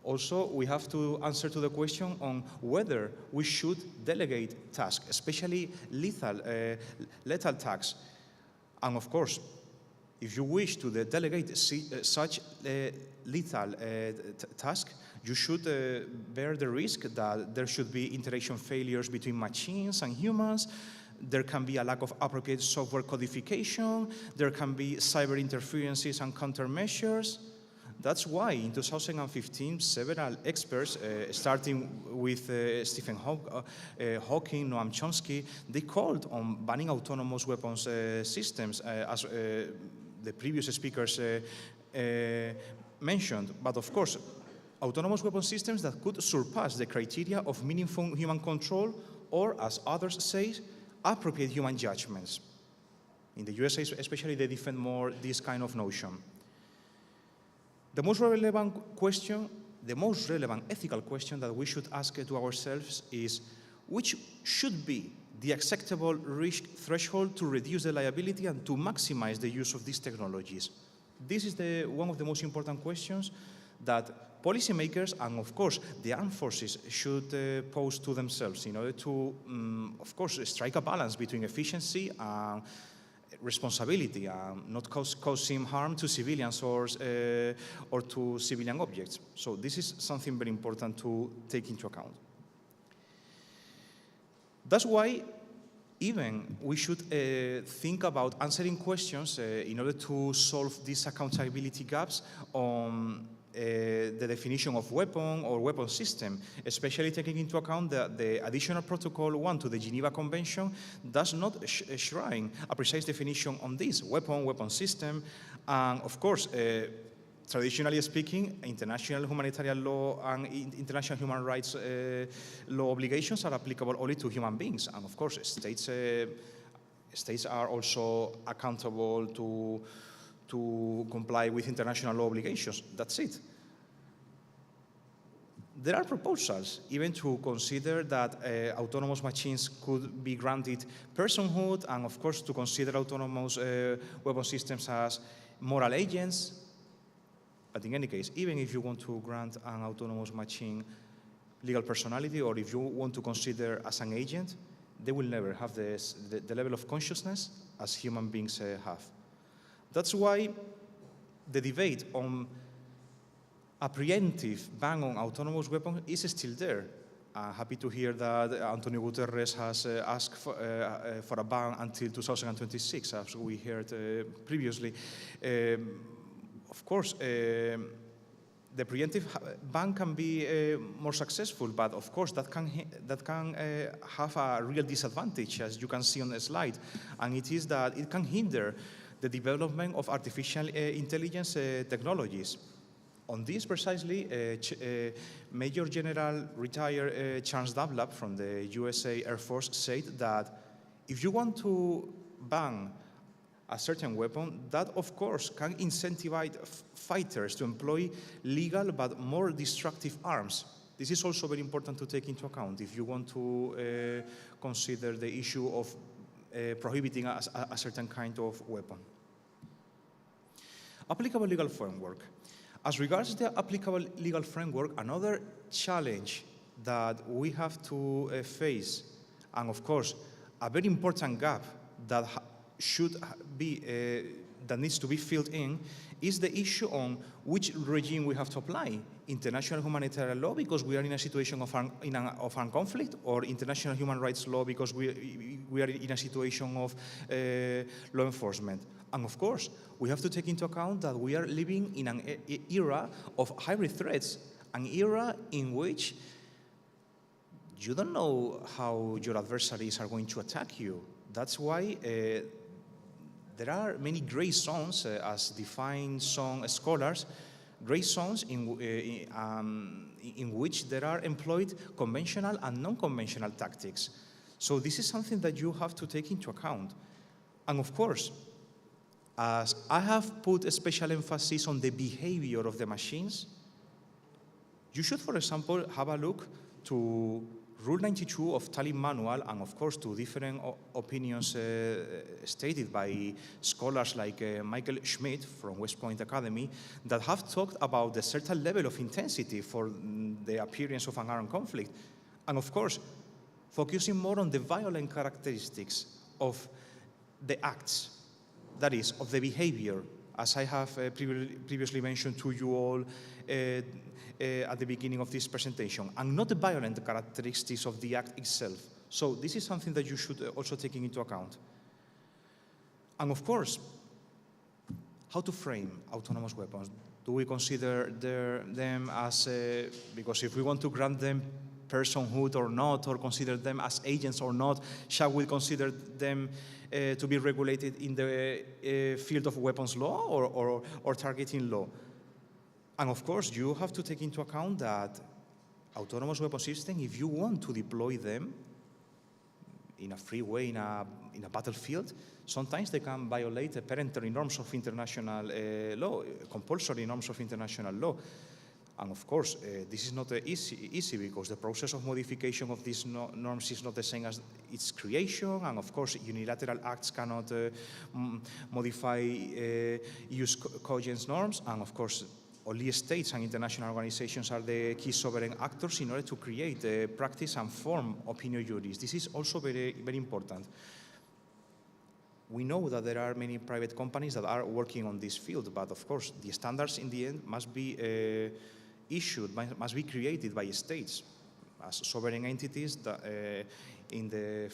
also, we have to answer to the question on whether we should delegate tasks, especially lethal tasks. And of course, if you wish to delegate such lethal task, you should bear the risk that there should be interaction failures between machines and humans. There can be a lack of appropriate software codification. There can be cyber interferences and countermeasures. That's why in 2015, several experts, starting with Stephen Hawking, Noam Chomsky, they called on banning autonomous weapons systems, as the previous speakers mentioned. But of course, autonomous weapon systems that could surpass the criteria of meaningful human control, or as others say, appropriate human judgments. In the USA especially, they defend more this kind of notion. The most relevant question, the most relevant ethical question that we should ask to ourselves is, which should be the acceptable risk threshold to reduce the liability and to maximize the use of these technologies? This is one of the most important questions that policymakers and, of course, the armed forces should pose to themselves in order to, of course, strike a balance between efficiency and responsibility, not causing harm to civilians or to civilian objects. So this is something very important to take into account. That's why even we should think about answering questions in order to solve these accountability gaps on the definition of weapon or weapon system, especially taking into account that the additional protocol 1 to the Geneva Convention does not enshrine a precise definition on this weapon system. And of course, traditionally speaking, international humanitarian law and international human rights law obligations are applicable only to human beings. And of course, states are also accountable to comply with international law obligations. That's it. There are proposals even to consider that autonomous machines could be granted personhood, and of course to consider autonomous weapon systems as moral agents. But in any case, even if you want to grant an autonomous machine legal personality, or if you want to consider as an agent, they will never have the level of consciousness as human beings have. That's why the debate on a preemptive ban on autonomous weapons is still there. I'm happy to hear that Antonio Guterres has asked for a ban until 2026, as we heard previously. Of course, the preemptive ban can be more successful, but of course that can have a real disadvantage, as you can see on the slide, and it is that it can hinder the development of artificial intelligence technologies. On this precisely, Major General retired Charles Dunlap from the USA Air Force said that if you want to ban a certain weapon, that of course can incentivize fighters to employ legal but more destructive arms. This is also very important to take into account if you want to consider the issue of prohibiting a certain kind of weapon. Applicable legal framework. As regards the applicable legal framework, another challenge that we have to face, and of course, a very important gap that should be that needs to be filled in is the issue on which regime we have to apply. International humanitarian law because we are in a situation of armed conflict, or international human rights law because we are in a situation of law enforcement. And of course, we have to take into account that we are living in an era of hybrid threats, an era in which you don't know how your adversaries are going to attack you. That's why there are many gray zones, as defined some scholars, gray zones in which there are employed conventional and non-conventional tactics. So this is something that you have to take into account. And of course, as I have put a special emphasis on the behavior of the machines, you should, for example, have a look to Rule 92 of Tallinn Manual, and of course to different opinions stated by scholars like Michael Schmidt from West Point Academy that have talked about the certain level of intensity for the appearance of an armed conflict. And of course, focusing more on the violent characteristics of the acts, that is, of the behavior, as I have previously mentioned to you all at the beginning of this presentation, and not the violent characteristics of the act itself. So this is something that you should also take into account. And of course, how to frame autonomous weapons? Do we consider them as, because if we want to grant them personhood or not, or consider them as agents or not, shall we consider them to be regulated in the field of weapons law or targeting law? And of course, you have to take into account that autonomous weapon system, if you want to deploy them in a free way in a battlefield, sometimes they can violate the peremptory norms of international law, compulsory norms of international law. And of course, this is not easy because the process of modification of these norms is not the same as its creation. And of course, unilateral acts cannot modify use cogent norms. And of course, only states and international organizations are the key sovereign actors in order to create, practice and form opinion juries. This is also very, very important. We know that there are many private companies that are working on this field, but of course, the standards in the end must be issued, must be created by states as sovereign entities that, in the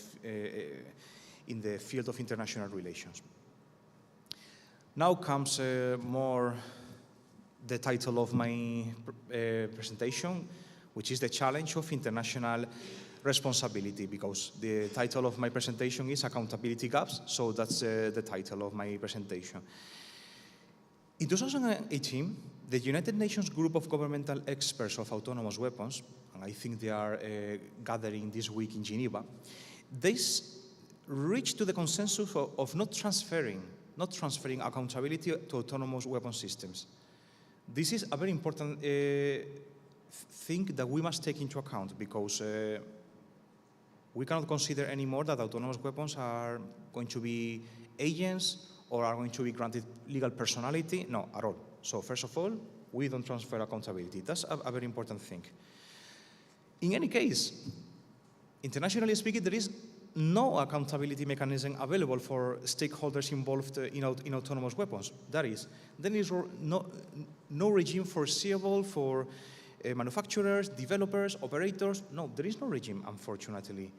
field of international relations. Now comes more the title of my presentation, which is the challenge of international responsibility, because the title of my presentation is Accountability Gaps, so that's the title of my presentation. In 2018, the United Nations Group of Governmental Experts of Autonomous Weapons, and I think they are gathering this week in Geneva, they reached to the consensus of not transferring accountability to autonomous weapon systems. This is a very important thing that we must take into account, because we cannot consider anymore that autonomous weapons are going to be agents or are going to be granted legal personality. No, at all. So first of all, we don't transfer accountability. That's a very important thing. In any case, internationally speaking, there is no accountability mechanism available for stakeholders involved in autonomous weapons. That is, there is no regime foreseeable for manufacturers, developers, operators. No, there is no regime, unfortunately.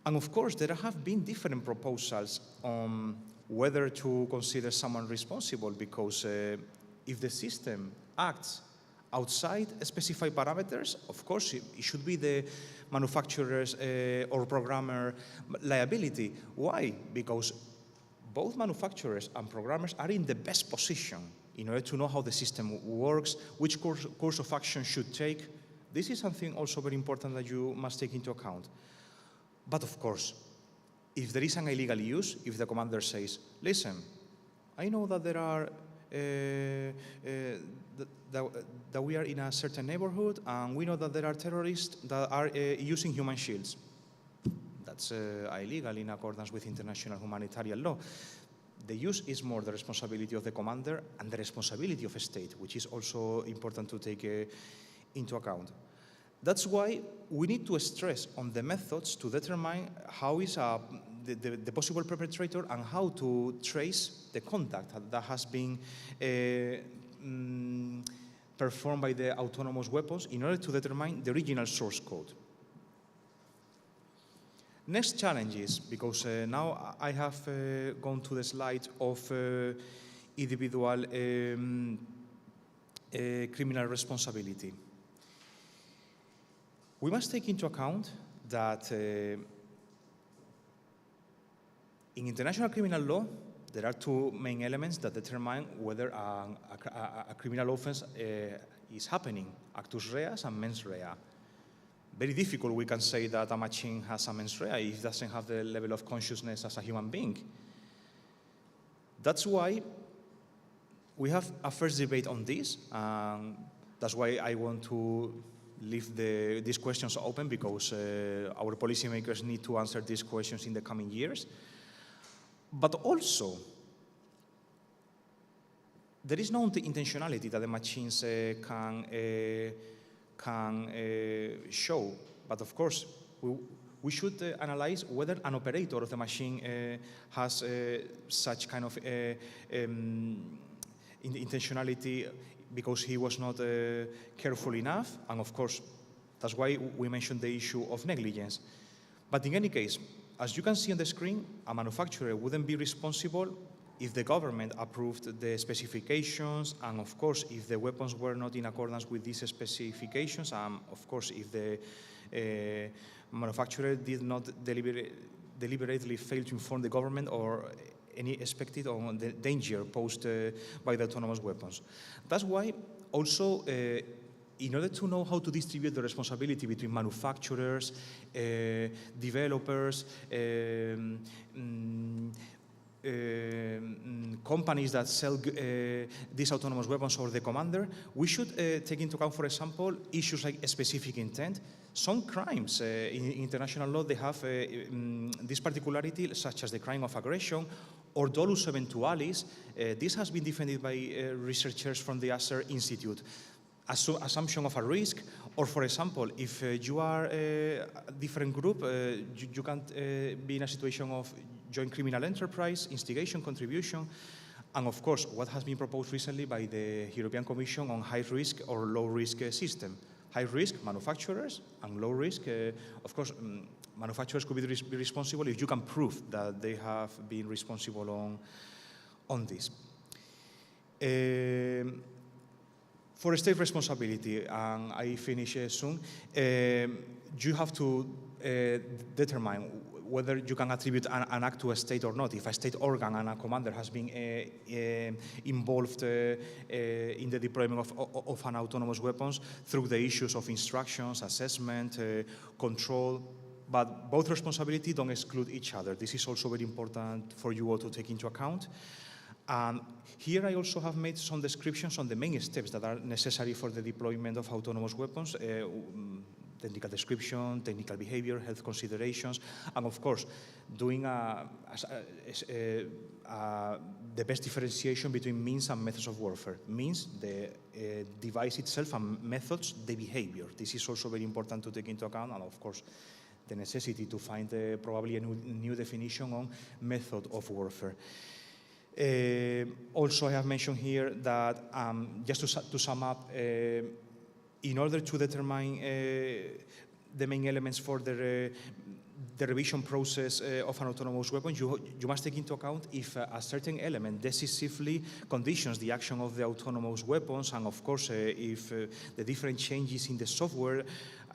And of course, there have been different proposals on whether to consider someone responsible, because if the system acts outside specified parameters, of course, it should be the manufacturer's or programmer liability. Why? Because both manufacturers and programmers are in the best position in order to know how the system works, which course of action should take. This is something also very important that you must take into account. But of course, if there is an illegal use, if the commander says, listen, I know that there are that we are in a certain neighborhood, and we know that there are terrorists that are using human shields. That's illegal in accordance with international humanitarian law. The use is more the responsibility of the commander and the responsibility of a state, which is also important to take into account. That's why we need to stress on the methods to determine how is the possible perpetrator and how to trace the contact that has been performed by the autonomous weapons in order to determine the original source code. Next challenges, because now I have gone to the slide of individual criminal responsibility. We must take into account that in international criminal law, there are two main elements that determine whether a criminal offense is happening, actus reus and mens rea. Very difficult, we can say that a machine has a mens rea if it doesn't have the level of consciousness as a human being. That's why we have a first debate on this. That's why I want to leave these questions open, because our policymakers need to answer these questions in the coming years. But also, there is no intentionality that the machines can show. But of course, we should analyze whether an operator of the machine has such kind of intentionality because he was not careful enough. And of course, that's why we mentioned the issue of negligence. But in any case, as you can see on the screen, a manufacturer wouldn't be responsible if the government approved the specifications, and of course, if the weapons were not in accordance with these specifications, and of course, if the manufacturer did not deliberately fail to inform the government or any expected on the danger posed by the autonomous weapons. That's why also, in order to know how to distribute the responsibility between manufacturers, developers, companies that sell these autonomous weapons or the commander, we should take into account, for example, issues like specific intent. Some crimes in international law, they have this particularity, such as the crime of aggression or dolus eventualis. This has been defended by researchers from the Asser Institute. Assumption of a risk, or for example, if you are a different group, you can't be in a situation of joint criminal enterprise, instigation, contribution, and of course, what has been proposed recently by the European Commission on high risk or low risk system. High risk, manufacturers, and low risk, of course, manufacturers could be responsible if you can prove that they have been responsible on this. For state responsibility, and I finish soon, you have to determine whether you can attribute an act to a state or not. If a state organ and a commander has been involved in the deployment of an autonomous weapons through the issues of instructions, assessment, control, but both responsibility don't exclude each other. This is also very important for you all to take into account. Here I also have made some descriptions on the main steps that are necessary for the deployment of autonomous weapons, technical description, technical behavior, health considerations, and of course, doing the best differentiation between means and methods of warfare. Means, the device itself, and methods, the behavior. This is also very important to take into account, and of course, the necessity to find probably a new definition on method of warfare. Also, I have mentioned here that, just to sum up, in order to determine the main elements for the revision process of an autonomous weapon, you must take into account if a certain element decisively conditions the action of the autonomous weapons, and of course, if the different changes in the software,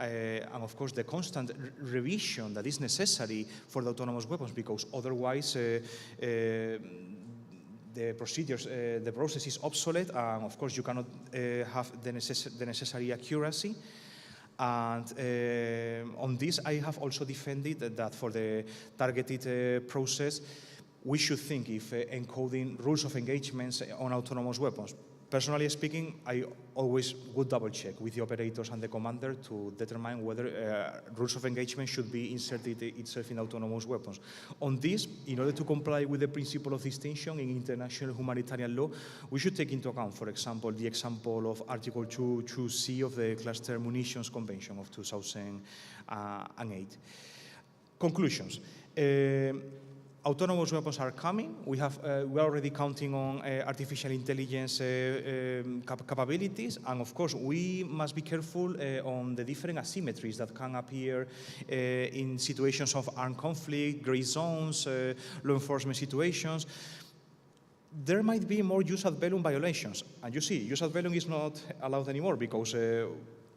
and of course, the constant revision that is necessary for the autonomous weapons, because otherwise, the procedures, the process is obsolete, and of course you cannot have the necessary accuracy. And on this, I have also defended that for the targeted process, we should think if encoding rules of engagements on autonomous weapons. Personally speaking, I always would double check with the operators and the commander to determine whether rules of engagement should be inserted itself in autonomous weapons. On this, in order to comply with the principle of distinction in international humanitarian law, we should take into account, for example, the example of Article 2.2c of the Cluster Munitions Convention of 2008. conclusions. Autonomous weapons are coming. We are already counting on artificial intelligence capabilities, and of course we must be careful on the different asymmetries that can appear in situations of armed conflict, gray zones, law enforcement situations. There might be more jus ad bellum violations, and you see, jus ad bellum is not allowed anymore because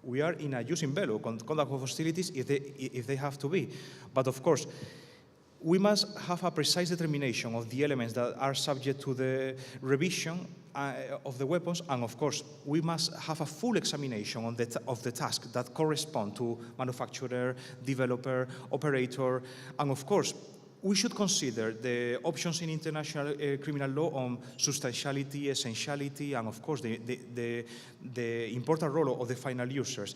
we are in a jus in bello, conduct of hostilities if they have to be. But of course, we must have a precise determination of the elements that are subject to the revision of the weapons, and of course, we must have a full examination of the task that correspond to manufacturer, developer, operator, and of course, we should consider the options in international criminal law on substantiality, essentiality, and of course, the important role of the final users.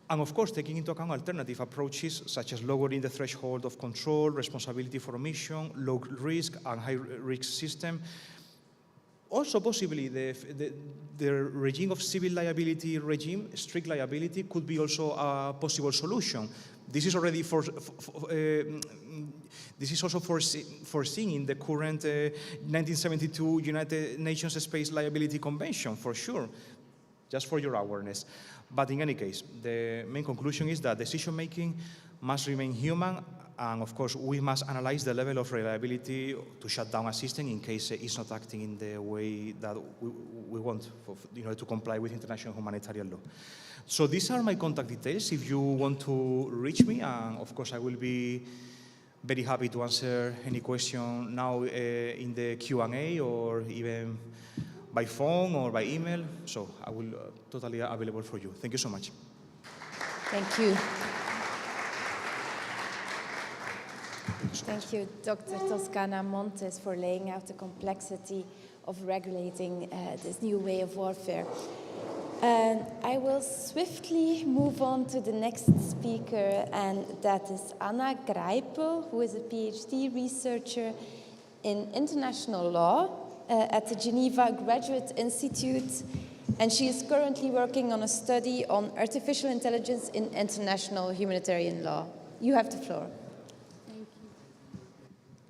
And of course, taking into account alternative approaches such as lowering the threshold of control, responsibility for omission, low risk and high risk system. Also possibly the regime of civil liability regime, strict liability, could be also a possible solution. This is already this is also foreseen in the current 1972 United Nations Space Liability Convention, for sure, just for your awareness. But in any case, the main conclusion is that decision-making must remain human, and of course, we must analyze the level of reliability to shut down a system in case it's not acting in the way that we want in order to comply with international humanitarian law. So these are my contact details if you want to reach me, and of course, I will be very happy to answer any question now in the Q&A or even by phone or by email, so I will totally available for you. Thank you so much. Thank you. Thank you, Dr. Toscana Montes, for laying out the complexity of regulating this new way of warfare. I will swiftly move on to the next speaker, and that is Anna Greipel, who is a PhD researcher in international law at the Geneva Graduate Institute, and she is currently working on a study on artificial intelligence in international humanitarian law. You have the floor. Thank you.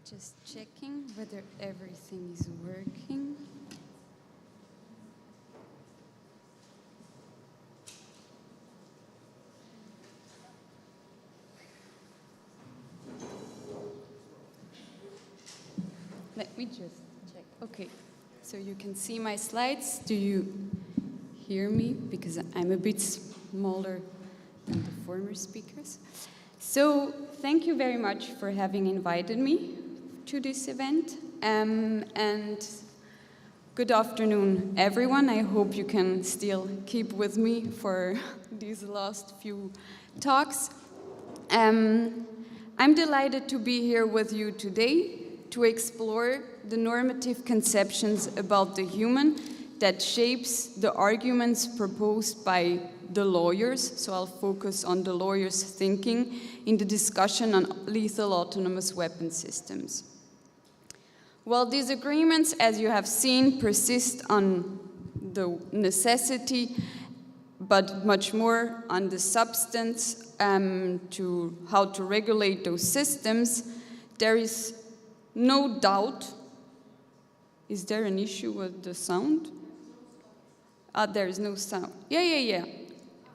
Just checking whether everything is working. Let me just check. Okay, so you can see my slides. Do you hear me? Because I'm a bit smaller than the former speakers. So thank you very much for having invited me to this event. And good afternoon, everyone. I hope you can still keep with me for these last few talks. I'm delighted to be here with you today to explore the normative conceptions about the human that shapes the arguments proposed by the lawyers. So I'll focus on the lawyers' thinking in the discussion on lethal autonomous weapon systems. Well, these agreements, as you have seen, persist on the necessity, but much more on the substance to how to regulate those systems. There is no doubt. Is there an issue with the sound? There is no sound. Yeah.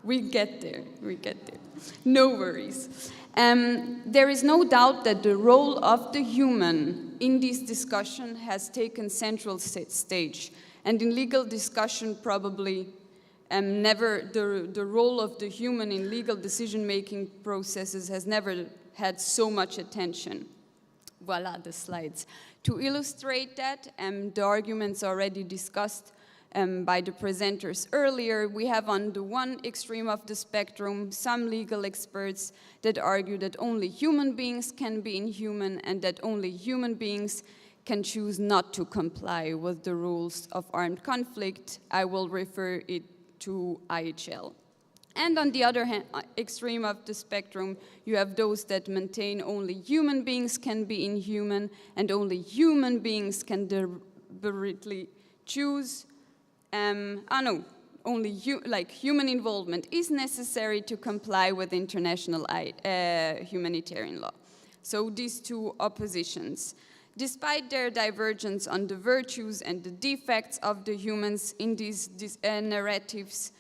We get there. No worries. There is no doubt that the role of the human in this discussion has taken central stage. And in legal discussion, probably never the role of the human in legal decision-making processes has never had so much attention. Voila, the slides. To illustrate that, the arguments already discussed by the presenters earlier, we have on the one extreme of the spectrum some legal experts that argue that only human beings can be inhuman and that only human beings can choose not to comply with the rules of armed conflict. I will refer it to IHL. And on the other hand, extreme of the spectrum, you have those that maintain only human beings can be inhuman and only human beings can deliberately choose. Only human involvement is necessary to comply with international humanitarian law. So these two oppositions. Despite their divergence on the virtues and the defects of the humans in these narratives,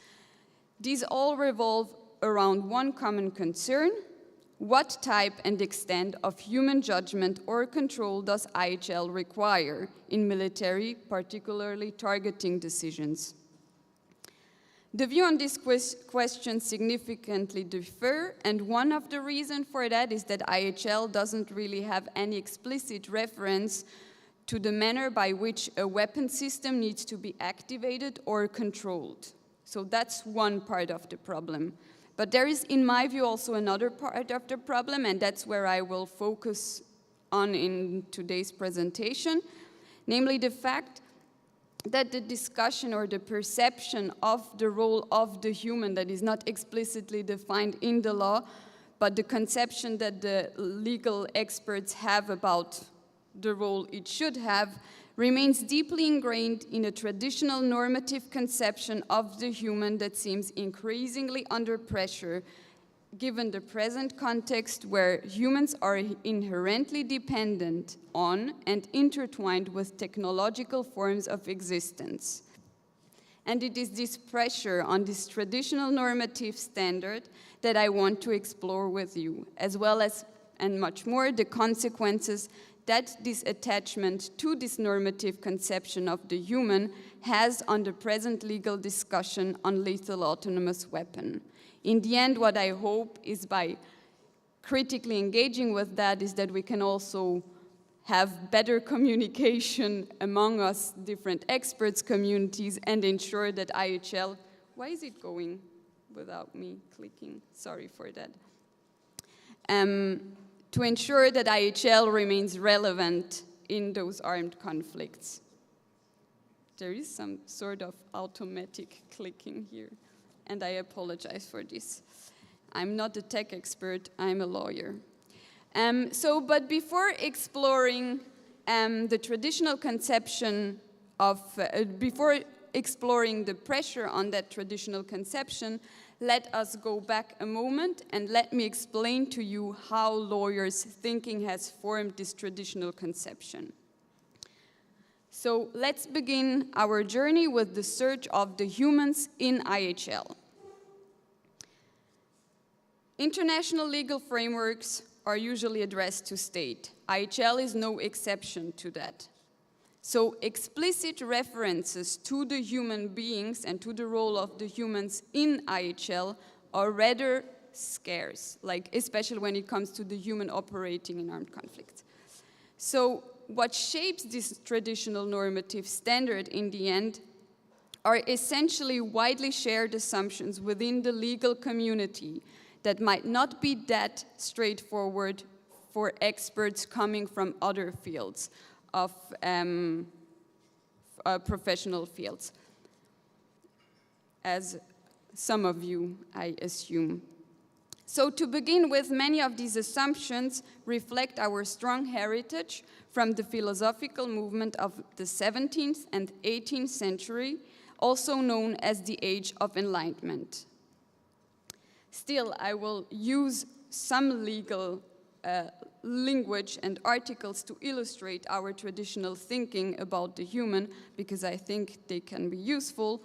these all revolve around one common concern: what type and extent of human judgment or control does IHL require in military, particularly targeting decisions? The view on this question significantly differ, and one of the reasons for that is that IHL doesn't really have any explicit reference to the manner by which a weapon system needs to be activated or controlled. So that's one part of the problem. But there is, in my view, also another part of the problem, and that's where I will focus on in today's presentation, namely the fact that the discussion or the perception of the role of the human that is not explicitly defined in the law, but the conception that the legal experts have about the role it should have, remains deeply ingrained in a traditional normative conception of the human that seems increasingly under pressure given the present context where humans are inherently dependent on and intertwined with technological forms of existence. And it is this pressure on this traditional normative standard that I want to explore with you, as well as, and much more, the consequences that this attachment to this normative conception of the human has on the present legal discussion on lethal autonomous weapon. In the end, what I hope is by critically engaging with that is that we can also have better communication among us, different experts, communities, and ensure that IHL, why is it going without me clicking? Sorry for that. To ensure that IHL remains relevant in those armed conflicts. There is some sort of automatic clicking here, and I apologize for this. I'm not a tech expert, I'm a lawyer. But before exploring the traditional conception of, before exploring the pressure on that traditional conception, let us go back a moment and let me explain to you how lawyers' thinking has formed this traditional conception. So let's begin our journey with the search of the humans in IHL. International legal frameworks are usually addressed to state. IHL is no exception to that. So explicit references to the human beings and to the role of the humans in IHL are rather scarce, like especially when it comes to the human operating in armed conflicts. So what shapes this traditional normative standard in the end are essentially widely shared assumptions within the legal community that might not be that straightforward for experts coming from other fields of professional fields, as some of you, I assume. So to begin with, many of these assumptions reflect our strong heritage from the philosophical movement of the 17th and 18th century, also known as the Age of Enlightenment. Still, I will use some legal language and articles to illustrate our traditional thinking about the human, because I think they can be useful.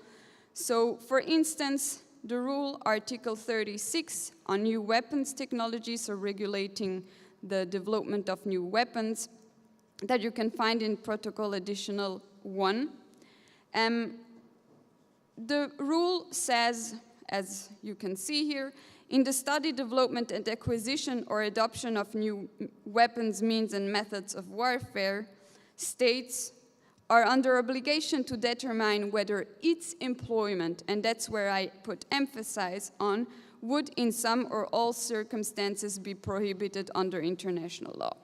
So, for instance, the rule Article 36 on new weapons technologies, or regulating the development of new weapons, that you can find in Protocol Additional 1. The rule says, as you can see here, in the study, development, and acquisition or adoption of new weapons, means, and methods of warfare, states are under obligation to determine whether its employment, and that's where I put emphasis on, would in some or all circumstances be prohibited under international law.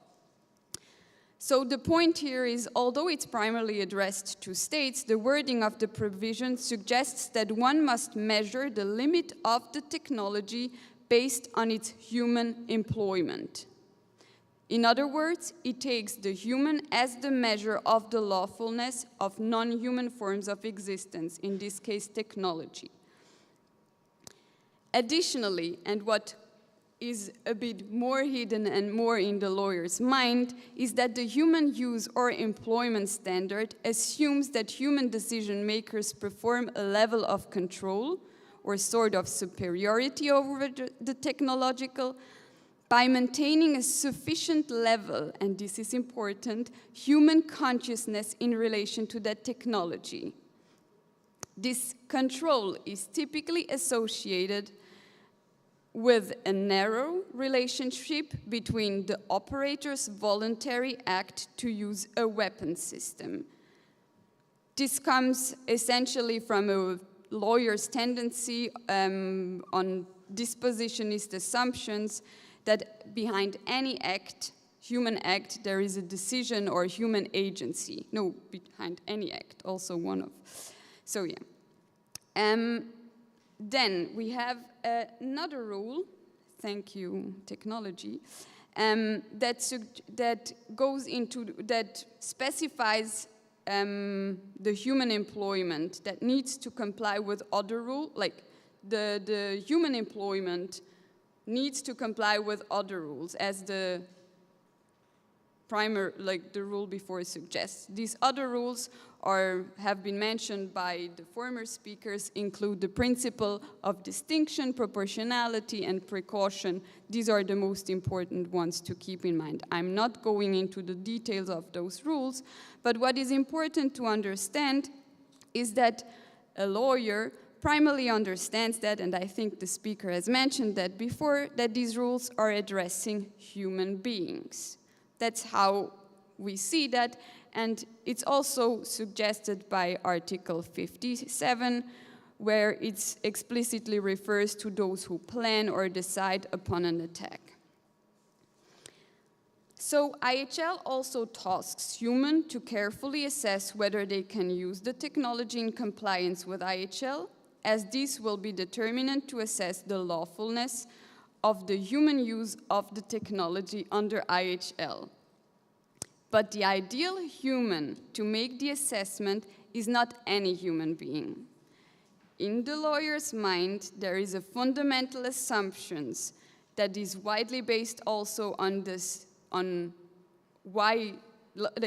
So the point here is, although it's primarily addressed to states, the wording of the provision suggests that one must measure the limit of the technology based on its human employment. In other words, it takes the human as the measure of the lawfulness of non-human forms of existence, in this case technology. Additionally, and what is a bit more hidden and more in the lawyer's mind is that the human use or employment standard assumes that human decision makers perform a level of control or sort of superiority over the technological by maintaining a sufficient level, and this is important, human consciousness in relation to that technology. This control is typically associated with a narrow relationship between the operator's voluntary act to use a weapon system. This comes essentially from a lawyer's tendency on dispositionist assumptions that behind any act, human act, there is a decision or human agency. No, behind any act, also one of. So yeah. Then we have another rule, thank you, technology, that goes into, that specifies the human employment that needs to comply with other rules, like the human employment needs to comply with other rules as the primer, like the rule before suggests. These other rules have been mentioned by the former speakers, include the principle of distinction, proportionality, and precaution. These are the most important ones to keep in mind. I'm not going into the details of those rules, but what is important to understand is that a lawyer primarily understands that, and I think the speaker has mentioned that before, that these rules are addressing human beings. That's how we see that, and it's also suggested by Article 57, where it explicitly refers to those who plan or decide upon an attack. So IHL also tasks humans to carefully assess whether they can use the technology in compliance with IHL, as this will be determinant to assess the lawfulness of the human use of the technology under IHL. But the ideal human to make the assessment is not any human being. In the lawyer's mind, there is a fundamental assumption that is widely based also on this, on why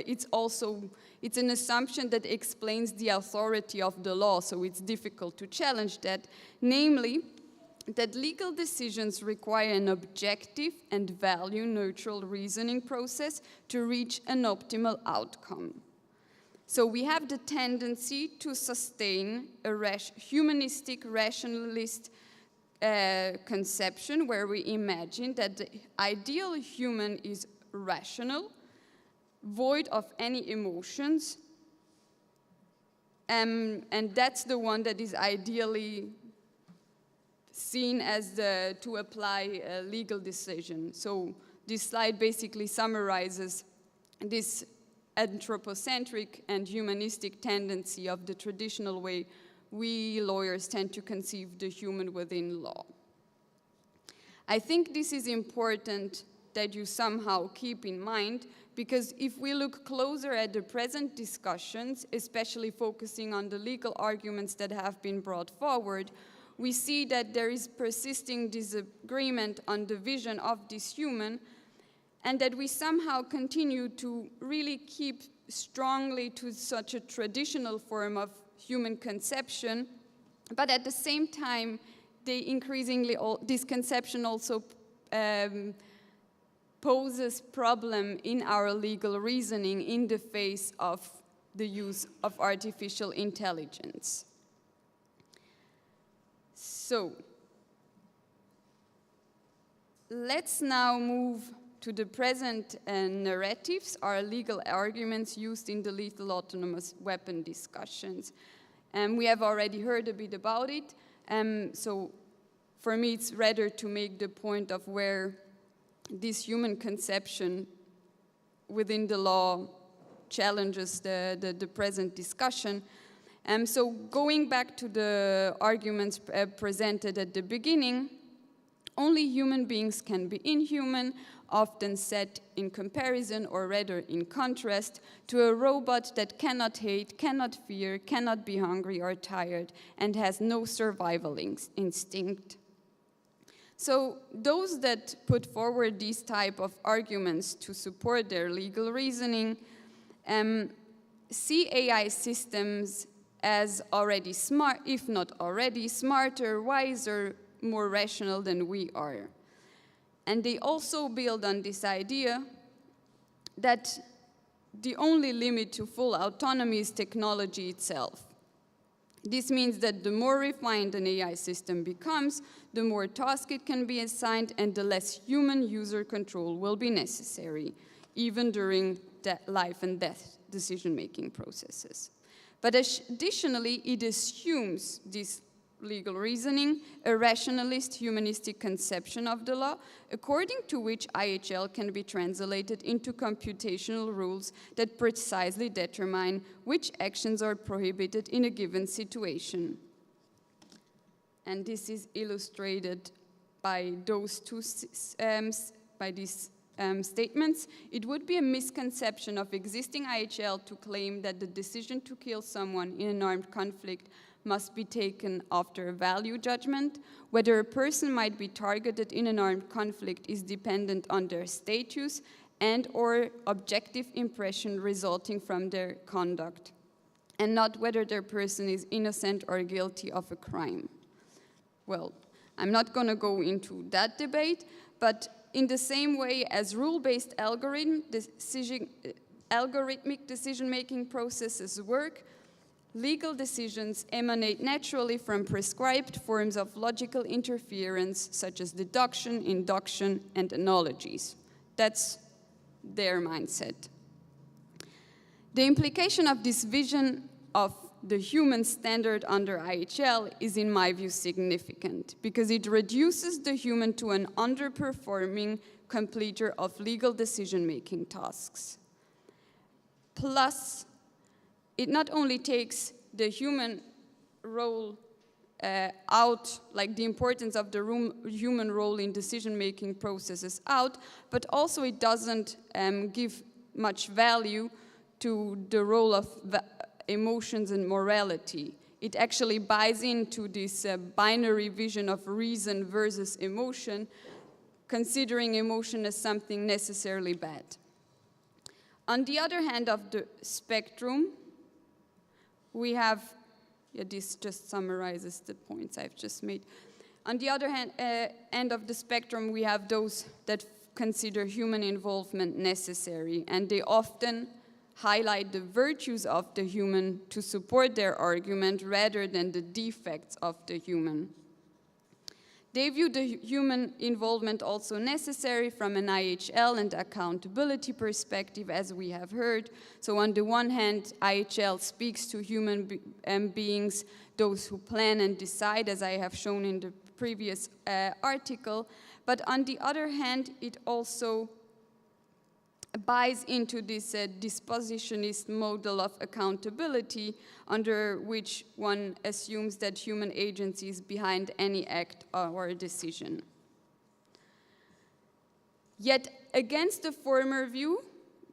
it's an assumption that explains the authority of the law, so it's difficult to challenge that, namely, that legal decisions require an objective and value-neutral reasoning process to reach an optimal outcome. So we have the tendency to sustain a humanistic, rationalist conception where we imagine that the ideal human is rational, void of any emotions, and that's the one that is ideally seen as to apply a legal decision. So this slide basically summarizes this anthropocentric and humanistic tendency of the traditional way we lawyers tend to conceive the human within law. I think this is important that you somehow keep in mind, because if we look closer at the present discussions, especially focusing on the legal arguments that have been brought forward, we see that there is persisting disagreement on the vision of this human, and that we somehow continue to really keep strongly to such a traditional form of human conception, but at the same time, they increasingly, this conception also poses problem in our legal reasoning in the face of the use of artificial intelligence. So, let's now move to the present narratives, our legal arguments used in the lethal autonomous weapon discussions. We have already heard a bit about it, so for me it's rather to make the point of where this human conception within the law challenges the present discussion. So going back to the arguments presented at the beginning, only human beings can be inhuman, often set in comparison or rather in contrast to a robot that cannot hate, cannot fear, cannot be hungry or tired, and has no survival instinct. So those that put forward these type of arguments to support their legal reasoning see AI systems as already smart, if not already smarter, wiser, more rational than we are. And they also build on this idea that the only limit to full autonomy is technology itself. This means that the more refined an AI system becomes, the more tasks it can be assigned and the less human user control will be necessary, even during life and death decision-making processes. But additionally, it assumes this legal reasoning, a rationalist humanistic conception of the law, according to which IHL can be translated into computational rules that precisely determine which actions are prohibited in a given situation. And this is illustrated by those two statements. It would be a misconception of existing IHL to claim that the decision to kill someone in an armed conflict must be taken after a value judgment. Whether a person might be targeted in an armed conflict is dependent on their status and/or objective impression resulting from their conduct, and not whether their person is innocent or guilty of a crime. Well, I'm not going to go into that debate, but in the same way as rule-based algorithmic decision-making processes work, legal decisions emanate naturally from prescribed forms of logical interference, such as deduction, induction, and analogies. That's their mindset. The implication of this vision of the human standard under IHL is, in my view, significant, because it reduces the human to an underperforming completer of legal decision-making tasks. Plus, it not only takes the human role out, like the importance of the human role in decision-making processes out, but also it doesn't give much value to the role of emotions and morality. It actually buys into this binary vision of reason versus emotion, considering emotion as something necessarily bad. On the other hand of the spectrum, we have, this just summarizes the points I've just made. On the other hand, end of the spectrum, we have those that consider human involvement necessary, and they often highlight the virtues of the human to support their argument rather than the defects of the human. They view the human involvement also necessary from an IHL and accountability perspective, as we have heard. So on the one hand, IHL speaks to human beings, those who plan and decide, as I have shown in the previous article. But on the other hand, it also buys into this dispositionist model of accountability, under which one assumes that human agency is behind any act or decision. Yet, against the former view,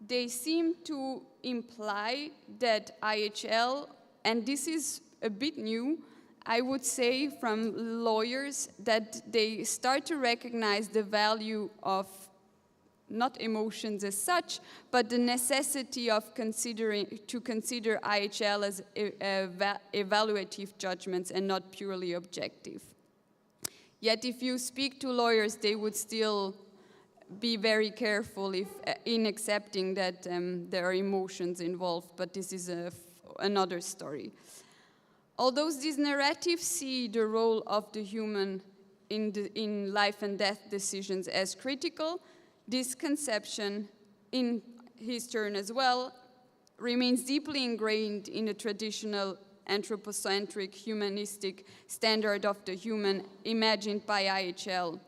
they seem to imply that IHL, and this is a bit new, I would say, from lawyers, that they start to recognize the value of not emotions as such, but the necessity of consider IHL as evaluative judgments and not purely objective. Yet if you speak to lawyers, they would still be very careful in accepting that there are emotions involved, but this is another story. Although these narratives see the role of the human in life and death decisions as critical, this conception, in his turn as well, remains deeply ingrained in the traditional anthropocentric humanistic standard of the human imagined by IHL,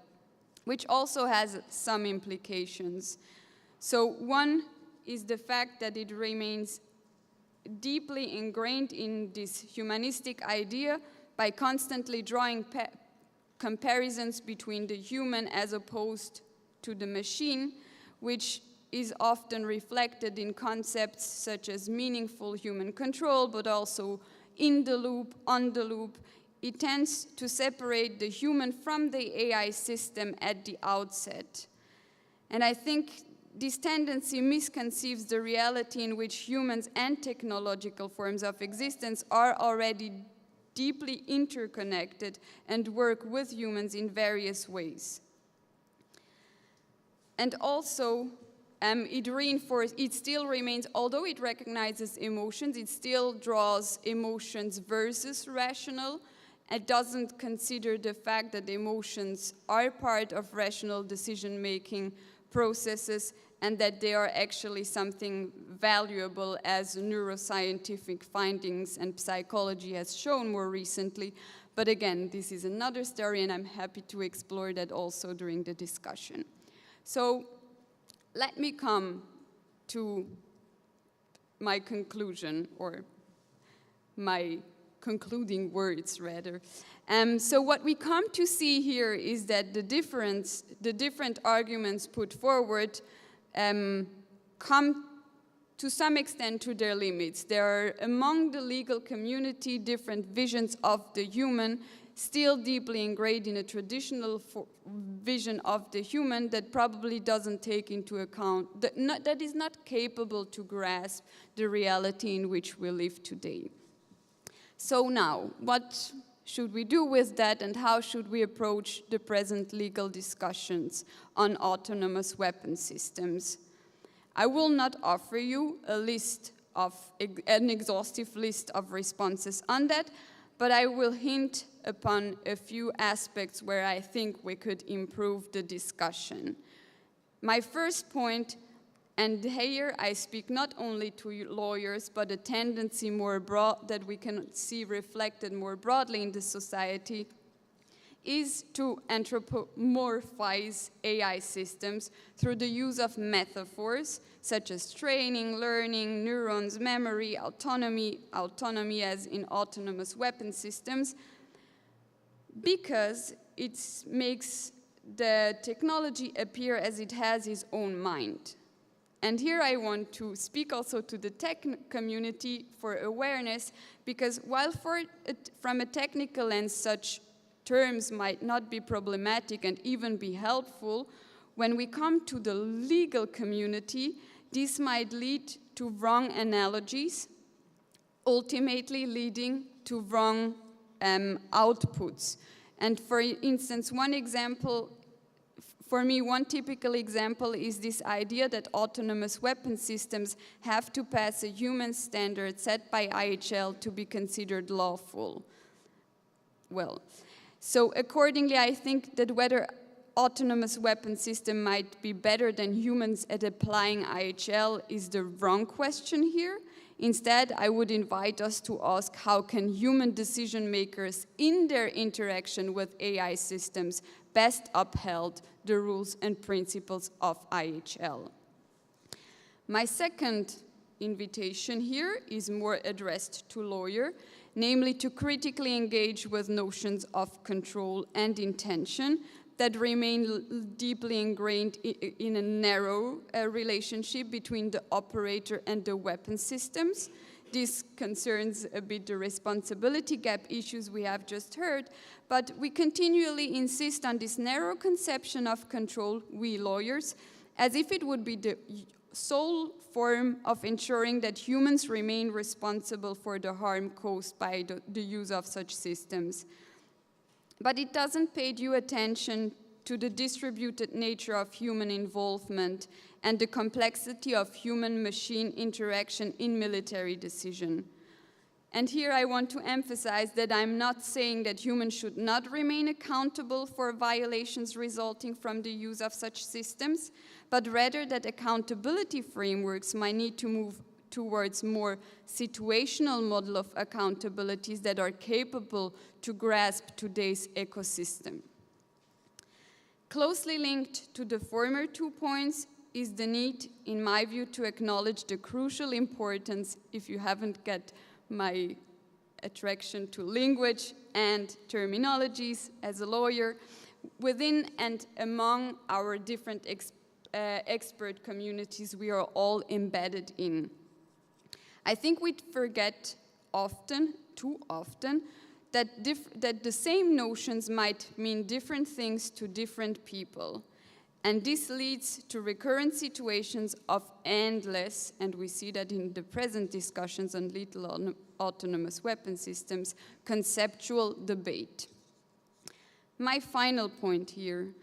which also has some implications. So one is the fact that it remains deeply ingrained in this humanistic idea by constantly drawing comparisons between the human as opposed to the machine, which is often reflected in concepts such as meaningful human control, but also in the loop, on the loop, it tends to separate the human from the AI system at the outset. And I think this tendency misconceives the reality in which humans and technological forms of existence are already deeply interconnected and work with humans in various ways. And also, it still remains, although it recognizes emotions, it still draws emotions versus rational. It doesn't consider the fact that emotions are part of rational decision-making processes and that they are actually something valuable, as neuroscientific findings and psychology has shown more recently. But again, this is another story, and I'm happy to explore that also during the discussion. So let me come to my conclusion, or my concluding words, rather. So what we come to see here is that the different arguments put forward come to some extent to their limits. There are among the legal community different visions of the human, still deeply ingrained in a traditional vision of the human that probably doesn't take into account, that is not capable to grasp the reality in which we live today. So now, what should we do with that, and how should we approach the present legal discussions on autonomous weapon systems? I will not offer you an exhaustive list of responses on that, but I will hint upon a few aspects where I think we could improve the discussion. My first point, and here I speak not only to lawyers, but a tendency more broad that we can see reflected more broadly in the society, is to anthropomorphize AI systems through the use of metaphors such as training, learning, neurons, memory, autonomy as in autonomous weapon systems, because it makes the technology appear as it has its own mind. And here I want to speak also to the tech community for awareness, because while from a technical lens such terms might not be problematic and even be helpful, when we come to the legal community, this might lead to wrong analogies, ultimately leading to wrong outputs. And for instance, one typical example is this idea that autonomous weapon systems have to pass a human standard set by IHL to be considered lawful. Well, so accordingly, I think that whether autonomous weapon system might be better than humans at applying IHL is the wrong question here. Instead, I would invite us to ask how can human decision makers in their interaction with AI systems best upheld the rules and principles of IHL. My second invitation here is more addressed to lawyers, namely to critically engage with notions of control and intention that remain deeply ingrained in a narrow relationship between the operator and the weapon systems. This concerns a bit the responsibility gap issues we have just heard, but we continually insist on this narrow conception of control, we lawyers, as if it would be the sole form of ensuring that humans remain responsible for the harm caused by the use of such systems. But it doesn't pay due attention to the distributed nature of human involvement and the complexity of human-machine interaction in military decision. And here I want to emphasize that I'm not saying that humans should not remain accountable for violations resulting from the use of such systems, but rather that accountability frameworks might need to move towards more situational model of accountabilities that are capable to grasp today's ecosystem. Closely linked to the former 2 points is the need, in my view, to acknowledge the crucial importance, if you haven't got my attraction to language and terminologies as a lawyer, within and among our different expert communities we are all embedded in. I think we forget often, too often, that the same notions might mean different things to different people. And this leads to recurrent situations of endless, and we see that in the present discussions on lethal autonomous weapon systems, conceptual debate. My final point here,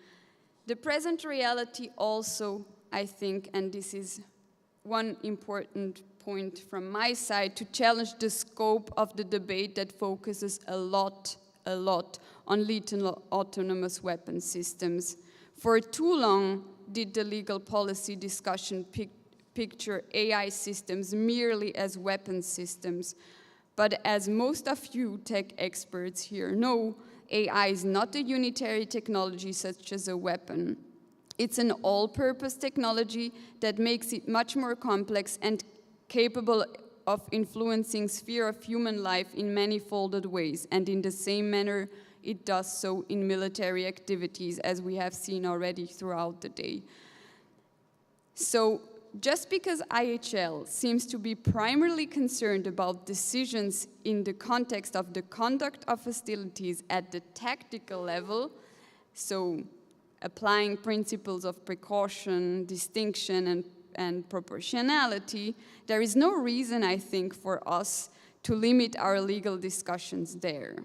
the present reality also, I think, and this is one important point from my side, to challenge the scope of the debate that focuses a lot on lethal autonomous weapon systems. For too long did the legal policy discussion picture AI systems merely as weapon systems. But as most of you tech experts here know, AI is not a unitary technology such as a weapon. It's an all-purpose technology that makes it much more complex and capable of influencing sphere of human life in many-folded ways, and in the same manner it does so in military activities, as we have seen already throughout the day. So just because IHL seems to be primarily concerned about decisions in the context of the conduct of hostilities at the tactical level, so applying principles of precaution, distinction, and proportionality, there is no reason, I think, for us to limit our legal discussions there.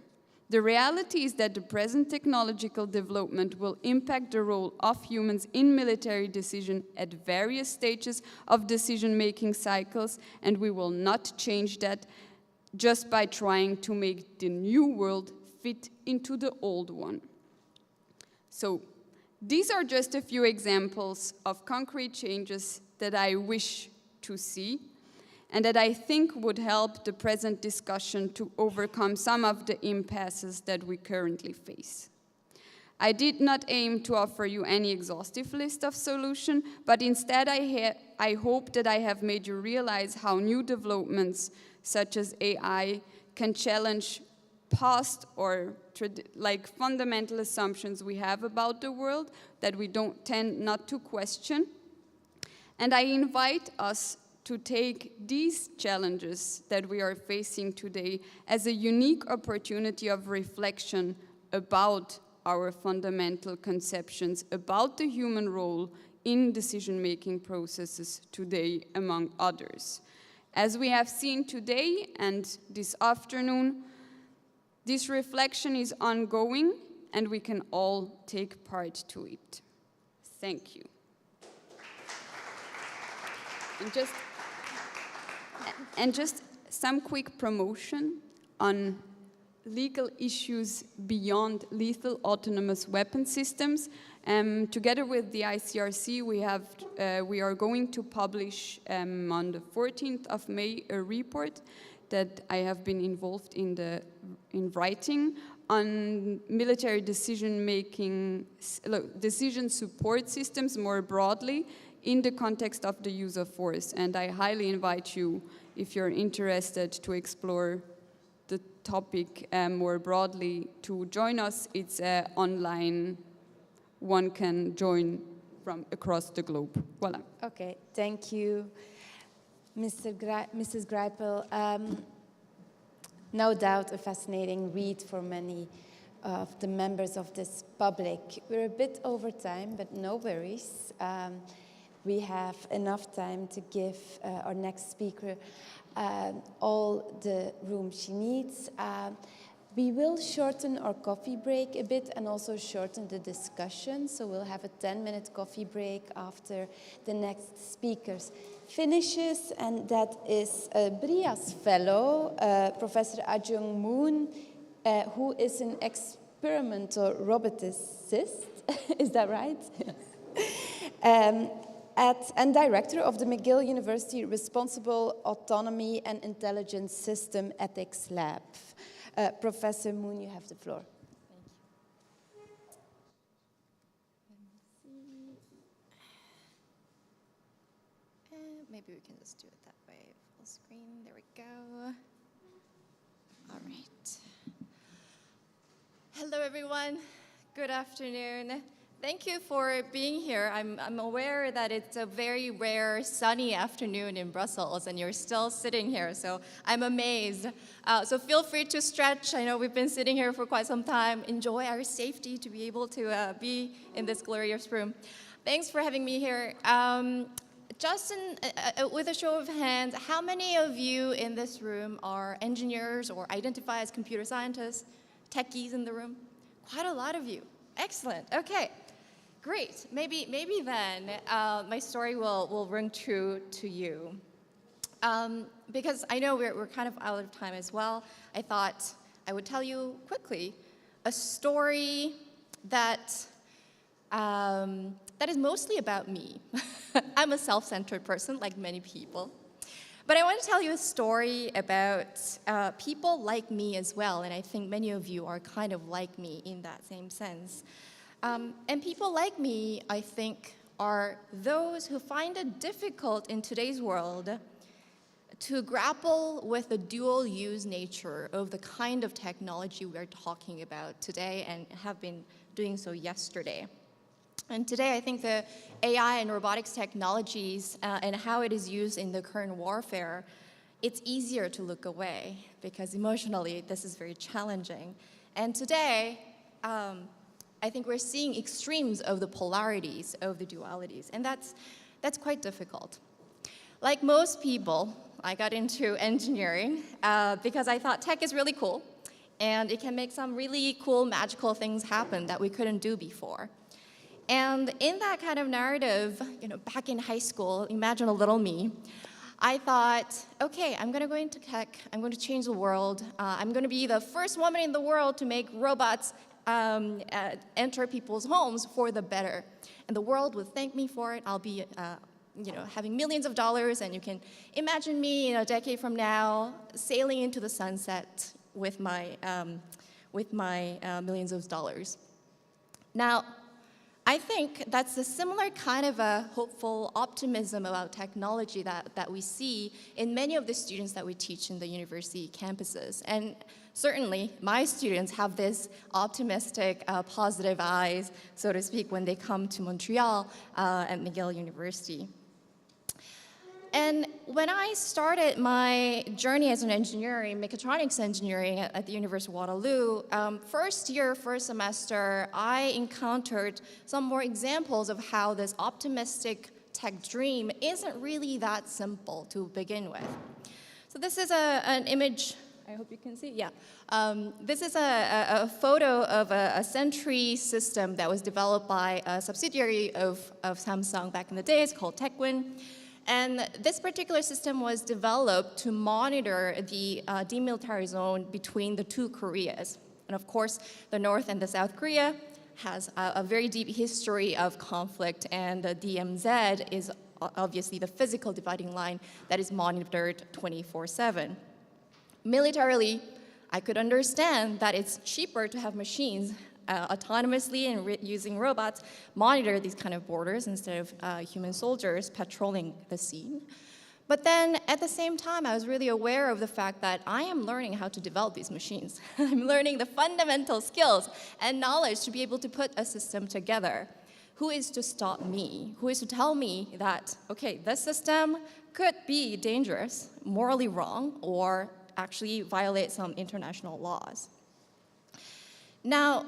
The reality is that the present technological development will impact the role of humans in military decision at various stages of decision-making cycles, and we will not change that just by trying to make the new world fit into the old one. So, these are just a few examples of concrete changes that I wish to see, and that I think would help the present discussion to overcome some of the impasses that we currently face. I did not aim to offer you any exhaustive list of solutions, but instead I hope that I have made you realize how new developments such as AI can challenge past or like fundamental assumptions we have about the world that we don't tend not to question. And I invite us to take these challenges that we are facing today as a unique opportunity of reflection about our fundamental conceptions about the human role in decision-making processes today, among others. As we have seen today and this afternoon, this reflection is ongoing and we can all take part to it. Thank you. And just some quick promotion on legal issues beyond lethal autonomous weapon systems. Together with the ICRC, we are going to publish on the 14th of May a report that I have been involved in writing on military decision support systems more broadly in the context of the use of force. And I highly invite you, if you're interested to explore the topic more broadly, to join us. It's online. One can join from across the globe. Voila. Okay, thank you, Mrs. Greipel. No doubt a fascinating read for many of the members of this public. We're a bit over time, but no worries. We have enough time to give our next speaker all the room she needs. We will shorten our coffee break a bit and also shorten the discussion. So we'll have a 10-minute coffee break after the next speakers finishes. And that is a BrIAS fellow, Professor Ajung Moon, who is an experimental roboticist. Is that right? And director of the McGill University Responsible Autonomy and Intelligence System Ethics Lab. Professor Moon, you have the floor. Thank you. Maybe we can just do it that way, full screen. There we go. All right. Hello, everyone. Good afternoon. Thank you for being here. I'm aware that it's a very rare sunny afternoon in Brussels and you're still sitting here, so I'm amazed. So feel free to stretch. I know we've been sitting here for quite some time. Enjoy our safety to be able to be in this glorious room. Thanks for having me here. With a show of hands, how many of you in this room are engineers or identify as computer scientists, techies in the room? Quite a lot of you. Excellent. Okay. Great. Maybe then my story will ring true to you. Because I know we're kind of out of time as well. I thought I would tell you quickly a story that is mostly about me. I'm a self-centered person, like many people. But I want to tell you a story about people like me as well, and I think many of you are kind of like me in that same sense. And people like me, I think, are those who find it difficult in today's world to grapple with the dual-use nature of the kind of technology we're talking about today and have been doing so yesterday. And today, I think the AI and robotics technologies and how it is used in the current warfare, it's easier to look away because emotionally, this is very challenging. And today, I think we're seeing extremes of the polarities, of the dualities, and that's quite difficult. Like most people, I got into engineering because I thought tech is really cool, and it can make some really cool, magical things happen that we couldn't do before. And in that kind of narrative, back in high school, imagine a little me, I thought, okay, I'm going to go into tech, I'm going to change the world, I'm going to be the first woman in the world to make robots enter people's homes for the better. And the world will thank me for it. I'll be having millions of dollars, and you can imagine me in a decade from now sailing into the sunset with my millions of dollars. Now, I think that's a similar kind of a hopeful optimism about technology that we see in many of the students that we teach in the university campuses. And certainly, my students have this optimistic, positive eyes, so to speak, when they come to Montreal at McGill University. And when I started my journey as an engineer in mechatronics engineering at the University of Waterloo, first semester, I encountered some more examples of how this optimistic tech dream isn't really that simple to begin with. So this is an image, I hope you can see, yeah. This is a photo of a Sentry system that was developed by a subsidiary of Samsung back in the days called TechWin. And this particular system was developed to monitor the demilitarized zone between the two Koreas. And of course, the North and the South Korea has a very deep history of conflict, and the DMZ is obviously the physical dividing line that is monitored 24/7. Militarily, I could understand that it's cheaper to have machines autonomously and using robots monitor these kind of borders instead of human soldiers patrolling the scene. But then at the same time, I was really aware of the fact that I am learning how to develop these machines. I'm learning the fundamental skills and knowledge to be able to put a system together. Who is to stop me? Who is to tell me that, okay, this system could be dangerous, morally wrong, or actually violate some international laws? Now,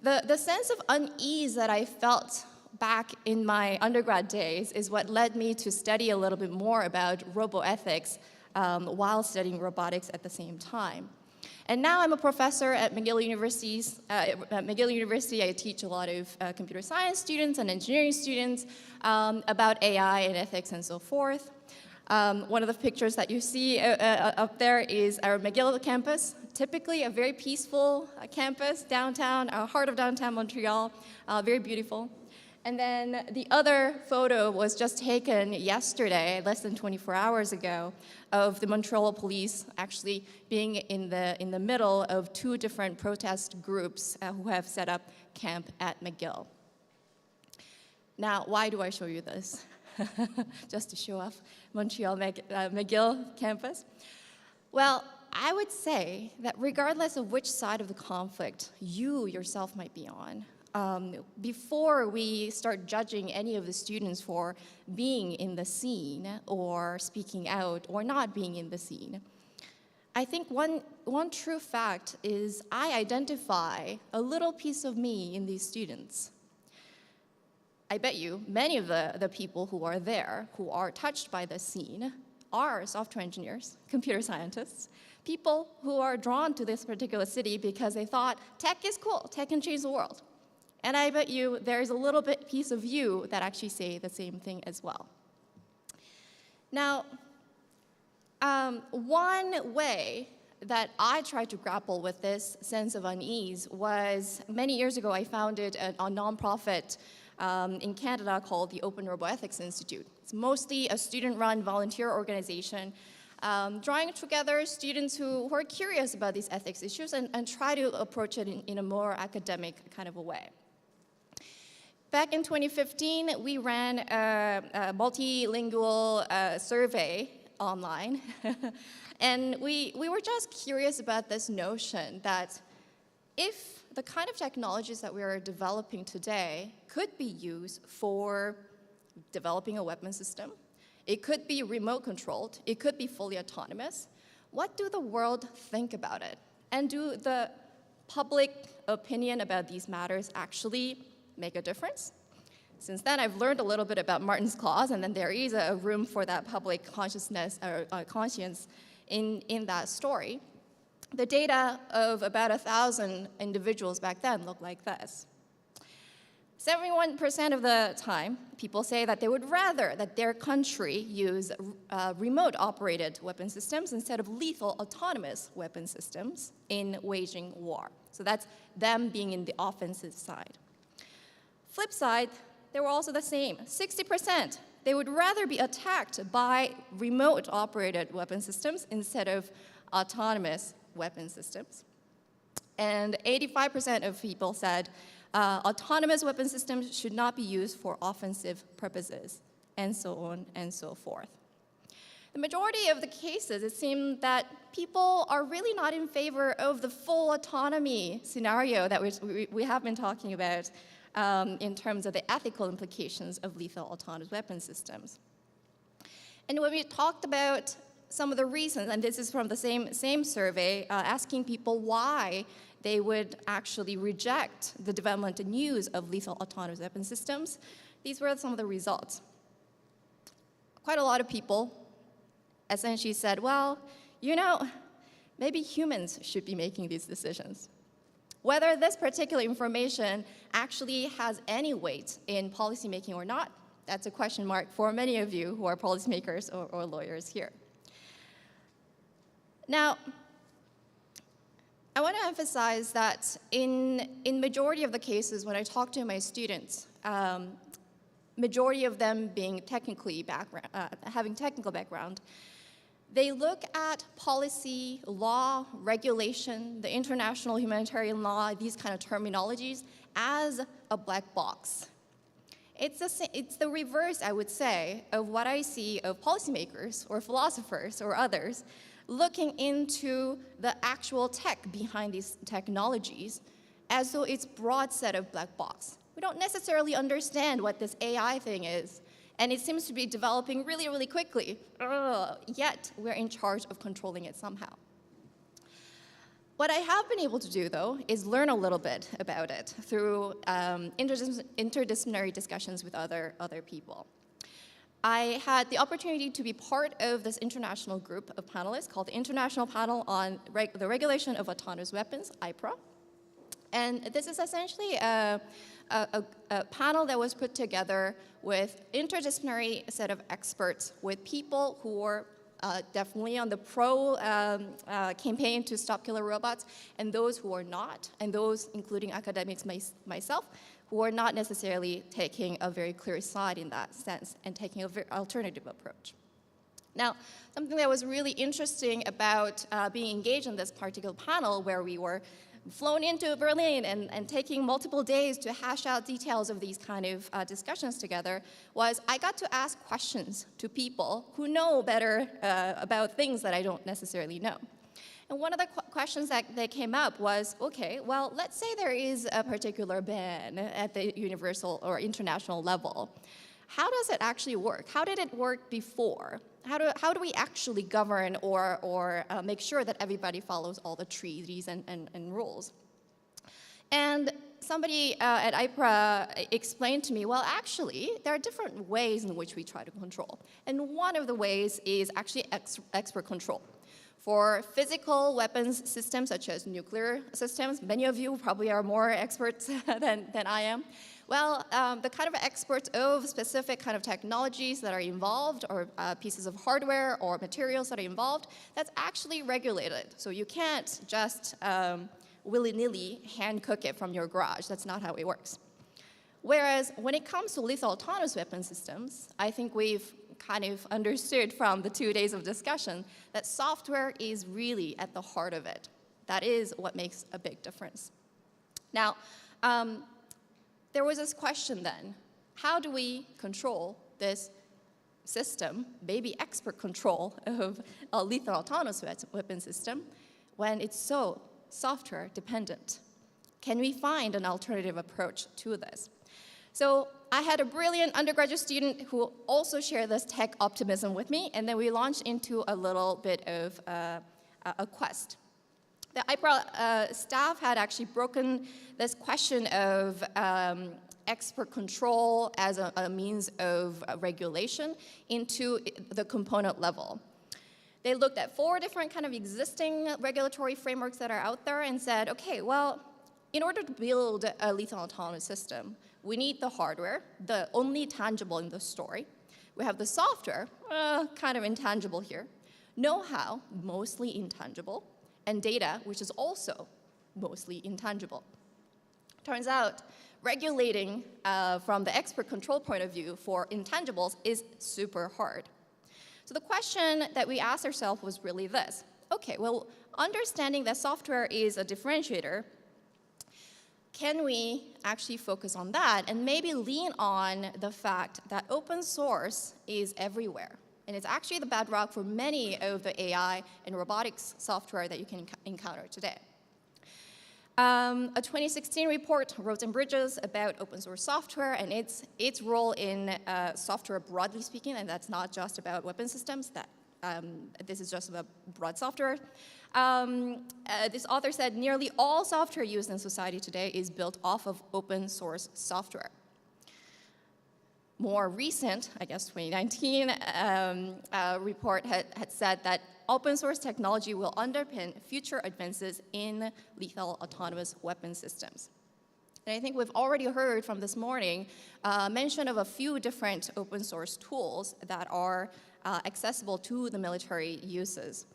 the sense of unease that I felt back in my undergrad days is what led me to study a little bit more about roboethics while studying robotics at the same time. And now I'm a professor at McGill University. At McGill University, I teach a lot of computer science students and engineering students about AI and ethics and so forth. One of the pictures that you see up there is our McGill campus. Typically a very peaceful campus, downtown, heart of downtown Montreal, very beautiful. And then the other photo was just taken yesterday, less than 24 hours ago, of the Montreal police actually being in the middle of two different protest groups who have set up camp at McGill. Now, why do I show you this? Just to show off Montreal McGill campus? Well, I would say that regardless of which side of the conflict you yourself might be on, before we start judging any of the students for being in the scene or speaking out or not being in the scene. I think one true fact is I identify a little piece of me in these students. I bet you many of the people who are there, who are touched by the scene, are software engineers, computer scientists, people who are drawn to this particular city because they thought tech is cool, tech can change the world. And I bet you there's a little bit piece of you that actually say the same thing as well. Now, one way that I tried to grapple with this sense of unease was many years ago I founded a nonprofit in Canada called the Open Roboethics Institute. It's mostly a student-run volunteer organization drawing together students who are curious about these ethics issues and try to approach it in a more academic kind of a way. Back in 2015, we ran a multilingual survey online, and we were just curious about this notion that if the kind of technologies that we are developing today could be used for developing a weapon system, it could be remote controlled, it could be fully autonomous, what do the world think about it? And do the public opinion about these matters actually make a difference? Since then, I've learned a little bit about Martin's Clause, and then there is a room for that public consciousness or conscience in that story. The data of about 1,000 individuals back then looked like this. 71% of the time, people say that they would rather that their country use remote-operated weapon systems instead of lethal autonomous weapon systems in waging war. So that's them being in the offensive side. Flip side, they were also the same. 60%, they would rather be attacked by remote-operated weapon systems instead of autonomous weapon systems. And 85% of people said autonomous weapon systems should not be used for offensive purposes, and so on and so forth. The majority of the cases, it seemed that people are really not in favor of the full autonomy scenario that we have been talking about in terms of the ethical implications of lethal autonomous weapon systems. And when we talked about some of the reasons, and this is from the same survey, asking people why they would actually reject the development and use of lethal autonomous weapon systems, these were some of the results. Quite a lot of people essentially said, well, you know, maybe humans should be making these decisions. Whether this particular information actually has any weight in policymaking or not, that's a question mark for many of you who are policymakers or lawyers here. Now, I want to emphasize that in majority of the cases when I talk to my students, majority of them being technically having technical background, they look at policy, law, regulation, the international humanitarian law, these kind of terminologies as a black box. It's the reverse, I would say, of what I see of policymakers or philosophers or others looking into the actual tech behind these technologies as though it's broad set of black box. We don't necessarily understand what this AI thing is, and it seems to be developing really, really quickly, yet we're in charge of controlling it somehow. What I have been able to do, though, is learn a little bit about it through interdisciplinary discussions with other people. I had the opportunity to be part of this international group of panelists called the International Panel on the Regulation of Autonomous Weapons, IPRA. And this is essentially a panel that was put together with interdisciplinary set of experts, with people who were definitely on the pro campaign to stop killer robots, and those who are not, and those, including academics myself, who are not necessarily taking a very clear side in that sense and taking a very alternative approach. Now, something that was really interesting about being engaged in this particular panel, where we were flown into Berlin and taking multiple days to hash out details of these kind of discussions together, was I got to ask questions to people who know better about things that I don't necessarily know. And one of the questions that came up was, okay, well, let's say there is a particular ban at the universal or international level. How does it actually work? How did it work before? How do we actually govern or make sure that everybody follows all the treaties and rules? And somebody at IPRA explained to me, well, actually, there are different ways in which we try to control. And one of the ways is actually expert control. For physical weapons systems, such as nuclear systems, many of you probably are more experts than I am. Well, the kind of experts of specific kind of technologies that are involved, or pieces of hardware or materials that are involved, that's actually regulated. So you can't just willy-nilly hand cook it from your garage. That's not how it works. Whereas when it comes to lethal autonomous weapon systems, I think we've kind of understood from the 2 days of discussion that software is really at the heart of it. That is what makes a big difference. Now, there was this question then, how do we control this system, maybe expert control of a lethal autonomous weapon system, when it's so software dependent? Can we find an alternative approach to this? So I had a brilliant undergraduate student who also shared this tech optimism with me, and then we launched into a little bit of a quest. The IPRA staff had actually broken this question of expert control as a means of regulation into the component level. They looked at 4 different kind of existing regulatory frameworks that are out there and said, okay, well, in order to build a lethal autonomous system, we need the hardware, the only tangible in the story. We have the software, kind of intangible here. Know-how, mostly intangible. And data, which is also mostly intangible. Turns out, regulating from the expert control point of view for intangibles is super hard. So the question that we asked ourselves was really this. Okay, well, understanding that software is a differentiator, can we actually focus on that and maybe lean on the fact that open source is everywhere? And it's actually the bedrock for many of the AI and robotics software that you can encounter today. A 2016 report, Roads and Bridges, about open source software and its role in software broadly speaking, and that's not just about weapon systems, this is just about broad software. This author said nearly all software used in society today is built off of open source software. More recent, I guess 2019, report had said that open source technology will underpin future advances in lethal autonomous weapon systems. And I think we've already heard from this morning mention of a few different open source tools that are accessible to the military uses.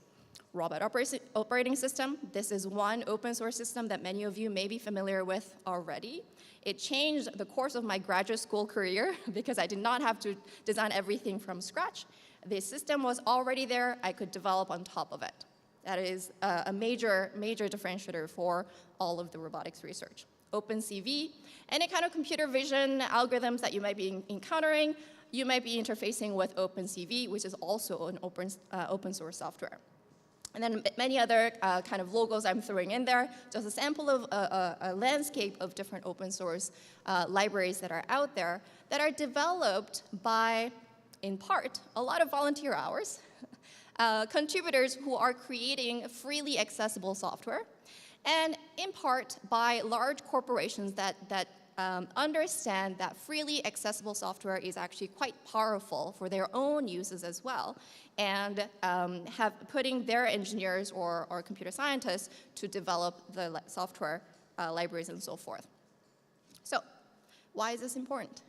Robot operating system, this is one open source system that many of you may be familiar with already. It changed the course of my graduate school career because I did not have to design everything from scratch. The system was already there, I could develop on top of it. That is a major differentiator for all of the robotics research. OpenCV, any kind of computer vision algorithms that you might be encountering, you might be interfacing with OpenCV, which is also an open source software. And then many other kind of logos I'm throwing in there, just a sample of a landscape of different open source libraries that are out there that are developed by, in part, a lot of volunteer hours, contributors who are creating freely accessible software, and in part by large corporations that understand that freely accessible software is actually quite powerful for their own uses as well, and have putting their engineers or computer scientists to develop the software libraries and so forth. So, why is this important?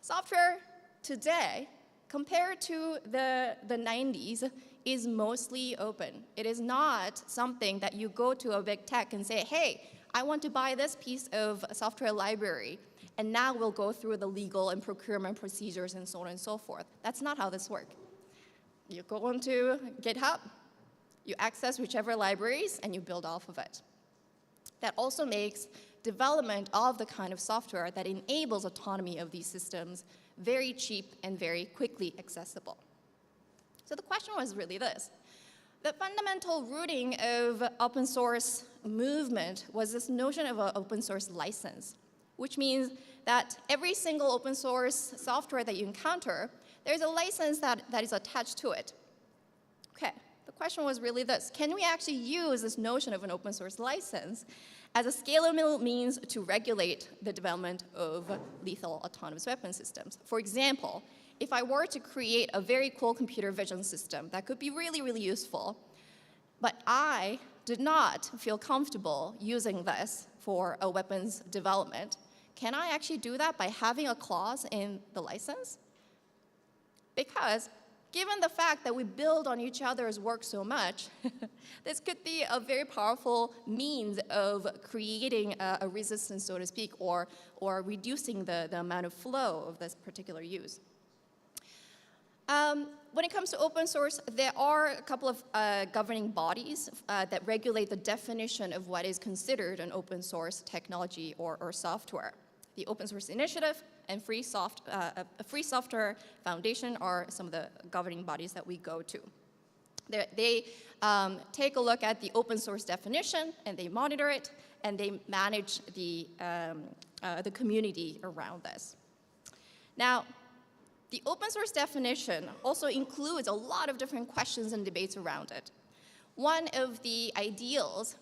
Software today, compared to the 90s, is mostly open. It is not something that you go to a big tech and say, hey, I want to buy this piece of software library, and now we'll go through the legal and procurement procedures and so on and so forth. That's not how this works. You go onto GitHub, you access whichever libraries, and you build off of it. That also makes development of the kind of software that enables autonomy of these systems very cheap and very quickly accessible. So the question was really this. the fundamental rooting of open source movement was this notion of an open source license, which means that every single open source software that you encounter, there's a license that is attached to it. Okay, the question was really this: can we actually use this notion of an open source license as a scalable means to regulate the development of lethal autonomous weapon systems? For example, if I were to create a very cool computer vision system that could be really, really useful, but I did not feel comfortable using this for a weapons development, can I actually do that by having a clause in the license? Because given the fact that we build on each other's work so much, this could be a very powerful means of creating a resistance, so to speak, or reducing the amount of flow of this particular use. When it comes to open source, there are a couple of governing bodies that regulate the definition of what is considered an open source technology or software. The Open Source Initiative and Free Software Foundation are some of the governing bodies that we go to. They take a look at the open source definition, and they monitor it, and they manage the community around this. Now, the open source definition also includes a lot of different questions and debates around it. One of the ideals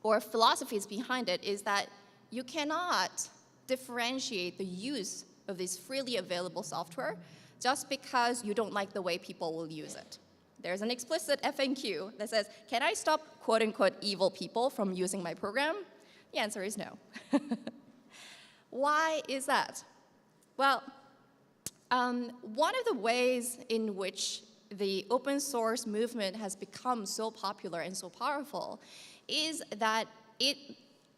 or philosophies behind it is that you cannot differentiate the use of this freely available software just because you don't like the way people will use it. There's an explicit FNQ that says, can I stop quote unquote evil people from using my program? The answer is no. Why is that? Well, one of the ways in which the open source movement has become so popular and so powerful is that it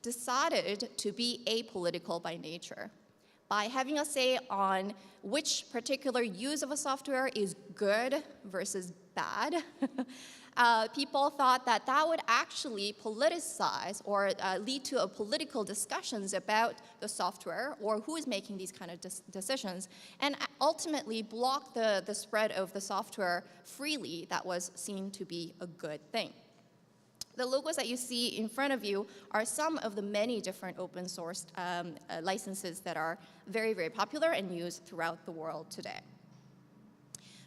decided to be apolitical by nature. By having a say on which particular use of a software is good versus bad, people thought that that would actually politicize or lead to a political discussions about the software or who is making these kind of decisions, and ultimately block the spread of the software freely that was seen to be a good thing. The logos that you see in front of you are some of the many different open source licenses that are very, very popular and used throughout the world today.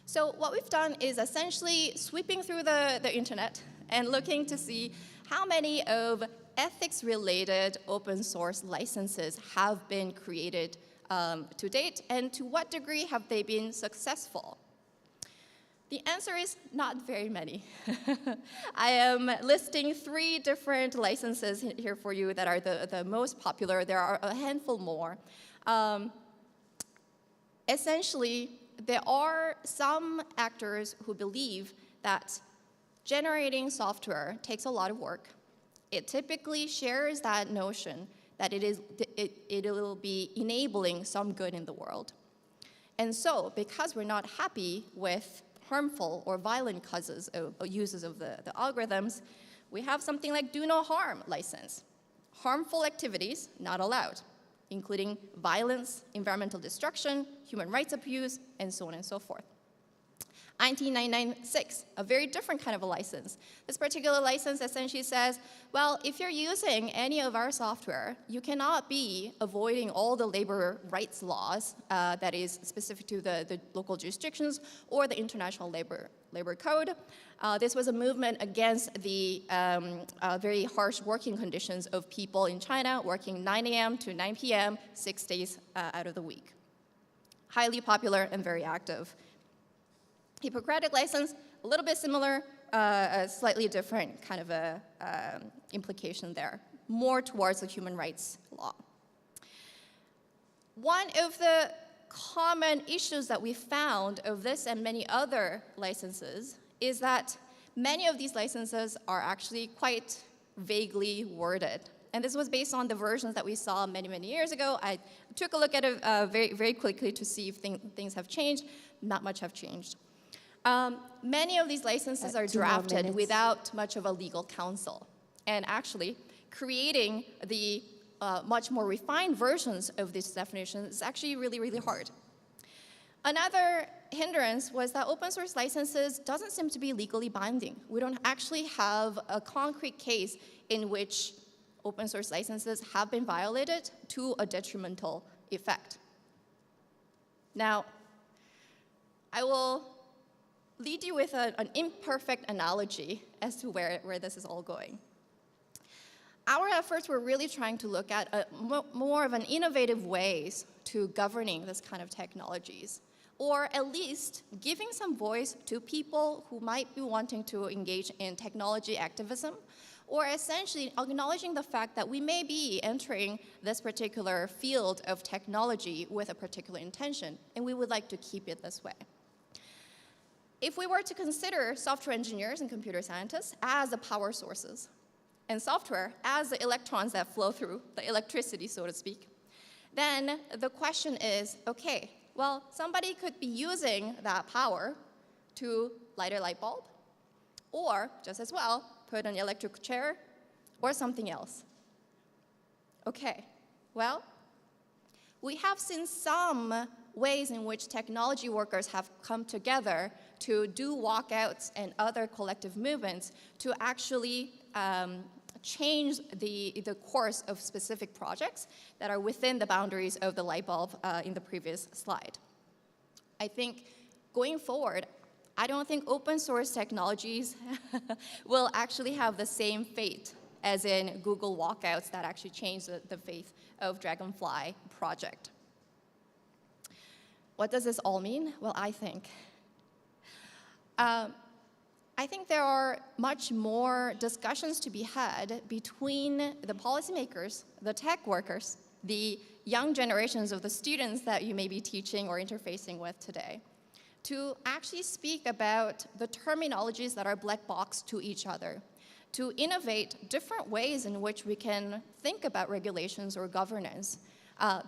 So what we've done is essentially sweeping through the internet and looking to see how many of ethics-related open source licenses have been created to date, and to what degree have they been successful. The answer is not very many. I am listing 3 different licenses here for you that are the most popular. There are a handful more. Essentially, there are some actors who believe that generating software takes a lot of work. It typically shares that notion that it will be enabling some good in the world. And so, because we're not happy with harmful or violent causes or uses of the algorithms, we have something like do no harm license. Harmful activities not allowed, including violence, environmental destruction, human rights abuse, and so on and so forth. 19996, a very different kind of a license. This particular license essentially says, well, if you're using any of our software, you cannot be avoiding all the labor rights laws that is specific to the local jurisdictions or the International Labor Code. This was a movement against the very harsh working conditions of people in China working 9 a.m. to 9 p.m., 6 days out of the week. Highly popular and very active. Hippocratic license, a little bit similar, a slightly different kind of a implication there, more towards the human rights law. One of the common issues that we found of this and many other licenses is that many of these licenses are actually quite vaguely worded. And this was based on the versions that we saw many, many years ago. I took a look at it very, very quickly to see if things have changed. Not much have changed. Many of these licenses are drafted without much of a legal counsel. And actually, creating the much more refined versions of these definitions is actually really, really hard. Another hindrance was that open source licenses doesn't seem to be legally binding. We don't actually have a concrete case in which open source licenses have been violated to a detrimental effect. Now, I will lead you with an imperfect analogy as to where this is all going. Our efforts were really trying to look at more of an innovative ways to governing this kind of technologies, or at least giving some voice to people who might be wanting to engage in technology activism, or essentially acknowledging the fact that we may be entering this particular field of technology with a particular intention, and we would like to keep it this way. If we were to consider software engineers and computer scientists as the power sources, and software as the electrons that flow through, the electricity, so to speak, then the question is, okay, well, somebody could be using that power to light a light bulb, or just as well, put an electric chair, or something else. Okay, well, we have seen some ways in which technology workers have come together to do walkouts and other collective movements to actually change the course of specific projects that are within the boundaries of the light bulb in the previous slide. I think going forward, I don't think open source technologies will actually have the same fate as in Google walkouts that actually changed the fate of Dragonfly project. What does this all mean? Well, I think there are much more discussions to be had between the policymakers, the tech workers, the young generations of the students that you may be teaching or interfacing with today, to actually speak about the terminologies that are black box to each other, to innovate different ways in which we can think about regulations or governance.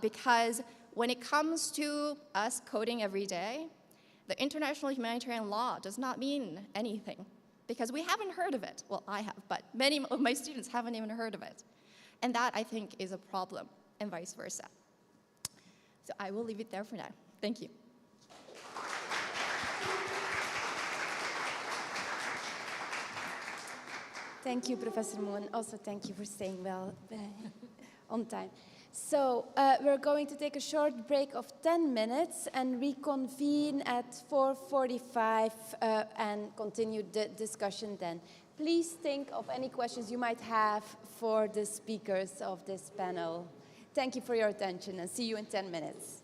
Because when it comes to us coding every day, the international humanitarian law does not mean anything because we haven't heard of it. Well, I have, but many of my students haven't even heard of it. And that, I think, is a problem, and vice versa. So I will leave it there for now. Thank you. Thank you, Professor Moon. Also, thank you for staying well on time. So we're going to take a short break of 10 minutes and reconvene at 4:45 and continue the discussion then. Please think of any questions you might have for the speakers of this panel. Thank you for your attention and see you in 10 minutes.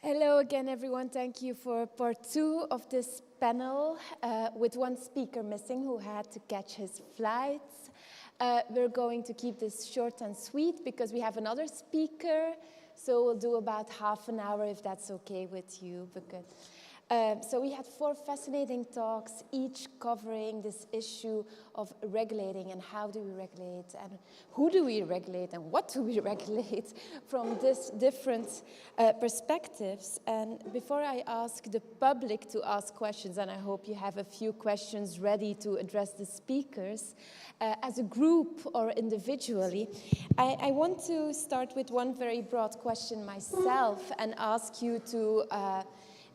Hello again, everyone. Thank you for part 2 of this panel with one speaker missing who had to catch his flights. We're going to keep this short and sweet because we have another speaker. So we'll do about half an hour if that's okay with you. So we had 4 fascinating talks, each covering this issue of regulating and how do we regulate and who do we regulate and what do we regulate from this different perspectives. And before I ask the public to ask questions, and I hope you have a few questions ready to address the speakers, as a group or individually, I want to start with one very broad question myself and ask you to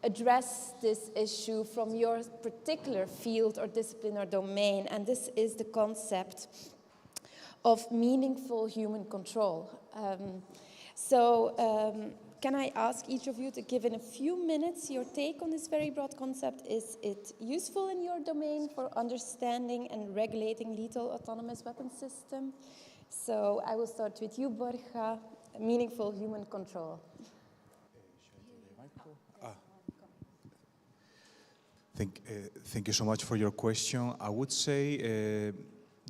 address this issue from your particular field or discipline or domain, and this is the concept of meaningful human control. Can I ask each of you to give in a few minutes your take on this very broad concept? Is it useful in your domain for understanding and regulating lethal autonomous weapon system? So I will start with you, Borja, meaningful human control. Thank you so much for your question. I would say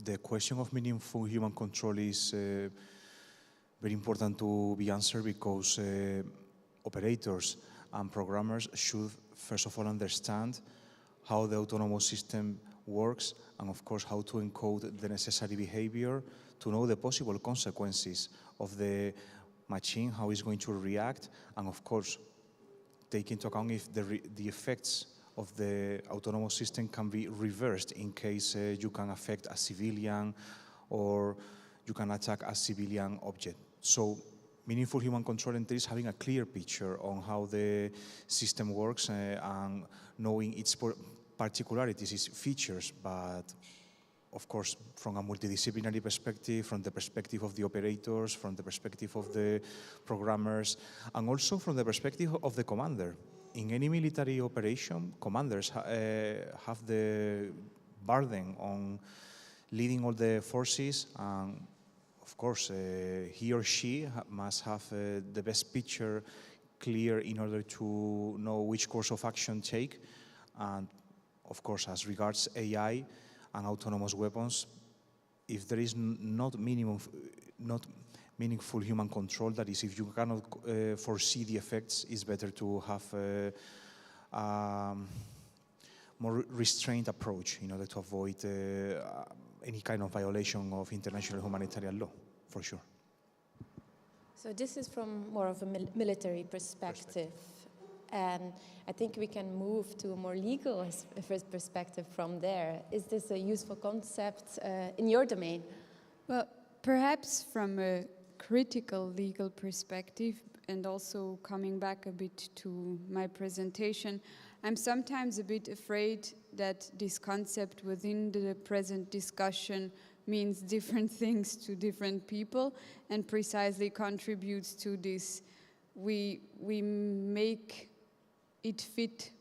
the question of meaningful human control is very important to be answered because operators and programmers should first of all understand how the autonomous system works and of course how to encode the necessary behavior to know the possible consequences of the machine, how it's going to react, and of course take into account if the effects of the autonomous system can be reversed in case you can affect a civilian or you can attack a civilian object. So meaningful human control entails having a clear picture on how the system works and knowing its particularities, its features, but of course from a multidisciplinary perspective, from the perspective of the operators, from the perspective of the programmers, and also from the perspective of the commander. In any military operation, commanders have the burden on leading all the forces, and of course, he or she must have the best picture clear in order to know which course of action take. And of course, as regards AI and autonomous weapons, if there is not meaningful human control, that is, if you cannot foresee the effects, it's better to have a more restrained approach in order to avoid any kind of violation of international humanitarian law, for sure. So this is from more of a military perspective. And I think we can move to a more legal perspective from there. Is this a useful concept in your domain? Well, perhaps from a critical legal perspective, and also coming back a bit to my presentation, I'm sometimes a bit afraid that this concept within the present discussion means different things to different people and precisely contributes to this. We make it fit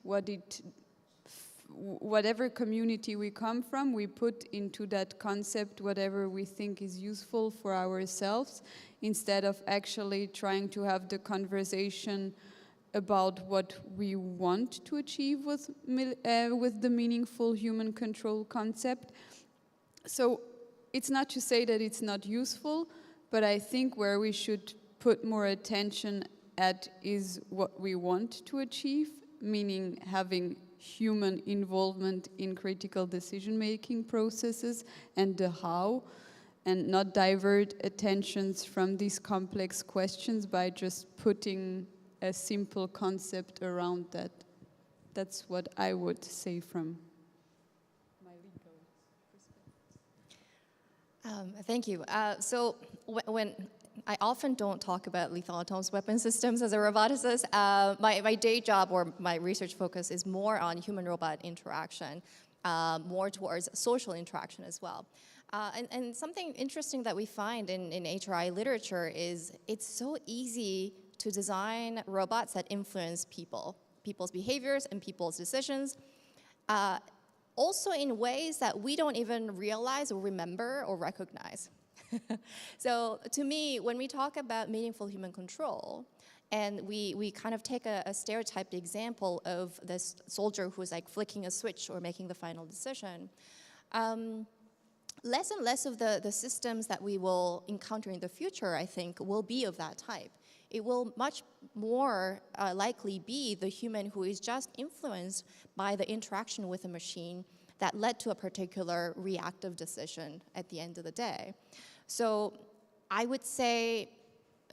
whatever community we come from, we put into that concept whatever we think is useful for ourselves, instead of actually trying to have the conversation about what we want to achieve with the meaningful human control concept. So it's not to say that it's not useful, but I think where we should put more attention at is what we want to achieve, meaning having human involvement in critical decision-making processes and the how, and not divert attentions from these complex questions by just putting a simple concept around that. That's what I would say from my legal perspective. Thank you. So when I often don't talk about lethal autonomous weapon systems as a roboticist. My day job or my research focus is more on human-robot interaction, more towards social interaction as well. And something interesting that we find in HRI literature is it's so easy to design robots that influence people's behaviors and people's decisions, also in ways that we don't even realize or remember or recognize. So to me, when we talk about meaningful human control, And we kind of take a stereotyped example of this soldier who's like flicking a switch or making the final decision. Less and less of the systems that we will encounter in the future, I think, will be of that type. It will much more likely be the human who is just influenced by the interaction with a machine that led to a particular reactive decision at the end of the day. So I would say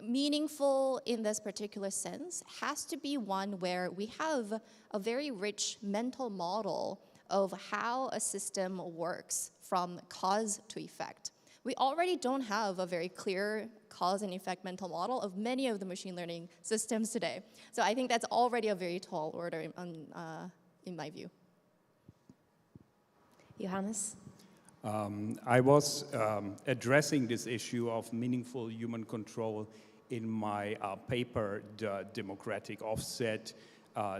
meaningful in this particular sense has to be one where we have a very rich mental model of how a system works from cause to effect. We already don't have a very clear cause and effect mental model of many of the machine learning systems today. So I think that's already a very tall order in my view. Johannes? I was addressing this issue of meaningful human control in my paper, The Democratic Offset,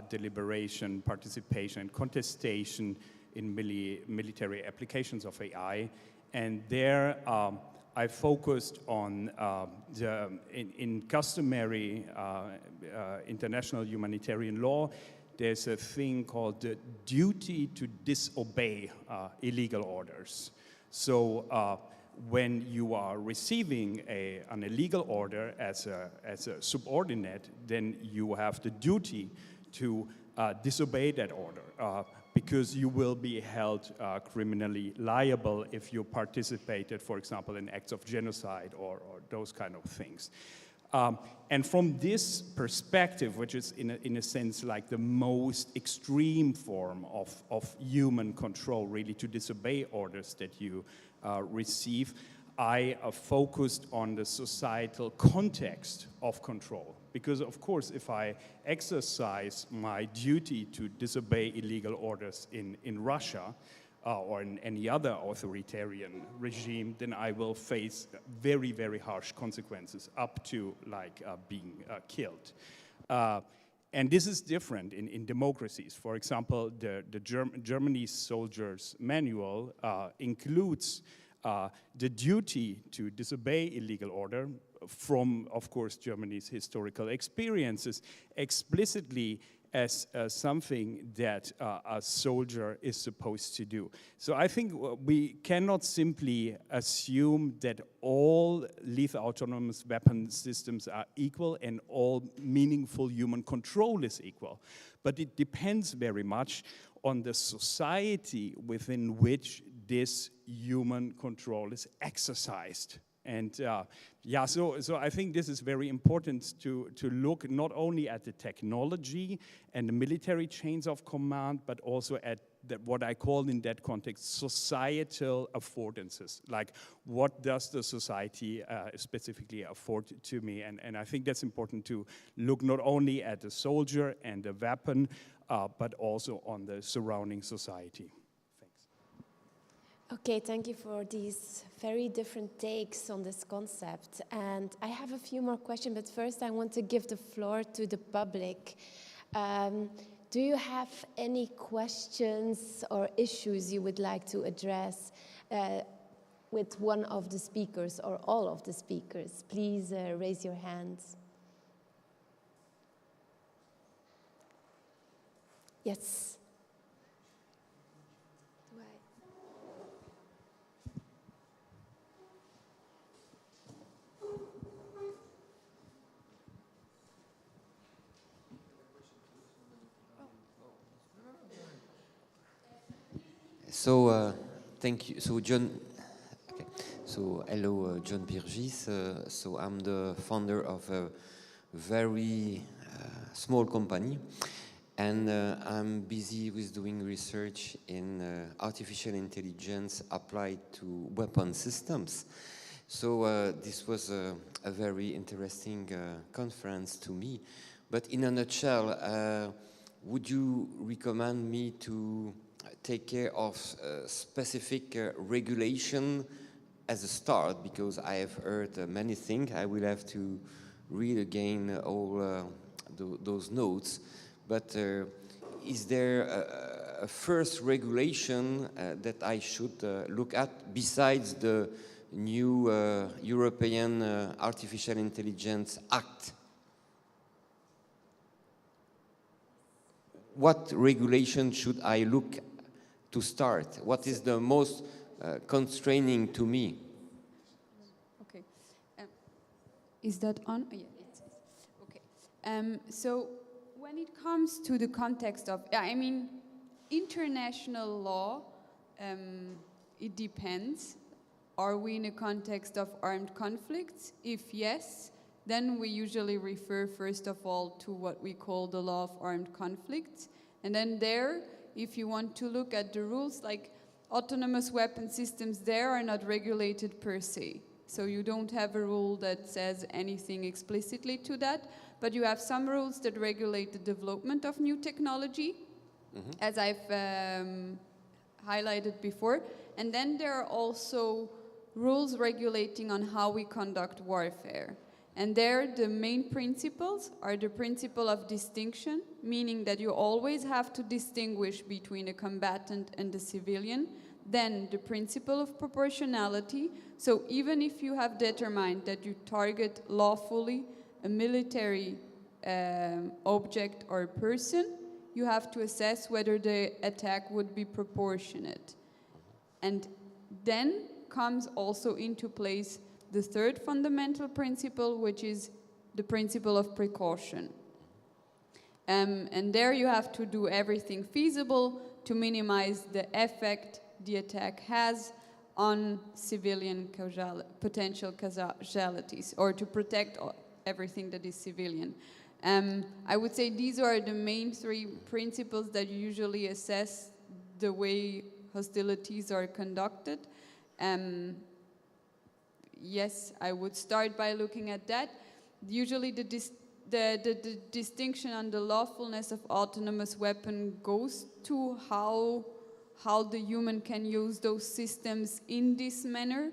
Deliberation, Participation, and Contestation in Military Applications of AI. And there I focused on in customary international humanitarian law, there's a thing called the duty to disobey illegal orders. So when you are receiving an illegal order as a subordinate, then you have the duty to disobey that order because you will be held criminally liable if you participated, for example, in acts of genocide or those kind of things. And from this perspective, which is in a sense like the most extreme form of human control, really to disobey orders that you receive, I focused on the societal context of control. Because of course, if I exercise my duty to disobey illegal orders in Russia, or in any other authoritarian regime, then I will face very, very harsh consequences, up to like being killed. And this is different in democracies. For example, the Germany's soldiers' manual includes the duty to disobey illegal order from, of course, Germany's historical experiences explicitly as something that a soldier is supposed to do. So I think we cannot simply assume that all lethal autonomous weapon systems are equal and all meaningful human control is equal. But it depends very much on the society within which this human control is exercised. And yeah, so I think this is very important to look not only at the technology and the military chains of command, but also at what I call in that context societal affordances. Like, what does the society specifically afford to me? And I think that's important to look not only at the soldier and the weapon, but also on the surrounding society. Okay, thank you for these very different takes on this concept. And I have a few more questions, but first I want to give the floor to the public. Do you have any questions or issues you would like to address with one of the speakers or all of the speakers? Please raise your hands. Yes. So, thank you. So, John, okay. So, hello, John Birgis. So, I'm the founder of a very small company, and I'm busy with doing research in artificial intelligence applied to weapon systems. So, this was a very interesting conference to me. But in a nutshell, would you recommend me to take care of specific regulation as a start, because I have heard many things. I will have to read again all those notes. But is there a first regulation that I should look at besides the new European Artificial Intelligence Act? what regulation should I look to start? What is the most constraining to me? Okay. Is that on? Yeah, it is. Okay. So when it comes to the context of, I mean, international law, it depends. Are we in a context of armed conflicts? If yes, then we usually refer first of all to what we call the law of armed conflicts. And then there, if you want to look at the rules, like autonomous weapon systems there are not regulated per se. So you don't have a rule that says anything explicitly to that, but you have some rules that regulate the development of new technology, as I've highlighted before. And then there are also rules regulating on how we conduct warfare. And there, the main principles are the principle of distinction, meaning that you always have to distinguish between a combatant and a civilian. Then the principle of proportionality. So even if you have determined that you target lawfully a military object or person, you have to assess whether the attack would be proportionate. And then comes also into place the third fundamental principle, which is the principle of precaution. And there you have to do everything feasible to minimize the effect the attack has on civilian potential casualties, or to protect everything that is civilian. I would say these are the main three principles that you usually assess the way hostilities are conducted. Yes, I would start by looking at that. Usually the distinction on the lawfulness of autonomous weapon goes to how the human can use those systems in this manner.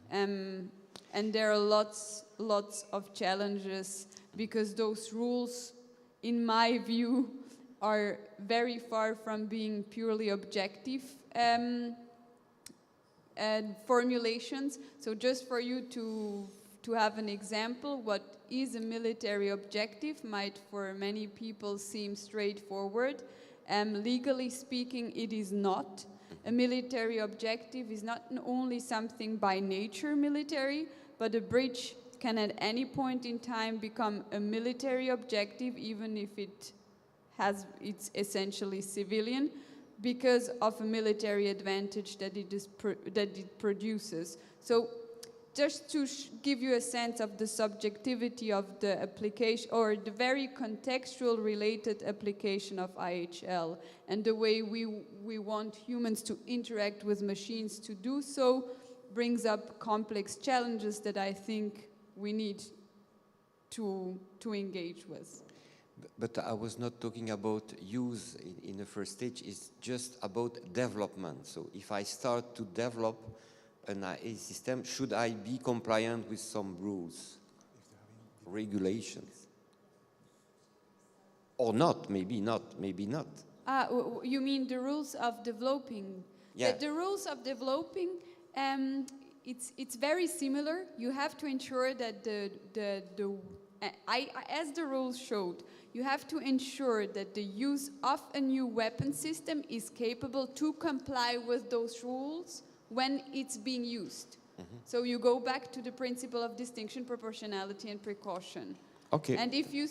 And there are lots of challenges because those rules, in my view, are very far from being purely objective formulations. So just for you to have an example, what is a military objective might for many people seem straightforward. Legally speaking, it is not. A military objective is not only something by nature military, but a bridge can at any point in time become a military objective, even if it's essentially civilian, because of a military advantage that it produces. So just to give you a sense of the subjectivity of the application, or the very contextual related application of IHL, and the way we want humans to interact with machines to do so, brings up complex challenges that I think we need to engage with. But I was not talking about use in the first stage, it's just about development. So if I start to develop an IA system, should I be compliant with some rules, regulations? Or not, maybe not. You mean the rules of developing? Yeah. The rules of developing, it's very similar. You have to ensure that as the rules showed, you have to ensure that the use of a new weapon system is capable to comply with those rules when it's being used. So you go back to the principle of distinction, proportionality, and precaution. Okay. And if you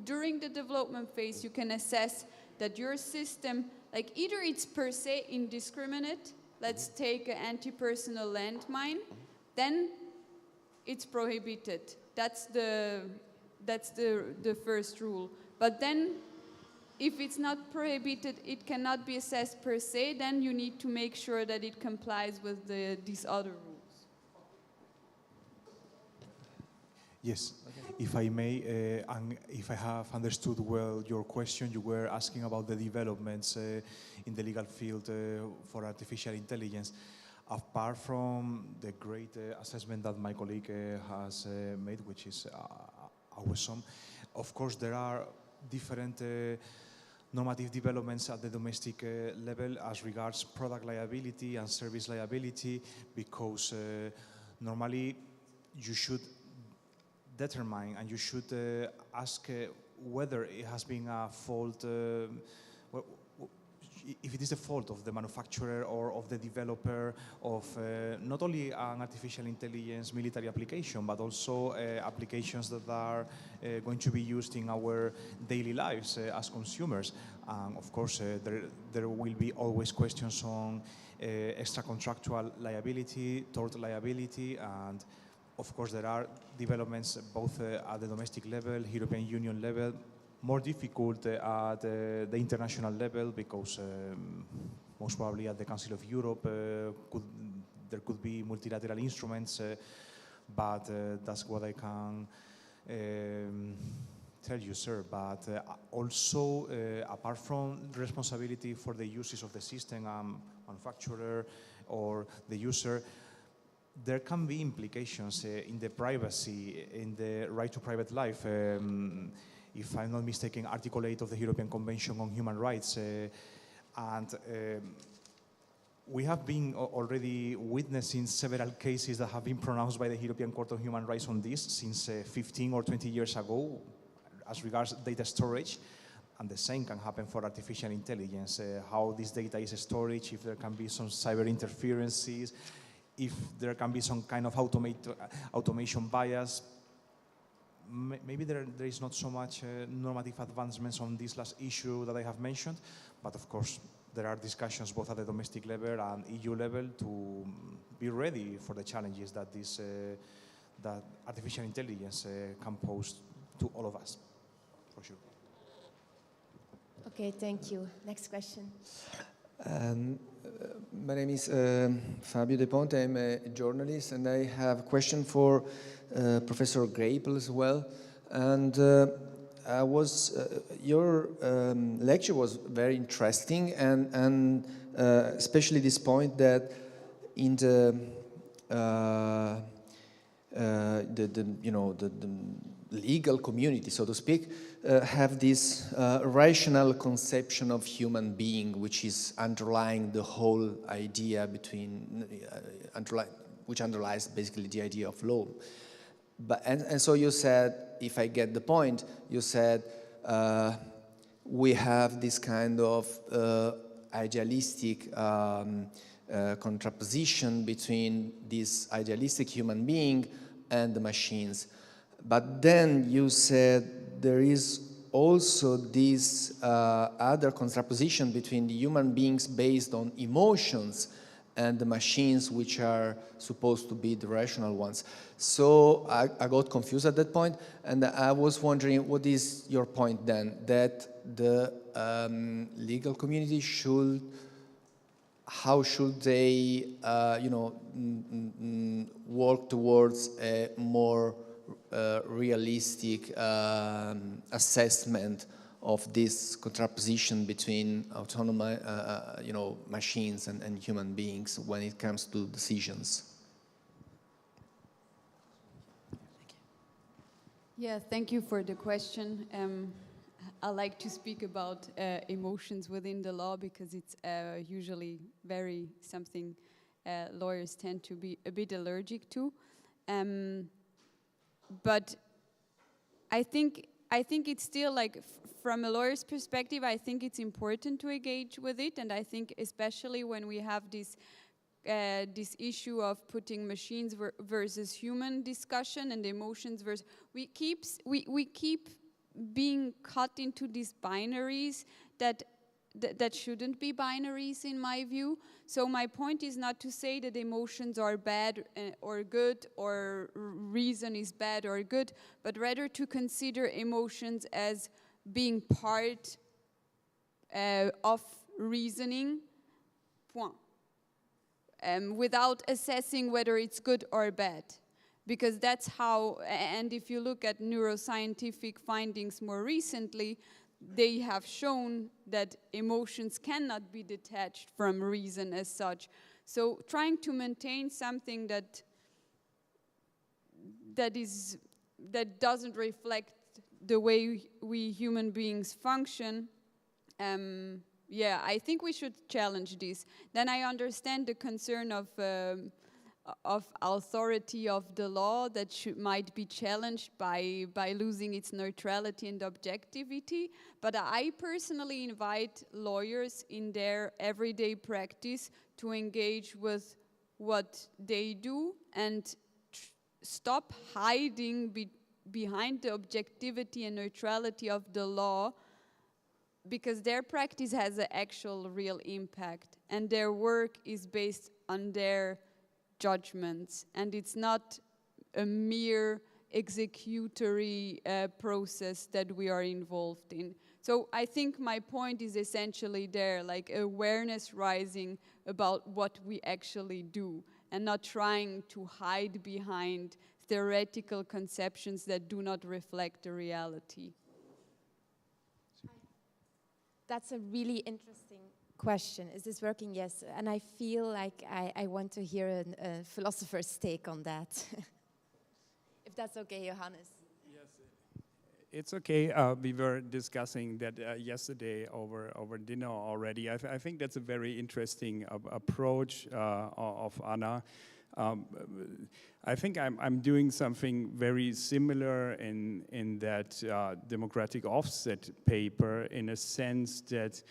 during the development phase, you can assess that your system, like either it's per se indiscriminate, let's take an anti-personnel landmine, then it's prohibited. That's the first rule. But then, if it's not prohibited, it cannot be assessed per se, then you need to make sure that it complies with these other rules. Yes, if I may, and if I have understood well your question, you were asking about the developments in the legal field for artificial intelligence. Apart from the great assessment that my colleague has made, which is awesome, of course there are different normative developments at the domestic level as regards product liability and service liability, because normally you should determine and you should ask whether it has been a fault, if it is the fault of the manufacturer or of the developer of not only an artificial intelligence military application, but also applications that are going to be used in our daily lives as consumers. And of course, there will be always questions on extra-contractual liability, tort liability, and of course there are developments both at the domestic level, European Union level, more difficult at the international level because most probably at the Council of Europe there could be multilateral instruments, but that's what I can tell you, sir. But also, apart from the responsibility for the uses of the system, manufacturer or the user, there can be implications in the privacy, in the right to private life. If I'm not mistaken, Article 8 of the European Convention on Human Rights. We have been already witnessing several cases that have been pronounced by the European Court of Human Rights on this since 15 or 20 years ago as regards data storage. And the same can happen for artificial intelligence, how this data is stored, if there can be some cyber interferences, if there can be some kind of automation bias. Maybe there is not so much normative advancements on this last issue that I have mentioned, but of course there are discussions both at the domestic level and EU level to be ready for the challenges that that artificial intelligence can pose to all of us, for sure. Okay, thank you. Next question. My name is Fabio De Ponte. I'm a journalist, and I have a question for Professor Greipel as well. And your lecture was very interesting, and especially this point that in the legal community, so to speak, have this rational conception of human being, which is underlying the whole idea which underlies basically the idea of law. And so you said, if I get the point, you said we have this kind of idealistic contraposition between this idealistic human being and the machines. But then you said there is also this other contraposition between the human beings based on emotions and the machines which are supposed to be the rational ones. So I got confused at that point, and I was wondering, what is your point then? That the legal community how should they, work towards a more realistic assessment of this contraposition between autonomous, machines and human beings when it comes to decisions? Yeah, thank you for the question. I like to speak about emotions within the law because it's usually something lawyers tend to be a bit allergic to. But I think it's still like, from a lawyer's perspective, I think it's important to engage with it, and I think especially when we have this issue of putting machines versus human discussion and emotions versus, we keep being cut into these binaries that shouldn't be binaries in my view. So my point is not to say that emotions are bad or good, or reason is bad or good, but rather to consider emotions as being part of reasoning, point. Without assessing whether it's good or bad. Because that's how, and if you look at neuroscientific findings more recently, they have shown that emotions cannot be detached from reason as such. So trying to maintain something that doesn't reflect the way we human beings function, yeah, I think we should challenge this. Then I understand the concern of authority of the law that might be challenged by losing its neutrality and objectivity. But I personally invite lawyers in their everyday practice to engage with what they do and stop hiding behind the objectivity and neutrality of the law, because their practice has an actual real impact and their work is based on their judgments, and it's not a mere executory process that we are involved in. So I think my point is essentially there, like awareness rising about what we actually do and not trying to hide behind theoretical conceptions that do not reflect the reality. That's a really interesting question. Is this working? Yes. And I feel like I want to hear a philosopher's take on that. If that's okay, Johannes. Yes, it's okay. We were discussing that yesterday over dinner already. I think that's a very interesting approach of Anna. I think I'm doing something very similar in that democratic offset paper, in a sense that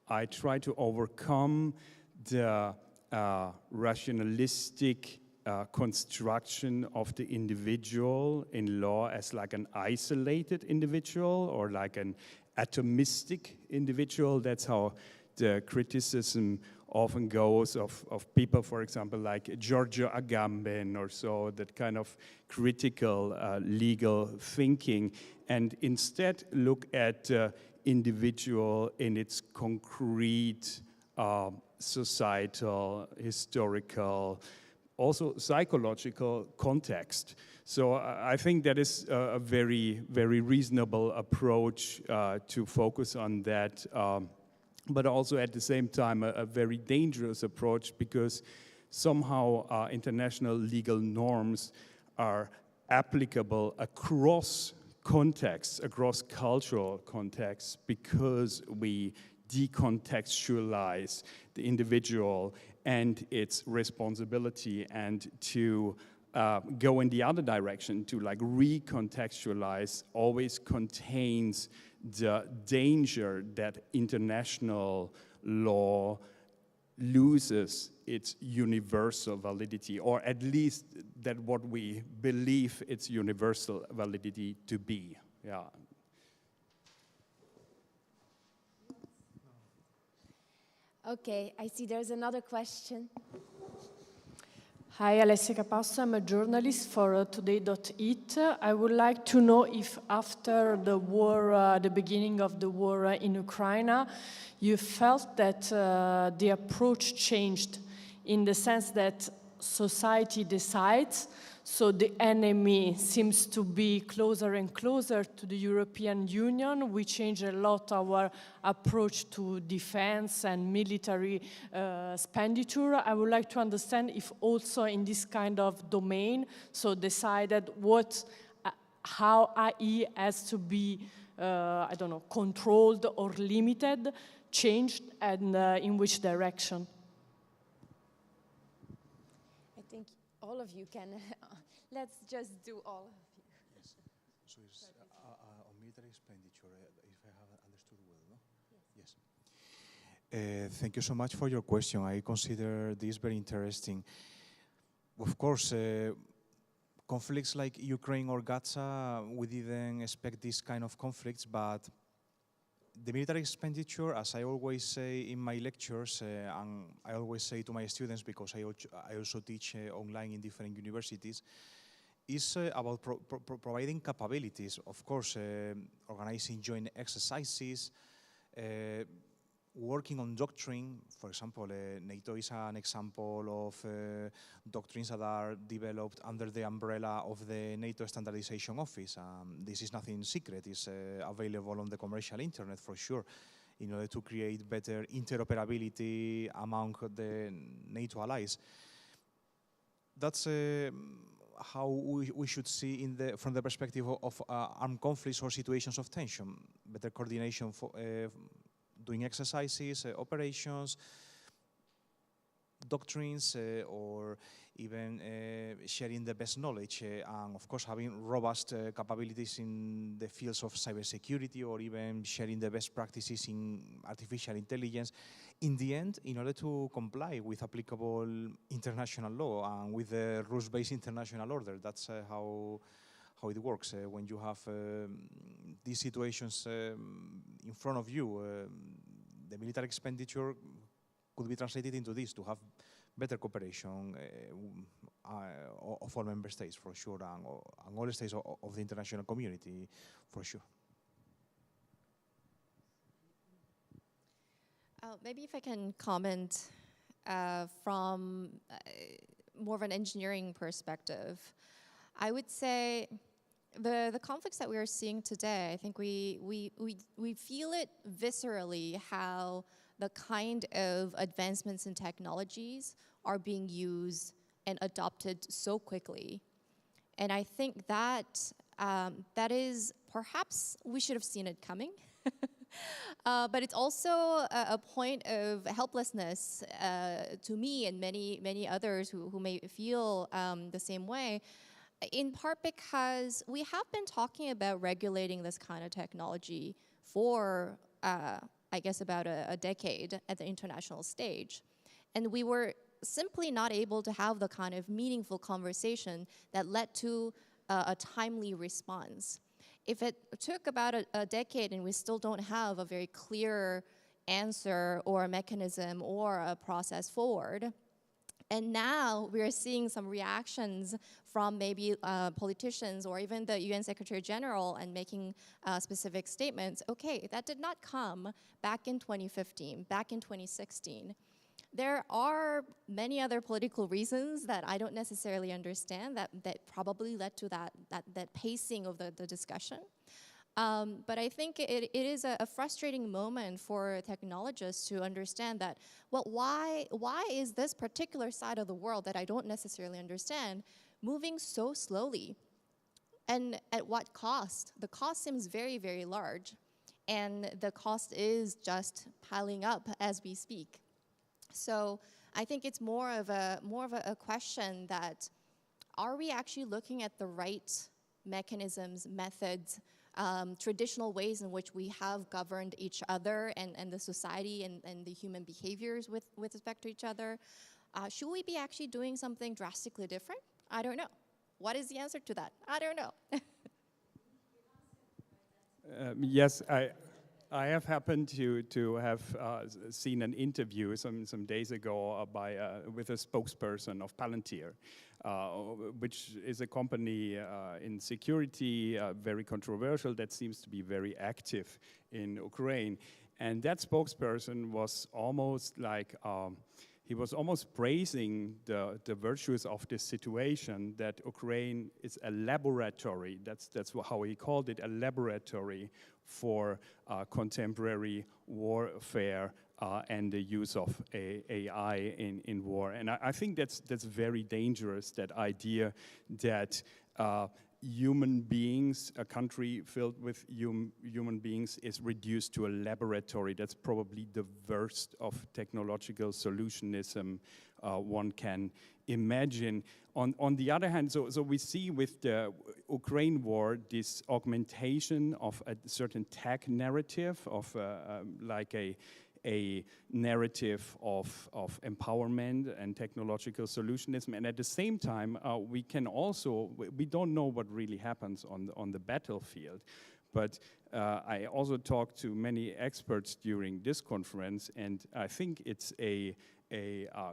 I try to overcome the rationalistic construction of the individual in law as like an isolated individual or like an atomistic individual. That's how the criticism often goes of people, for example, like Giorgio Agamben or so, that kind of critical legal thinking, and instead look at individual in its concrete societal, historical, also psychological context. So I think that is a very, very reasonable approach to focus on that, but also at the same time a very dangerous approach, because somehow international legal norms are applicable across contexts, across cultural contexts, because we decontextualize the individual and its responsibility, and to go in the other direction, to like recontextualize, always contains the danger that international law loses its universal validity, or at least that what we believe its universal validity to be. Yeah. Okay, I see there's another question. Hi, Alessia Capasso. I'm a journalist for Today.it. I would like to know if after the war, the beginning of the war in Ukraine, you felt that the approach changed in the sense that society decides, so the enemy seems to be closer and closer to the European Union. We changed a lot our approach to defense and military expenditure. I would like to understand if also in this kind of domain, so decided how AI has to be, I don't know, controlled or limited, changed, and in which direction? I think all of you can. Let's just do all of you. Yes. So it's on military expenditure, if I have understood well, no? Yes. Thank you so much for your question. I consider this very interesting. Of course, conflicts like Ukraine or Gaza, we didn't expect this kind of conflicts, but the military expenditure, as I always say in my lectures, and I always say to my students, because I also teach online in different universities, is about providing capabilities. Of course, organizing joint exercises, working on doctrine. For example, NATO is an example of doctrines that are developed under the umbrella of the NATO Standardization Office. This is nothing secret. It's available on the commercial internet for sure, in order to create better interoperability among the NATO allies. That's how we should see from the perspective of armed conflicts or situations of tension. Better coordination for doing exercises, operations, doctrines, or even sharing the best knowledge, and of course having robust capabilities in the fields of cybersecurity, or even sharing the best practices in artificial intelligence. In the end, in order to comply with applicable international law and with the rules-based international order, that's how it works. When you have these situations in front of you, the military expenditure could be translated into this, to have better cooperation of all member states, for sure, and all states of the international community, for sure. Maybe if I can comment from more of an engineering perspective, I would say the conflicts that we are seeing today, I think we feel it viscerally, how the kind of advancements in technologies are being used and adopted so quickly. And I think that that is, perhaps we should have seen it coming. But it's also a point of helplessness to me and many others who may feel the same way, in part because we have been talking about regulating this kind of technology for, I guess, about a decade at the international stage. And we were simply not able to have the kind of meaningful conversation that led to a timely response. If it took about a decade and we still don't have a very clear answer or a mechanism or a process forward, and now we are seeing some reactions from maybe politicians or even the UN Secretary General and making specific statements, okay, that did not come back in 2015, back in 2016. There are many other political reasons that I don't necessarily understand that probably led to that pacing of the discussion. But I think it is a frustrating moment for technologists to understand that, well, why is this particular side of the world that I don't necessarily understand moving so slowly? And at what cost? The cost seems very, very large. And the cost is just piling up as we speak. So I think it's more of a question that, are we actually looking at the right mechanisms, methods, traditional ways in which we have governed each other and the society and the human behaviors with respect to each other? Should we be actually doing something drastically different? I don't know. What is the answer to that? I don't know. Yes, I have happened to have seen an interview some days ago with a spokesperson of Palantir, which is a company in security, very controversial, that seems to be very active in Ukraine. And that spokesperson was almost like, he was almost praising the virtues of this situation, that Ukraine is a laboratory, that's how he called it, a laboratory for contemporary warfare and the use of AI in war. And I think that's very dangerous, that idea that human beings, a country filled with human beings, is reduced to a laboratory. That's probably the worst of technological solutionism one can imagine. On the other hand, so we see with the Ukraine war this augmentation of a certain tech narrative, of like a narrative of empowerment and technological solutionism, and at the same time we don't know what really happens on the battlefield. But I also talked to many experts during this conference, and I think it's a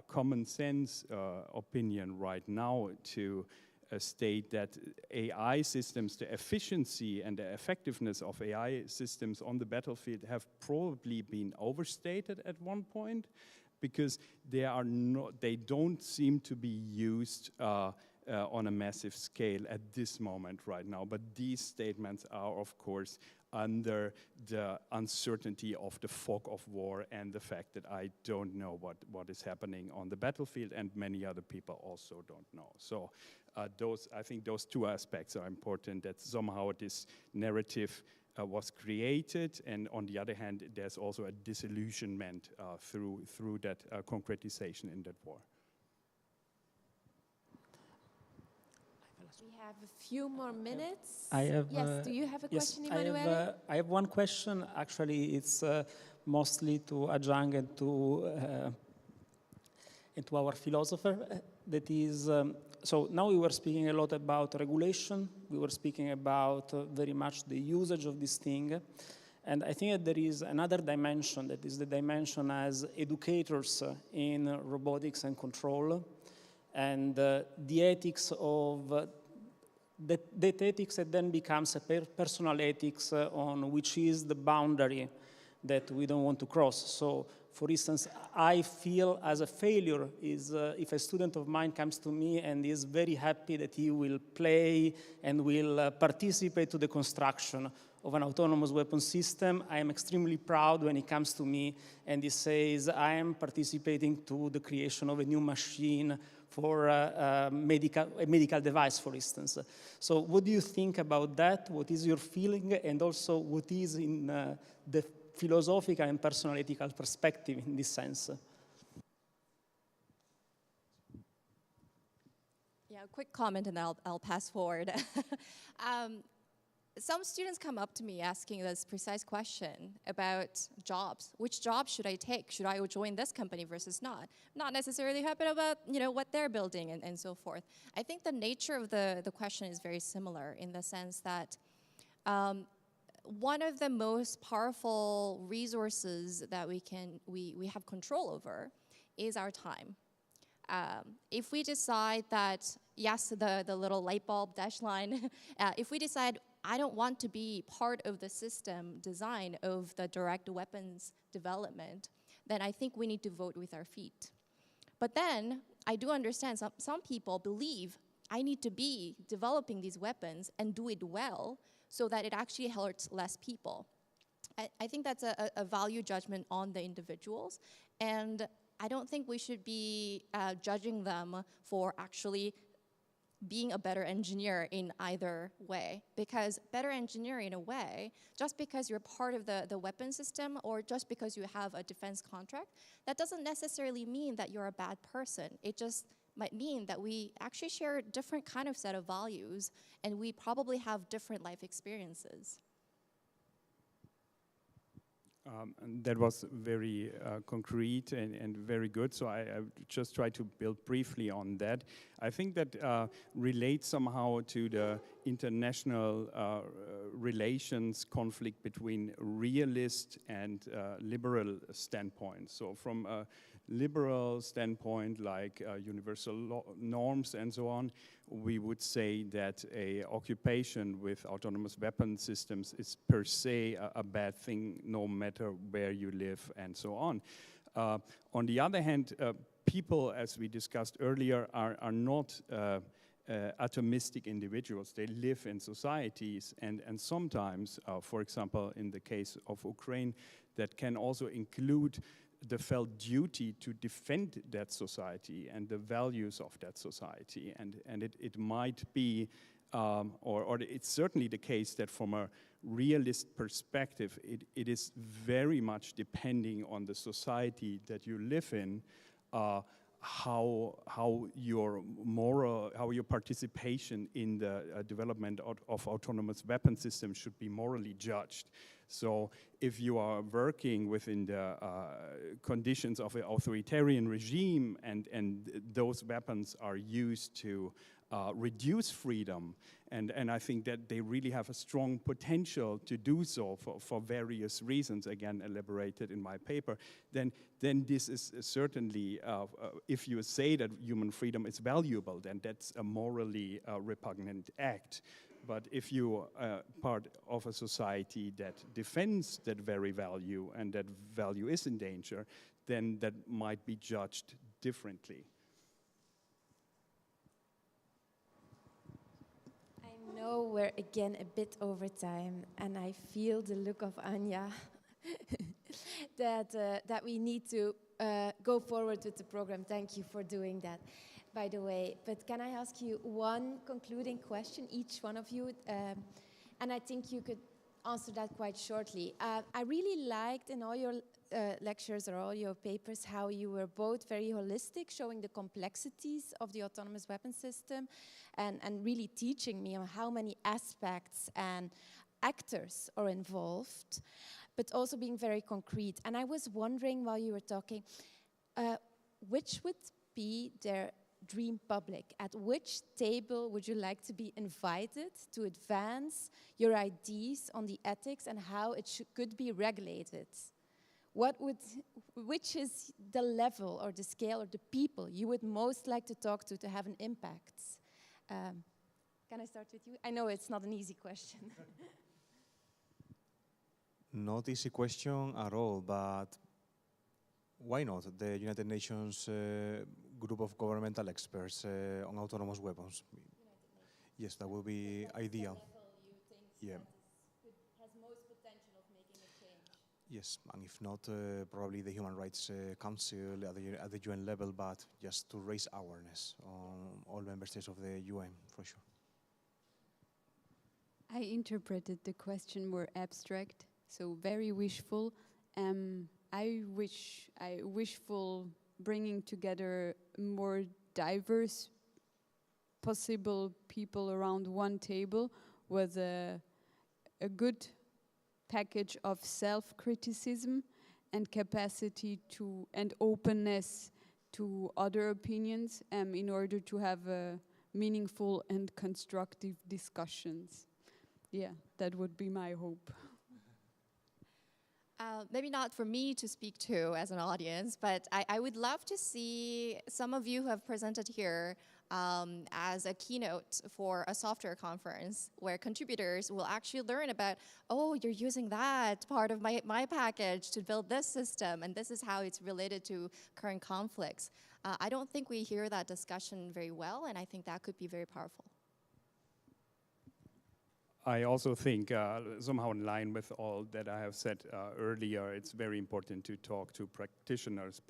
common sense opinion right now to state that AI systems, the efficiency and the effectiveness of AI systems on the battlefield have probably been overstated at one point, because they don't seem to be used on a massive scale at this moment right now. But these statements are, of course, under the uncertainty of the fog of war and the fact that I don't know what is happening on the battlefield, and many other people also don't know. So I think those two aspects are important, that somehow this narrative was created, and on the other hand, there's also a disillusionment through that concretization in that war. have a few more minutes. Yes, do you have a yes, question, Emanuele? I have one question. Actually, it's mostly to Ajang and to our philosopher. That is, so now we were speaking a lot about regulation. We were speaking about very much the usage of this thing. And I think that there is another dimension, that is the dimension as educators in robotics and control, and the ethics of that ethics that then becomes a personal ethics on which is the boundary that we don't want to cross. So, for instance, I feel as a failure is if a student of mine comes to me and is very happy that he will play and will participate to the construction of an autonomous weapon system. I am extremely proud when he comes to me and he says, I am participating to the creation of a new machine for a medical device, for instance. So what do you think about that? What is your feeling? And also what is in the philosophical and personal ethical perspective in this sense? Yeah, a quick comment and I'll pass forward. Some students come up to me asking this precise question about jobs. Which job should I take? Should I join this company versus not? Not necessarily happy about what they're building and so forth. I think the nature of the question is very similar in the sense that one of the most powerful resources that we have control over is our time. If we decide that, yes, the little light bulb dash line, if we decide I don't want to be part of the system design of the direct weapons development, then I think we need to vote with our feet. But then I do understand some people believe I need to be developing these weapons and do it well so that it actually hurts less people. I think that's a value judgment on the individuals, and I don't think we should be judging them for actually being a better engineer in either way, because better engineer in a way, just because you're part of the weapon system or just because you have a defense contract, that doesn't necessarily mean that you're a bad person. It just might mean that we actually share a different kind of set of values and we probably have different life experiences. And that was very concrete and very good, so I just try to build briefly on that. I think that relates somehow to the international relations conflict between realist and liberal standpoints. So from a liberal standpoint, like universal norms and so on, we would say that a occupation with autonomous weapon systems is per se a bad thing, no matter where you live and so on. On the other hand, people, as we discussed earlier, are not atomistic individuals. They live in societies, and sometimes, for example, in the case of Ukraine, that can also include the felt duty to defend that society and the values of that society. And it might be, or it's certainly the case that from a realist perspective, it is very much depending on the society that you live in, how your participation in the development of autonomous weapon systems should be morally judged. So if you are working within the conditions of an authoritarian regime and those weapons are used to reduce freedom, and I think that they really have a strong potential to do so for various reasons, again elaborated in my paper, then this is certainly, if you say that human freedom is valuable, then that's a morally repugnant act. But if you are part of a society that defends that very value and that value is in danger, then that might be judged differently. I know we're again a bit over time, and I feel the look of Anja that we need to go forward with the program. Thank you for doing that, by the way. But can I ask you one concluding question, each one of you? And I think you could answer that quite shortly. I really liked in all your lectures or all your papers how you were both very holistic, showing the complexities of the autonomous weapon system and really teaching me on how many aspects and actors are involved, but also being very concrete. And I was wondering while you were talking, which would be their dream public? At which table would you like to be invited to advance your ideas on the ethics and how it could be regulated? Which is the level or the scale or the people you would most like to talk to have an impact? Can I start with you? I know it's not an easy question. Not easy question at all, but why not the United Nations group of governmental experts on autonomous weapons? Yes, that will be ideal. Yeah. Has most potential of making a change. Yes, and if not, probably the Human Rights Council at the UN level, but just to raise awareness on all member states of the UN, for sure. I interpreted the question more abstract, so very wishful. I wish for bringing together more diverse possible people around one table with a good package of self-criticism and capacity to and openness to other opinions in order to have meaningful and constructive discussions. Yeah, that would be my hope. Maybe not for me to speak to as an audience, but I would love to see some of you who have presented here as a keynote for a software conference where contributors will actually learn about, oh, you're using that part of my package to build this system, and this is how it's related to current conflicts. I don't think we hear that discussion very well, and I think that could be very powerful. I also think, somehow in line with all that I have said earlier, it's very important to talk to practitioners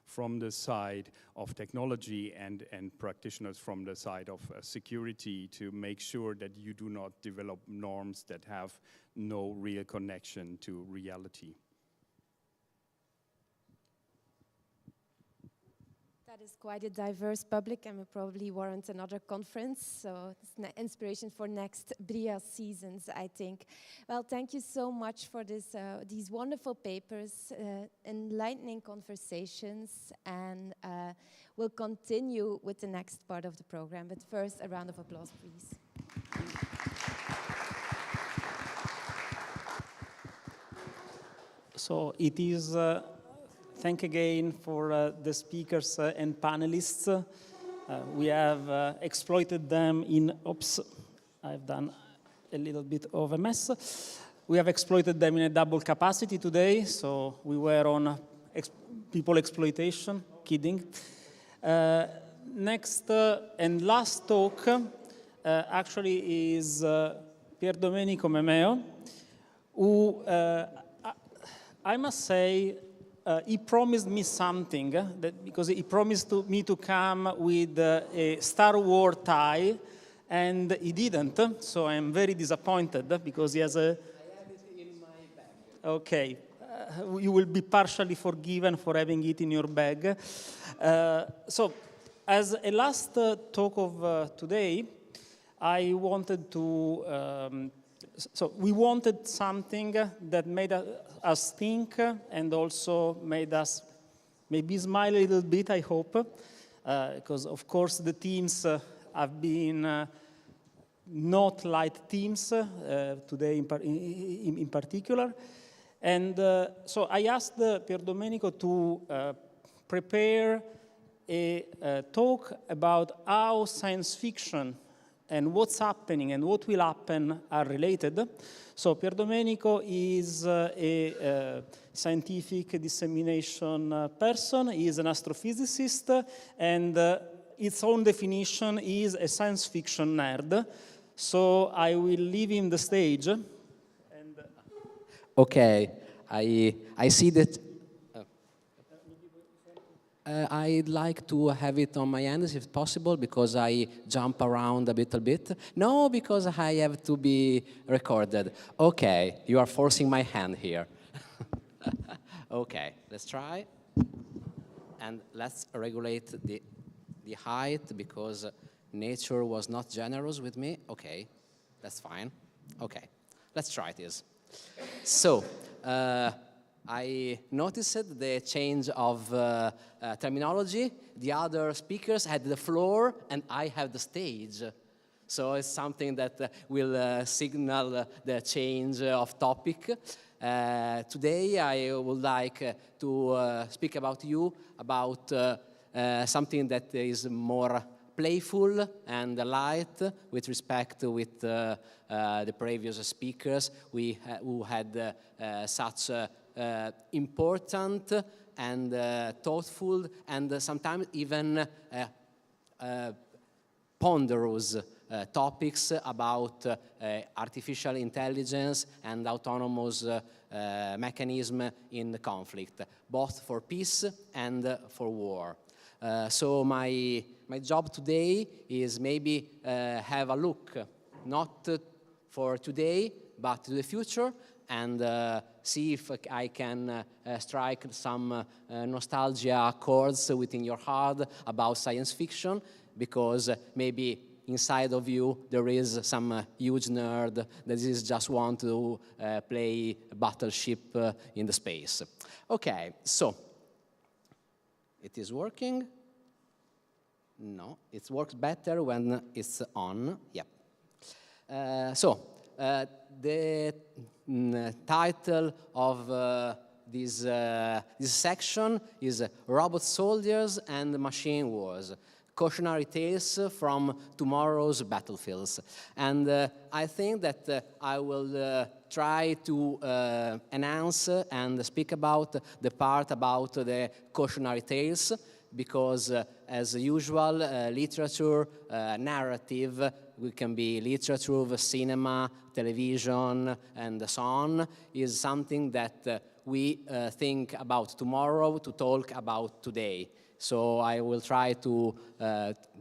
from the side of technology and practitioners from the side of security to make sure that you do not develop norms that have no real connection to reality. That is quite a diverse public and will probably warrant another conference. So it's an inspiration for next BrIAS seasons, I think. Well, thank you so much for this, these wonderful papers, enlightening conversations, and we'll continue with the next part of the program. But first, a round of applause, please. So it is. Thank again for the speakers and panelists. We have exploited them in, oops, I've done a little bit of a mess. We have exploited them in a double capacity today, so we were on people exploitation, kidding. Next and last talk actually is Pier Domenico Memeo, who I must say, he promised me something, because he promised me to come with a Star Wars tie, and he didn't, so I'm very disappointed, because he has a... I have it in my bag. Okay, you will be partially forgiven for having it in your bag. So, as a last talk of today, I wanted to... So we wanted something that made us think and also made us maybe smile a little bit, I hope, because of course the themes have been not light themes today in particular. And so I asked Pier Domenico to prepare a talk about how science fiction and what's happening and what will happen are related. So Pier Domenico is a scientific dissemination person. He is an astrophysicist, and its own definition is a science fiction nerd. So I will leave him the stage. And okay, I see that. I'd like to have it on my hands if possible because I jump around a little bit. No, because I have to be recorded. Okay, you are forcing my hand here. Okay, let's try. And let's regulate the height because nature was not generous with me. Okay, that's fine. Okay, let's try this. So, I noticed the change of terminology. The other speakers had the floor and I have the stage. So it's something that will signal the change of topic. Today I would like to speak about something that is more playful and light with respect with the previous speakers who had such important and thoughtful and sometimes even ponderous topics about artificial intelligence and autonomous mechanism in conflict, both for peace and for war. So my job today is maybe have a look, not for today, but to the future, and see if I can strike some nostalgia chords within your heart about science fiction, because maybe inside of you there is some huge nerd that is just want to play battleship in the space. Okay, so it is working. No, it works better when it's on. Yep. The title of this section is Robot Soldiers and Machine Wars, Cautionary Tales from Tomorrow's Battlefields. And I think that I will try to announce and speak about the part about the cautionary tales, because as usual, literature, narrative, we can be literature, cinema, television, and so on, is something that we think about tomorrow to talk about today. So I will try to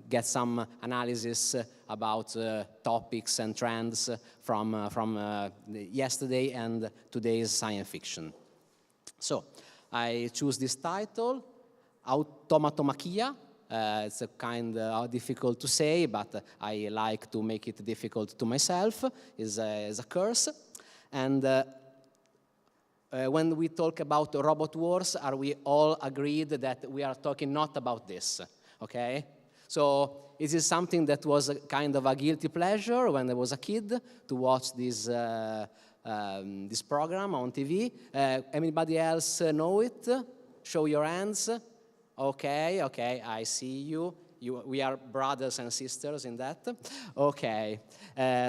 get some analysis about topics and trends from yesterday and today's science fiction. So I choose this title, Automatomachia. It's a kind of difficult to say, but I like to make it difficult to myself. Is a curse. And when we talk about robot wars, are we all agreed that we are talking not about this? Okay? So it is something that was a kind of a guilty pleasure when I was a kid to watch this this program on TV. Anybody else know it? Show your hands. Okay, okay, I see you. We are brothers and sisters in that. Okay,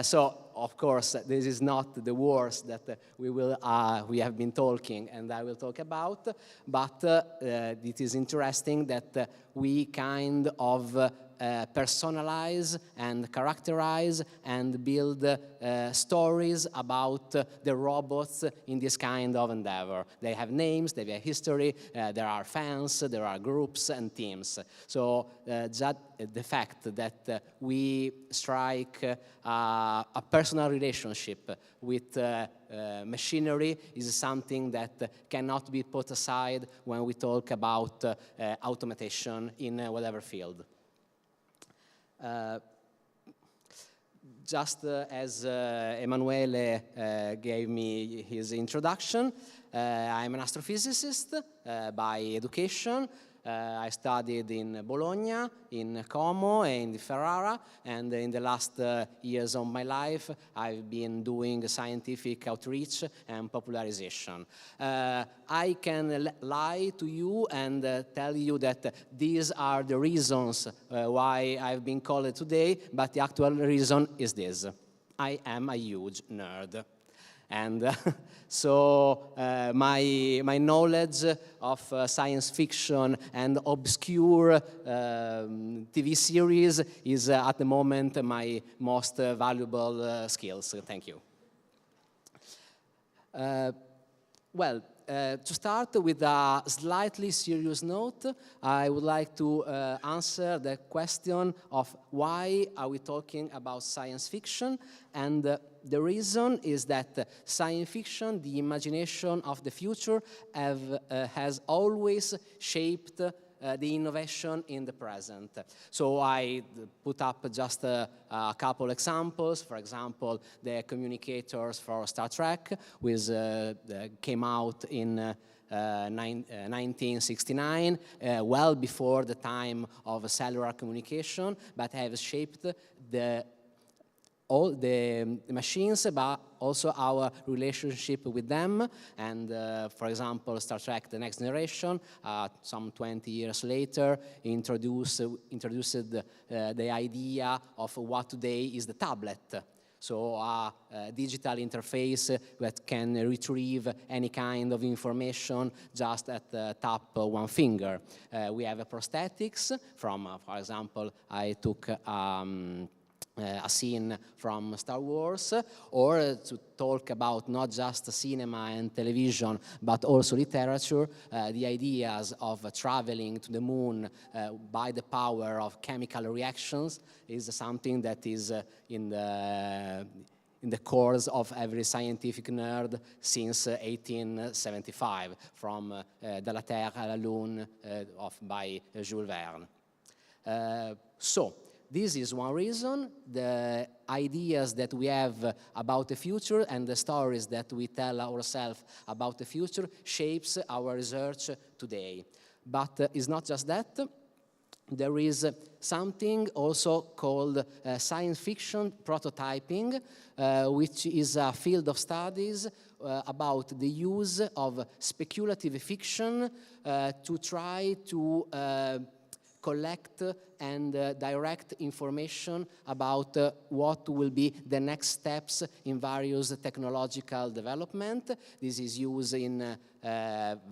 so of course this is not the wars that we have been talking and I will talk about, but it is interesting that we kind of personalize and characterize and build stories about the robots in this kind of endeavor. They have names, they have history, there are fans, there are groups and teams. So just the fact that we strike a personal relationship with machinery is something that cannot be put aside when we talk about automation in whatever field. Just as Emanuele gave me his introduction, I'm an astrophysicist by education. I studied in Bologna, in Como, and in Ferrara, and in the last years of my life, I've been doing scientific outreach and popularization. I can lie to you and tell you that these are the reasons why I've been called today, but the actual reason is this. I am a huge nerd. And so my knowledge of science fiction and obscure TV series is at the moment my most valuable skills. Thank you. Well, to start with a slightly serious note, I would like to answer the question of why are we talking about science fiction, and the reason is that science fiction, the imagination of the future, has always shaped the innovation in the present. So I put up just a couple examples. For example, the communicators for Star Trek, which came out in 1969, well before the time of cellular communication, but have shaped all the machines, but also our relationship with them. And for example, Star Trek: The Next Generation, some 20 years later, introduced the idea of what today is the tablet. So a digital interface that can retrieve any kind of information just at the tap of one finger. We have prosthetics from, for example, I took a scene from Star Wars, or to talk about not just cinema and television, but also literature, the ideas of traveling to the moon by the power of chemical reactions is something that is in the course of every scientific nerd since 1875, from De la Terre à la Lune by Jules Verne. So, this is one reason. The ideas that we have about the future and the stories that we tell ourselves about the future shapes our research today. But it's not just that. There is something also called science fiction prototyping, which is a field of studies about the use of speculative fiction to try to collect and direct information about what will be the next steps in various technological development. This is used in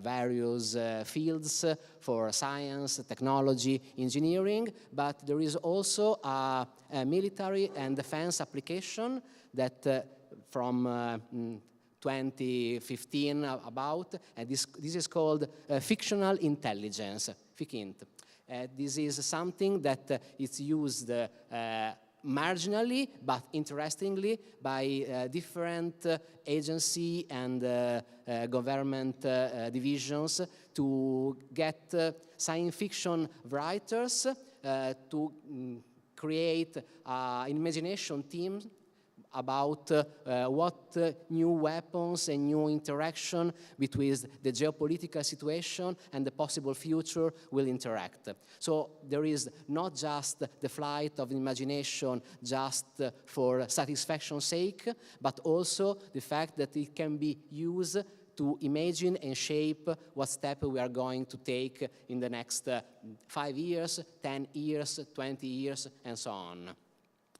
various fields for science, technology, engineering, but there is also a military and defense application that from 2015 about, and this is called fictional intelligence, FICINT. This is something that is used marginally, but interestingly, by different agency and government divisions to get science fiction writers to create an imagination team about what new weapons and new interaction between the geopolitical situation and the possible future will interact. So there is not just the flight of imagination just for satisfaction's sake, but also the fact that it can be used to imagine and shape what step we are going to take in the next 5 years, 10 years, 20 years, and so on.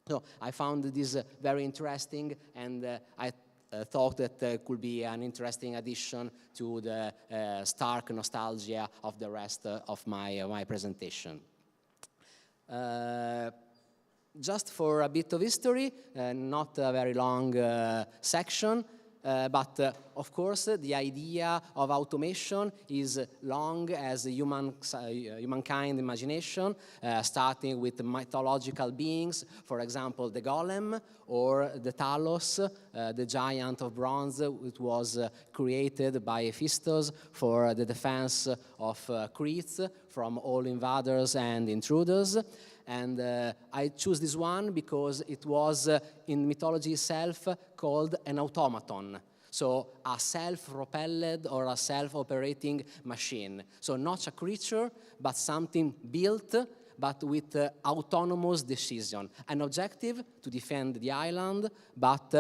So I found this very interesting, and I thought that could be an interesting addition to the stark nostalgia of the rest of my presentation. Just for a bit of history, not a very long section, but of course the idea of automation is long as humankind imagination, starting with mythological beings, for example the golem or the Talos, the giant of bronze, which was created by Hephaestus for the defense of Crete from all invaders and intruders. And I choose this one because it was in mythology itself called an automaton. So a self-propelled or a self-operating machine. So not a creature, but something built, but with autonomous decision. An objective to defend the island, but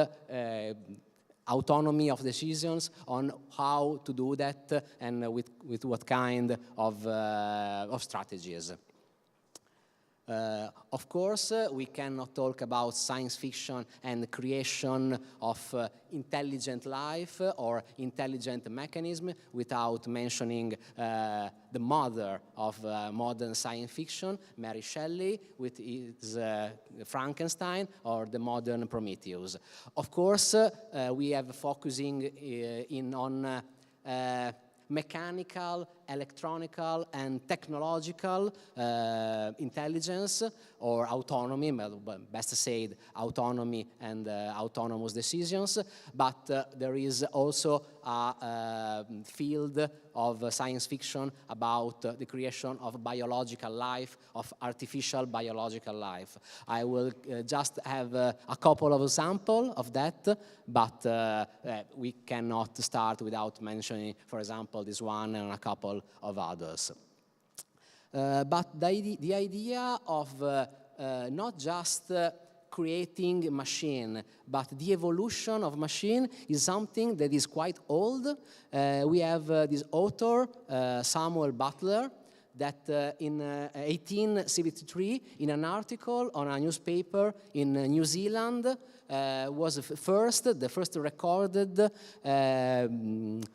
autonomy of decisions on how to do that and with what kind of strategies. Of course, we cannot talk about science fiction and the creation of intelligent life or intelligent mechanism without mentioning the mother of modern science fiction, Mary Shelley, with his Frankenstein, or the modern Prometheus. Of course, we have focusing on mechanical, electronical, and technological intelligence or autonomy, best said autonomy and autonomous decisions, but there is also a field of science fiction about the creation of biological life, of artificial biological life. I will just have a couple of examples of that, but we cannot start without mentioning, for example, this one and a couple of others. But the idea of not just creating machine, but the evolution of machine is something that is quite old. We have this author, Samuel Butler, that in 1873, in an article on a newspaper in New Zealand, was the first recorded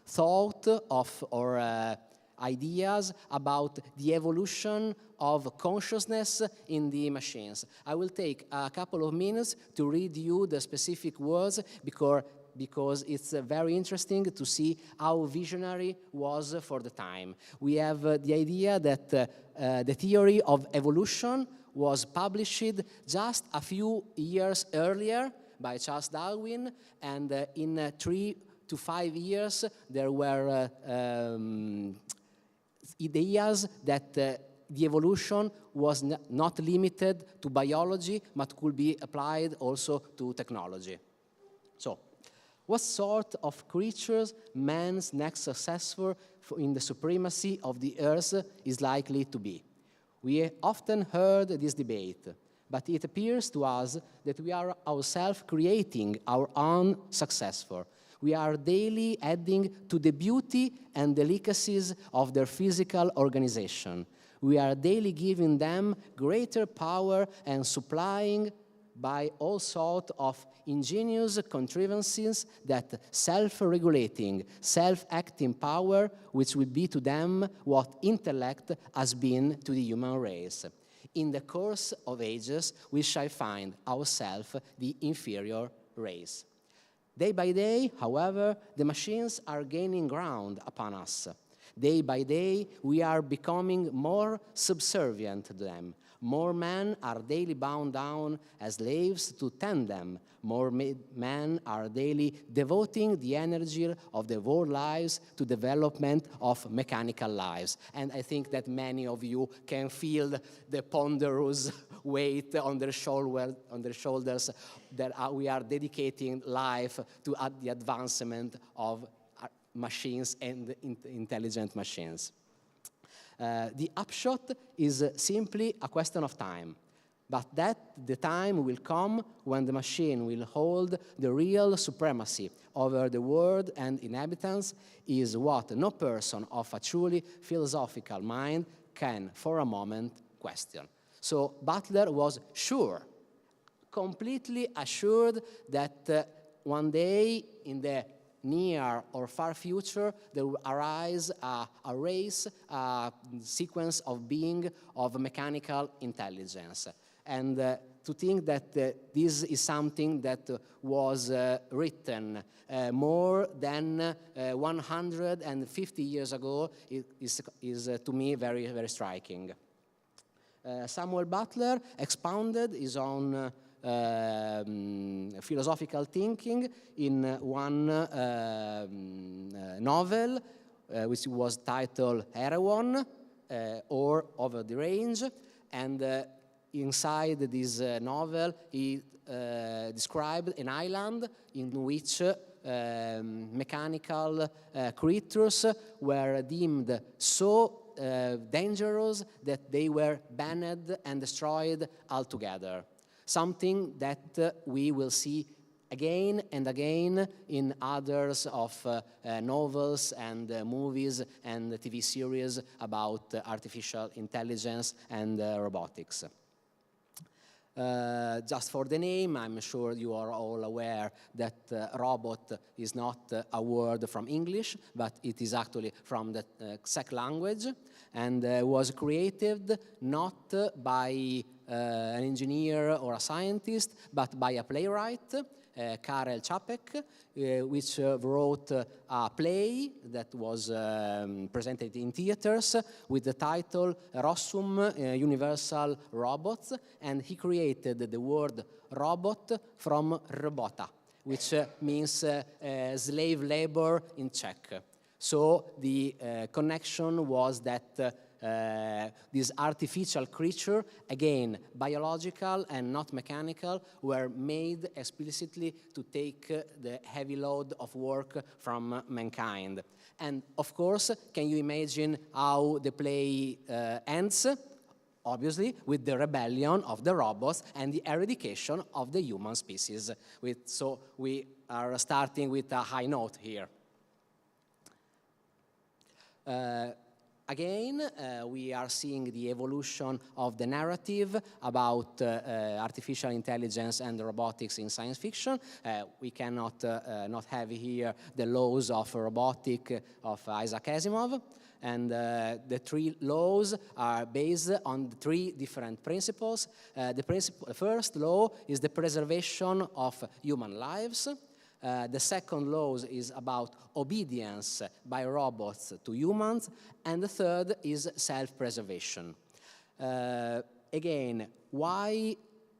thought of or ideas about the evolution of consciousness in the machines. I will take a couple of minutes to read you the specific words because it's very interesting to see how visionary was for the time. We have the idea that the theory of evolution was published just a few years earlier by Charles Darwin, and in 3 to 5 years there were ideas that the evolution was not limited to biology, but could be applied also to technology. So, what sort of creatures man's next successor in the supremacy of the earth is likely to be? We often heard this debate, but it appears to us that we are ourselves creating our own successor. We are daily adding to the beauty and delicacies of their physical organization. We are daily giving them greater power and supplying by all sorts of ingenious contrivances that self-regulating, self-acting power, which will be to them what intellect has been to the human race. In the course of ages, we shall find ourselves the inferior race. Day by day, however, the machines are gaining ground upon us. Day by day, we are becoming more subservient to them. More men are daily bound down as slaves to tend them. More men are daily devoting the energy of their world lives to development of mechanical lives. And I think that many of you can feel the ponderous weight on their shoulders that we are dedicating life to the advancement of machines and intelligent machines. The upshot is simply a question of time, but that the time will come when the machine will hold the real supremacy over the world and inhabitants is what no person of a truly philosophical mind can for a moment question. So Butler was sure, completely assured that one day in the near or far future, there will arise a race, a sequence of being of mechanical intelligence. And to think that this is something that was written more than 150 years ago is to me very, very striking. Samuel Butler expounded his own philosophical thinking in one novel, which was titled Erewhon, or Over the Range, and inside this novel he described an island in which mechanical creatures were deemed so dangerous that they were banned and destroyed altogether. Something that we will see again and again in others of novels and movies and TV series about artificial intelligence and robotics. Just for the name, I'm sure you are all aware that robot is not a word from English, but it is actually from the Czech language, and was created not by an engineer or a scientist, but by a playwright Karel Čapek, which wrote a play that was presented in theaters with the title Rossum, Universal Robots, and he created the word robot from robota, which means slave labor in Czech. So the connection was that this artificial creature, again, biological and not mechanical, were made explicitly to take the heavy load of work from mankind. And of course, can you imagine how the play ends? Obviously, with the rebellion of the robots and the eradication of the human species. So we are starting with a high note here. Again, we are seeing the evolution of the narrative about artificial intelligence and robotics in science fiction. We cannot not have here the laws of robotics of Isaac Asimov. And the three laws are based on three different principles. The first law is the preservation of human lives. The second law is about obedience by robots to humans, and the third is self-preservation. Again, why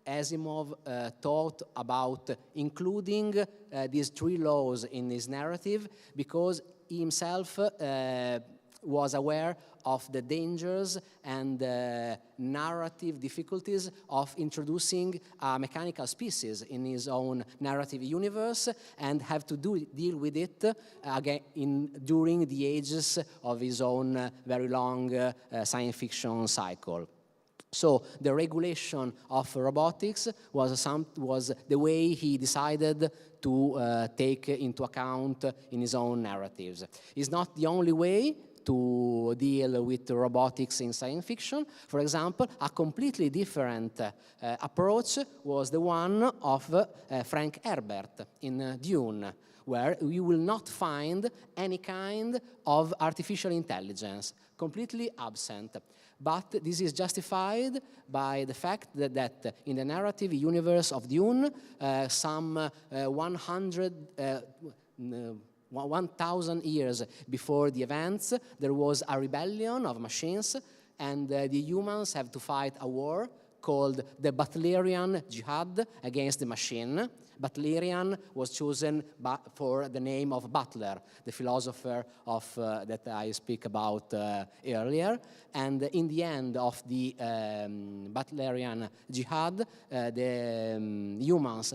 Asimov thought about including these three laws in his narrative? Because he himself was aware of the dangers and narrative difficulties of introducing a mechanical species in his own narrative universe, and have to deal with it again during the ages of his own very long science fiction cycle. So the regulation of robotics was the way he decided to take into account in his own narratives. It's not the only way to deal with robotics in science fiction. For example, a completely different approach was the one of Frank Herbert in Dune, where we will not find any kind of artificial intelligence, completely absent. But this is justified by the fact that in the narrative universe of Dune, some 1,000 years before the events, there was a rebellion of machines, and the humans have to fight a war called the Butlerian Jihad against the machine. Butlerian was chosen for the name of Butler, the philosopher that I speak about earlier. And in the end of the Butlerian Jihad, the humans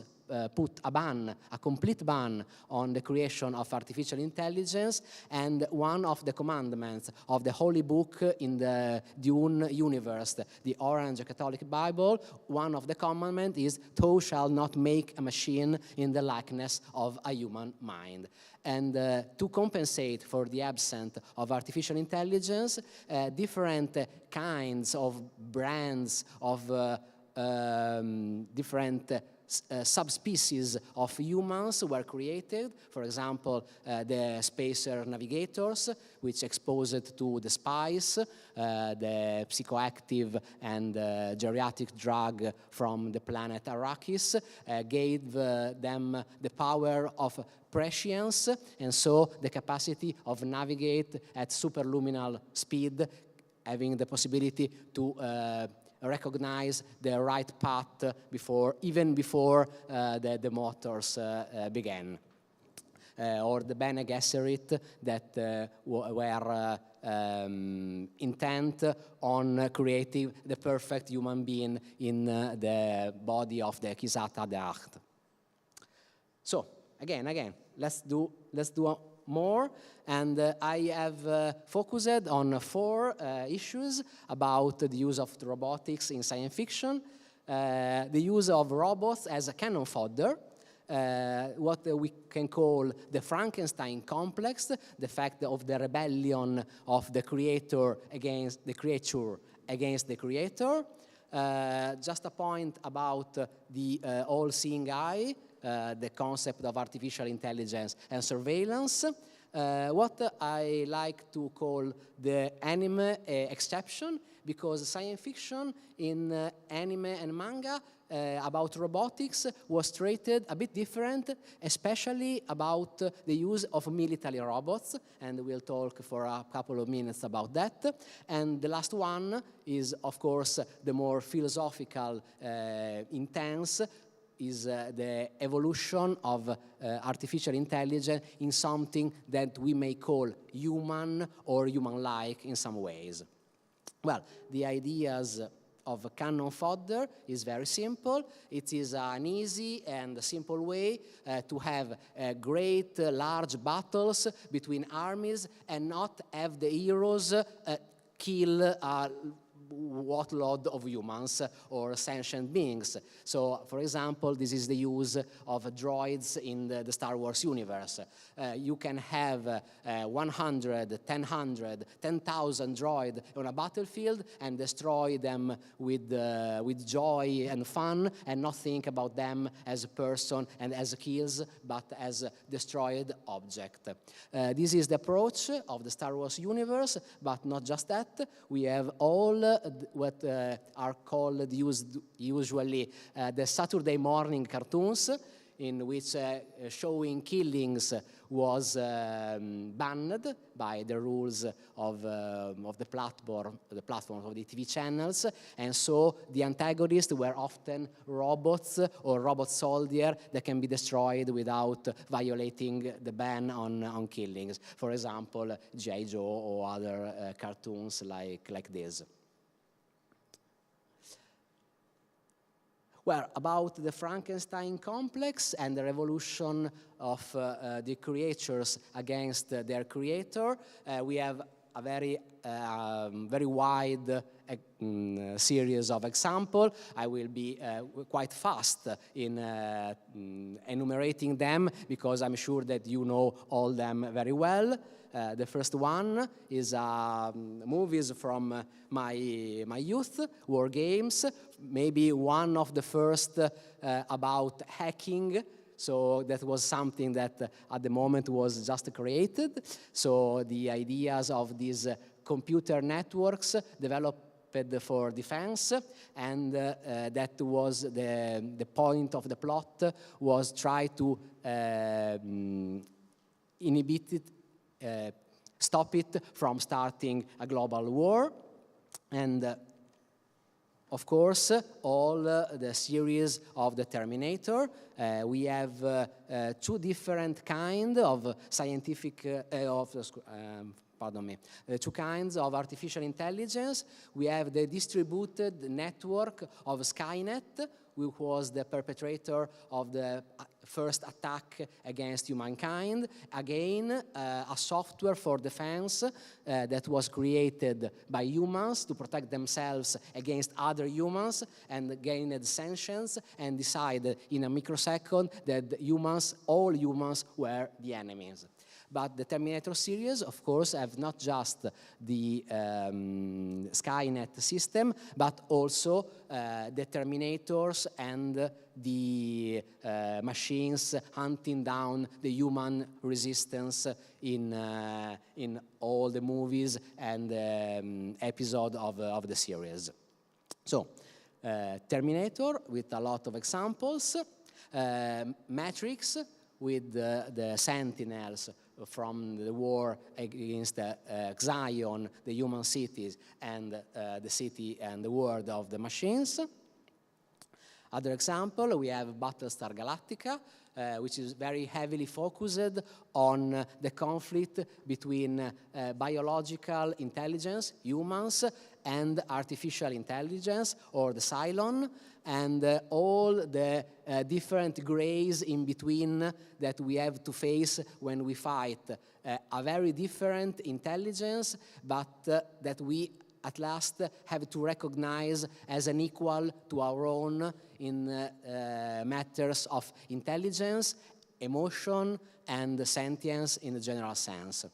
put a complete ban on the creation of artificial intelligence, and one of the commandments of the Holy Book in the Dune universe, the Orange Catholic Bible, one of the commandments is, "Thou shalt not make a machine in the likeness of a human mind." And to compensate for the absence of artificial intelligence, different kinds of brands of different subspecies of humans were created. For example, the spacer navigators, which exposed to the spice, the psychoactive and geriatric drug from the planet Arrakis, gave them the power of prescience, and so the capacity of navigate at superluminal speed, having the possibility to recognize the right path even before the motors began. Or the Bene Gesserit that were intent on creating the perfect human being in the body of the Kisata de Acht. So again, let's do more, and I have focused on 4 issues about the use of robotics in science fiction, the use of robots as a cannon fodder, what we can call the Frankenstein complex, the fact of the rebellion of the creator against the creature against the creator, just a point about the all-seeing eye, the concept of artificial intelligence and surveillance, what I like to call the anime exception, because science fiction in anime and manga about robotics was treated a bit different, especially about the use of military robots, and we'll talk for a couple of minutes about that. And the last one is, of course, the more philosophical, intense, is the evolution of artificial intelligence in something that we may call human or human-like in some ways. Well, the ideas of cannon fodder is very simple. It is an easy and simple way to have great, large battles between armies and not have the heroes kill a workload of humans or sentient beings. So, for example, this is the use of droids in the Star Wars universe. You can have 100, 10,000 droids on a battlefield and destroy them with joy and fun, and not think about them as a person and as kills, but as a destroyed object. This is the approach of the Star Wars universe, but not just that. We have all what are called usually the Saturday morning cartoons, in which showing killings was banned by the rules of the platform of the TV channels, and so the antagonists were often robots or robot soldiers that can be destroyed without violating the ban on killings. For example, G.I. Joe or other cartoons like this. Well, about the Frankenstein complex and the revolution of the creatures against their creator, we have a very wide series of examples. I will be quite fast in enumerating them, because I'm sure that you know all them very well. The first one is movies from my youth, war games, maybe one of the first about hacking. So that was something that at the moment was just created. So the ideas of these computer networks developed for defense, and that was the point of the plot, was try to inhibit it, stop it from starting a global war. And of course, all the series of the Terminator. We have two different kinds of scientific, two kinds of artificial intelligence. We have the distributed network of Skynet, who was the perpetrator of the first attack against humankind. Again, a software for defense that was created by humans to protect themselves against other humans, and gained sentience and decided in a microsecond that humans, all humans, were the enemies. But the Terminator series, of course, have not just the Skynet system, but also the Terminators and the machines hunting down the human resistance in all the movies and episodes of the series. So, Terminator with a lot of examples, Matrix with the Sentinels from the war against Zion, the human cities, and the city and the world of the machines. Other example, we have Battlestar Galactica, which is very heavily focused on the conflict between biological intelligence, humans, and artificial intelligence, or the Cylon, and all the different grays in between that we have to face when we fight a very different intelligence, but that we at last have to recognize as an equal to our own in matters of intelligence, emotion, and sentience in the general sense.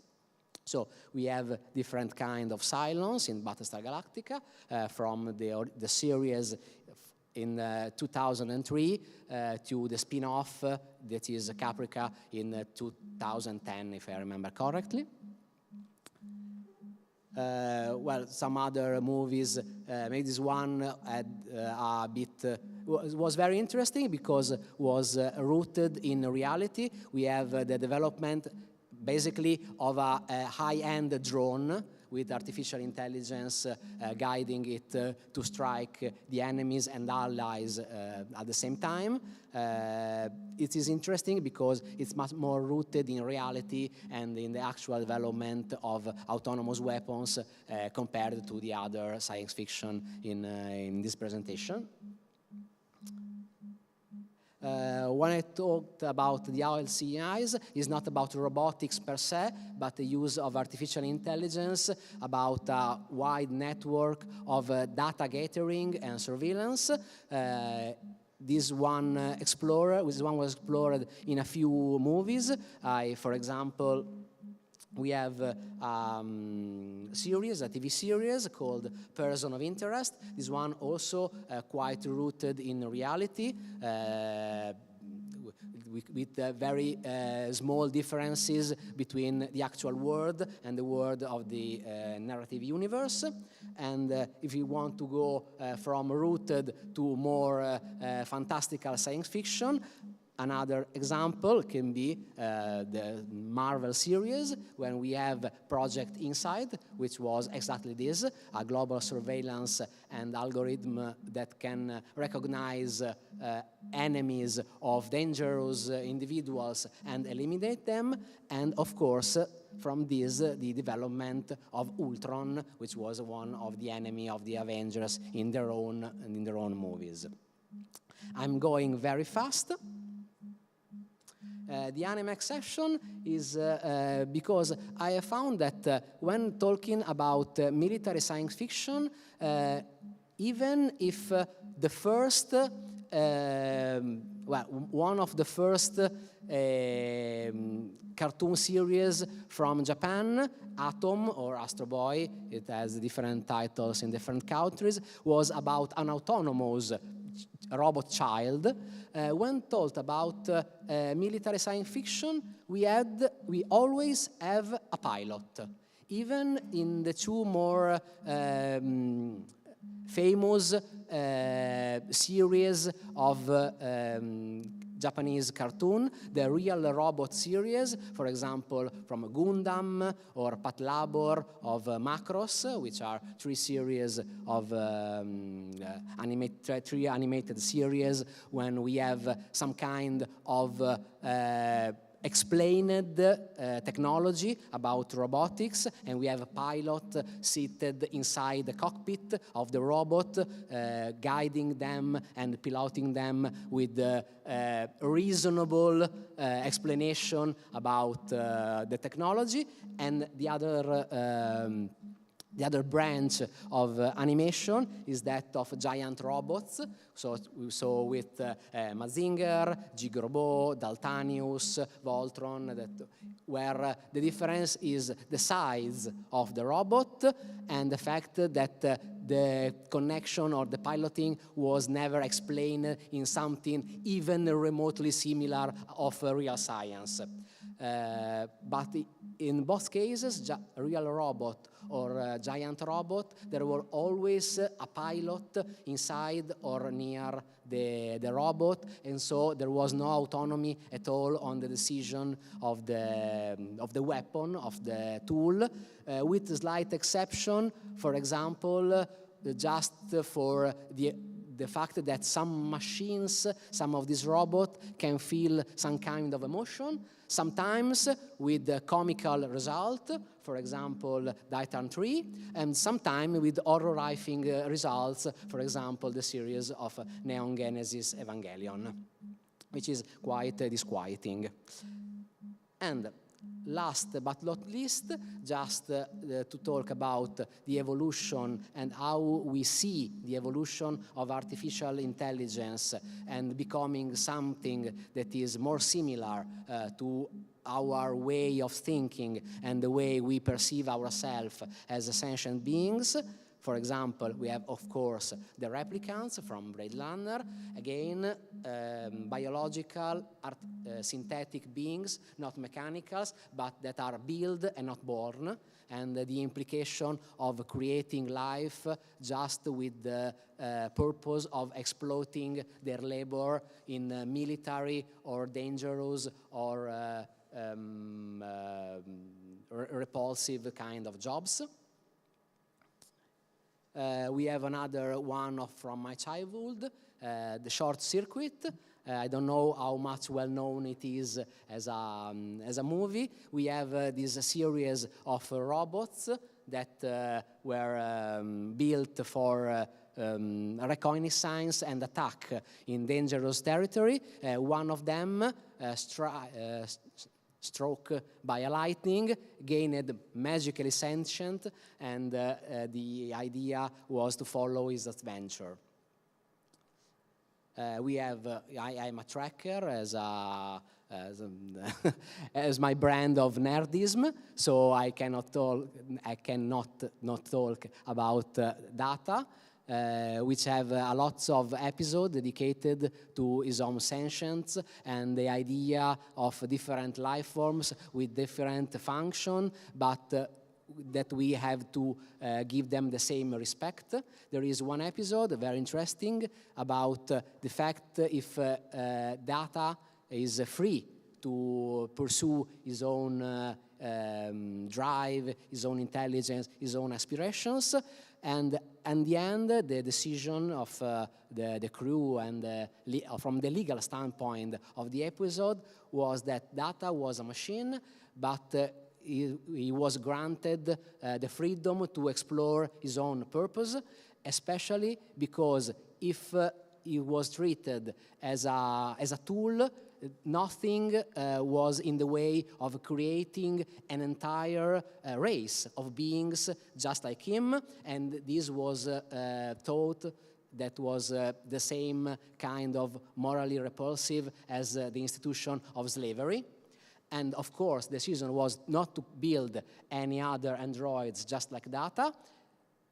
So we have different kind of Cylons in Battlestar Galactica, from the series in 2003 to the spin-off that is Caprica in 2010, if I remember correctly. Well, some other movies, maybe this one had a bit was very interesting because it was rooted in reality. We have the development basically of a high-end drone with artificial intelligence guiding it to strike the enemies and allies at the same time. It is interesting because it's much more rooted in reality and in the actual development of autonomous weapons compared to the other science fiction in this presentation. When I talked about the LCIs, it's not about robotics per se, but the use of artificial intelligence, about a wide network of data gathering and surveillance. This one was explored in a few movies. For example, we have a TV series called Person of Interest. This one also quite rooted in reality, with very small differences between the actual world and the world of the narrative universe. And if you want to go from rooted to more fantastical science fiction, another example can be the Marvel series, when we have Project Inside, which was exactly this, a global surveillance and algorithm that can recognize enemies of dangerous individuals and eliminate them. And of course, from this, the development of Ultron, which was one of the enemy of the Avengers in their own movies. I'm going very fast. The anime exception is because I have found that when talking about military science fiction, even if the first, one of the first cartoon series from Japan, Atom or Astro Boy, it has different titles in different countries, was about an autonomous robot child. When told about military science fiction, we always have a pilot. Even in the two more famous series of Japanese cartoon, the Real Robot series, for example, from Gundam or Patlabor of Macross, which are three series of three animated series when we have some kind of explained technology about robotics, and we have a pilot seated inside the cockpit of the robot, guiding them and piloting them with reasonable explanation about the technology. And the other branch of animation is that of giant robots. So with Mazinger, Gigrobo, Daltanius, Voltron, where the difference is the size of the robot and the fact that the connection or the piloting was never explained in something even remotely similar of real science. But in both cases, real robot or giant robot, there were always a pilot inside or near the robot, and so there was no autonomy at all on the decision of the weapon, of the tool, with a slight exception, for example, just for the fact that some machines, some of these robots can feel some kind of emotion, sometimes with a comical result, for example, Titan 3, and sometimes with horrifying results, for example, the series of Neon Genesis Evangelion, which is quite disquieting. And last but not least, just to talk about the evolution and how we see the evolution of artificial intelligence and becoming something that is more similar to our way of thinking and the way we perceive ourselves as sentient beings. For example, we have, of course, the replicants from Blade Runner, again, biological, synthetic beings, not mechanicals, but that are built and not born, and the implication of creating life just with the purpose of exploiting their labor in military or dangerous or repulsive kind of jobs. We have another one from my childhood, the Short Circuit. I don't know how much well-known it is as a movie. We have this series of robots that were built for reconnaissance and attack in dangerous territory. One of them, struck by a lightning, gained magically sentient, and the idea was to follow his adventure. We have, I'm a tracker as my brand of nerdism, so I cannot not talk about data, which have lots of episodes dedicated to his own sentience and the idea of different life forms with different function, but that we have to give them the same respect. There is one episode, very interesting, about the fact if data is free to pursue his own drive, his own intelligence, his own aspirations. And in the end, the decision of the crew and from the legal standpoint of the episode was that data was a machine, but he was granted the freedom to explore his own purpose, especially because if he was treated as a tool, nothing was in the way of creating an entire race of beings just like him, and this was thought that was the same kind of morally repulsive as the institution of slavery. And of course, the decision was not to build any other androids just like Data.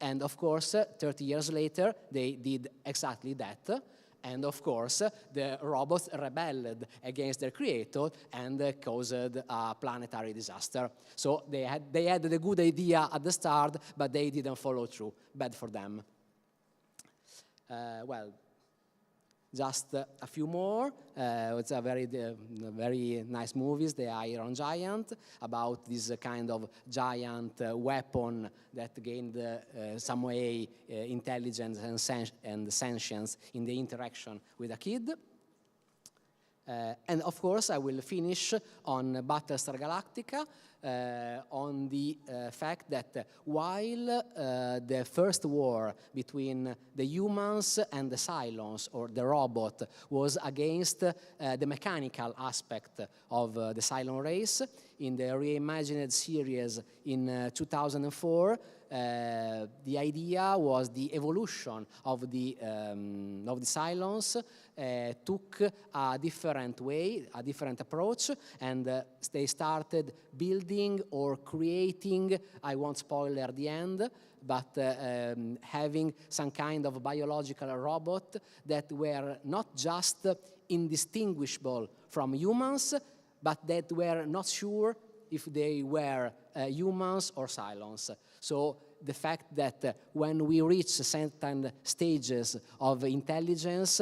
And of course, 30 years later, they did exactly that. And of course, the robots rebelled against their creator and caused a planetary disaster. So they had the good idea at the start, but they didn't follow through. Bad for them. Well, just a few more. It's a very nice movies. The Iron Giant, about this kind of giant weapon that gained some way intelligence and sentience in the interaction with a kid. And of course, I will finish on Battlestar Galactica, on the fact that while the first war between the humans and the Cylons, or the robot, was against the mechanical aspect of the Cylon race, in the reimagined series in 2004, the idea was the evolution of the Cylons took a different way, a different approach, and they started building or creating, I won't spoil at the end, but having some kind of biological robot that were not just indistinguishable from humans, but that were not sure if they were humans or Cylons. So the fact that when we reach certain stages of intelligence,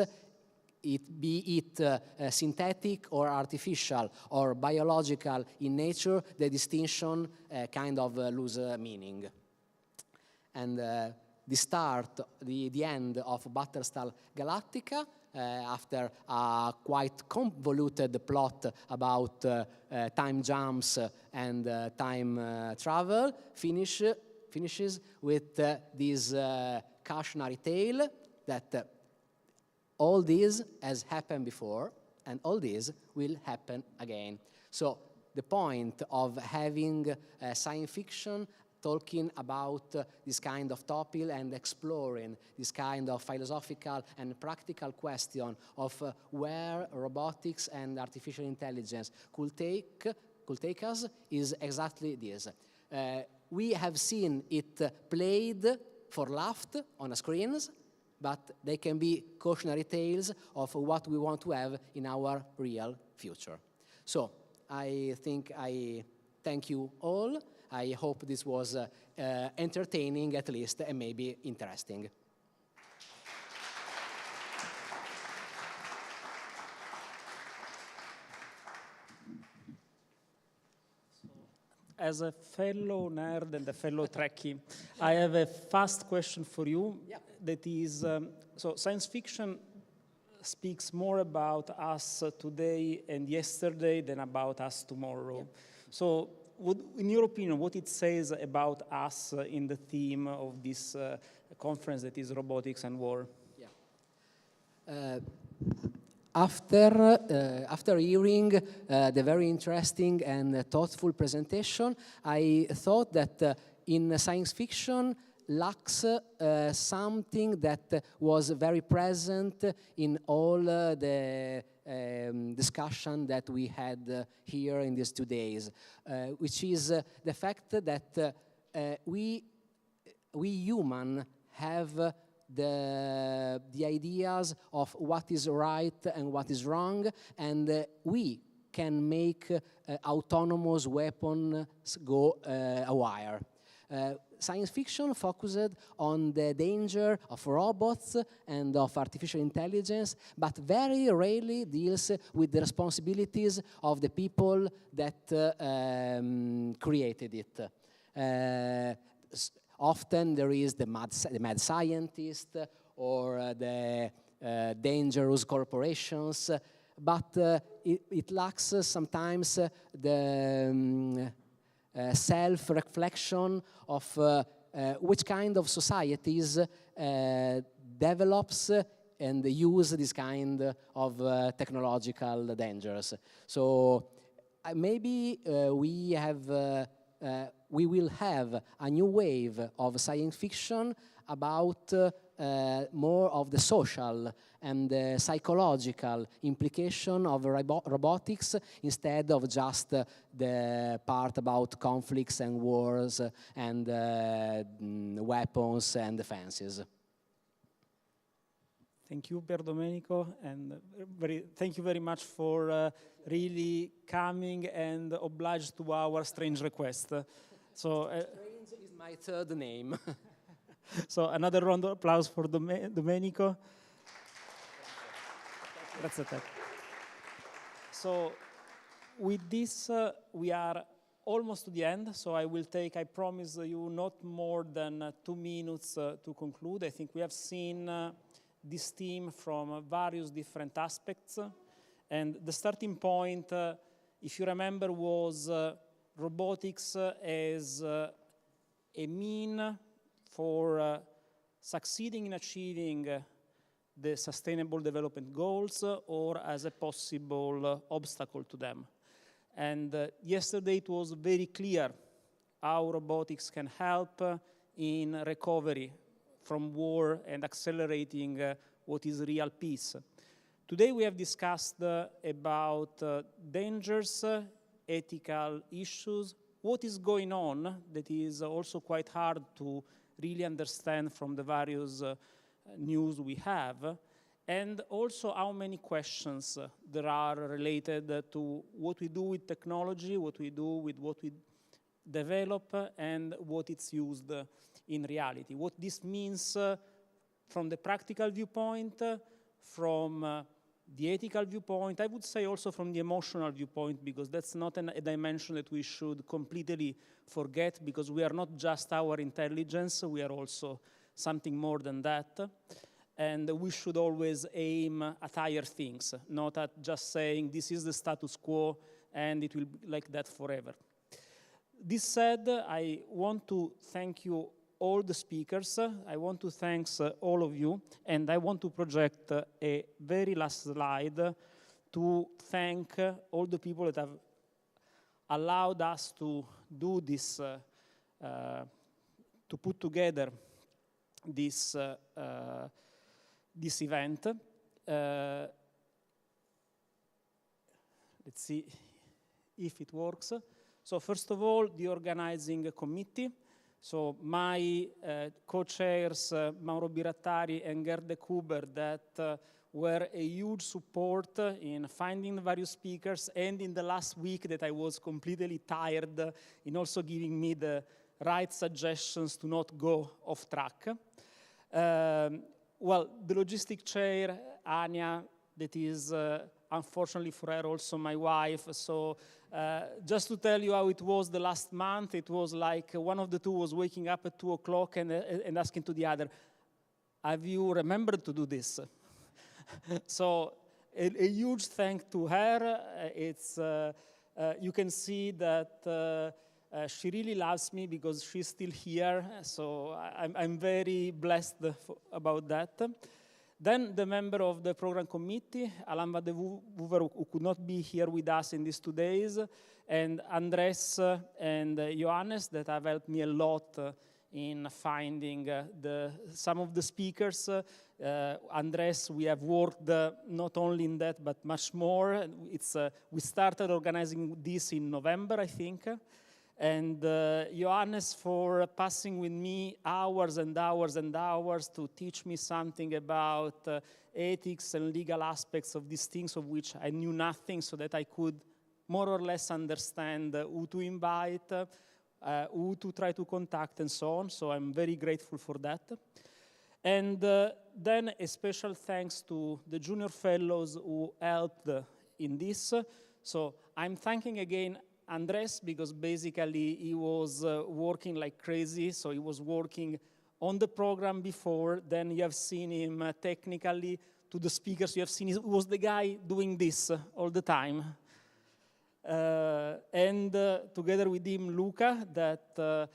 be it synthetic or artificial or biological in nature, the distinction kind of lose meaning. And the end of Battlestar Galactica, after a quite convoluted plot about time jumps and time travel, finishes with this cautionary tale that all this has happened before, and all this will happen again. So the point of having science fiction talking about this kind of topic and exploring this kind of philosophical and practical question of where robotics and artificial intelligence could take us is exactly this. We have seen it played for laughs on the screens, but they can be cautionary tales of what we want to have in our real future. So I think I thank you all. I hope this was entertaining at least, and maybe interesting. As a fellow nerd and a fellow Trekkie, I have a fast question for you. Yeah. That is, so science fiction speaks more about us today and yesterday than about us tomorrow. Yeah. So in your opinion, what it says about us in the theme of this conference that is robotics and war? Yeah. After hearing the very interesting and thoughtful presentation, I thought that in science fiction lacks something that was very present in all the discussion that we had here in these 2 days, which is the fact that we humans have the ideas of what is right and what is wrong, and we can make autonomous weapons go awire. Science fiction focused on the danger of robots and of artificial intelligence, but very rarely deals with the responsibilities of the people that created it. Often there is the mad scientist or the dangerous corporations, but it lacks sometimes the self-reflection of which kind of societies develops and use this kind of technological dangers. So maybe we will have a new wave of science fiction about more of the social and the psychological implication of robotics instead of just the part about conflicts and wars and weapons and defenses. Thank you, Pier Domenico, and thank you very much for really coming and obliged to our strange request. So, strange is my third name. So another round of applause for Domenico. Grazie a te. So with this, we are almost to the end, so I will take, I promise you, not more than 2 minutes to conclude. I think we have seen this theme from various different aspects, and the starting point, if you remember, was robotics as a mean for succeeding in achieving the Sustainable Development Goals or as a possible obstacle to them. And yesterday it was very clear how robotics can help in recovery from war and accelerating what is real peace. Today we have discussed about dangers, ethical issues, what is going on that is also quite hard to really understand from the various news we have, and also how many questions there are related to what we do with technology, what we do with what we develop, and what it's used in reality. What this means from the practical viewpoint, from the ethical viewpoint, I would say also from the emotional viewpoint, because that's not a dimension that we should completely forget, because we are not just our intelligence, we are also something more than that. And we should always aim at higher things, not at just saying this is the status quo and it will be like that forever. This said, I want to thank you all the speakers. I want to thank all of you, and I want to project a very last slide to thank all the people that have allowed us to do this, to put together this this event. Let's see if it works. So first of all, the organizing committee. So my co-chairs, Mauro Birattari and Geert de Cubber, that were a huge support in finding the various speakers, and in the last week that I was completely tired in also giving me the right suggestions to not go off track. Well, the logistic chair, Anja, that is unfortunately for her also my wife. So just to tell you how it was the last month, it was like one of the two was waking up at 2 o'clock and asking to the other, have you remembered to do this? So a huge thank to her. It's, you can see that she really loves me because she's still here. So I'm very blessed about that. Then the member of the program committee, Vande Wouver, who could not be here with us in these 2 days, and Andres and Johannes that have helped me a lot in finding some of the speakers. Andres, we have worked not only in that, but much more. We started organizing this in November, I think. And Johannes for passing with me hours and hours and hours to teach me something about ethics and legal aspects of these things of which I knew nothing, so that I could more or less understand who to invite, who to try to contact, and so on. So I'm very grateful for that. And then a special thanks to the junior fellows who helped in this. So I'm thanking again Andres, because basically he was working like crazy, so he was working on the program before, then you have seen him technically to the speakers, you have seen he was the guy doing this all the time. And together with him, Luca, that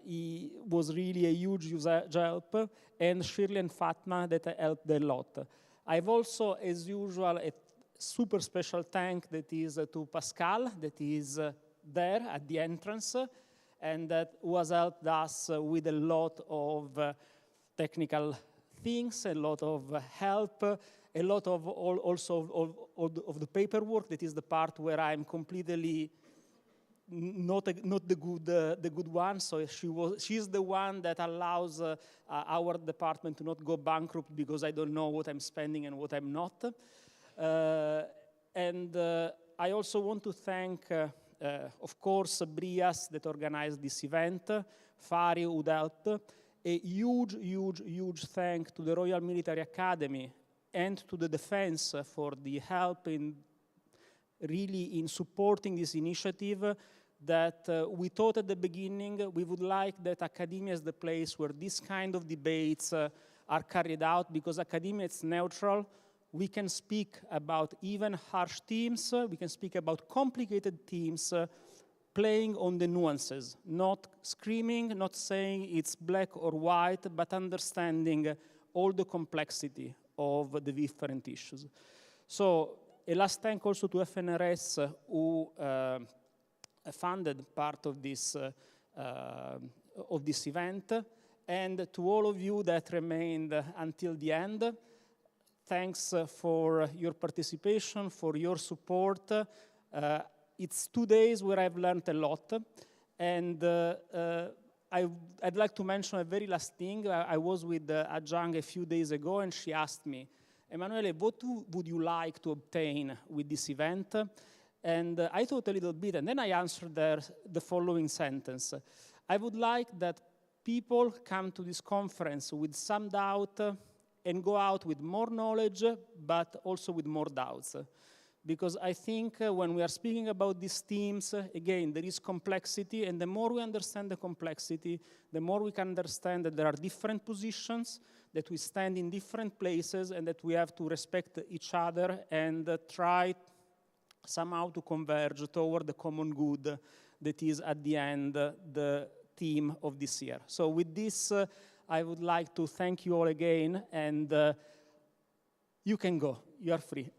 he was really a huge help, and Shirley and Fatma that helped a lot. I've also, as usual, a super special thank that is to Pascal, that is there at the entrance, and that was helped us with a lot of technical things, a lot of help, a lot of also of the paperwork. That is the part where I'm completely not the good one. So she's the one that allows our department to not go bankrupt because I don't know what I'm spending and what I'm not. And I also want to thank, of course, BrIAS that organized this event, FARI who helped. A huge, huge, huge thank to the Royal Military Academy and to the Defense for the help in really in supporting this initiative that we thought at the beginning we would like that academia is the place where this kind of debates are carried out, because academia is neutral. We can speak about even harsh themes, we can speak about complicated themes, playing on the nuances, not screaming, not saying it's black or white, but understanding all the complexity of the different issues. So a last thank also to FNRS who funded part of this event, and to all of you that remained until the end. Thanks for your participation, for your support. It's 2 days where I've learned a lot, and I'd like to mention a very last thing. I was with Anja a few days ago, and she asked me, Emanuele, what would you like to obtain with this event? And I thought a little bit, and then I answered the following sentence. I would like that people come to this conference with some doubt and go out with more knowledge, but also with more doubts. Because I think when we are speaking about these themes, again, there is complexity, and the more we understand the complexity, the more we can understand that there are different positions, that we stand in different places, and that we have to respect each other and try somehow to converge toward the common good that is, at the end, the theme of this year. So with this, I would like to thank you all again, and you can go. You are free.